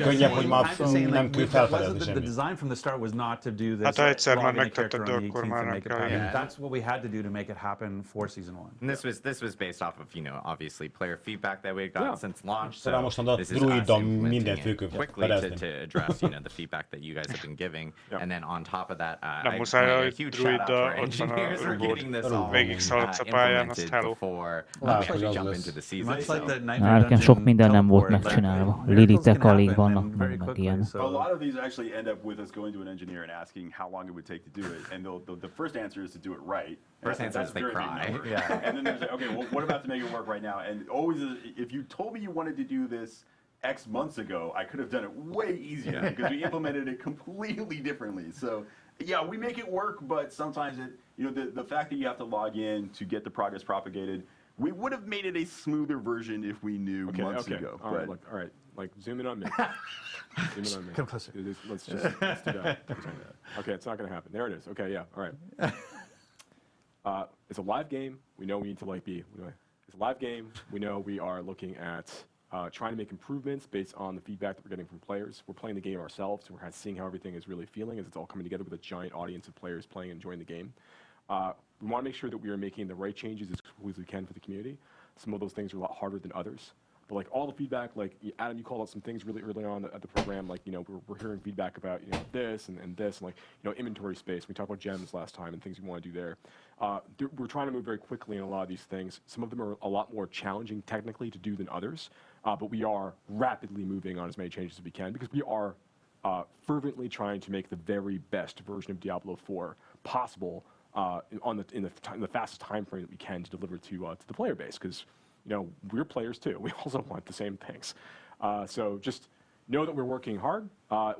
Speaker 1: könnyebb, hogy már nem kell felfedezni semmit.
Speaker 11: The design from the start was not to do this.
Speaker 7: Hát ha egyszer már megtetted, akkor már nem kell.
Speaker 11: That's what we had to do to make it happen for season 1.
Speaker 10: And this was based off of, obviously player feedback that we had gotten since launch.
Speaker 1: So most a druidon mindent
Speaker 10: quickly to address, the feedback that you guys have been giving. And then on top of that, I
Speaker 7: muszáj,
Speaker 10: a huge shout out to our engineers for getting this all implemented before we actually jump into the season.
Speaker 3: Nekem sok minden nem volt megcsinálva. Lilitek alig vannak, meg ilyen.
Speaker 14: A lot of these actually end up with us going to an engineer and asking how long it would take to do it, and the first answer is to do it right.
Speaker 10: First answer is they cry.
Speaker 14: Yeah. And then there's like, okay, well, what about to make it work right now? And always, if you told me you wanted to do this X months ago, I could have done it way easier because we implemented it completely differently. So yeah, we make it work, but sometimes the fact that you have to log in to get the progress propagated, we would have made it a smoother version if we knew months ago.
Speaker 15: All right, like zoom in on me. Zoom in on me.
Speaker 11: Come closer.
Speaker 15: Let's do that. Okay, it's not going to happen. There it is. Okay, yeah, all right. It's a live game. We know we need to it's a live game. We know we are looking at trying to make improvements based on the feedback that we're getting from players. We're playing the game ourselves, so we're seeing how everything is really feeling as it's all coming together with a giant audience of players playing and enjoying the game. We want to make sure that we are making the right changes as quickly as we can for the community. Some of those things are a lot harder than others. But like all the feedback, like Adam, you called out some things really early on at the program, like, we're hearing feedback about, this and this, and like, inventory space. We talked about gems last time and things we want to do there. We're trying to move very quickly in a lot of these things. Some of them are a lot more challenging technically to do than others, but we are rapidly moving on as many changes as we can because we are fervently trying to make the very best version of Diablo 4 possible in the fastest time frame that we can to deliver to the player base, because we're players too. We also want the same things. So just know that we're working hard.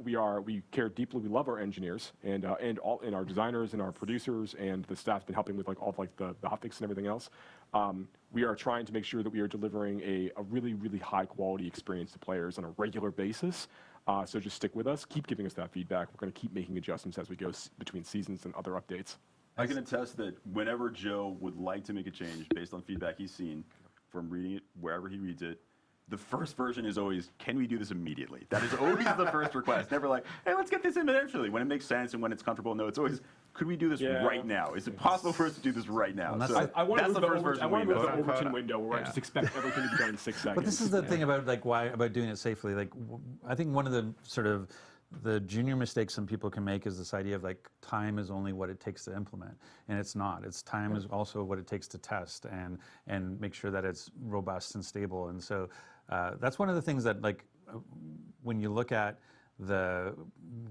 Speaker 15: We care deeply. We love our engineers and our designers and our producers, and the staff's been helping with like all of like the hotfix and everything else. We are trying to make sure that we are delivering a really, really high quality experience to players on a regular basis. So just stick with us. Keep giving us that feedback. We're going to keep making adjustments as we go between seasons and other updates.
Speaker 14: I can attest that whenever Joe would like to make a change based on feedback he's seen from reading it wherever he reads it, the first version is always, can we do this immediately? That is always the first request. Never like, hey, let's get this in eventually. When it makes sense and when it's comfortable, no, it's always, could we do this right now? Is it possible for us to do this right now?
Speaker 15: Well,
Speaker 14: so
Speaker 15: I want to
Speaker 14: move
Speaker 15: the Overton window where I just expect everything to be done in 6 seconds.
Speaker 11: But this is the thing about about doing it safely. Like, I think one of the sort of the junior mistake some people can make is this idea of like time is only what it takes to implement, and it's not. It's time is also what it takes to test and make sure that it's robust and stable. And so that's one of the things that, like, when you look at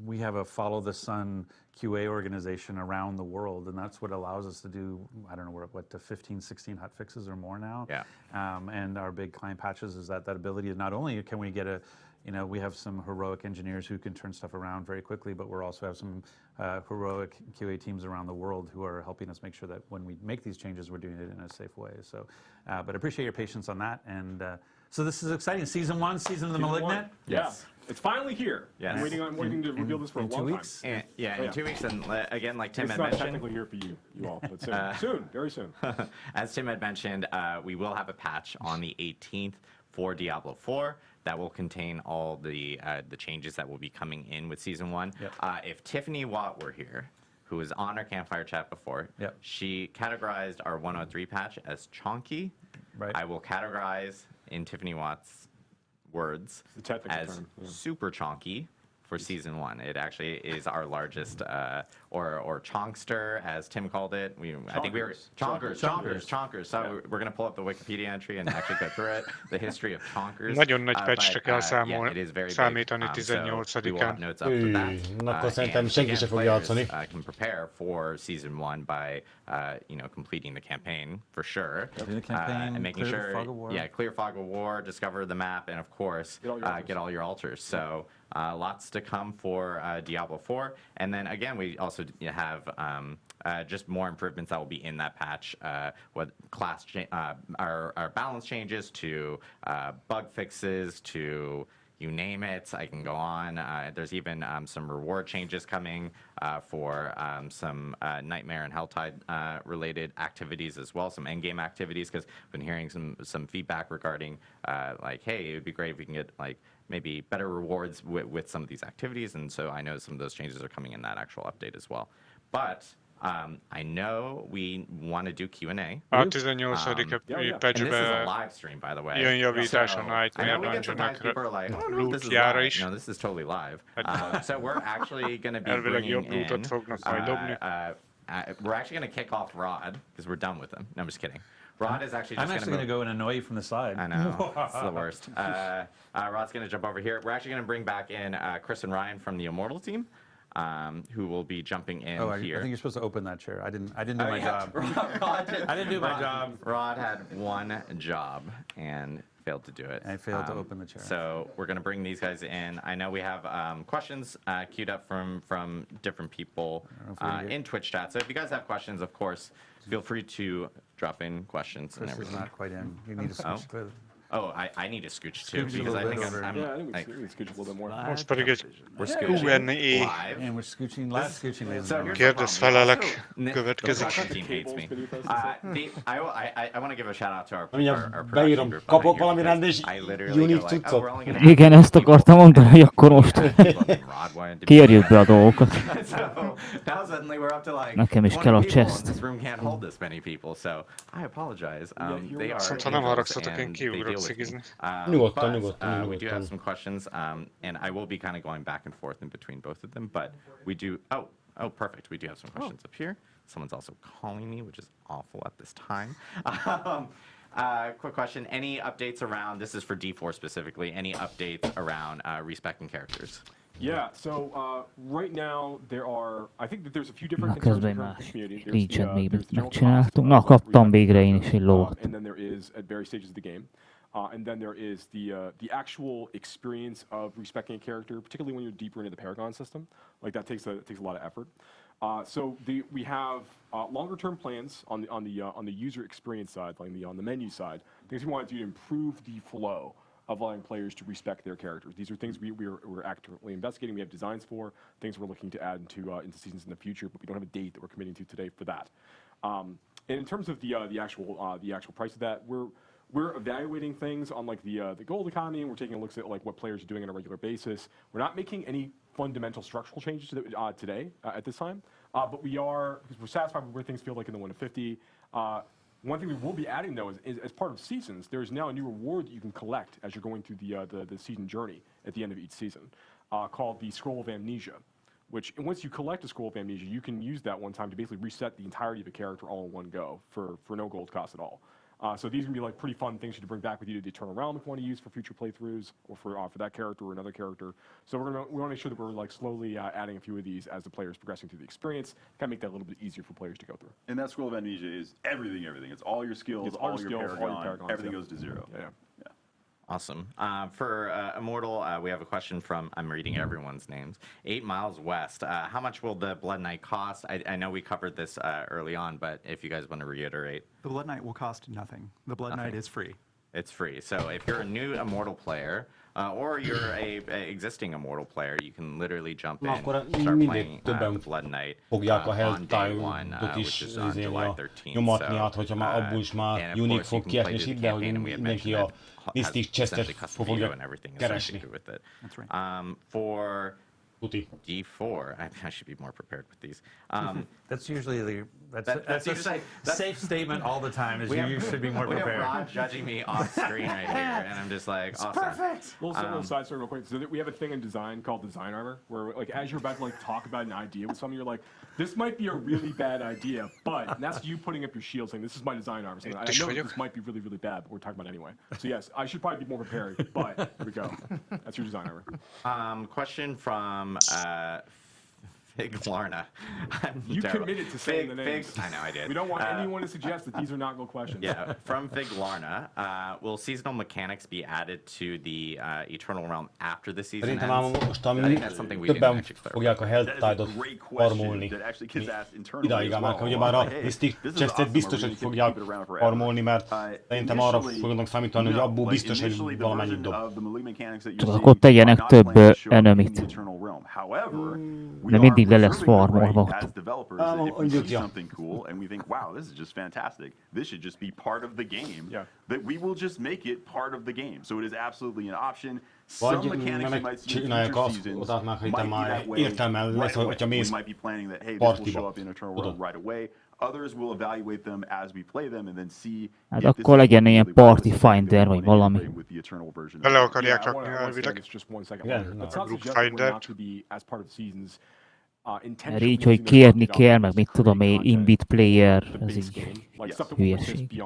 Speaker 11: we have a follow the sun QA organization around the world, and that's what allows us to do, I don't know, we're what, to 15, 16 hot fixes or more now.
Speaker 10: Yeah.
Speaker 11: And our big client patches is that ability to not only can we get we have some heroic engineers who can turn stuff around very quickly, but we also have some heroic QA teams around the world who are helping us make sure that when we make these changes, we're doing it in a safe way. So, but I appreciate your patience on that. And so this is exciting. Season 1, Season of the Malignant.
Speaker 15: Yes. It's finally here.
Speaker 10: Yes.
Speaker 15: I'm waiting to reveal this for a long time.
Speaker 10: And, in 2 weeks, and again, like Tim
Speaker 15: It's
Speaker 10: had
Speaker 15: not
Speaker 10: mentioned.
Speaker 15: technically here for you all, but soon, very soon.
Speaker 10: As Tim had mentioned, we will have a patch on the 18th for Diablo 4 that will contain all the changes that will be coming in with Season 1.
Speaker 11: Yep.
Speaker 10: If Tiffany Watt were here, who was on our campfire chat before, she categorized our 103 patch as chonky.
Speaker 11: Right.
Speaker 10: I will categorize in Tiffany Watt's words as super chonky for Season 1. It actually is our largest, or chonkster, as Tim called it. I think we were chonkers. So we're going to pull up the Wikipedia entry and actually go through it. The history of chonkers.
Speaker 7: Nagyon nagy patchre kell
Speaker 10: Yeah, it is very
Speaker 7: számítani
Speaker 10: big. So we will have
Speaker 7: 18-án.
Speaker 10: notes up for that.
Speaker 1: Akkor szerintem senki se fog játszani.
Speaker 10: Can prepare for Season 1 by, completing the campaign for sure.
Speaker 11: The campaign,
Speaker 10: and making
Speaker 11: clear
Speaker 10: sure,
Speaker 11: the fog of war.
Speaker 10: clear fog of war, discover the map, and of course, get all your altars. So lots to come for Diablo 4. And then again, we also have just more improvements that will be in that patch. What class, our balance changes to bug fixes to you name it. I can go on. There's even some reward changes coming for some Nightmare and Helltide related activities as well, some endgame activities, because I've been hearing some feedback regarding like, hey, it would be great if we can get like maybe better rewards with some of these activities, and so I know some of those changes are coming in that actual update as well. But I know we want to do Q&A.
Speaker 7: A 18. patchbe
Speaker 10: this is a live stream, by the way.
Speaker 7: jön javítás a
Speaker 10: I
Speaker 7: Nightmare
Speaker 10: know we get sometimes people are like, oh, no, this is
Speaker 7: lootjára
Speaker 10: live.
Speaker 7: is.
Speaker 10: No, this is totally live. So we're actually going to be
Speaker 7: Elvileg jobb
Speaker 10: bringing in,
Speaker 7: lootot fognak majd dobni.
Speaker 10: we're actually going to kick off Rod, because we're done with him. No, I'm just kidding. Rod is actually just
Speaker 11: I'm actually going to go and annoy you from the side.
Speaker 10: I know. It's the worst. Rod's going to jump over here. We're actually going to bring back in Chris and Ryan from the Immortal team, who will be jumping in here.
Speaker 11: I think you're supposed to open that chair. I didn't do my job.
Speaker 10: I didn't do my job. Rod had one job and failed to do it.
Speaker 11: I failed to open the chair.
Speaker 10: So we're going to bring these guys in. I know we have questions queued up from different people in Twitch chat. So if you guys have questions, of course, feel free to drop in questions and everything.
Speaker 11: Is not quite in. You need to switch clearly.
Speaker 10: Oh, I need to scooch too,
Speaker 11: Scooch a
Speaker 10: because I
Speaker 11: little
Speaker 10: think
Speaker 11: bit
Speaker 10: I'm
Speaker 11: over.
Speaker 15: I think we scooch a little bit more.
Speaker 7: Most pedig egy
Speaker 10: We're scooching live.
Speaker 11: And we're scooching live scooching, ladies
Speaker 10: So
Speaker 11: and
Speaker 10: here's
Speaker 11: gentlemen.
Speaker 7: kérdez felelek,
Speaker 10: The
Speaker 7: következik.
Speaker 10: production team hates me. I want to give a shout out to our production
Speaker 1: Beírom,
Speaker 10: group.
Speaker 1: kapok valami rend és
Speaker 10: I literally
Speaker 1: unique
Speaker 10: go like,
Speaker 1: cuccot.
Speaker 10: we're only gonna
Speaker 3: Igen, ezt akartam mondani, hogy akkor most kérjük be a dolgokat.
Speaker 10: So now suddenly we're up to like
Speaker 3: Nekem is
Speaker 10: 20
Speaker 3: kell a
Speaker 10: people, and
Speaker 3: chest.
Speaker 10: this room can't hold this many people, so I apologize. They are
Speaker 7: Viszont ha nem haragszatok, én
Speaker 10: and they
Speaker 7: kiugrok
Speaker 10: deal with me.
Speaker 7: szigizni.
Speaker 1: Nyugodtan,
Speaker 10: But,
Speaker 1: nyugodtan,
Speaker 10: we do have
Speaker 1: nyugodtan.
Speaker 10: some questions, and I will be kind of going back and forth in between both of them, but we do, oh, perfect. We do have some questions up here. Someone's also calling me, which is awful at this time. Quick question, any updates around, this is for D4 specifically, any updates around respecting characters?
Speaker 15: Yeah, so right now I think that there's a few different
Speaker 3: Na,
Speaker 15: concerns
Speaker 3: közben
Speaker 15: from the
Speaker 3: más
Speaker 15: community.
Speaker 3: Legion még
Speaker 15: There's the general
Speaker 3: megcsináltunk.
Speaker 15: cost
Speaker 3: Na,
Speaker 15: of
Speaker 3: kaptam
Speaker 15: respect
Speaker 3: végre én is egy
Speaker 15: character,
Speaker 3: lovat.
Speaker 15: and then there is at various stages of the game. And then there is the actual experience of respecting a character, particularly when you're deeper into the Paragon system. Like that takes a lot of effort. So we have longer-term plans on the user experience side, like on the menu side. Things we want to do to improve the flow of allowing players to respect their characters. These are things we're actively investigating. We have designs for things we're looking to add into seasons in the future, but we don't have a date that we're committing to today for that. And in terms of the actual price of that, we're evaluating things on like the gold economy, and we're taking a look at like what players are doing on a regular basis. We're not making any fundamental structural changes today at this time, but we are, because we're satisfied with where things feel like in the 1-50. One thing we will be adding though is as part of seasons, there is now a new reward that you can collect as you're going through the season journey at the end of each season, called the Scroll of Amnesia. Which, once you collect a Scroll of Amnesia, you can use that one time to basically reset the entirety of a character all in one go for no gold cost at all. So these are going to be like pretty fun things to bring back with you to turn around if you want to use for future playthroughs or for that character or another character. So we want to make sure that we're like slowly adding a few of these as the player's progressing through the experience, kind of make that a little bit easier for players to go through.
Speaker 14: And that Scroll of Amnesia is everything. It's all your skills,
Speaker 15: It's
Speaker 14: all your Paragon, everything goes to zero.
Speaker 15: Yeah.
Speaker 10: Awesome. For Immortal, we have a question from, I'm reading everyone's names, 8 Miles West. How much will the Blood Knight cost? I know we covered this early on, but if you guys want to reiterate.
Speaker 12: The Blood Knight will cost nothing. The Blood Knight is free.
Speaker 10: It's free. So if you're a new Immortal player, Or you're a existing Immortal player, you can literally jump in,
Speaker 1: Na akkor
Speaker 10: start
Speaker 1: minél
Speaker 10: playing the
Speaker 1: többen
Speaker 10: Blood Knight
Speaker 1: fogják a
Speaker 10: on day
Speaker 1: Helltide-ot
Speaker 10: one,
Speaker 1: is
Speaker 10: which is on July 13th.
Speaker 1: nyomatni át, hogyha már abból is már
Speaker 10: and of
Speaker 1: Unique
Speaker 10: course you
Speaker 1: fog
Speaker 10: can play
Speaker 1: kiesni, és
Speaker 10: through
Speaker 1: ide,
Speaker 10: the
Speaker 1: hogy
Speaker 10: campaign, and we had
Speaker 1: mindenki
Speaker 10: mentioned
Speaker 1: a
Speaker 10: that
Speaker 1: Mystic
Speaker 10: has
Speaker 1: Chest-et
Speaker 10: essentially custom video
Speaker 1: fogja
Speaker 10: and everything
Speaker 1: keresni.
Speaker 10: associated with it.
Speaker 12: That's right.
Speaker 10: For D4, I should be more prepared with these.
Speaker 11: That's usually that's
Speaker 10: that's
Speaker 11: a
Speaker 10: usually
Speaker 11: safe statement all the time. Is you should be more
Speaker 10: we
Speaker 11: prepared.
Speaker 10: have Rod judging me off screen right here, and I'm just like,
Speaker 15: It's
Speaker 10: awesome.
Speaker 15: perfect. Little side story real quick. So we have a thing in design called design armor, where like as you're about to like talk about an idea with someone, you're like, this might be a really bad idea, but and that's you putting up your shield saying, this is my design armor. Saying, I know this might be really, really bad, but we're talking about it anyway. So yes, I should probably be more prepared, but here we go. That's your design armor.
Speaker 10: Question from Fig Larna.
Speaker 15: You committed to saying the names.
Speaker 10: I know I did.
Speaker 15: We don't want anyone to suggest that these are not real questions.
Speaker 10: Yeah, from Fig Larna. Will seasonal mechanics be added to the Eternal Realm after the season
Speaker 1: Szerintem
Speaker 10: ends?
Speaker 1: már most
Speaker 10: I think that's something we didn't
Speaker 1: többen
Speaker 10: actually clarify.
Speaker 1: fogják a Helltide-ot farmolni. Idáig már, hogy már a Mystic Chest-et biztos, hogy fogják farmolni, mert szerintem arra fognak számítani, hogy abból biztos, hogy valamennyit dob.
Speaker 3: Csak akkor tegyenek több enemit. De mindig le lesz farmolva ott.
Speaker 14: Something cool, and we think, wow, this is just fantastic. This should just be part of the game. Yeah. That we will just make it part of the game. So it is absolutely an option. Some mechanics you might see in future seasons might be that way right away. We might be planning that, hey, this will show up in Eternal World right away. Others will evaluate them as we play them and then see.
Speaker 3: Hát akkor legyen ilyen Party Finder, vagy valami.
Speaker 7: Bele akarják rakni elvileg.
Speaker 15: Group Finder.
Speaker 3: Mert így, hogy kérni kell, meg mit tudom én, invite player, ez így hülyeség.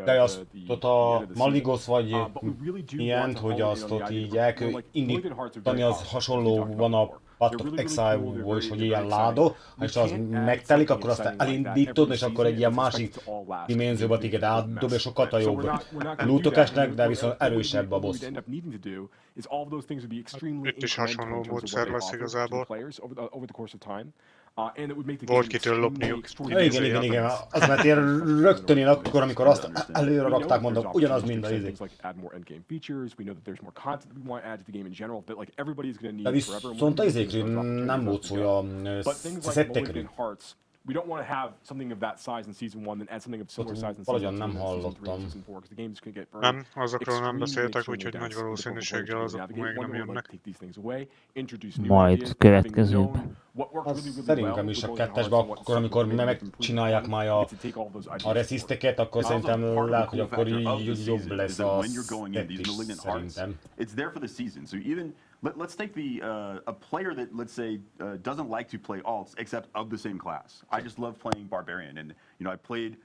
Speaker 1: De azt ott a Maligos vagy ilyent, hogy azt ott így el kell indítani, az hasonló van a Path of Exile-ból is, hogy ilyen ládó, és az megtelik, akkor azt elindítod, és akkor egy ilyen másik dimenzióba téged átdob, és sokkal jobb lootok esnek, de viszont erősebb a boss.
Speaker 7: Itt is hasonló módszer lesz igazából. Volt kitől lopniuk.
Speaker 1: Igen. Az mert én rögtön én akkor, amikor azt előre rakták, mondom, ugyanaz mind a izé. De viszont a izékről nem volt szó, a szettekről.
Speaker 15: We don't want to have something of that size in season 1 and add something of similar size in season 2
Speaker 1: nem hallottam.
Speaker 15: because the game's going to get very
Speaker 7: nem, azokról nem beszéltek, úgyhogy nagy valószínűséggel azok még nem jönnek.
Speaker 3: Majd következőben.
Speaker 1: Szerintem is a kettesben, akkor amikor megcsinálják már a resisteket, akkor szerintem lehet, hogy akkor jobb lesz a set is, szerintem.
Speaker 14: It's there for the season, so even let's take a player that, let's say, doesn't like to play alts except of the same class. I just love playing Barbarian, and I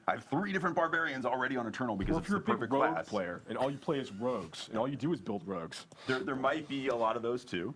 Speaker 14: have 3 different Barbarians already on Eternal because it's the perfect class.
Speaker 15: If you're a big rogue player and all you play is rogues, and all you do is build rogues.
Speaker 14: There might be a lot of those too.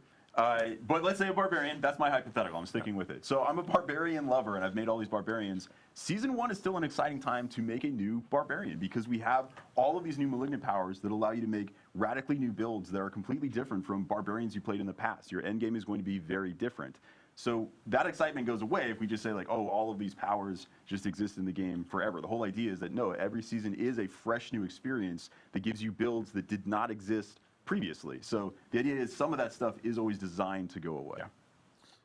Speaker 14: But let's say a Barbarian, that's my hypothetical, I'm sticking with it. So I'm a Barbarian lover and I've made all these Barbarians. Season 1 is still an exciting time to make a new Barbarian because we have all of these new Malignant powers that allow you to make radically new builds that are completely different from Barbarians you played in the past. Your endgame is going to be very different. So that excitement goes away if we just say like, oh, all of these powers just exist in the game forever. The whole idea is that no, every season is a fresh new experience that gives you builds that did not exist previously. So the idea is some of that stuff is always designed to go away.
Speaker 11: Yeah.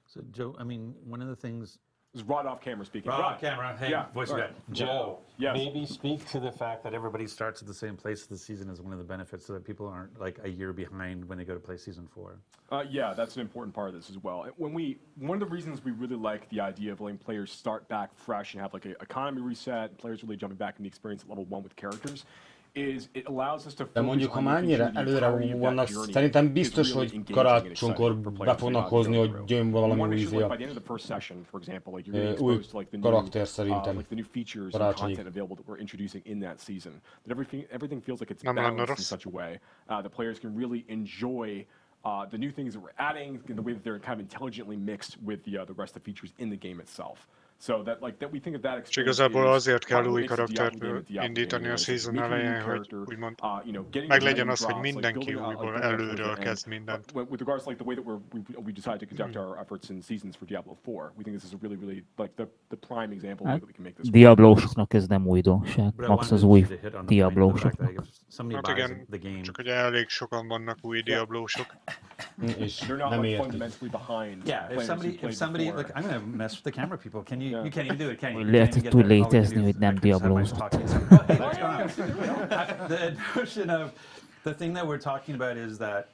Speaker 11: So Joe, I mean, one of the things...
Speaker 15: This is Rod off camera speaking.
Speaker 11: Rod off camera. Hey,
Speaker 15: yeah.
Speaker 11: voice
Speaker 15: right.
Speaker 11: Joe,
Speaker 15: yes.
Speaker 11: Maybe speak to the fact that everybody starts at the same place of the season is one of the benefits so that people aren't like a year behind when they go to play season 4.
Speaker 15: Yeah, that's an important part of this as well. One of the reasons we really like the idea of letting players start back fresh and have like an economy reset, players really jumping back in the experience at level 1 with characters,
Speaker 1: de mondjuk, ha már ennyire előre vannak, szerintem biztos, hogy karácsonykor be fognak hozni, hogy jön valami új izé új karakter szerintem karácsonyig.
Speaker 7: Nem lenne rossz.
Speaker 15: The new things that we're adding, and the way that they're kind of intelligently mixed with the rest of the features in the game itself. So that like that we think of that
Speaker 7: És
Speaker 15: experience
Speaker 7: igazából
Speaker 15: is
Speaker 7: azért kell
Speaker 15: part of
Speaker 7: új
Speaker 15: what makes a Diablo
Speaker 7: karaktert
Speaker 15: game a Diablo game,
Speaker 7: indítani
Speaker 15: you
Speaker 7: a
Speaker 15: know, is
Speaker 7: season
Speaker 15: making a new
Speaker 7: elején, hogy
Speaker 15: character,
Speaker 7: úgymond
Speaker 15: you know, getting
Speaker 7: meg
Speaker 15: those
Speaker 7: legyen
Speaker 15: random
Speaker 7: az, hogy
Speaker 15: drops, like
Speaker 7: mindenki
Speaker 15: building like
Speaker 7: újból
Speaker 15: building up towards
Speaker 7: előről
Speaker 15: the
Speaker 7: kezd
Speaker 15: end.
Speaker 7: mindent.
Speaker 15: With regards to like the way that we decided to conduct our efforts in seasons for Diablo 4, we think this is a really like the prime example of
Speaker 3: Hát,
Speaker 15: that we can make this.
Speaker 3: Diablósoknak ez nem újdonság.
Speaker 11: But I
Speaker 3: Max
Speaker 11: wanted
Speaker 3: az új
Speaker 11: you to hit on the point, the fact that
Speaker 3: Diablósoknak.
Speaker 11: if somebody
Speaker 7: Hát
Speaker 11: buys
Speaker 7: igen,
Speaker 11: the game,
Speaker 7: csak hogy elég sokan vannak új Diablósok.
Speaker 1: És
Speaker 15: They're not
Speaker 1: nem
Speaker 15: like
Speaker 1: értik.
Speaker 15: fundamentally behind.
Speaker 11: yeah, if
Speaker 15: players who
Speaker 11: somebody,
Speaker 15: played
Speaker 11: like, I'm gonna mess with the camera people. Can you?
Speaker 15: Yeah.
Speaker 11: You can't even do it, can you?
Speaker 3: Hogy
Speaker 11: You
Speaker 3: lehet
Speaker 11: can't even
Speaker 3: tud
Speaker 11: get there. All we can
Speaker 3: létezni,
Speaker 11: do
Speaker 3: hogy
Speaker 11: is
Speaker 3: nem
Speaker 11: I can just have my
Speaker 3: diablózott.
Speaker 11: talk. Oh, hey, what's going on? The notion of the thing that we're talking about is that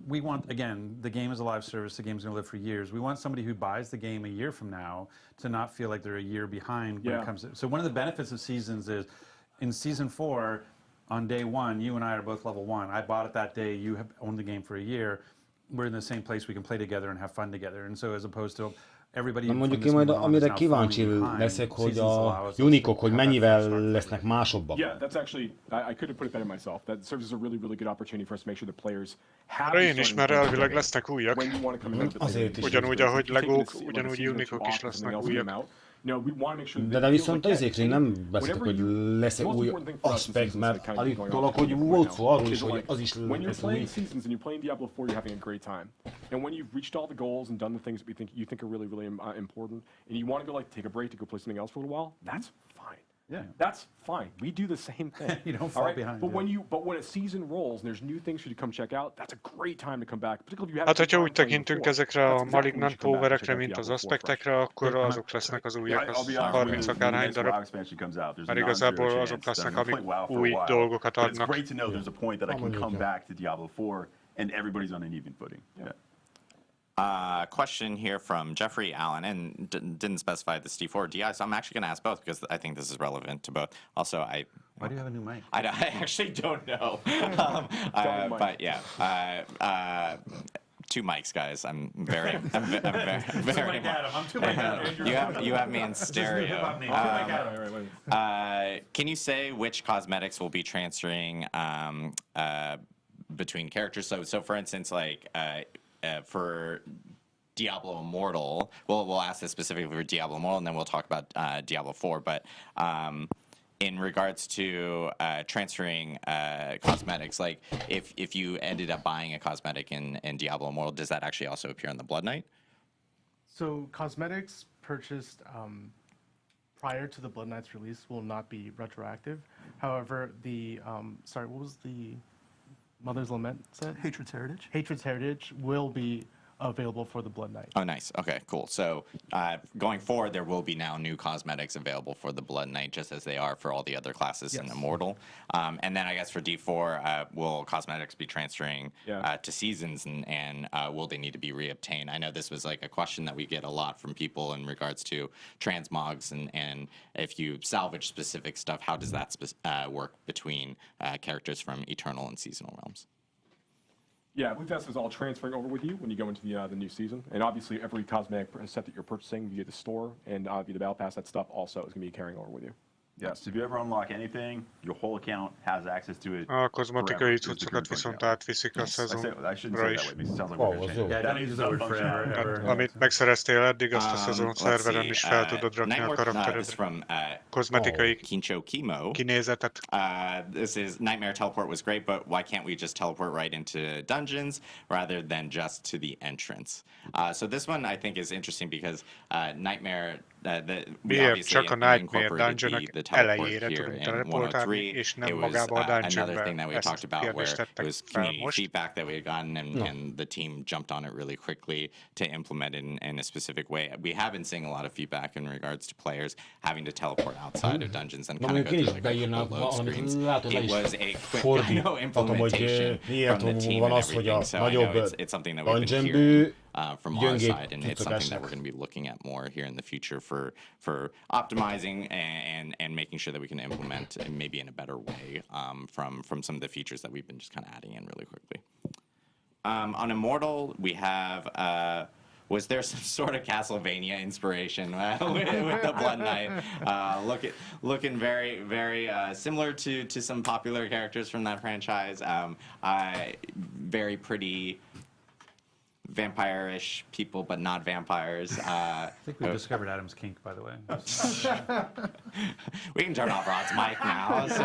Speaker 11: we want, again, the game is a live service. The game's going to live for years. We want somebody who buys the game a year from now to not feel like they're a year behind when it comes to. So one of the benefits of seasons is, in season 4, on day 1, you and I are both level 1. I bought it that day. You have owned the game for a year. We're in the same place. We can play together and have fun together. And so as opposed to everybody.
Speaker 1: Na
Speaker 11: from
Speaker 1: mondjuk
Speaker 11: this
Speaker 1: én majd
Speaker 11: moment on is
Speaker 1: amire
Speaker 11: now
Speaker 1: kíváncsi
Speaker 11: falling behind,
Speaker 1: leszek, hogy
Speaker 11: seasons allow
Speaker 1: a
Speaker 11: us to
Speaker 1: unikok, hogy
Speaker 11: have that
Speaker 1: mennyivel
Speaker 11: fresh start.
Speaker 1: lesznek másobbak.
Speaker 15: Yeah, that's actually, I could have put it better myself. That serves as a really good opportunity for us to make sure that players have.
Speaker 7: Arra én is, mert elvileg lesznek újak.
Speaker 15: When you want to come in a bit later.
Speaker 1: Azért is.
Speaker 7: Ugyanúgy, ahogy legók,
Speaker 15: Like a
Speaker 7: ugyanúgy
Speaker 15: season or
Speaker 7: unikok
Speaker 15: two
Speaker 7: is
Speaker 15: off or something
Speaker 7: lesznek
Speaker 15: else
Speaker 7: újak.
Speaker 15: come out. You know, we want to make sure that
Speaker 1: De
Speaker 15: they feel
Speaker 1: viszont
Speaker 15: like,
Speaker 1: ezekről nem beszéltek, hogy lesz egy új aspekt, mert állítólag, hogy volt szó arról is, hogy az is
Speaker 15: when you're
Speaker 1: lesz új.
Speaker 15: playing seasons and you're playing Diablo 4, you're having a great time. And when you've reached all the goals and done the things that you think are really important, and you want to go like take a break to go play something else for a little while, that's fine.
Speaker 11: Yeah,
Speaker 15: that's fine. We do the same thing.
Speaker 11: You don't
Speaker 15: all
Speaker 11: fall behind.
Speaker 15: But
Speaker 11: yeah.
Speaker 15: when a season rolls and there's new things for you to come check out, that's a great time to come back. Particularly if you
Speaker 7: Hát,
Speaker 15: haven't.
Speaker 7: hogyha úgy tekintünk ezekre a malignant powerekre, mint az aspektekre, akkor azok lesznek az újak, az 30 akárhány darab. Mert igazából azok lesznek, amik új dolgokat
Speaker 14: It's
Speaker 7: adnak.
Speaker 14: great to know there's a point that I can come back to Diablo 4 and everybody's on an even footing. Yeah.
Speaker 10: Question here from Jeffrey Allen, and didn't specify this D4 or DI, so I'm actually going to ask both because I think this is relevant to both. Also,
Speaker 11: Why do you have a new mic?
Speaker 10: I actually don't know. But yeah, 2 mics, guys. I'm very. I'm very.
Speaker 11: I'm too like Adam.
Speaker 10: You have me in stereo. Can you say which cosmetics will be transferring between characters? So for instance, like. For Diablo Immortal, we'll ask this specifically for Diablo Immortal, and then we'll talk about Diablo 4. But in regards to transferring cosmetics, like if you ended up buying a cosmetic in Diablo Immortal, does that actually also appear in the Blood Knight?
Speaker 13: So cosmetics purchased prior to the Blood Knight's release will not be retroactive. However, the sorry, what was the Mother's Lament set?
Speaker 12: Hatred's Heritage.
Speaker 13: Hatred's Heritage will be available for the Blood Knight.
Speaker 10: Oh, nice. Okay, cool. So going forward, there will be now new cosmetics available for the Blood Knight, just as they are for all the other classes in Immortal. And then I guess for D4, will cosmetics be transferring to seasons, and will they need to be reobtained? I know this was like a question that we get a lot from people in regards to transmogs, and if you salvage specific stuff, how does that work between characters from Eternal and Seasonal Realms?
Speaker 15: Yeah, we've got this all transferring over with you when you go into the new season. And obviously, every cosmetic set that you're purchasing via the store and via the Battle Pass, that stuff also is going to be carrying over with you.
Speaker 14: Yes, if you ever unlock anything, your whole account has access to it.
Speaker 7: A kozmetikai cuccokat viszont átviszik a szezonra is. Amit megszereztél eddig, azt a szezon szerveren is fel tudod rakni a karakteredre. Kozmetikai kinézetet.
Speaker 10: This is Nightmare teleport was great, but why can't we just teleport right into dungeons rather than just to the entrance? So this one I think is interesting because Nightmare we obviously incorporated the teleport here in 103. It was another thing that we talked about where it was community feedback that we had gotten, and the team jumped on it really quickly to implement it in a specific way. We have been seeing a lot of feedback in regards to players having to teleport outside of dungeons and kind of go through like a couple load screens. It was a quick implementation from the team and everything, so I know it's something that we've been hearing from our side, and it's something that we're going to be looking at more here in the future for optimizing and making sure that we can implement maybe in a better way from some of the features that we've been just kind of adding in really quickly. On Immortal, we have was there some sort of Castlevania inspiration with the Blood Knight? Looking very, very similar to some popular characters from that franchise. Very pretty vampire-ish people, but not vampires.
Speaker 11: I think we discovered Adam's kink, by the way.
Speaker 10: We can turn off Rod's mic now, so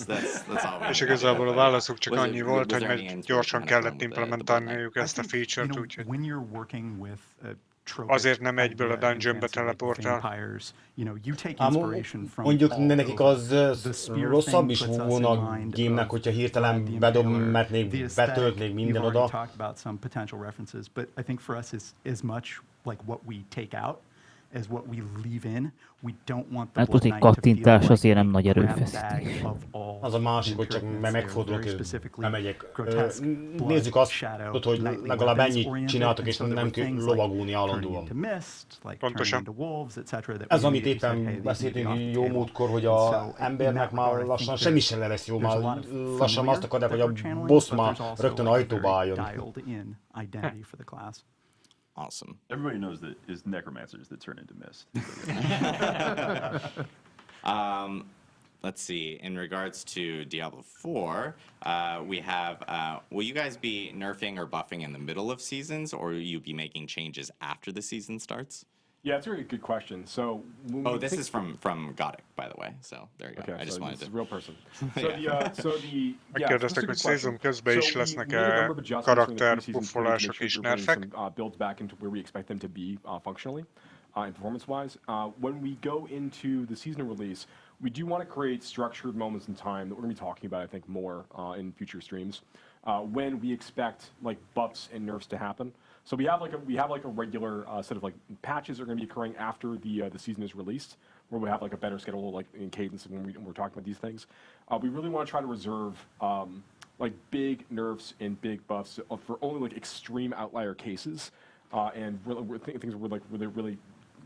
Speaker 10: that's all.
Speaker 7: És igazából a válaszuk csak annyi volt, hogy meg gyorsan kellett implementálniuk ezt a feature-t, úgyhogy
Speaker 12: when you're working with
Speaker 7: azért nem egyből a dungeonbe teleportál.
Speaker 1: Mondjuk nekik az rosszabb is volna a game-nek, hogyha hirtelen bemernék, betöltnék minden oda.
Speaker 12: But I think for us is as much like what we take out as what we leave in. We don't want the
Speaker 3: Hát ott egy
Speaker 12: Blood Knight to feel
Speaker 3: kattintás
Speaker 12: like
Speaker 3: azért nem nagy
Speaker 12: grab
Speaker 3: erőfeszítés.
Speaker 12: bag of all
Speaker 1: Az a másik, hogy csak megfordulok és bemegyek. Nézzük azt, hogy legalább ennyit csináltok, és nem kell lovagolni állandóan.
Speaker 7: Pontosan.
Speaker 1: Ez, amit éppen beszéltünk jó múltkor, hogy az embernek már lassan semmi sem lesz jó, már lassan azt akarják, hogy a boss már rögtön ajtóba álljon.
Speaker 10: Awesome.
Speaker 14: Everybody knows that it's necromancers that turn into mist.
Speaker 10: Let's see. In regards to Diablo 4, we have. Will you guys be nerfing or buffing in the middle of seasons, or will you be making changes after the season starts?
Speaker 15: Yeah, that's a really good question. So,
Speaker 10: this is from Godic, by the way. So there you go.
Speaker 15: Okay,
Speaker 10: I just wanted
Speaker 15: this
Speaker 10: to.
Speaker 15: is a real person.
Speaker 7: Megkérdeztek, hogy szezon közben is lesznek-e karakter buffolások és nerfek.
Speaker 15: Build back into where we expect them to be functionally and performance-wise. When we go into the seasonal release, we do want to create structured moments in time that we're going to be talking about, I think, more in future streams, when we expect like buffs and nerfs to happen. So we have like a regular set of like patches that are going to be occurring after the season is released, where we have like a better schedule, like in cadence when we're talking about these things. We really want to try to reserve like big nerfs and big buffs for only like extreme outlier cases, and really things were like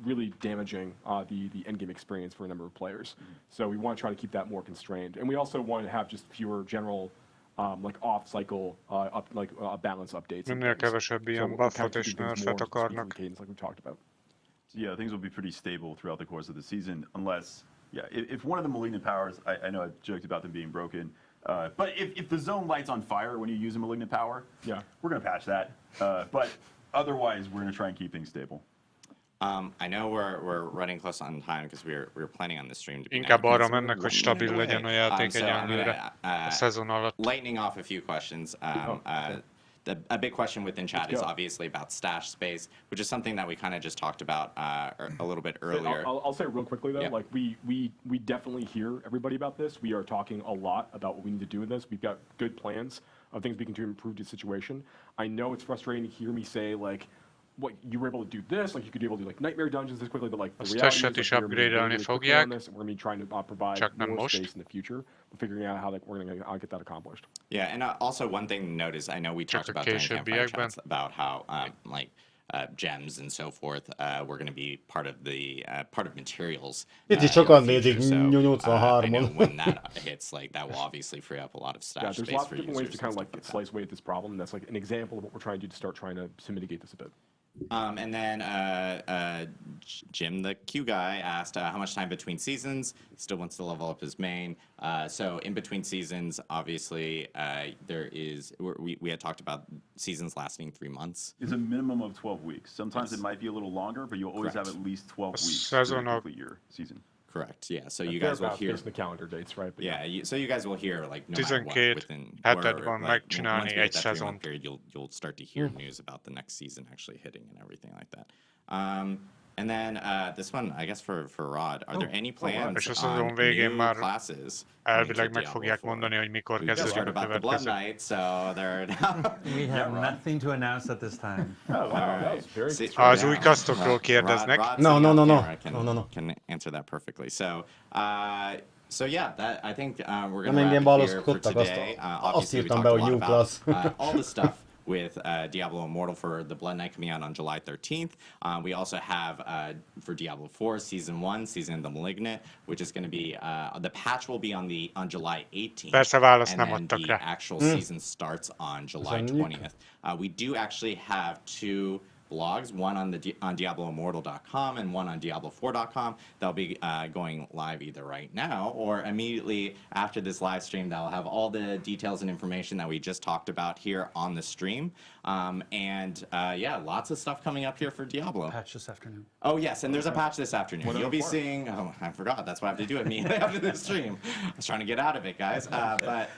Speaker 15: really damaging the end game experience for a number of players. So we want to try to keep that more constrained, and we also want to have just fewer general. Like off-cycle, balance updates.
Speaker 7: Minél kevesebb ilyen buffot és nerfet akarnak.
Speaker 14: So yeah, things will be pretty stable throughout the course of the season, unless, if one of the malignant powers, I know I joked about them being broken, but if the zone lights on fire when you use a malignant power, we're going to patch that. But otherwise, we're going to try and keep things stable.
Speaker 10: I know we're running close on time because we're planning on this stream to be.
Speaker 7: Inkább arra mennek, hogy stabil legyen a játék egyenlőre a szezon alatt.
Speaker 10: Lightning off a few questions. A big question within chat is obviously about stash space, which is something that we kind of just talked about a little bit earlier.
Speaker 15: I'll say real quickly though, like we definitely hear everybody about this. We are talking a lot about what we need to do with this. We've got good plans of things we can do to improve the situation. I know it's frustrating to hear me say like, what you were able to do this, like you could be able to do like nightmare dungeons this quickly, but like the reality is like, we're going to be trying to provide more space in the future, but figuring out how like we're going to get that accomplished.
Speaker 10: Yeah, and also one thing to note is I know we talked about during campfire chats about how gems and so forth were going to be part of materials.
Speaker 1: Itt is sokan nézik
Speaker 10: I know
Speaker 1: 83-on.
Speaker 10: when that hits, like that will obviously free up a lot of stash
Speaker 15: there's
Speaker 10: space
Speaker 15: lots
Speaker 10: for
Speaker 15: of different ways
Speaker 10: users
Speaker 15: to kind of
Speaker 10: and
Speaker 15: like
Speaker 10: stuff
Speaker 15: slice away at this problem, and that's like an example of what we're trying to do to start trying to mitigate this a bit.
Speaker 10: And then Jim, the Q guy, asked how much time between seasons. He still wants to level up his main. So in between seasons, obviously, we had talked about seasons lasting 3 months.
Speaker 14: It's a minimum of 12 weeks. Sometimes it might be a little longer, but you'll always have at least 12 weeks to complete your season.
Speaker 10: Correct. Yeah. So you guys will hear
Speaker 15: the calendar dates, right? But
Speaker 10: so you guys will hear like no matter what
Speaker 7: 12
Speaker 10: within
Speaker 7: heted van megcsinálni
Speaker 10: once we
Speaker 7: egy
Speaker 10: hit that 3
Speaker 7: szezon.
Speaker 10: month period, you'll start to hear news about the next season actually hitting and everything like that. And then this one, I guess for Rod, are there any plans
Speaker 7: És a szezon
Speaker 10: on
Speaker 7: végén
Speaker 10: new
Speaker 7: már
Speaker 10: classes?
Speaker 7: elvileg meg fogják mondani, hogy mikor kezdődik a
Speaker 10: about the Blood
Speaker 7: következő.
Speaker 10: Knight, so they're
Speaker 11: We have nothing to announce at this time.
Speaker 7: Az új kasztokról kérdeznek.
Speaker 10: No. Can answer that perfectly. So yeah, that I think we're going to wrap it here for today. Obviously, we talked a lot about all the stuff with Diablo Immortal for the Blood Knight coming out on July 13th. We also have for Diablo 4 Season 1, Season of the Malignant, which is going to be the patch will be on July 18th.
Speaker 7: Persze választ
Speaker 10: and
Speaker 7: nem
Speaker 10: then
Speaker 7: adtak
Speaker 10: the
Speaker 7: rá.
Speaker 10: actual season starts on July 20th. We do actually have 2 blogs, one on DiabloImmortal.com and one on Diablo4.com. They'll be going live either right now or immediately after this live stream. That'll have all the details and information that we just talked about here on the stream. Yeah, lots of stuff coming up here for Diablo.
Speaker 12: Patch this afternoon.
Speaker 10: Oh yes, and there's a patch this afternoon.
Speaker 12: What
Speaker 10: You'll be
Speaker 12: for?
Speaker 10: seeing. Oh, I forgot. That's why I have to do it immediately after the stream. I was trying to get out of it, guys. But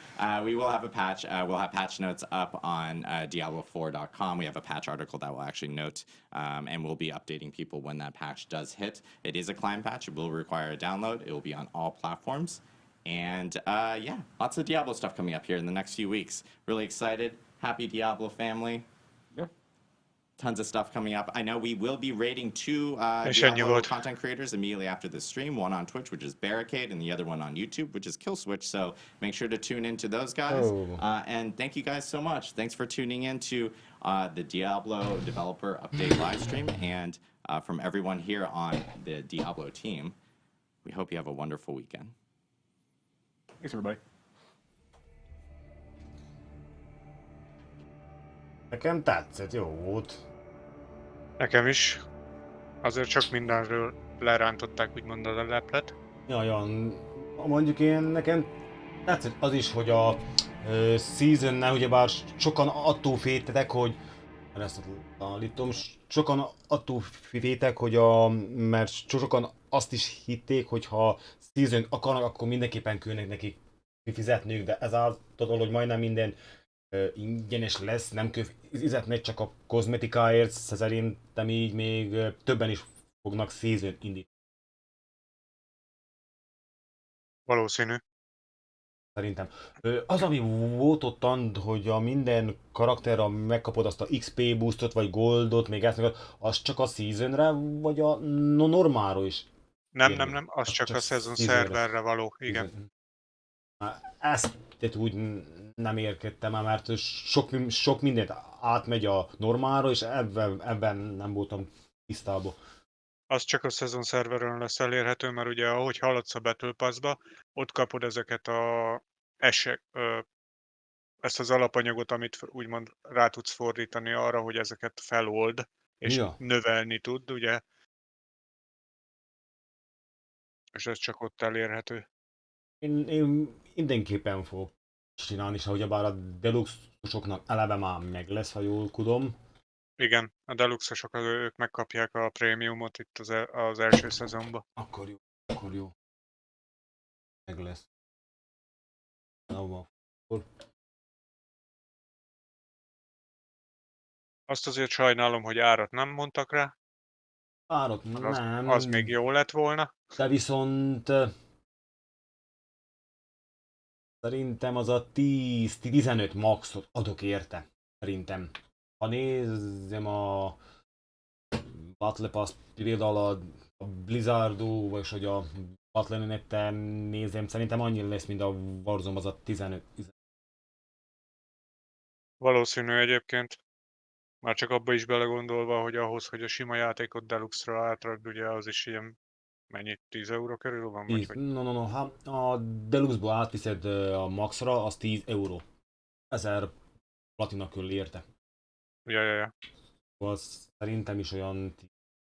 Speaker 10: we will have a patch. We'll have patch notes up on Diablo4.com. We have a patch article that will actually note, and we'll be updating people when that patch does hit. It is a client patch. It will require a download. It will be on all platforms. And yeah, lots of Diablo stuff coming up here in the next few weeks. Really excited. Happy Diablo family. Tons of stuff coming up. I know we will be rating two Diablo content creators immediately after this stream. One on Twitch, which is Barricade, and the other one on YouTube, which is Killswitch. So make sure to tune into those guys. And thank you guys so much. Thanks for tuning in to the Diablo Developer Update live stream. And from everyone here on the Diablo team, we hope you have a wonderful weekend.
Speaker 15: Thanks, everybody.
Speaker 1: Nekem tetszett, jó volt.
Speaker 7: Nekem is. Azért csak mindenről lerántották úgymond a leplet.
Speaker 1: Jaj, mondjuk nekem tetszett az is, hogy a season-nel ugyebár sokan attól féltek, hogy ezt állítom, sokan attól féltek, hogy mert sokan azt is hitték, hogy ha season akarnak, akkor mindenképpen külnek nekik fizetniük, de ezáltal, hogy majdnem minden ingyenes lesz, nem kell fizetni csak a kozmetikáért, szerintem így még többen is fognak season indítani.
Speaker 7: Valószínű.
Speaker 1: Szerintem. Az, ami volt ottan, hogy a minden karakterra megkapod azt a XP boostot, vagy goldot, még ezt, az csak a seasonre, vagy a normálra is?
Speaker 7: Nem, az csak a szezon szerverre való, igen.
Speaker 1: Ezt úgy nem érkedtem el, mert sok mindent átmegy a normálra, és ebben nem voltam tisztában.
Speaker 7: Az csak a szezon szerveren lesz elérhető, mert ugye ahogy haladsz a Battle Pass-ba, ott kapod ezeket ezt az alapanyagot, amit úgymond rá tudsz fordítani arra, hogy ezeket felold, és növelni tud, ugye? És ez csak ott elérhető.
Speaker 1: Én mindenképpen fogok csinálni, és ahogy bár a deluxe-osoknak eleve már meg lesz, ha jól tudom.
Speaker 7: Igen, a deluxe-osok ők megkapják a prémiumot itt az első szezonban.
Speaker 1: Akkor jó. Meg lesz.
Speaker 7: Azt azért sajnálom, hogy árat nem mondtak rá.
Speaker 1: Árat nem.
Speaker 7: Az még jó lett volna.
Speaker 1: De viszont szerintem az a 10-15 maxot adok érte. Szerintem. Ha nézem a Battle Pass például a Blizzardó, vagy hogy a Battle.net-en nézem, szerintem annyi lesz, mint a Warzone, az a 15.
Speaker 7: Valószínű egyébként. Már csak abba is belegondolva, hogy ahhoz, hogy a sima játékot Deluxe-ra átrakd, ugye az is ilyen mennyit, 10 euró körül van?
Speaker 1: 10, ha a Deluxe-ból átviszed a Maxra, az 10 euró. 1000 platina körül érte.
Speaker 7: Ja.
Speaker 1: Az szerintem is olyan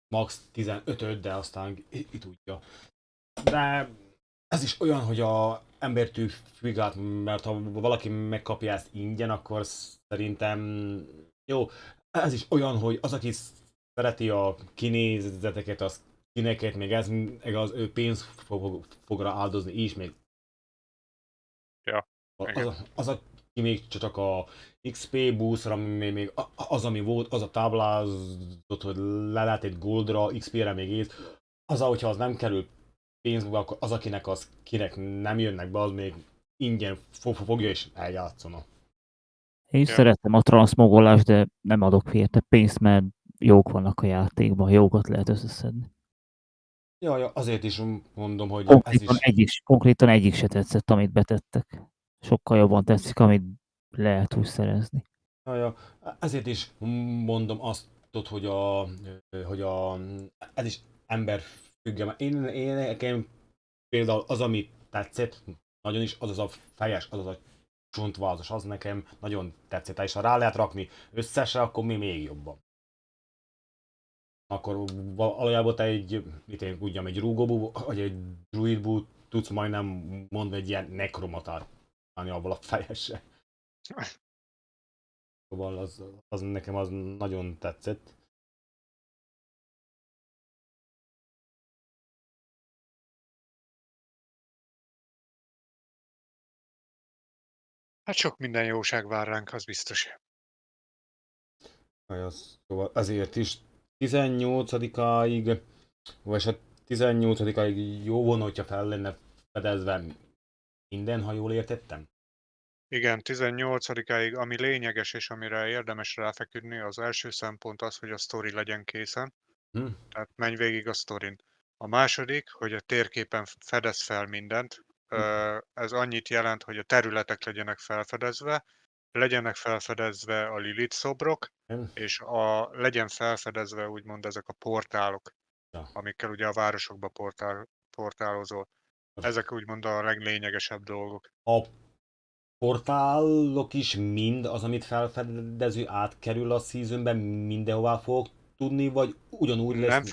Speaker 1: max 15, de aztán ki tudja. De ez is olyan, hogy a embertől függ át, mert ha valaki megkapja ezt ingyen, akkor szerintem jó. Ez is olyan, hogy az, aki szereti a kinézeteket, a skineket, még ez az ő pénzt fog rá áldozni is, még
Speaker 7: ja,
Speaker 1: az, aki még csak a XP boostra, még az, ami volt, az a táblázat, hogy le lehet egy goldra, XP-re még ész, az, hogyha az nem kerül pénzbe, akkor az, akinek kinek nem jönnek be, az még ingyen fogja és eljátszana.
Speaker 3: Én szeretem a transzmogolást, de nem adok érte pénzt, mert jók vannak a játékban, jókat lehet összeszedni.
Speaker 1: Ja, azért is mondom, hogy
Speaker 3: konkrétan egyik se tetszett, amit betettek. Sokkal jobban tetszik, amit lehet úgy szerezni.
Speaker 1: Ja, ezért is mondom azt, hogy ez is ember függő. Én nekem például az, ami tetszett, nagyon is, az a fejes, az a csontvázas, az nekem nagyon tetszett. És ha rá lehet rakni összesre, akkor még jobban. akkor valójában te mit én tudjam, egy rúgóbú, vagy egy druidbú tudsz majdnem mondani egy ilyen nekromatát, avval a fejessel. Szóval az nekem az nagyon tetszett.
Speaker 7: Hát sok minden jóság vár ránk, az biztos.
Speaker 1: Szóval azért is 18-áig, vagy a 18-áig jó volna, hogyha fel lenne fedezve minden, ha jól értettem?
Speaker 7: Igen, 18-áig, ami lényeges és amire érdemes ráfeküdni, az első szempont az, hogy a sztori legyen készen. Tehát menj végig a sztorin. A második, hogy a térképen fedez fel mindent. Ez annyit jelent, hogy a területek legyenek felfedezve a Lilith szobrok, és legyen felfedezve úgymond ezek a portálok, amikkel ugye a városokba portálozol. Ezek úgymond a leglényegesebb dolgok.
Speaker 1: A portálok is mind az, amit felfedező átkerül a seasonben, mindenhová fog tudni, vagy ugyanúgy lesz?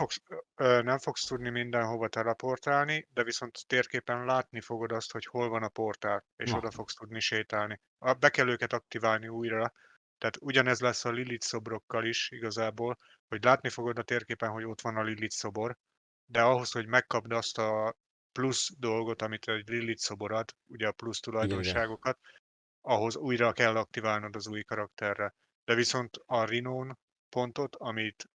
Speaker 7: Nem fogsz tudni mindenhova teleportálni, de viszont térképen látni fogod azt, hogy hol van a portál, és
Speaker 1: Na.
Speaker 7: oda fogsz tudni sétálni. Be kell őket aktiválni újra, tehát ugyanez lesz a Lilith szobrokkal is igazából, hogy látni fogod a térképen, hogy ott van a Lilith szobor, de ahhoz, hogy megkapd azt a plusz dolgot, amit egy Lilith szobor ad, ugye a plusz tulajdonságokat, ahhoz újra kell aktiválnod az új karakterre. De viszont a Rhinón pontot, amit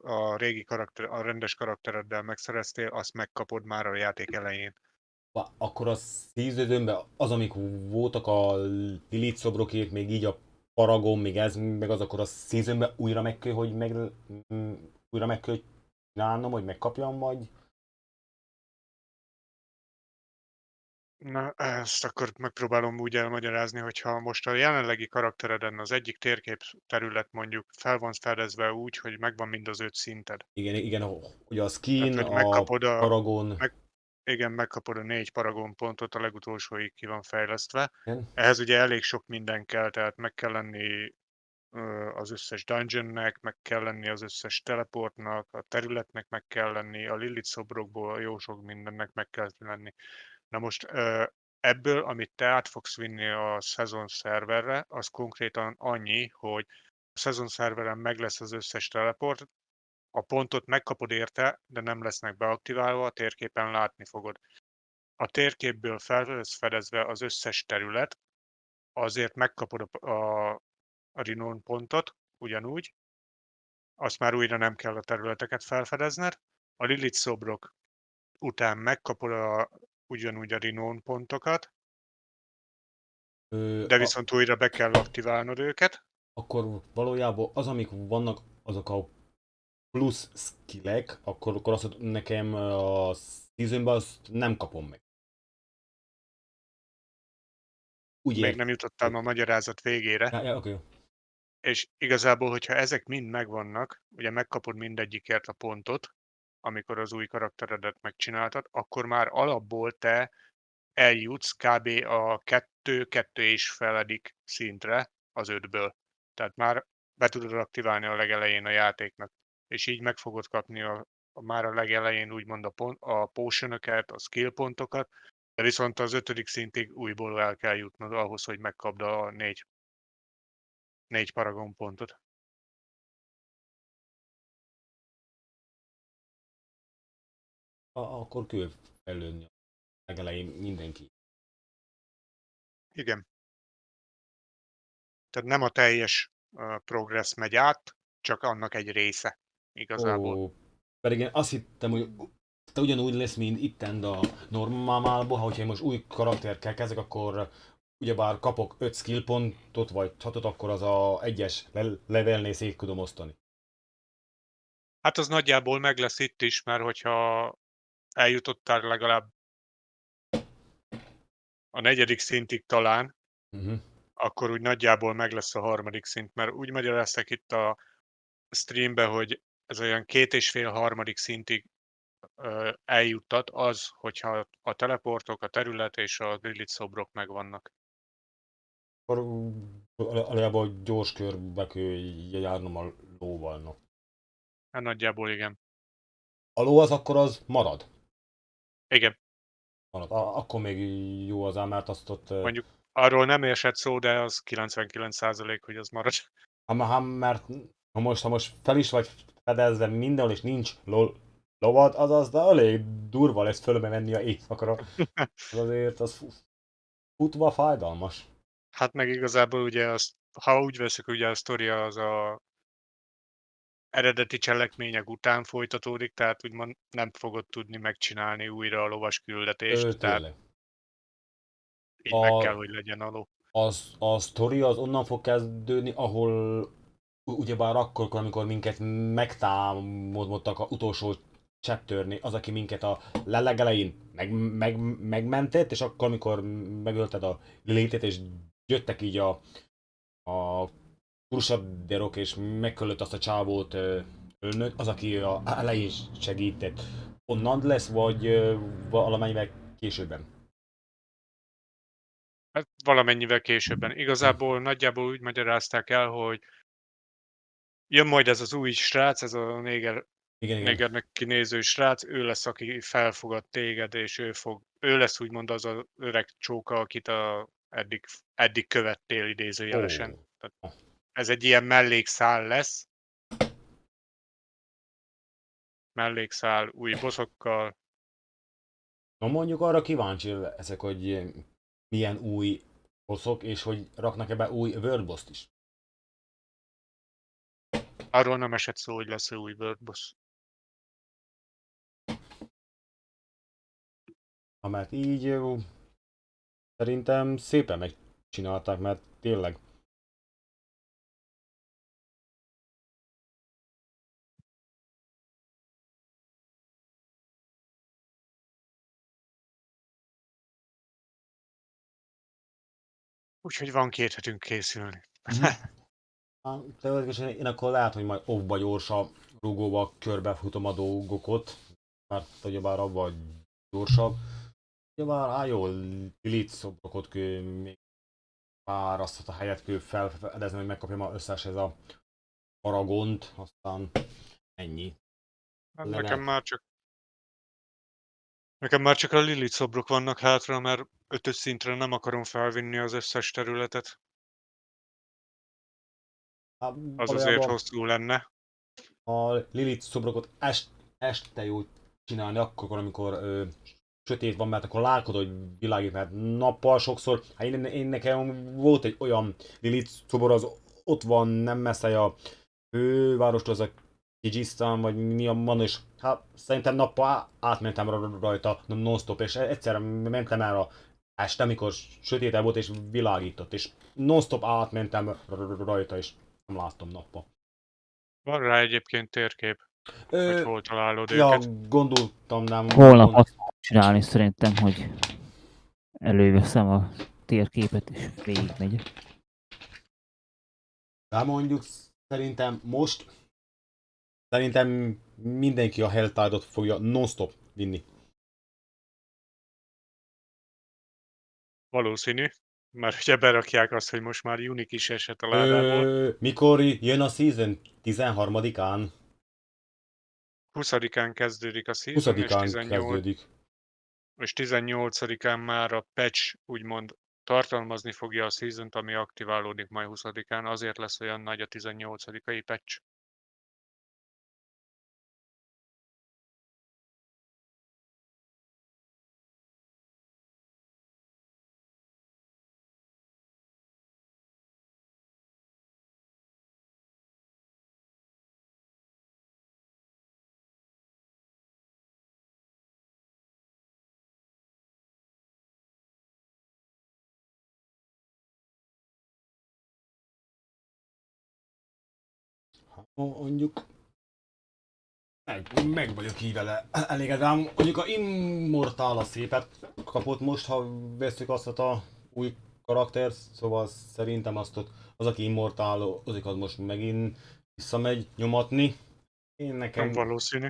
Speaker 7: a régi karakter, a rendes karaktereddel megszereztél, azt megkapod már a játék elején.
Speaker 1: Akkor a seasonben az, amik voltak a Lilith szobrokért, még így a Paragon, még ez, meg az, akkor a seasonben újra meg kell, hogy újra meg kell csinálnom, hogy megkapjam, vagy?
Speaker 7: Na, ezt akkor megpróbálom úgy elmagyarázni, hogyha most a jelenlegi karaktereden az egyik térkép terület mondjuk fel van fedezve úgy, hogy megvan mind az 5 szinted.
Speaker 1: Igen, ugye a
Speaker 7: Tehát,
Speaker 1: skin,
Speaker 7: hogy
Speaker 1: a Paragon.
Speaker 7: igen, megkapod a 4 Paragon pontot, a legutolsóig ki van fejlesztve.
Speaker 1: Igen.
Speaker 7: Ehhez ugye elég sok minden kell, tehát meg kell lenni az összes dungeonnek, meg kell lenni az összes teleportnak, a területnek meg kell lenni, a Lilith szobrokból jó sok mindennek meg kell lenni. Na most ebből, amit te át fogsz vinni a szezon szerverre, az konkrétan annyi, hogy a szezon szerveren meg lesz az összes teleport, a pontot megkapod érte, de nem lesznek beaktiválva, a térképen látni fogod. A térképből fel lesz fedezve az összes terület, azért megkapod a Rhinón pontot, ugyanúgy, azt már újra nem kell a területeket felfedezned. A Lilith szobrok után megkapod ugyanúgy a Rhinón pontokat, de viszont újra be kell aktiválnod őket.
Speaker 1: Akkor valójában az, amik vannak, azok a plusz skillek, akkor azt nekem a seasonben azt nem kapom meg.
Speaker 7: Még nem jutottam a magyarázat végére.
Speaker 1: Ja, okay.
Speaker 7: És igazából, hogyha ezek mind megvannak, ugye megkapod mindegyikért a pontot, amikor az új karakteredet megcsináltad, akkor már alapból te eljutsz kb. A 2 és feledik szintre az 5-ből. Tehát már be tudod aktiválni a legelején a játéknak. És így meg fogod kapni már a legelején úgymond a potionöket, a skill pontokat, de viszont az 5. szintig újból el kell jutnod ahhoz, hogy megkapd a 4 paragon pontot.
Speaker 1: Akkor kell előnni a legelején mindenki.
Speaker 7: Igen. Tehát nem a teljes progress megy át, csak annak egy része igazából.
Speaker 1: Pedig én azt hittem, hogy te ugyanúgy lesz, mint itten a normálban, hogyha én most új karakterkel kezdek, akkor ugyebár kapok 5 skill pontot, vagy 6-ot, akkor az a egyes levelnél szét tudom osztani.
Speaker 7: Hát az nagyjából meg lesz itt is, mert hogyha eljutottál legalább a 4. szintig talán, akkor úgy nagyjából meg lesz a 3. szint, mert úgy magyaráztak itt a streamben, hogy ez olyan 2,5-3. szintig eljuttat az, hogyha a teleportok, a terület és a Lilith szobrok megvannak.
Speaker 1: Akkor alapból gyors körbe kell járnom a lóval. No.
Speaker 7: Hát nagyjából igen.
Speaker 1: A ló az akkor az marad.
Speaker 7: Igen.
Speaker 1: Marad. Akkor még jó az ám, mert azt ott...
Speaker 7: Mondjuk arról nem esett szó, de az 99%, hogy az marad.
Speaker 1: Mert ha most fel is vagy fedezve mindenhol, és nincs lovad, az elég durva lesz fölbe menni a éjszakra. Az azért az futva fájdalmas.
Speaker 7: Hát meg igazából ugye azt, ha úgy veszük, ugye a sztoria az a eredeti cselekmények után folytatódik, tehát úgymond nem fogod tudni megcsinálni újra a lovas küldetést, tehát
Speaker 1: Tényleg.
Speaker 7: így meg kell, hogy legyen a ló.
Speaker 1: A sztori az onnan fog kezdődni, ahol ugyebár akkor, amikor minket megtámadtak a utolsó chapternél, az, aki minket a legelején megmentett, és akkor, amikor megölted a létét, és jöttek így a kursaderok, és megköllött azt a csávót az, aki a elején segített. Onnan lesz, vagy valamennyivel későbben?
Speaker 7: Hát valamennyivel későbben. Igazából nagyjából úgy magyarázták el, hogy jön majd ez az új srác, ez a négernek kinéző srác, ő lesz, aki felfogad téged, és ő lesz úgymond az az öreg csóka, akit eddig követtél idézőjelesen. Tehát ez egy ilyen mellékszál lesz. Mellékszál új boszokkal.
Speaker 1: Na mondjuk arra kíváncsi leszek, hogy milyen új bosszok, és hogy raknak ebbe új worldboss-t is.
Speaker 7: Arról nem esett szó, hogy lesz új worldboss.
Speaker 1: Mert így szerintem szépen megcsinálták, mert tényleg.
Speaker 7: Úgyhogy van 2 hetünk készülni.
Speaker 1: Teoretikusan én akkor lehet, hogy majd off-ba gyorsabb rugóba körbefutom a dolgokat, mert ugyebár abban gyorsabb. Ugyebár jó, Lilith szobrokat kell még pár azt a helyet kell felfedezni, hogy megkapjam az összes ez a paragont, aztán ennyi.
Speaker 7: Hát nekem már csak a Lilith szobrok vannak hátra, mert 5-ös szintre nem akarom felvinni az összes területet. Az azért hosszú lenne.
Speaker 1: A Lilith szobrokat este jó csinálni akkor, amikor sötét van, mert akkor látod, hogy világít, mert nappal sokszor, hát én nekem volt egy olyan Lilith szobor, az ott van nem messze a fővárostól, az a Kijisztán, vagy mi a van, és hát szerintem nappal átmentem rajta non-stop, és egyszer mentem el a este, amikor sötétebb volt és világított, és non-stop átmentem rajta, és nem láttam nappal.
Speaker 7: Van rá egyébként térkép, hogy hol találod őket.
Speaker 1: Gondoltam, nem.
Speaker 3: Holnap azt fogom csinálni szerintem, hogy előveszem a térképet és végigmegyek.
Speaker 1: De mondjuk szerintem mindenki a Helltide-ot fogja non-stop vinni.
Speaker 7: Valószínű, mert ugye berakják azt, hogy most már Unique is esett a ládából.
Speaker 1: Mikor jön a season? 13-án?
Speaker 7: 20-án kezdődik a season,
Speaker 1: 20-án kezdődik.
Speaker 7: És 18-án már a patch úgymond tartalmazni fogja a seasont, ami aktiválódik majd 20-án, azért lesz olyan nagy a 18-ai patch.
Speaker 1: Mondjuk meg vagyok így vele elégedve. Mondjuk a Immortal a szépet kapott most, ha veszük azt a új karaktert, szóval szerintem azt ott, az, aki Immortal, az most megint visszamegy nyomatni.
Speaker 7: Nem valószínű.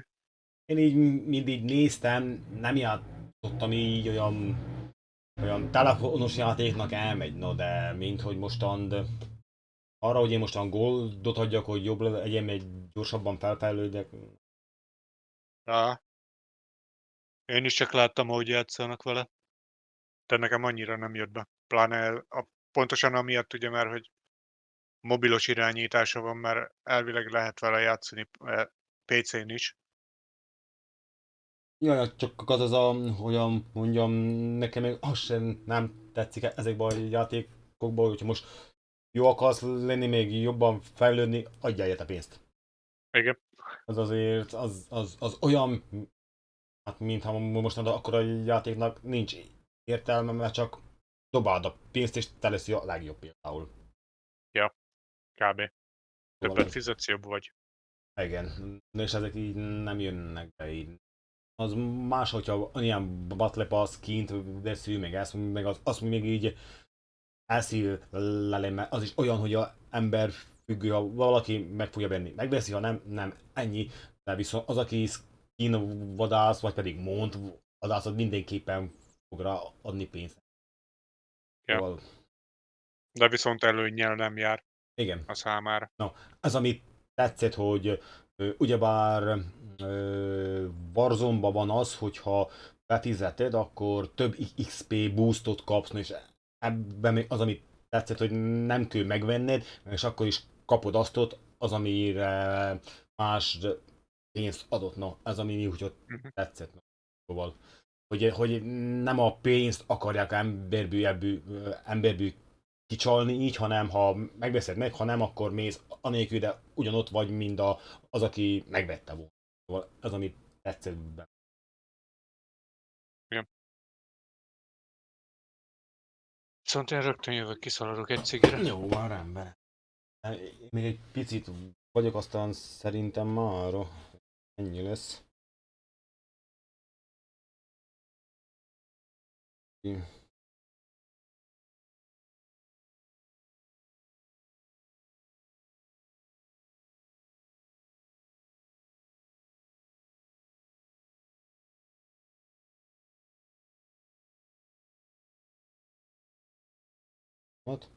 Speaker 1: Én így mindig néztem, nem játszottam így olyan telefonos játéknak elmegy, no de mint hogy mostan arra, hogy én mostan goldot adjak, hogy jobb legyen, egy gyorsabban felfejlődjek.
Speaker 7: Én is csak láttam, hogy játszanak vele. De nekem annyira nem jött be. Pláne pontosan amiatt ugye, mert hogy mobilos irányítása van, mert elvileg lehet vele játszani PC-n is.
Speaker 1: Jaj, csak az hogyan mondjam, nekem még az sem nem tetszik ezekben a játékokban, hogyha most jó akarsz lenni, még jobban fejlődni, adjál érte pénzt.
Speaker 7: Igen.
Speaker 1: Az azért, az olyan, hát mintha most akkor a játéknak nincs értelme, mert csak dobáld a pénzt és te leszi a legjobb például.
Speaker 7: Ja, kb.
Speaker 1: Szóval
Speaker 7: Többet fizetsz, jobb vagy.
Speaker 1: igen, és ezek így nem jönnek be így. Az más, hogyha ilyen Battle Pass kint veszünk, meg ezt, meg az még így elszílelem, mert az is olyan, hogy a ember függő, ha valaki meg fogja venni, megveszi, ha nem, nem, ennyi. De viszont az, aki skin vadász, vagy pedig mont vadászat mindenképpen fog rá adni pénzt.
Speaker 7: Ja.
Speaker 1: Szóval,
Speaker 7: De viszont előnnyel nem jár.
Speaker 1: igen.
Speaker 7: A számára.
Speaker 1: No, ez amit tetszett, hogy ugyebár Warzone-ban van az, hogyha befizeted, akkor több XP boostot kapsz, és ebben még az, amit tetszett, hogy nem kell megvenned, és akkor is kapod azt, az, amire más pénzt adott. No, ez ami úgy tetszett. No. Szóval, hogy nem a pénzt akarják emberből kicsalni így, hanem ha megveszed meg, ha nem, akkor mész anélkül, de ugyanott vagy, mint az, aki megvette volna. Szóval ez, amit tetszett be.
Speaker 7: Ja. Viszont én rögtön jövök, kiszaladok egy cigire.
Speaker 1: Jó, van rendben. Még egy picit vagyok, aztán szerintem már ennyi lesz. Ott?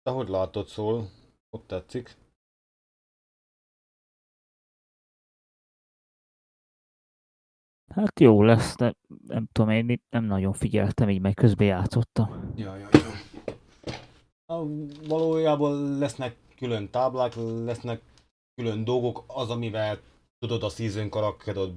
Speaker 1: Te hogy látod, szól? Ott tetszik?
Speaker 3: Hát jó lesz, de nem tudom, én nem nagyon figyeltem, így meg közben játszottam.
Speaker 1: Ja. Valójában lesznek külön táblák, lesznek külön dolgok, az, amivel tudod a season karaktered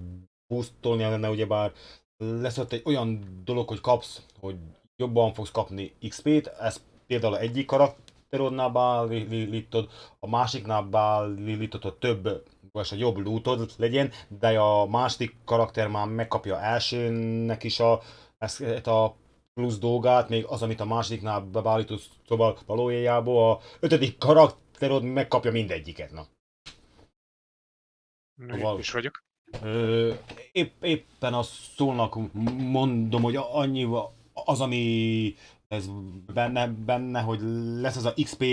Speaker 1: boostolni, lenne ugyebár lesz ott egy olyan dolog, hogy kapsz, hogy jobban fogsz kapni XP-t, ez például egyik karakterodnál beállítod, a másiknál beállítod, hogy több vagy a jobb lootod legyen, de a másik karakter már megkapja elsőnek is ezt a plusz dolgát, még az, amit a másiknál beállítasz, szóval valójában a ötödik karakterod megkapja mindegyiket. Na.
Speaker 7: Szóval, is vagyok.
Speaker 1: Éppen azt szólnak, mondom, hogy annyi az, ami ez benne, hogy lesz az a XP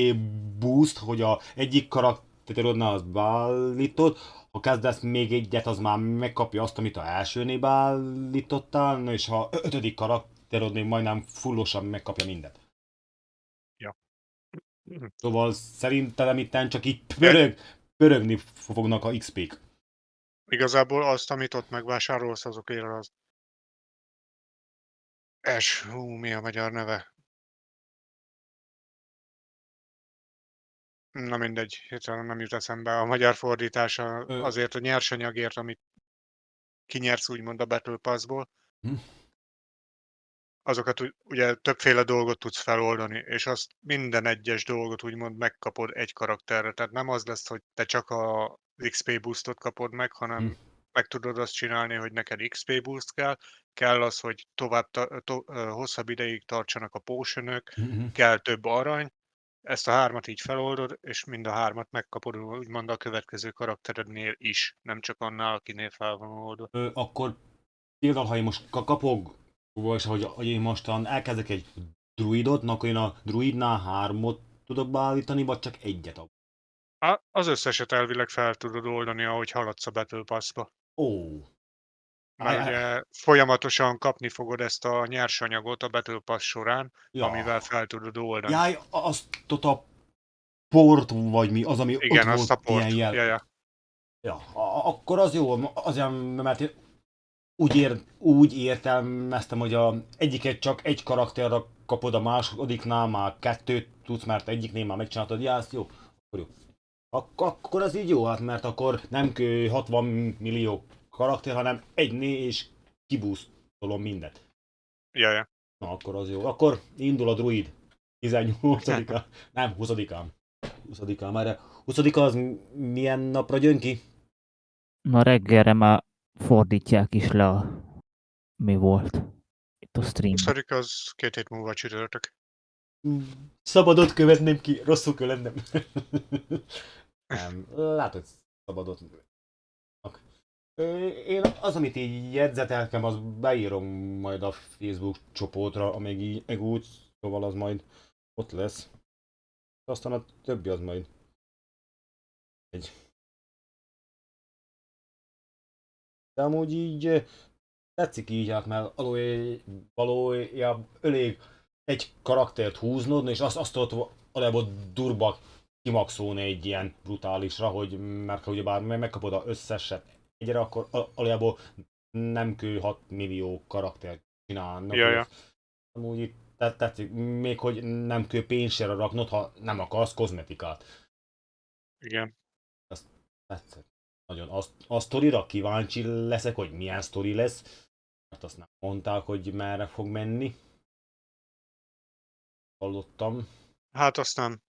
Speaker 1: boost, hogy a egyik karakterodnál az beállítod, ha kezdesz még egyet, az már megkapja azt, amit a elsőnél beállítottál, és ha ötödik karakterodnél majdnem fullosan megkapja mindent.
Speaker 7: Ja.
Speaker 1: Szóval szerintem itten csak így pörögni fognak a XP-k.
Speaker 7: Igazából azt, amit ott megvásárolsz, azokért az... mi a magyar neve? Na mindegy, hirtelen nem jut eszembe a magyar fordítása azért a nyersanyagért, amit kinyersz úgymond a Battle Passból. Azokat ugye többféle dolgot tudsz feloldani, és azt minden egyes dolgot úgymond megkapod egy karakterre. Tehát nem az lesz, hogy te csak a XP boostot kapod meg, hanem meg tudod azt csinálni, hogy neked XP boost kell az, hogy hosszabb ideig tartsanak a potionök, kell több arany, ezt a hármat így feloldod, és mind a hármat megkapod úgymond a következő karakterednél is, nem csak annál, akinél fel van oldva.
Speaker 1: Akkor például, ha én most kapok, vagy hogy én mostan elkezdek egy druidot, akkor én a druidnál 3-ot tudok beállítani, vagy csak egyet?
Speaker 7: Az összeset elvileg fel tudod oldani, ahogy haladsz a Battle Pass-ba.
Speaker 1: Ó.
Speaker 7: Mert ugye folyamatosan kapni fogod ezt a nyersanyagot a Battle Pass során,
Speaker 1: Ja.
Speaker 7: amivel fel tudod oldani.
Speaker 1: Jaj, azt a port, vagy mi, az, ami
Speaker 7: Igen,
Speaker 1: ott
Speaker 7: azt a
Speaker 1: volt
Speaker 7: port.
Speaker 1: ilyen
Speaker 7: Ja.
Speaker 1: Ja, akkor az jó, azért, mert én úgy értelmeztem, hogy egyiket csak egy karakterre kapod, a másodiknál már 2 tudsz, mert egyiknél már megcsináltad, ja, ez jó, akkor jó. Akkor az így jó, hát mert akkor nem 60 millió karakter, hanem egynél és kibúsztolom mindet.
Speaker 7: Ja.
Speaker 1: Na, akkor az jó. Akkor indul a druid. 18-án. Nem, 20-án. 20-án már. 20-a az milyen napra jön ki?
Speaker 3: Na reggelre már fordítják is le a... mi volt itt a streamben.
Speaker 7: 20 az 2 hét múlva csütörtök.
Speaker 1: Szabadot követném ki, rosszul kell lennem. Nem, látod, szabadot. Én az, amit így jegyzeteltem, az beírom majd a Facebook csoportra, amíg így úgy, szóval az majd ott lesz. Aztán a többi az majd De amúgy így tetszik így, hát mert valójában elég egy karaktert húznod, és azt tudod alapból durva kimaxolni egy ilyen brutálisra, hogy mert ha ugyebár megkapod az összeset egyre, akkor alapból nem kell 6 millió karaktert csinálni.
Speaker 7: Ja.
Speaker 1: Amúgy itt tetszik, még hogy nem kell pénzsere raknod, ha nem akarsz kozmetikát.
Speaker 7: Igen.
Speaker 1: Azt tetszett. Nagyon. A sztorira kíváncsi leszek, hogy milyen sztori lesz. Mert azt nem mondták, hogy merre fog menni. Hallottam.
Speaker 7: Hát azt nem.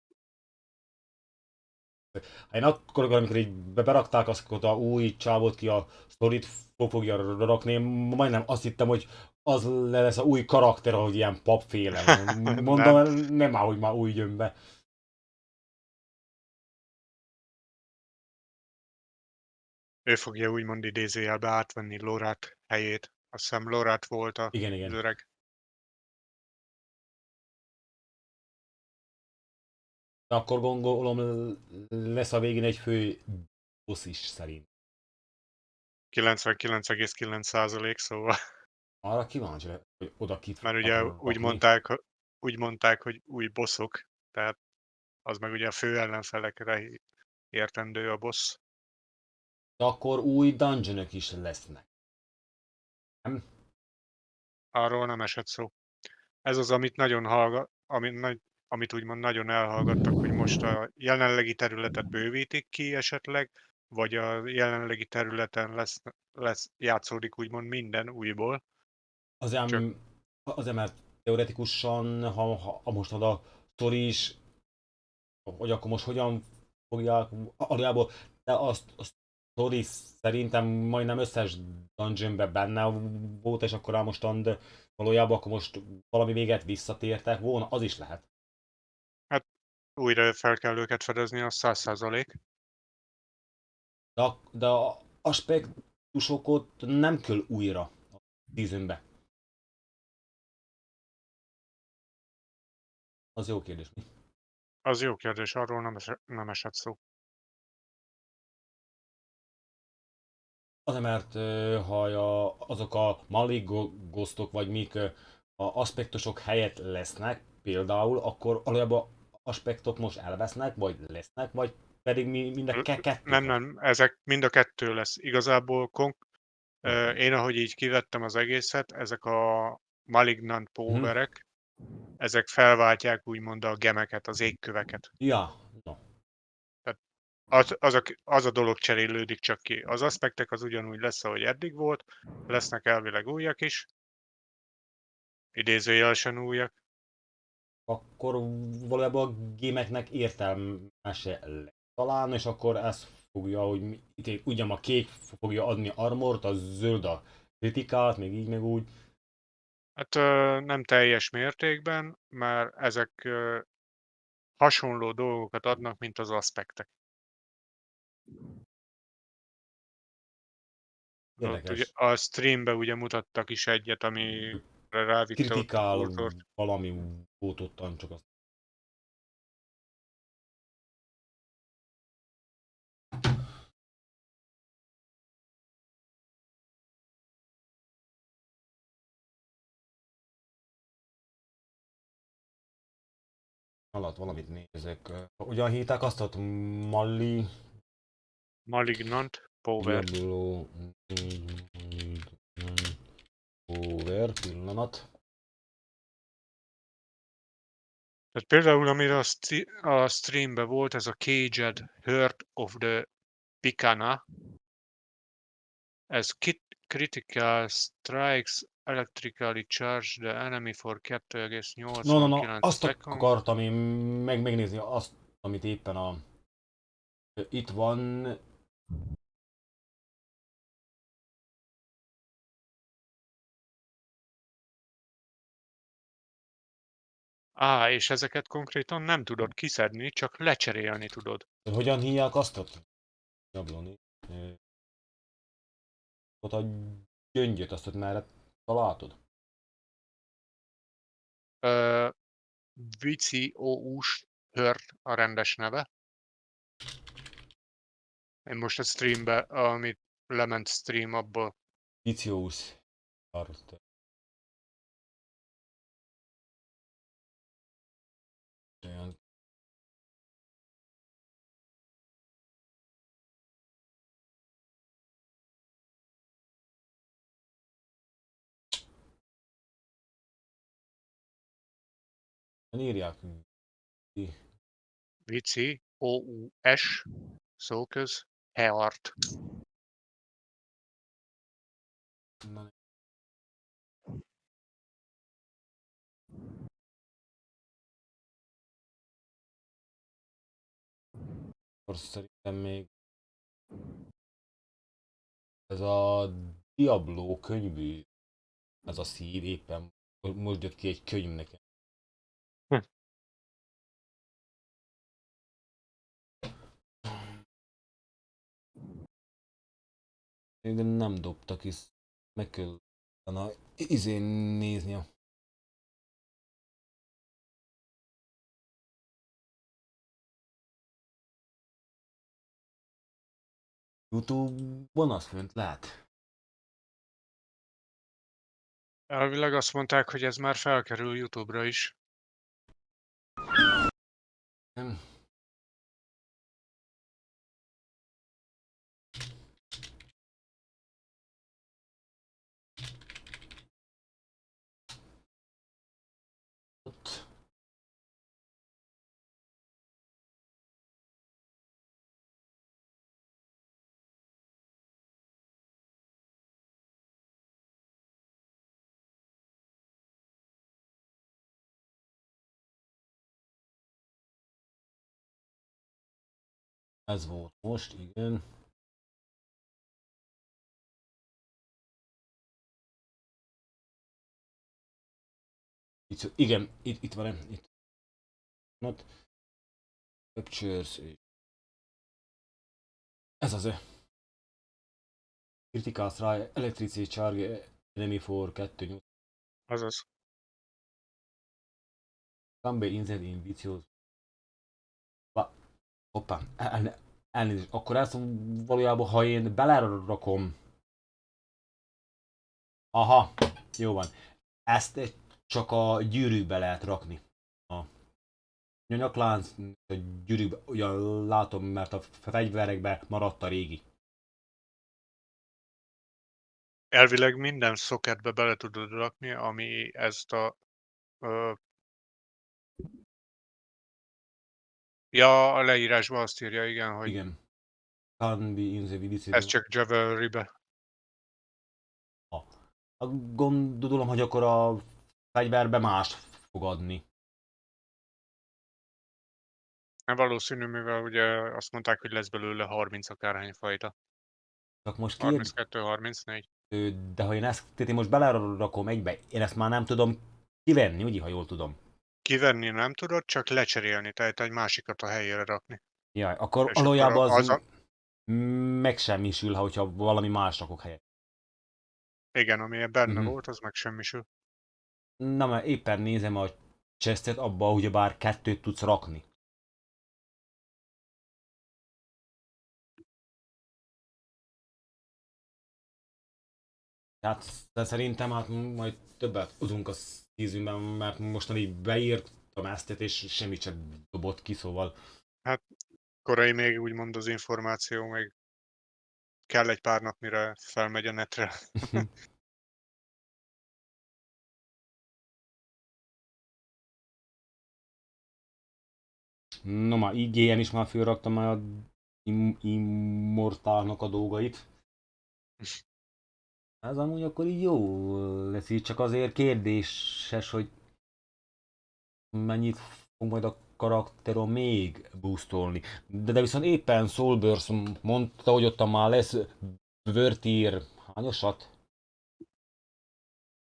Speaker 1: Én akkor, amikor így berakták azt a új csávot ki a sztorit fogja rakni, majdnem azt hittem, hogy az lesz a új karakter, ahogy ilyen papféle. Mondom, nem áll, hogy már új jön be.
Speaker 7: Ő fogja úgymond idézőjelbe átvenni Lorát helyét. Azt hiszem Lorát volt az öreg.
Speaker 1: De akkor gondolom lesz a végén egy fő boss is szerint.
Speaker 7: 99,9%, szóval.
Speaker 1: Arra kíváncsi, hogy oda kit.
Speaker 7: Mert ugye úgy mondták, hogy új bosszok, tehát az meg ugye a fő ellenfelekre értendő a boss.
Speaker 1: De akkor új dungeonök is lesznek. Nem?
Speaker 7: Arról nem esett szó. Ez az, amit nagyon amit úgymond nagyon elhallgattak, hogy most a jelenlegi területet bővítik ki esetleg, vagy a jelenlegi területen játszódik úgymond minden újból.
Speaker 1: Azért, mert teoretikusan, ha most a sztori is, hogy akkor most hogyan fogják, aljából, de a sztori szerintem majdnem összes dungeonben benne volt, és akkor mostan, de valójában akkor most valami véget visszatértek volna, az is lehet.
Speaker 7: Hát újra fel kell őket fedezni, az 100%.
Speaker 1: De a aspektusokat nem kell újra a seasonbe. Az jó kérdés, mi?
Speaker 7: Az jó kérdés, arról nem esett szó.
Speaker 1: Az, mert ha azok a maligosztok vagy mik a aspektusok helyett lesznek, például, akkor valójában aspektok most elvesznek, vagy lesznek, vagy pedig mind a kettő?
Speaker 7: Nem, ezek mind a kettő lesz. Igazából én ahogy így kivettem az egészet, ezek a malignant powerek, ezek felváltják úgymond a gemeket, az égköveket.
Speaker 1: Ja, no.
Speaker 7: Tehát az a dolog cserélődik csak ki. Az aspektek az ugyanúgy lesz, ahogy eddig volt, lesznek elvileg újak is, idézőjelesen újak.
Speaker 1: Akkor valójában a gémeknek értelmese lesz talán, és akkor ez fogja, hogy itt ugyan a kék fogja adni armort, a zöld a kritikát, még így, meg úgy.
Speaker 7: Hát nem teljes mértékben, mert ezek hasonló dolgokat adnak, mint az aspektek. Ott ugye,
Speaker 1: Érdekes.
Speaker 7: a streambe ugye mutattak is egyet, amire rávitte ott a
Speaker 1: Kritikál
Speaker 7: kurzort.
Speaker 1: valami volt ottan, csak azt. Alatt valamit nézek. Ugyan hívták azt ott
Speaker 7: Malignant Power.
Speaker 1: Diablo Power, pillanat.
Speaker 7: Tehát például amire a streambe volt, ez a Caged Hurt of the Picana, ez critical strikes electrically charge the enemy for 2,89
Speaker 1: Azt
Speaker 7: seconds.
Speaker 1: akartam én megnézni azt, amit éppen itt van.
Speaker 7: És ezeket konkrétan nem tudod kiszedni, csak lecserélni tudod.
Speaker 1: Hogyan hívják azt ott? Diabloni. Ott a gyöngyöt, azt ott merre találtad?
Speaker 7: Vici Ous Hurt a rendes neve. Én most a streambe, amit lement stream abból.
Speaker 1: Vicious Hurt. Írják.
Speaker 7: Vici Ous szóköz Heart.
Speaker 1: Akkor szerintem még ez a Diablo könyvű, ez a szív éppen most jött ki egy könyv nekem. De nem dobtak is, meg kell izén néznie. YouTube-on azt fönt lehet.
Speaker 7: Elvileg azt mondták, hogy ez már felkerül YouTube-ra is.
Speaker 1: Nem. Ott. Ez volt most, igen. Igen, itt van, itt. Not captures. Ez az Critical Strike, Electricity Charge, Enemy for 2-8.
Speaker 7: Azaz.
Speaker 1: Cambe Inzed in Vicious. Hoppá, elnézést. Akkor ezt valójában, ha én belerakom. Aha, jó van. Ezt csak a gyűrűbe lehet rakni. nyaklánc, a gyűrűkbe ugyan látom, mert a fegyverekbe maradt a régi.
Speaker 7: Elvileg minden socketbe bele tudod rakni, ami ezt a... Ö, ja, a leírásban azt írja, igen, hogy
Speaker 1: Igen. Can be in the
Speaker 7: ez
Speaker 1: video.
Speaker 7: csak Jewelry-be.
Speaker 1: Gondolom, hogy akkor a fegyverbe mást fog adni.
Speaker 7: Valószínű, mivel ugye azt mondták, hogy lesz belőle 30 akárhány fajta.
Speaker 1: Csak most
Speaker 7: 32-34.
Speaker 1: De ha én ezt most belerakom egybe, én ezt már nem tudom kivenni, ugye, ha jól tudom.
Speaker 7: Kivenni nem tudod, csak lecserélni, tehát egy másikat a helyére rakni.
Speaker 1: Jaj, akkor
Speaker 7: És akkor
Speaker 1: valójában az
Speaker 7: a...
Speaker 1: megsemmisül, hogyha valami más rakok helyet.
Speaker 7: Igen, ami benne volt, az megsemmisül.
Speaker 1: Na, mert éppen nézem a chestet, abba ugyebár 2 tudsz rakni. Tehát szerintem hát majd többet tudunk a seasonben, mert mostan így beírtam ezt, és semmit sem dobott ki, szóval...
Speaker 7: Hát korai még úgymond az információ, még kell egy pár nap, mire felmegy a netre.
Speaker 1: No már így ilyen is már fölraktam már a Immortálnak a dolgait. Ez amúgy akkor így jó lesz, így csak azért kérdéses, hogy mennyit fog majd a karakteron még boostolni. De viszont éppen Soulburst mondta, hogy ott már lesz Vörtír hányosat?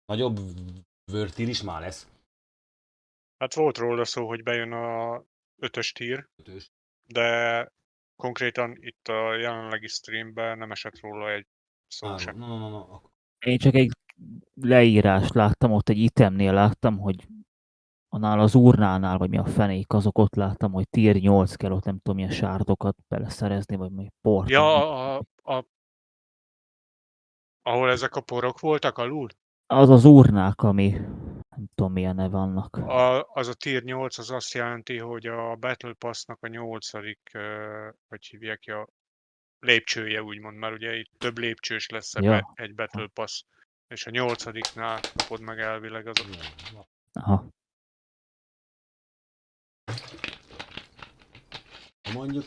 Speaker 1: Nagyobb Vörtír is már lesz.
Speaker 7: Hát volt róla szó, hogy bejön a 5-ös tier, de konkrétan itt a jelenlegi streamben nem esett róla egy szó sem.
Speaker 1: No.
Speaker 3: Én csak egy leírást láttam, ott egy itemnél láttam, hogy annál az urnánál, vagy mi a fenék, azok ott láttam, hogy tier 8 kell, ott nem tudom, milyen sárdokat beleszerezni, vagy mi port.
Speaker 7: Ja, ahol ezek a porok voltak alul?
Speaker 3: Az az urnák, ami nem tudom, milyen neve annak.
Speaker 7: Az a tier 8 az azt jelenti, hogy a Battle Pass-nak a 8. hogy hívják ki, a lépcsője úgymond, mert ugye itt több lépcsős lesz egy Battle Pass, és a 8-nál kapod meg elvileg az.
Speaker 3: Aha.
Speaker 1: Mondjuk,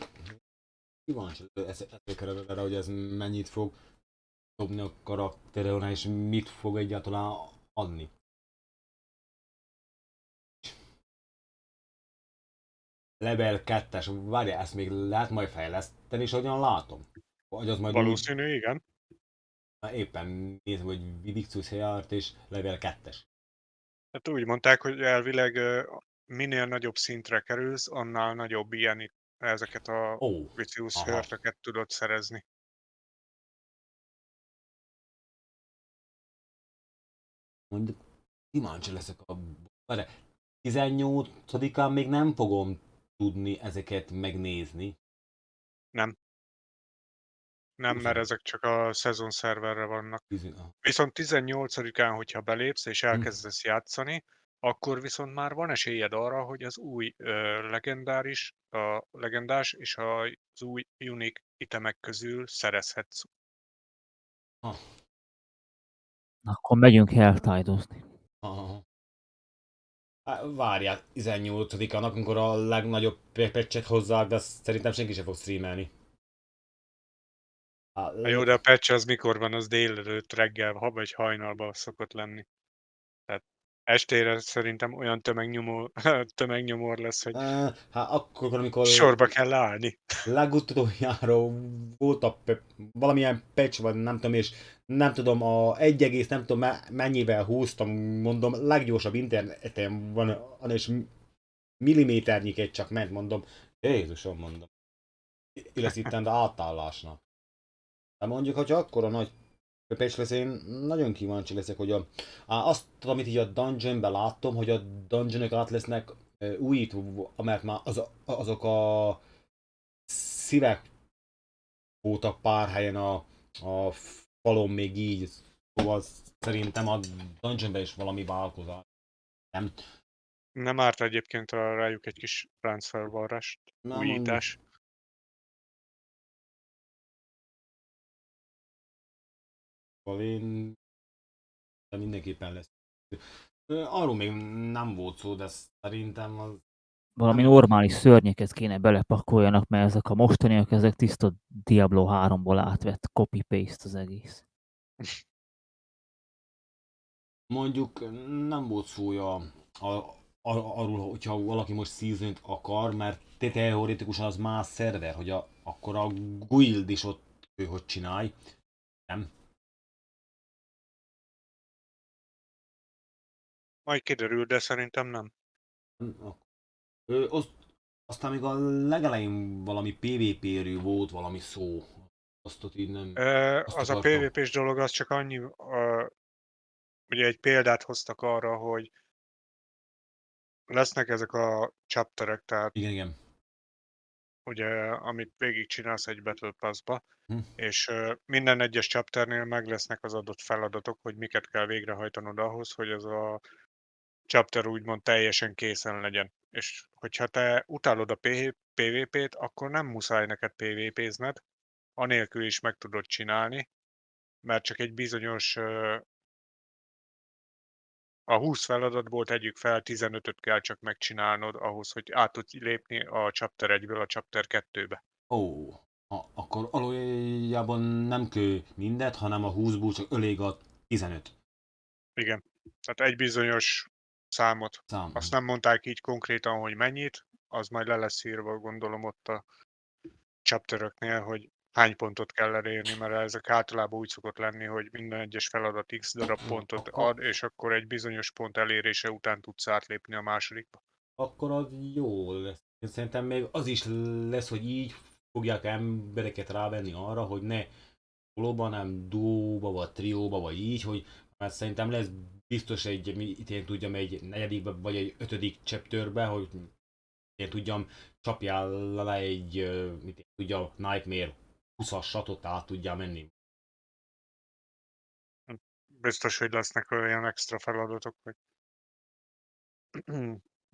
Speaker 1: kíváncsi ezekre vele, hogy ez mennyit fog dobni a karakteron, és mit fog egyáltalán adni. Level 2-es, várjál, ezt még lehet majd fejleszteni, és hogyan látom? Vagy az majd
Speaker 7: Valószínű,
Speaker 1: úgy...
Speaker 7: igen.
Speaker 1: Éppen nézem, hogy Vivixus járt, és level 2-es.
Speaker 7: Hát úgy mondták, hogy elvileg minél nagyobb szintre kerülsz, annál nagyobb ilyen ezeket a Vicious hörtöket tudod szerezni.
Speaker 1: Mondjuk kíváncsi leszek a... 18-án még nem fogom tudni ezeket megnézni.
Speaker 7: Nem. Nem, mert ezek csak a szezon szerverre vannak. Viszont 18-án, hogyha belépsz és elkezdesz játszani, akkor viszont már van esélyed arra, hogy az új legendás és az új unique itemek közül szerezhetsz.
Speaker 3: Akkor megyünk Helltide-ozni.
Speaker 1: Várjál, 18-án, amikor a legnagyobb patchet hozzák, de szerintem senki sem fog streamelni.
Speaker 7: Jó, de a patch az mikor van? Az délelőtt, reggel, vagy hajnalban szokott lenni. Tehát estére szerintem olyan tömegnyomor lesz, hogy
Speaker 1: Hát akkor, amikor
Speaker 7: sorba kell állni.
Speaker 1: Legutoljára volt valamilyen patch, vagy nem tudom, és nem tudom, a 1, nem tudom mennyivel húztam, mondom, leggyorsabb interneten van, és milliméternyit csak ment, mondom, Jézusom, mondom. Lesz itt a átállásnak. De mondjuk, hogyha akkor a nagy patch lesz, én nagyon kíváncsi leszek, hogy azt, amit így a dungeonben láttam, hogy a dungeonok át lesznek újítva, mert már azok a szívek voltak pár helyen a falon még így, szóval szerintem a dungeonben is valami változás. Nem?
Speaker 7: Nem árt egyébként rájuk egy kis láncfelvarrást,
Speaker 1: Na,
Speaker 7: újítás.
Speaker 1: Én de mindenképpen lesz. Arról még nem volt szó, de szerintem az
Speaker 3: Valami
Speaker 1: nem
Speaker 3: normális szörnyeket kéne belepakoljanak, mert ezek a mostaniak, ezek tiszta Diablo 3-ból átvett copy-paste az egész.
Speaker 1: mondjuk nem volt szója arról, hogyha valaki most season akar, mert teoretikusan az más szerver, hogy akkor a guild is ott ő hogy csinálj. Nem?
Speaker 7: Majd kiderül, de szerintem nem.
Speaker 1: Aztán még a legelején valami PvP-ről volt valami szó. Azt ott így nem... Azt
Speaker 7: Az a
Speaker 1: akartam.
Speaker 7: PvP-s dolog az csak annyi, ugye egy példát hoztak arra, hogy lesznek ezek a chapterek, tehát
Speaker 1: Igen.
Speaker 7: ugye, amit végigcsinálsz egy Battle Pass-ba,
Speaker 1: Hm.
Speaker 7: és minden egyes chapternél meg lesznek az adott feladatok, hogy miket kell végrehajtanod ahhoz, hogy ez a chapter úgymond teljesen készen legyen. És hogyha te utálod a PvP-t, akkor nem muszáj neked PvP-zned, anélkül is meg tudod csinálni, mert csak egy bizonyos a 20 feladatból tegyük fel, 15-öt kell csak megcsinálnod ahhoz, hogy át tudj lépni a Chapter 1-ből a Chapter 2-be.
Speaker 1: Ó, akkor valójában nem kell mindet, hanem a 20-ból csak elég a 15.
Speaker 7: Igen. Tehát egy bizonyos számot. Azt nem mondták így konkrétan, hogy mennyit, az majd le lesz írva, gondolom ott a chapteröknél, hogy hány pontot kell elérni, mert ezek általában úgy szokott lenni, hogy minden egyes feladat x darab pontot ad, és akkor egy bizonyos pont elérése után tudsz átlépni a másodikba.
Speaker 1: Akkor az jó lesz. Szerintem még az is lesz, hogy így fogják embereket rávenni arra, hogy ne soloba, nem duóba, vagy trióba, vagy így, hogy mert szerintem lesz biztos itt én tudjam, egy negyedikbe, vagy egy 5. chapterbe, hogy én tudjam, csapjál le egy, mit én tudja, Nightmare 20-as satot át tudjál menni.
Speaker 7: Biztos, hogy lesznek olyan extra feladatok, hogy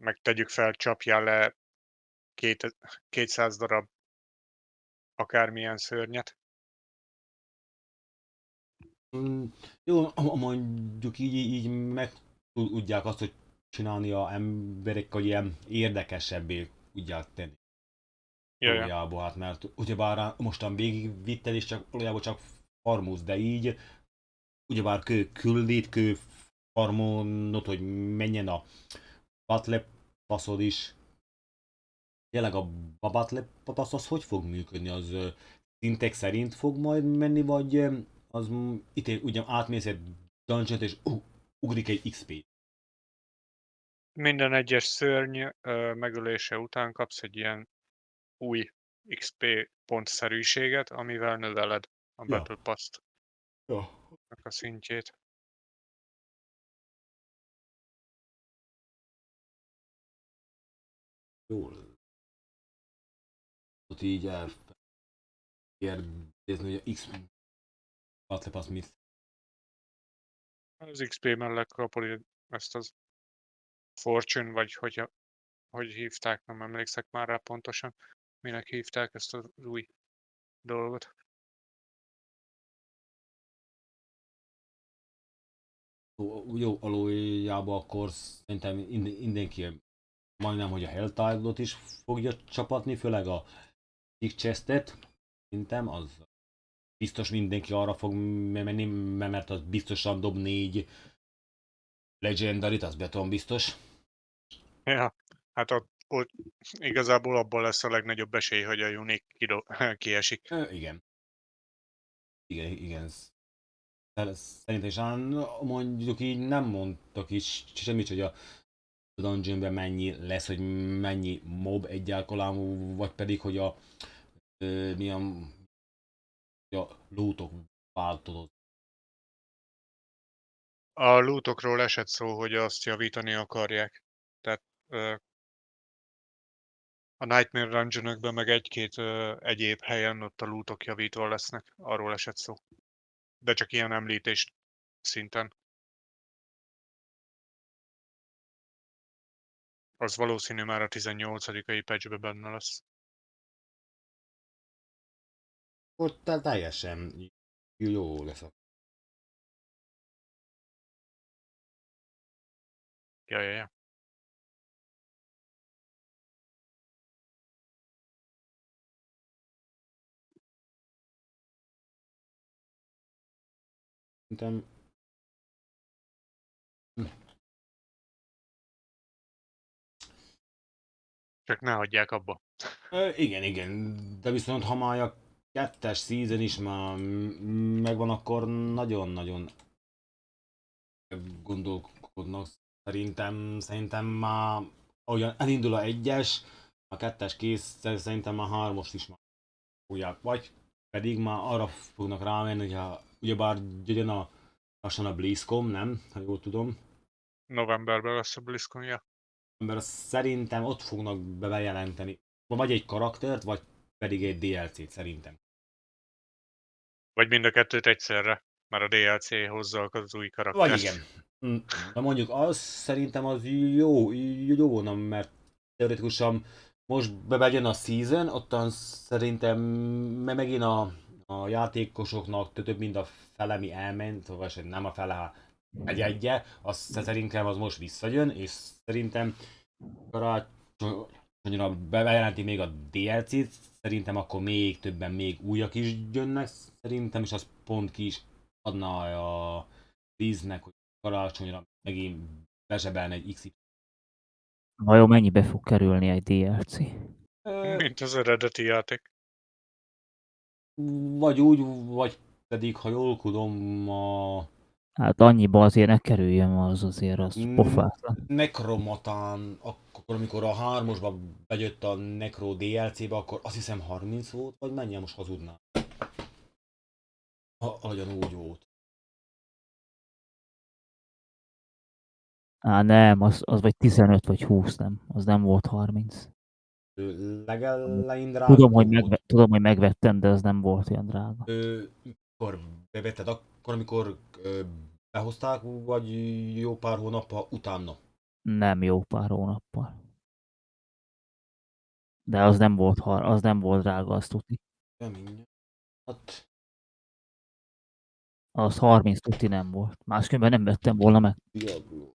Speaker 7: meg tegyük fel, csapjál le 200 darab akármilyen szörnyet.
Speaker 1: Jó, mondjuk így meg tudják azt, hogy csinálni a emberek, hogy ilyen érdekesebbé tudják tenni.
Speaker 7: Jaja.
Speaker 1: Valójában, hát mert ugyebár mostan végigvitted és csak valójában csak farmolsz, de így ugyebár kő farmonod, hogy menjen a battle passzod is. Tényleg a battle passz az hogy fog működni? Az szintek szerint fog majd menni, vagy az itt ugye átmész egy dungeon és ugrik egy XP?
Speaker 7: Minden egyes szörny megölése után kapsz egy ilyen új XP pontszerűséget, amivel növeled a
Speaker 1: Ja.
Speaker 7: Battle Pass-t.
Speaker 1: Ja.
Speaker 7: A szintjét.
Speaker 1: Jól. Ott így elkérdezni, hogy a X Battle Pass mit.
Speaker 7: Az XP mellett kapod ezt az Fortune, vagy hogy hívták, nem emlékszek már rá pontosan, minek hívták ezt az új dolgot.
Speaker 1: Jó, valójában akkor szerintem mindenki majdnem, hogy a Helltide-ot is fogja csapatni, főleg a Big Chestet, szerintem az biztos mindenki arra fog menni, mert az biztosan dob 4 Legendary-t, az beton biztos.
Speaker 7: Ja, hát ott igazából abból lesz a legnagyobb esély, hogy a Unique kiesik.
Speaker 1: Igen. Igen. Szerintem is mondjuk így nem mondtak is semmit, hogy a dungeonben mennyi lesz, hogy mennyi mob egyáltalán, vagy pedig, hogy milyen a lootok változott.
Speaker 7: A lootokról esett szó, hogy azt javítani akarják. Tehát a Nightmare Dungeon-ökben meg egy-két egyéb helyen ott a lootok javítva lesznek. Arról esett szó. De csak ilyen említés szinten. Az valószínű már a 18-ai patchbe benne lesz.
Speaker 1: Ott teljesen jó lesz.
Speaker 7: Ja.
Speaker 1: Szerintem...
Speaker 7: Csak ne hagyják abba.
Speaker 1: Igen, de viszont ha már a 2-es season is már megvan, akkor nagyon-nagyon gondolkodnak. Szerintem már ahogyan elindul a 1-es, a 2-es kész, szerintem már 3-ost is már fogják, vagy pedig már arra fognak rámenni, hogyha ugyebár jön lassan a BlizzCon, nem? Ha jól tudom.
Speaker 7: Novemberben lesz a BlizzCon, ja.
Speaker 1: Mert szerintem ott fognak bejelenteni vagy egy karaktert, vagy pedig egy DLC-t szerintem.
Speaker 7: Vagy mind a kettőt egyszerre, mert a DLC hozza az új karaktert.
Speaker 1: Vagy igen. De mondjuk az szerintem az jó volna, mert teoretikusan most bejön a season, ottan szerintem megint a játékosoknak több mint a fele, mi elment, vagy nem a fele, egy-egye, azt szerintem az most visszajön, és szerintem karácsonyra bejelenti még a DLC-t, szerintem akkor még többen, még újak is jönnek, szerintem, és az pont ki is adna a Blizznek, hogy karácsonyra megint bezsebelne egy XY.
Speaker 3: Vajon mennyibe fog kerülni egy DLC?
Speaker 7: Mint az eredeti játék.
Speaker 1: Vagy úgy, vagy pedig, ha jól tudom,
Speaker 3: Hát annyiba azért ne kerüljön, az azért az pofátlan.
Speaker 1: Necromatán, akkor amikor a 3-osba bejött a Necro DLC-be, akkor azt hiszem 30 volt, vagy mennyi, most hazudnám. Ahogyan úgy volt.
Speaker 3: Nem, az vagy 15 vagy 20, nem. Az nem volt 30.
Speaker 1: Legelején drága volt.
Speaker 3: Tudom, hogy megvettem, de az nem volt olyan drága.
Speaker 1: Mikor bevetted, akkor amikor behozták, vagy jó pár hónappal utána?
Speaker 3: Nem jó pár hónappal. De az nem volt drága, azt tudni.
Speaker 1: Hát...
Speaker 3: Az 30 tuti nem volt. Máskülönben nem vettem volna meg.
Speaker 1: Diablo.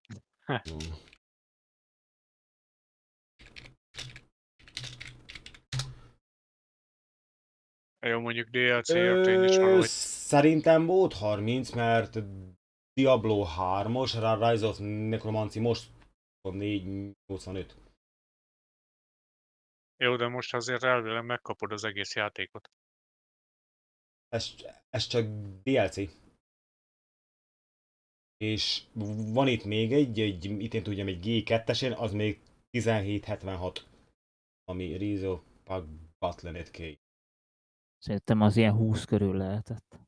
Speaker 7: Jó, mondjuk DLC-ért én is valahogy...
Speaker 1: Szerintem volt 30, mert Diablo 3-os, Rise of Necromancy most 485.
Speaker 7: Jó, de most azért elvileg megkapod az egész játékot.
Speaker 1: Ez csak DLC. És van itt még egy itt én tudjam, egy G2-esen, az még 1776, ami Rise of Battle.net K.
Speaker 3: Szerintem az ilyen 20 körül lehetett.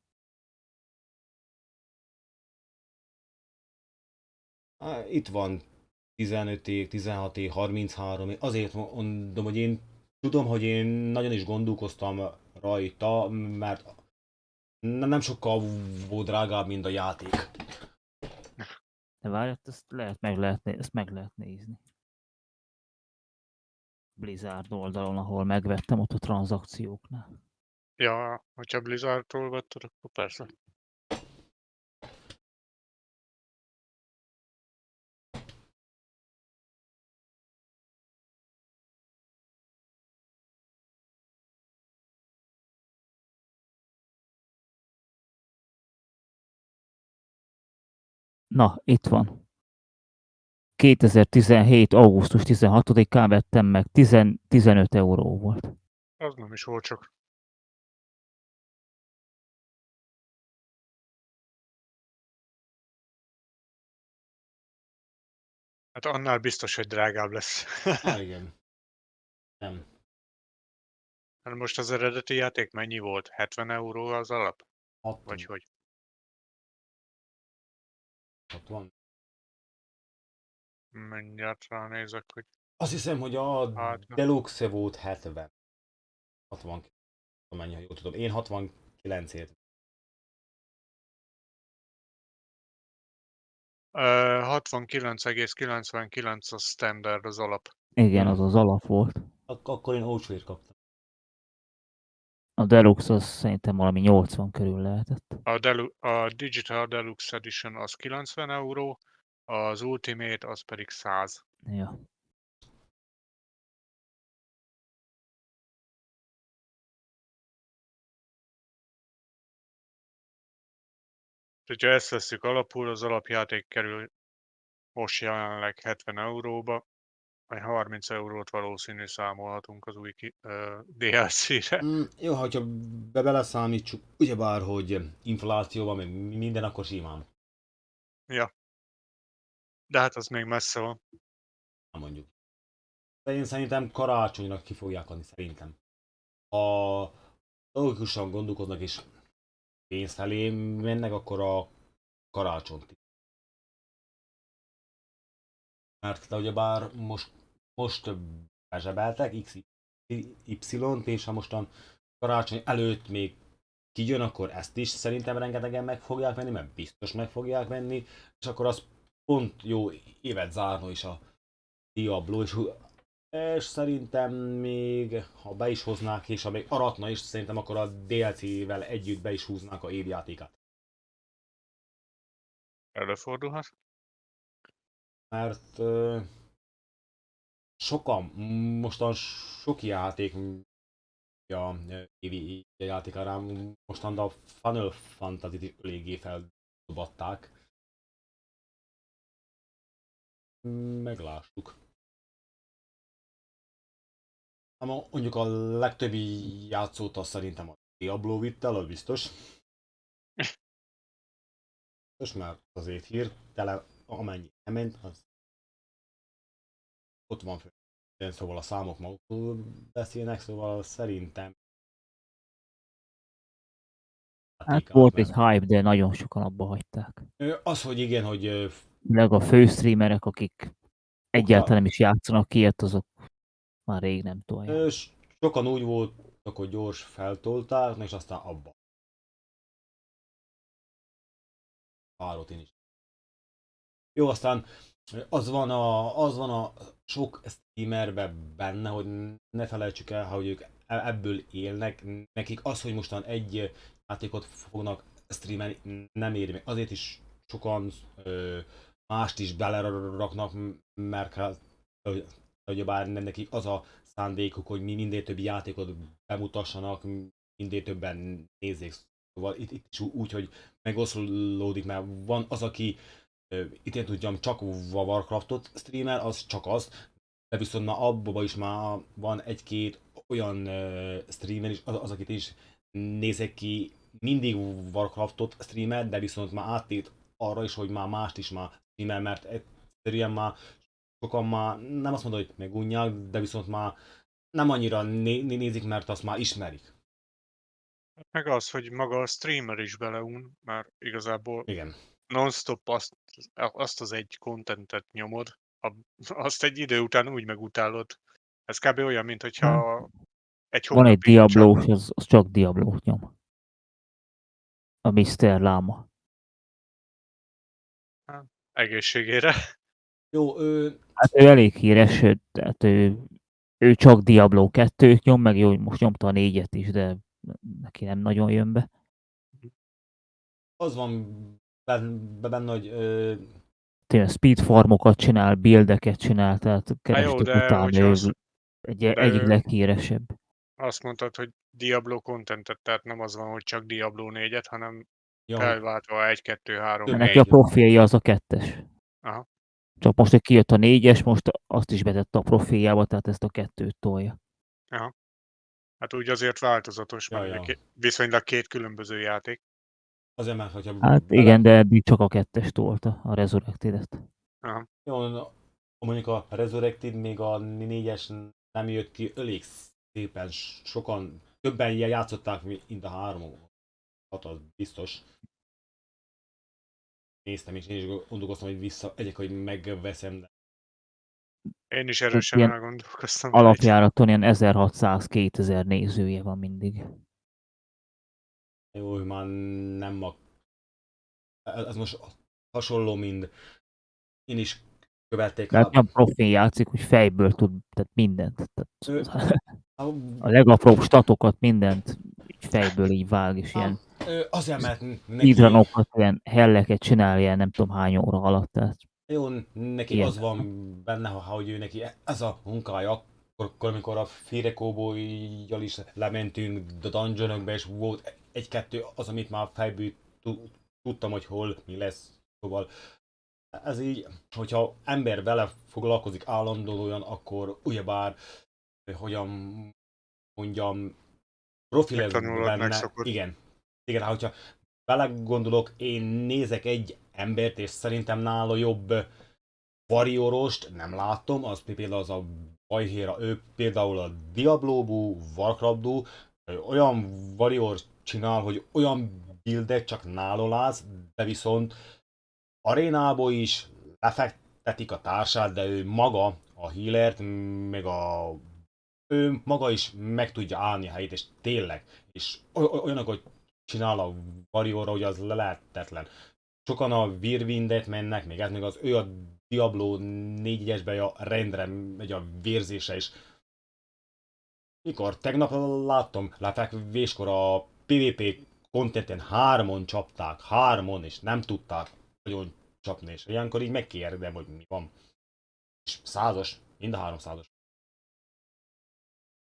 Speaker 1: Itt van 15-ig, 16-ig, 33-ig. Azért mondom, hogy én tudom, hogy én nagyon is gondolkoztam rajta, mert nem sokkal volt drágább, mint a játék.
Speaker 3: De várj, ezt meg lehet nézni. Blizzard oldalon, ahol megvettem, ott a tranzakcióknál.
Speaker 7: Ja, hogyha Blizzardtól vetted, akkor persze.
Speaker 3: Na, itt van. 2017. augusztus 16-án vettem meg, 15 euró volt.
Speaker 7: Az nem is volt csak. Hát annál biztos, hogy drágább lesz.
Speaker 1: Igen. Nem.
Speaker 7: Hát most az eredeti játék mennyi volt? 70 euró az alap?
Speaker 1: 60.
Speaker 7: Vagy hogy?
Speaker 1: 60.
Speaker 7: Mindjárt ránézek, hogy...
Speaker 1: Azt hiszem, hogy a Deluxe volt 70. 60. Amennyi, ha jól tudom. Én 69-ért.
Speaker 7: 69,99 a standard, az alap.
Speaker 3: Igen, az az alap volt.
Speaker 1: Akkor én ócsvért kaptam.
Speaker 3: A Deluxe az szerintem valami 80 körül lehetett.
Speaker 7: A Digital Deluxe Edition az 90 euró, az Ultimate az pedig 100.
Speaker 3: Ja.
Speaker 7: Ha ezt vesszük alapul, az alapjáték kerül most jelenleg 70 euróba, vagy 30 eurót valószínű számolhatunk az új DLC-re.
Speaker 1: Jó, hogyha beleszámítsuk, ugyebár, hogy inflációban, meg minden, akkor simán.
Speaker 7: Ja. De hát az még messze van.
Speaker 1: Nem mondjuk. De én szerintem karácsonyra ki fogják adni, szerintem. Ha logikusan gondolkodnak és pénz felé mennek, akkor a karácsonyt. Mert ugyebár most bezsebeltek XY-t, és ha mostan karácsony előtt még kijön, akkor ezt is szerintem rengetegen meg fogják venni, mert biztos meg fogják venni, és akkor az pont jó évet zárna is a Diablo, és szerintem még, ha be is hoznák, és ha még aratna is, szerintem akkor a DLC-vel együtt be is húznák a évjátékát.
Speaker 7: Előfordulhat.
Speaker 1: Mert sokan, mostan sok játék a évi játékára, mostan a Final Fantasy-t is eléggé feldobatták. Meglássuk. Mondjuk a legtöbbi játszót azt szerintem a Diablo vitt el, az biztos. Most már azért hirtelen, amennyi lement, az ott van fő. Szóval a számok magukról beszélnek, szóval szerintem...
Speaker 3: Hát volt egy hype, de nagyon sokan abba hagyták.
Speaker 1: Az, hogy igen, hogy...
Speaker 3: Főleg a főstreamerek, akik egyáltalán nem is játszanak ilyet, azok már rég nem tolják.
Speaker 1: Sokan úgy voltak, hogy gyors feltolták, és aztán abba. Párot én is. Jó, aztán az van a sok streamerben benne, hogy ne felejtsük el, hogy ők ebből élnek. Nekik az, hogy mostan egy játékot fognak streamelni, nem éri meg. Azért is sokan mást is beleraknak, mert ugyebár nekik az a szándékuk, hogy minél több játékot bemutassanak, minél többen nézzék. Szóval itt is úgy, hogy megoszlódik, mert van az, aki itt én tudjam, csak Warcraftot streamer, az csak az, de viszont már abban is már van egy-két olyan streamer is, az akit is nézek ki, mindig Warcraftot streamer, de viszont már áttét arra is, hogy már mást is már streamer, mert egyszerűen már sokan már nem azt mondom, hogy megunják, de viszont már nem annyira nézik, mert azt már ismerik.
Speaker 7: Meg az, hogy maga a streamer is beleun, mert igazából
Speaker 1: igen.
Speaker 7: Non-stop azt az egy contentet nyomod, azt egy idő után úgy megutálod. Ez kb. Olyan, mint hogyha egy
Speaker 3: Van egy
Speaker 7: hónapig
Speaker 3: Diablo, az csak Diablót nyom. A Mr. Láma.
Speaker 7: Egészségére.
Speaker 1: Jó,
Speaker 3: Hát ő elég híres, tehát ő csak Diablo 2-t nyom, meg jó, most nyomta a 4-et is, de neki nem nagyon jön be.
Speaker 1: Az van benne, hogy
Speaker 3: tényleg speed farmokat csinál, buildeket csinál, tehát kerestük utána, ő egyik leghíresebb.
Speaker 7: Azt mondtad, hogy Diablo contentet, tehát nem az van, hogy csak Diablo 4-et, hanem felváltva 1, 2, 3, 4.
Speaker 3: Neki a profilja az a 2-es.
Speaker 7: Aha.
Speaker 3: Csak most, hogy kijött a 4-es, most azt is betette a profiljába, tehát ezt a 2-t tolja.
Speaker 7: Aha. Hát úgy azért változatos, mert viszonylag két különböző játék.
Speaker 1: Azért már, hogyha
Speaker 3: hát igen, de eddig csak a 2-es tolta, a Resurrected-et.
Speaker 7: Aha.
Speaker 1: Jó, mondjuk a Resurrected még a 4-es nem jött ki elég szépen, sokan, többen játszották, mint a 3-on. Hát az biztos. Néztem és én is gondolkoztam, hogy visszaegyek, hogy megveszem. De...
Speaker 7: Én is erősen elgondolkoztam.
Speaker 3: Alapjáraton ilyen 1600-2000 nézője van mindig.
Speaker 1: Jó, már nem ez most hasonló, mint én is követték.
Speaker 3: Mert nem profin játszik, hogy fejből tud, tehát mindent.
Speaker 1: Ő-
Speaker 3: Tehát a legapróbb statokat, mindent így fejből így vág, és ilyen
Speaker 1: Azért, mert neki,
Speaker 3: speedrunokat, ilyen helleket csinál, ilyen nem tudom hány óra alatt. Tehát
Speaker 1: jó, neki
Speaker 3: ilyen.
Speaker 1: az van benne, hogy ő neki ez a munkája, akkor amikor a Firekóbolyjal is lementünk a dungeonokba, és volt egy-kettő az, amit már fejből tudtam, hogy hol mi lesz. Szóval ez így, hogyha ember vele foglalkozik állandóan, akkor ugyebár, hogyan mondjam, profi lesz
Speaker 7: Megtanulod,
Speaker 1: benne.
Speaker 7: megszokod.
Speaker 1: Igen. Igen, hát hogyha belegondolok, én nézek egy embert, és szerintem nála jobb variorost nem látom, az például az a bajhéra, ő például a Diablo-bú, Warcraft-bú, olyan varior csinál, hogy olyan buildek csak nála látsz, de viszont arénából is lefektetik a társát, de ő maga, a healert, meg ő maga is meg tudja állni a helyét, és tényleg, és olyanokat csinál a Warriorra, hogy az lehetetlen. Sokan a Whirlwindet mennek, még ez még az ő a Diablo 4-esben a rendre megy a vérzése is. Mikor tegnap láttam lefekvéskor a PvP contenten 3-on csapták, 3-on, és nem tudták nagyon csapni, és ilyenkor így megkérdem, hogy mi van. És 100-os, mind a 300-os.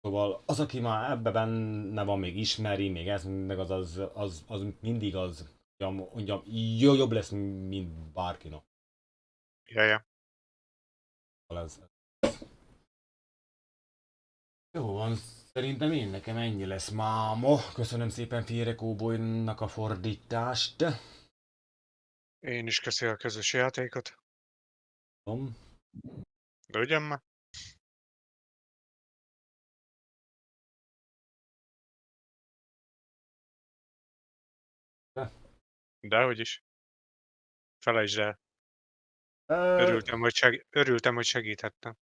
Speaker 1: Szóval az, aki már ebben benne van, még ismeri, még ez, meg az mindig az, mondjam, jobb lesz, mint bárkinak.
Speaker 7: Ja.
Speaker 1: Ez. Jó van, szerintem nekem ennyi lesz máma. Köszönöm szépen Firekóbolynak a fordítást.
Speaker 7: Én is köszönöm a közös játékot.
Speaker 1: Tom.
Speaker 7: Lőgyem már. Dehogy is. Felejtsd el. Örültem, hogy segíthettem.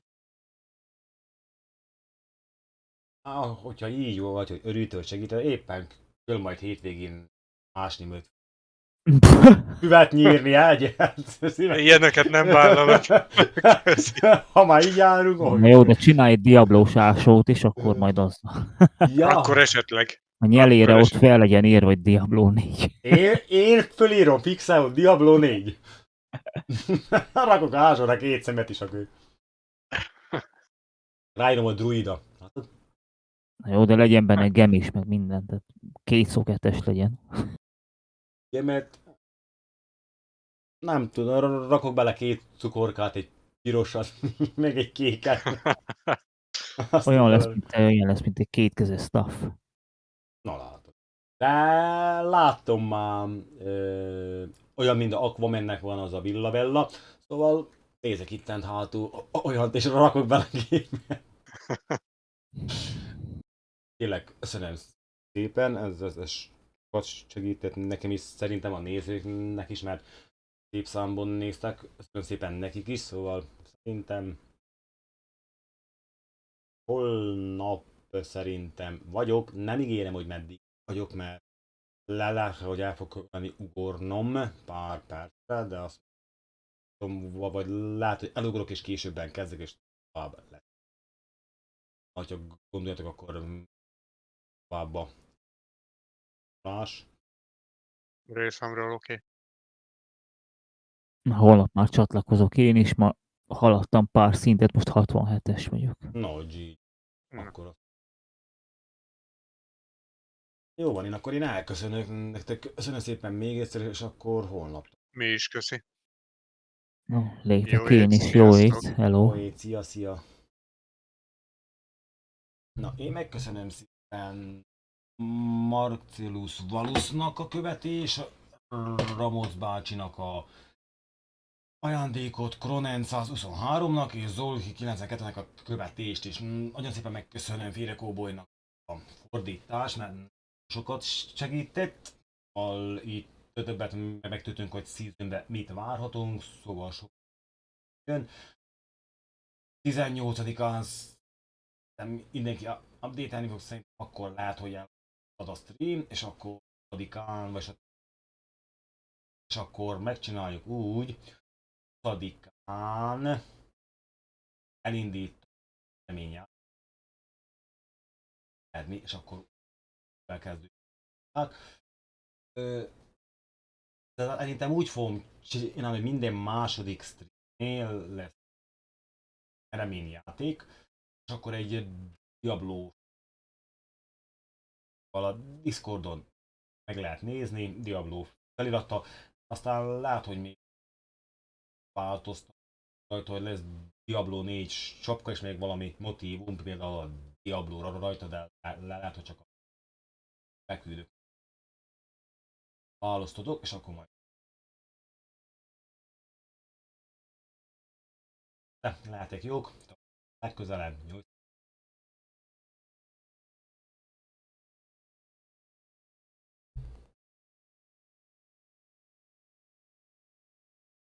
Speaker 1: Hogyha így vagy, hogy örültől segített, éppen kell majd hétvégén ásni mögött. Füvet nyírni, egyet.
Speaker 7: Ilyeneket nem vállalok.
Speaker 1: Ha már így járunk,
Speaker 3: Na jó, de csinálj egy Diablós ásót, és akkor majd az.
Speaker 1: Ja.
Speaker 7: Akkor esetleg.
Speaker 3: A nyelére ott fel legyen írva, hogy Diablo 4.
Speaker 1: Én fölírom fixel, Diablo 4. Rakok ásóra 2 szemet is a kő. Ráírom a druida.
Speaker 3: Na jó, de legyen benne gem is, meg minden. Tehát 2 szoketes legyen.
Speaker 1: Gemet... Nem tudom, rakok bele 2 cukorkát, egy pirosat, meg egy kéket.
Speaker 3: Olyan lesz, mint egy kétkezes staff.
Speaker 1: Na látod. De láttam már olyan, mint a Aquamannek van az a villavella, szóval nézek ittent hátul olyant, és rakok bele képet. Tényleg, köszönöm szépen, ez sokat segített nekem is, szerintem a nézőknek is, mert szép számban néztek, köszönöm szépen nekik is, szóval szerintem holnap szerintem vagyok, nem ígérem, hogy meddig vagyok, mert lehet, hogy el fog ugornom pár percre, de azt mondom, vagy lehet, hogy elugrok és későbben kezdek, és tovább lesz. Ha gondoljatok, akkor továbbba. Más.
Speaker 7: Részemről oké.
Speaker 3: Holnap már csatlakozok én is, ma haladtam pár szintet, most 67-es vagyok.
Speaker 1: No, G. Akkor jó van, akkor én elköszönök nektek. Köszönöm szépen még egyszer, és akkor holnap.
Speaker 7: Mi is köszi.
Speaker 3: No, létek én is, jó ét, hello.
Speaker 1: Jó ét, szia. Na, én megköszönöm szépen Marcellus Valusnak a követés, Ramos bácsinak a ajándékot, Kronen 123-nak és Zolhi 92-nek a követést, és nagyon szépen megköszönöm Firekóbolynak a fordítást, mert sokat segített. Itt többet megtudtunk, hogy seasonben mit várhatunk, szóval sok jön. 18-án mindenki update-elni fog, szerintem akkor lehet, hogy elad a stream, és akkor 20-án, és akkor megcsináljuk úgy, 20-án elindít reménye. És akkor elkezdjük. De szerintem úgy fogom csinálni, hogy minden második streamnél lesz reményjáték, és akkor egy Diablo a Discordon meg lehet nézni, Diablo feliratta, aztán lehet, hogy még változtat rajta, hogy lesz Diablo 4 sapka, és még valami motívum, például a Diablo-ra rajta, de lehet, hogy csak a beküldök. Választodok, és akkor majd lehetek jók, legközelebb